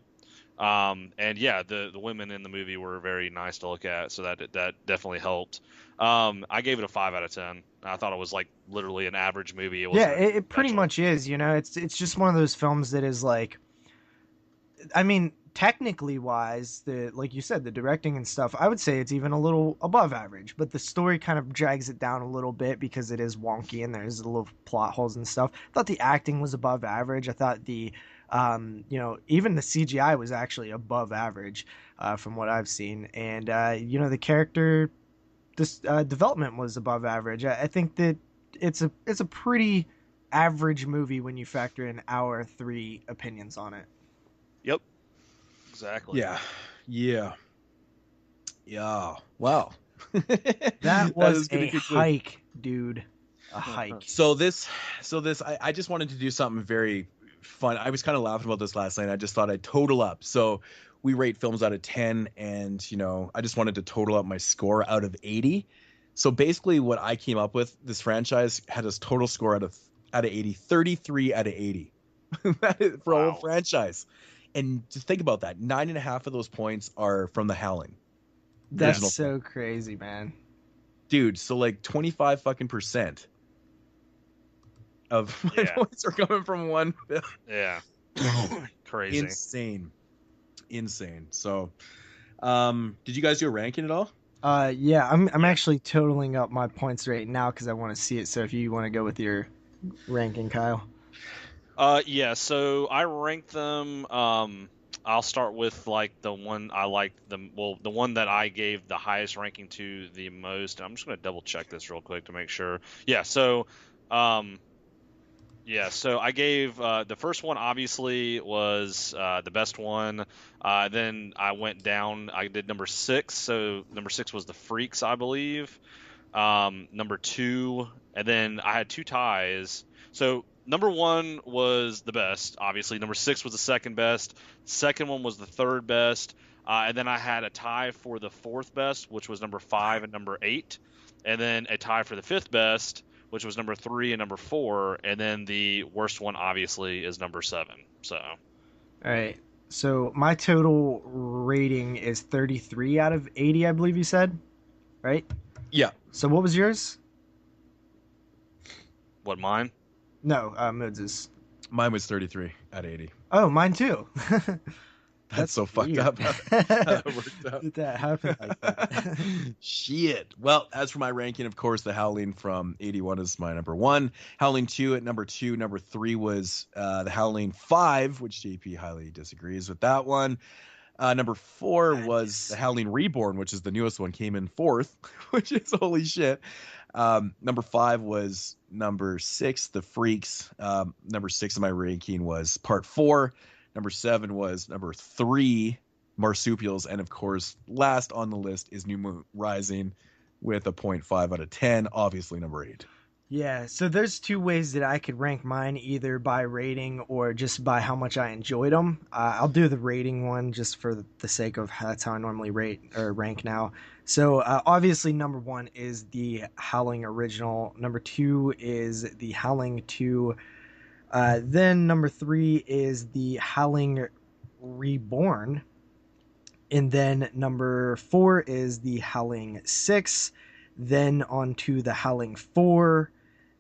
And yeah, the women in the movie were very nice to look at, so that definitely helped. I gave it a 5 out of 10. I thought it was like literally an average movie. It pretty much is. It's just one of those films that is like, I mean, technically wise, like you said, the directing and stuff, I would say it's even a little above average, but the story kind of drags it down a little bit because it is wonky and there's little plot holes and stuff. I thought the acting was above average. I thought the even the CGI was actually above average from what I've seen, and the character development was above average. I think that it's a pretty average movie when you factor in our 3 opinions on it. Yep. Exactly. Yeah. Wow. That was a hike, dude. A hike. So this, I just wanted to do something very fun. I was kind of laughing about this last night. I just thought I'd total up. So we rate films out of 10, and I just wanted to total up my score out of 80. So basically, what I came up with, this franchise had a total score out of 80, 33 out of 80. That is for a whole franchise. And just think about that. 9.5 of those points are from the Howling. That's so crazy, man. Dude, so like 25 fucking % of my points are coming from one film. Yeah. Crazy. Insane. So, did you guys do a ranking at all? Yeah, I'm actually totaling up my points right now because I want to see it. So if you want to go with your ranking, Kyle. Yeah, so I ranked them. I'll start with like the one I liked the one that I gave the highest ranking to the most. And I'm just gonna double check this real quick to make sure. So I gave the first one obviously was the best one. Then I went down. I did number 6. So number 6 was The Freaks, I believe. Number 2, and then I had 2 ties. So number 1 was the best, obviously. Number 6 was the second best. Second one was the third best. And then I had a tie for the 4th best, which was number 5 and number 8. And then a tie for the 5th best, which was number 3 and number 4. And then the worst one, obviously, is number 7. So. All right. So my total rating is 33 out of 80, I believe you said, right? Yeah. So what was yours? What, mine? No, Moodz's. Mine was 33 out of 80. Oh, mine too. That's so fucked weird. up how that worked out. Did that happen like that? Shit. Well, as for my ranking, of course, the Howling from 81 is my number 1. Howling 2 at number 2. Number 3 was the Howling V, which JP highly disagrees with that one. Number 4 was the Howling Reborn, which is the newest one, came in 4th, which is holy shit. Number 5 was number 6, The Freaks. Number 6 in my ranking was Part 4. Number 7 was number 3, Marsupials. And of course, last on the list is New Moon Rising with a 0.5 out of 10. Obviously, number 8. Yeah, so there's 2 ways that I could rank mine, either by rating or just by how much I enjoyed them. I'll do the rating one just for the sake of that's how I normally rate or rank now. So obviously number 1 is the Howling original. Number 2 is the Howling 2. Then number 3 is the Howling Reborn. And then number 4 is the Howling 6. Then on to the Howling 4.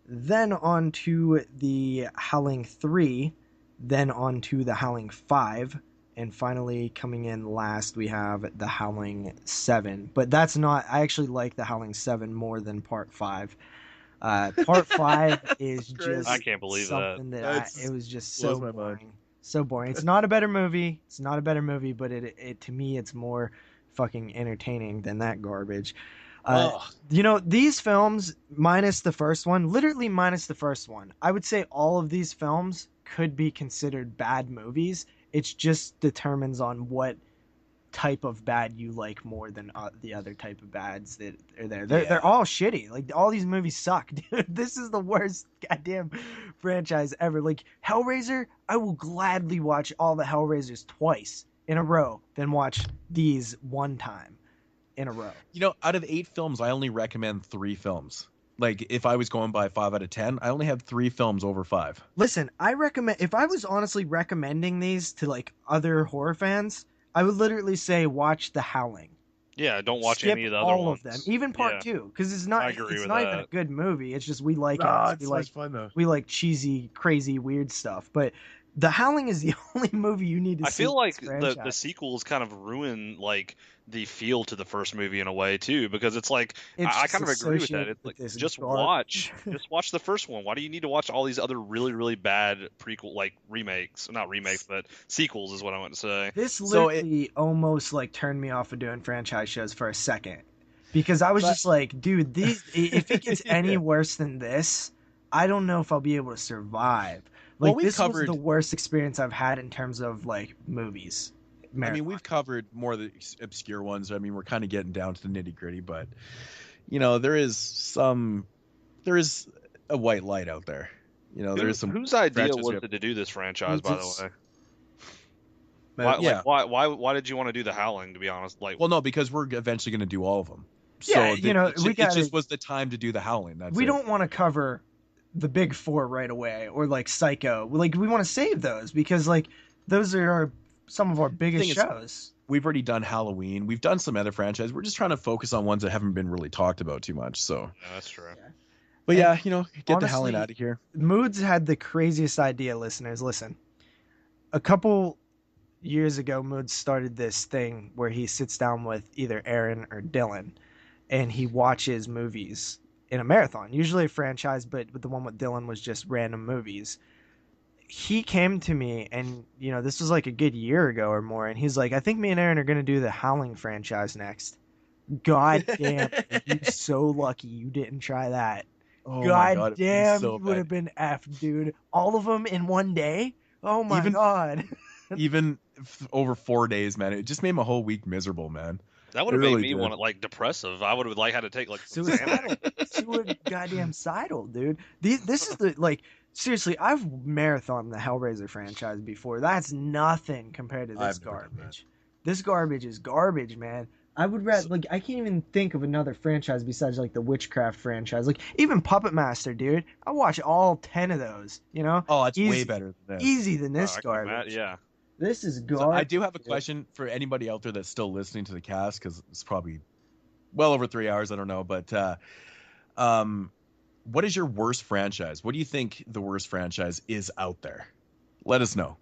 Then on to the Howling 3. Then on to the Howling 5. And finally, coming in last, we have the Howling 7. But that's not... I actually like the Howling 7 more than Part 5. Part 5 is just I can't believe something that it was just so blows my mind. boring. So boring. It's not a better movie. It's not a better movie, but it to me, it's more fucking entertaining than that garbage. You know, these films, minus the first one, literally minus the first one, I would say all of these films could be considered bad movies. It just determines on what type of bad you like more than the other type of bads that are there. They're all shitty. Like, all these movies suck, dude. This is the worst goddamn franchise ever. Like, Hellraiser, I will gladly watch all the Hellraisers twice in a row than watch these one time in a row. You know, out of 8 films, I only recommend 3 films. Like, if I was going by 5 out of 10, I only have 3 films over 5. Listen, I recommend, if I was honestly recommending these to like other horror fans, I would literally say watch The Howling. Yeah, don't watch Skip any of the other all ones. of them, even Part 2, because it's not. I agree It's with not even a that. good movie. It's just we like it. It's We so like much fun, though. we like cheesy, crazy, weird stuff. But The Howling is the only movie you need to see. I feel like in this the franchise. sequels kind of ruin like the feel to the first movie in a way too, because it's like It's I just kind of agree with that. associated It's with like this just garbage. watch the first one. Why do you need to watch all these other really really bad prequel like remakes? Not remakes, but sequels is what I want to say. This So literally almost like turned me off of doing franchise shows for a second, because I was just like, dude, these if it gets any worse than this, I don't know if I'll be able to survive. Like, Well, we've this covered- was the worst experience I've had in terms of like movies. I mean, we've covered more of the obscure ones. I mean, we're kind of getting down to the nitty gritty, but you know, there is a white light out there. You know, there is some. Whose idea franchise was we have- it to do this franchise, by the It's- way? But- yeah. Why did you want to do the Howling? To be honest, like Well, no, because we're eventually going to do all of them. Yeah, So you know, it gotta- just was the time to do the Howling. That's we it. don't want to cover the big 4 right away, or like Psycho. Like, we want to save those because like those are some of our biggest thing is- shows. We've already done Halloween. We've done some other franchises. We're just trying to focus on ones that haven't been really talked about too much. So, yeah, that's true. but And yeah, you know, get the honestly, Howling out of here. Moodz had the craziest idea, listeners. Listen, a couple years ago, Moodz started this thing where he sits down with either Aaron or Dylan, and he watches movies in a marathon, usually a franchise, but the one with Dylan was just random movies. He came to me, and you know, this was like a good year ago or more, and he's like, I think me and Aaron are going to do the Howling franchise next. God damn, you're so lucky you didn't try that. Oh my God God, it'd be damn, so you would bad. have been effed, dude. All of them in one day? Oh my Even- God. Even over 4 days, man. It just made my whole week miserable, man. That would It have made really me did. want it like depressive. I would have like had to take like some Suicidal. Xanax. Goddamn dude. This is the like seriously. I've marathoned the Hellraiser franchise before. That's nothing compared to this I've never done that. garbage. This garbage is garbage, man. I would rather like I can't even think of another franchise besides like the Witchcraft franchise. Like even Puppet Master, dude. I watch all 10 of those. You know, Oh, it's way Easy- better than this. easy than this I can imagine- garbage. yeah. This is So garbage. I do have a question for anybody out there that's still listening to the cast, because it's probably well over 3 hours. I don't know, but what is your worst franchise? What do you think the worst franchise is out there? Let us know.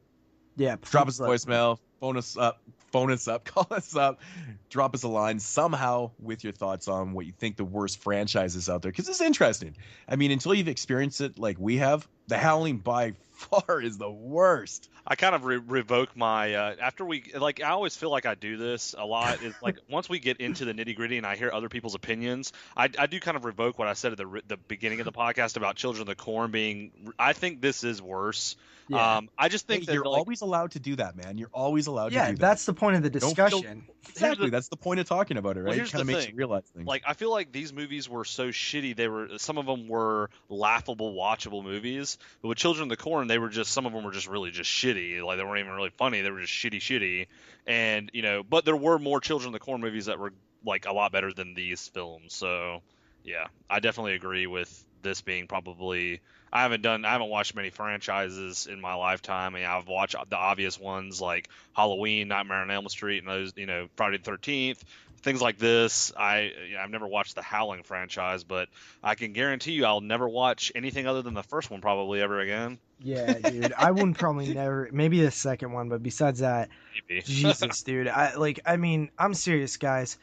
Yeah, Drop us please a let- voicemail, phone us up, call us up, drop us a line somehow with your thoughts on what you think the worst franchise is out there, because it's interesting. I mean, until you've experienced it like we have, the Howling by far is the worst. I kind of revoke my after we like. I always feel like I do this a lot. Is like once we get into the nitty gritty and I hear other people's opinions, I do kind of revoke what I said at the beginning of the podcast about Children of the Corn being. I think this is worse. Yeah. I just think that You're like, always allowed to do that, man. You're always allowed to Yeah, do that. that's the point of the Don't feel- discussion. Exactly. That's the point of talking about it, right? Well, It here's kind of the makes thing. you realize things. like I feel like these movies were so shitty. Some of them were laughable, watchable movies. But with Children of the Corn, some of them were just really just shitty. Like they weren't even really funny. They were just shitty. And but there were more Children of the Corn movies that were like a lot better than these films. So yeah, I definitely agree with this being probably. I haven't watched many franchises in my lifetime. I mean, I've watched the obvious ones like Halloween, Nightmare on Elm Street, and those, Friday the 13th, things like this. I've never watched the Howling franchise, but I can guarantee you I'll never watch anything other than the first one probably ever again. Yeah, dude. I wouldn't probably never. Maybe the second one, but besides that, Maybe. Jesus, dude. I'm serious, guys.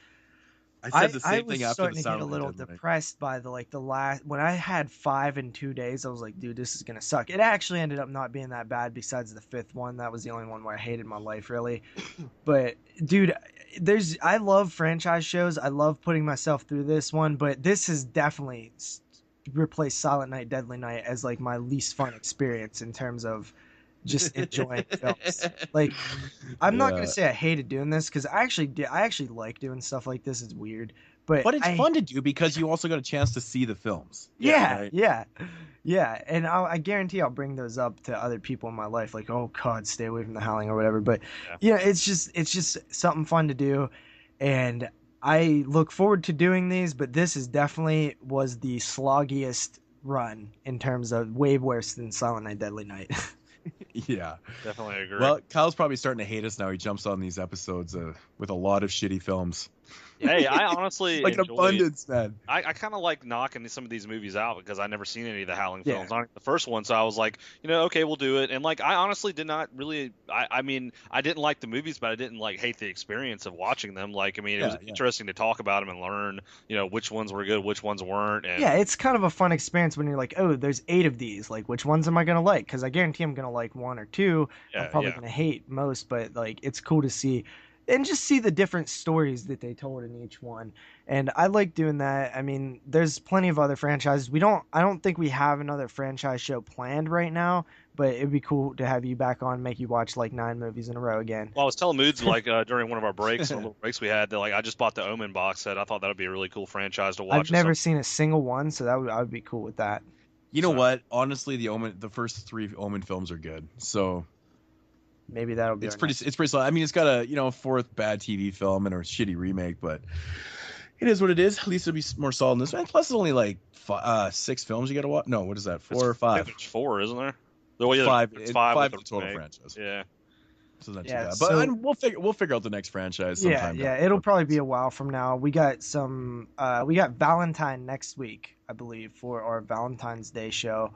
I said the I same was thing after starting the to get a Silent little Night, didn't I? depressed by the last when I had 5 in 2 days. I was like, dude, this is gonna suck. It actually ended up not being that bad. Besides the 5th one, that was the only one where I hated my life, really. But dude, I love franchise shows. I love putting myself through this one, but this has definitely replaced Silent Night, Deadly Night as like my least fun experience in terms of just enjoying films. Like, I'm not gonna say I hated doing this because I actually like doing stuff like this. It's weird, but But it's fun to do because you also got a chance to see the films. Yeah, right? yeah. And I guarantee I'll bring those up to other people in my life, like, oh God, stay away from the Howling or whatever. But it's just something fun to do, and I look forward to doing these. But this is definitely was the sloggiest run in terms of way worse than Silent Night, Deadly Night. Yeah. Definitely agree. Well, Kyle's probably starting to hate us now. He jumps on these episodes with a lot of shitty films. Hey, I honestly Like an enjoy, abundance, man. I kind of like knocking some of these movies out because I never seen any of the Howling Yeah. films. I the first one, so I was like, okay, we'll do it. And like, I honestly did not really. I mean, I didn't like the movies, but I didn't like hate the experience of watching them. Like, I mean, it was interesting to talk about them and learn, which ones were good, which ones weren't. And Yeah, it's kind of a fun experience when you're like, oh, there's 8 of these. Like, which ones am I gonna like? Because I guarantee I'm gonna like 1 or 2. I'm probably gonna hate most, but like, it's cool to see. And just see the different stories that they told in each one. And I like doing that. I mean, there's plenty of other franchises. I don't think we have another franchise show planned right now, but it'd be cool to have you back on, make you watch like 9 movies in a row again. Well, I was telling Moodz like during one of our breaks, one of the breaks we had, that like I just bought the Omen box set. I thought that would be a really cool franchise to watch. I've never seen a single one, so I would be cool with that. You know what? Honestly, the first 3 Omen films are good. So maybe that'll be. It's pretty solid. I mean, it's got a 4th bad TV film and a shitty remake, but it is what it is. At least it'll be more solid in this one. Plus, it's only like 6 films you got to watch. No, what is that? 4 or 5? I think there's 4, isn't there? Well, yeah, 5. It's 5 with the total remake. franchise. Yeah. So not too Yeah, bad. so- But we'll figure out the next franchise sometime. Yeah, it'll probably be a while from now. We got we got Valentine next week, I believe, for our Valentine's Day show.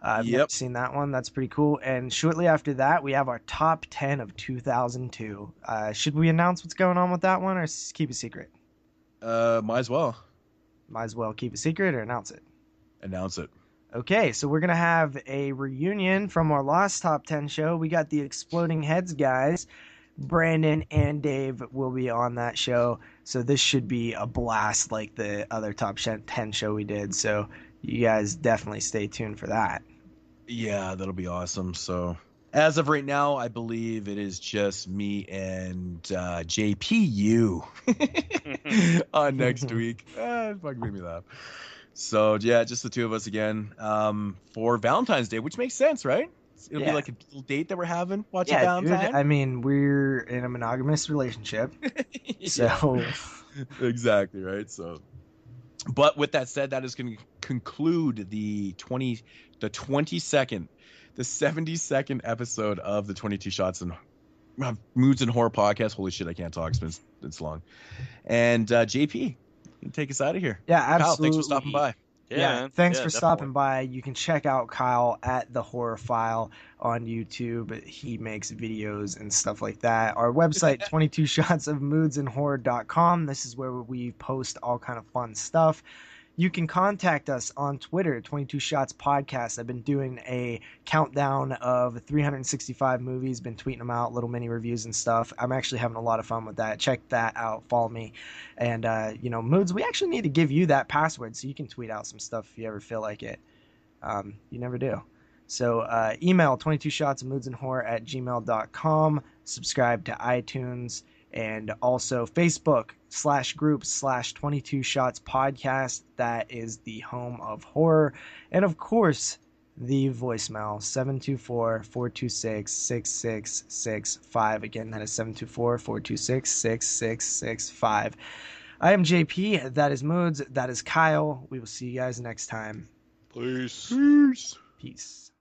I've never seen that one. That's pretty cool. And shortly after that, we have our top 10 of 2002. Should we announce what's going on with that one, or keep it secret? Might as well Might as well keep it secret or announce it. announce it. Okay, so we're going to have a reunion from our last top 10 show. We got the Exploding Heads guys. Brandon and Dave will be on that show. So this should be a blast like the other top 10 show we did. So you guys definitely stay tuned for that. Yeah, that'll be awesome. So As of right now, I believe it is just me and JPU on next week. Fucking made me laugh. So yeah, just the two of us again for Valentine's Day, which makes sense, right? It'll be like a little date that we're having, watching Valentine. Dude, I mean, we're in a monogamous relationship, so exactly right. So, but with that said, that is going to conclude the 72nd episode of the 22 Shots and Moodz and Horror podcast. Holy shit, I can't talk. It's long. And JP, you can take us out of here. Yeah, absolutely. Kyle, thanks for stopping by. Yeah, thanks for stopping by. You can check out Kyle at The Horror File on YouTube. He makes videos and stuff like that. Our website, 22shotsofmoodsandhorror.com. This is where we post all kind of fun stuff. You can contact us on Twitter, 22 Shots Podcast. I've been doing a countdown of 365 movies, been tweeting them out, little mini reviews and stuff. I'm actually having a lot of fun with that. Check that out. Follow me. And, Moodz, we actually need to give you that password so you can tweet out some stuff if you ever feel like it. You never do. So email 22shotsofmoodsandhorror@gmail.com. Subscribe to iTunes. And also Facebook/group/22 Shots Podcast. That is the home of horror. And of course, the voicemail 724-426-6665. Again, that is 724-426-6665. I am JP. That is Moodz. That is Kyle. We will see you guys next time. Peace. Peace.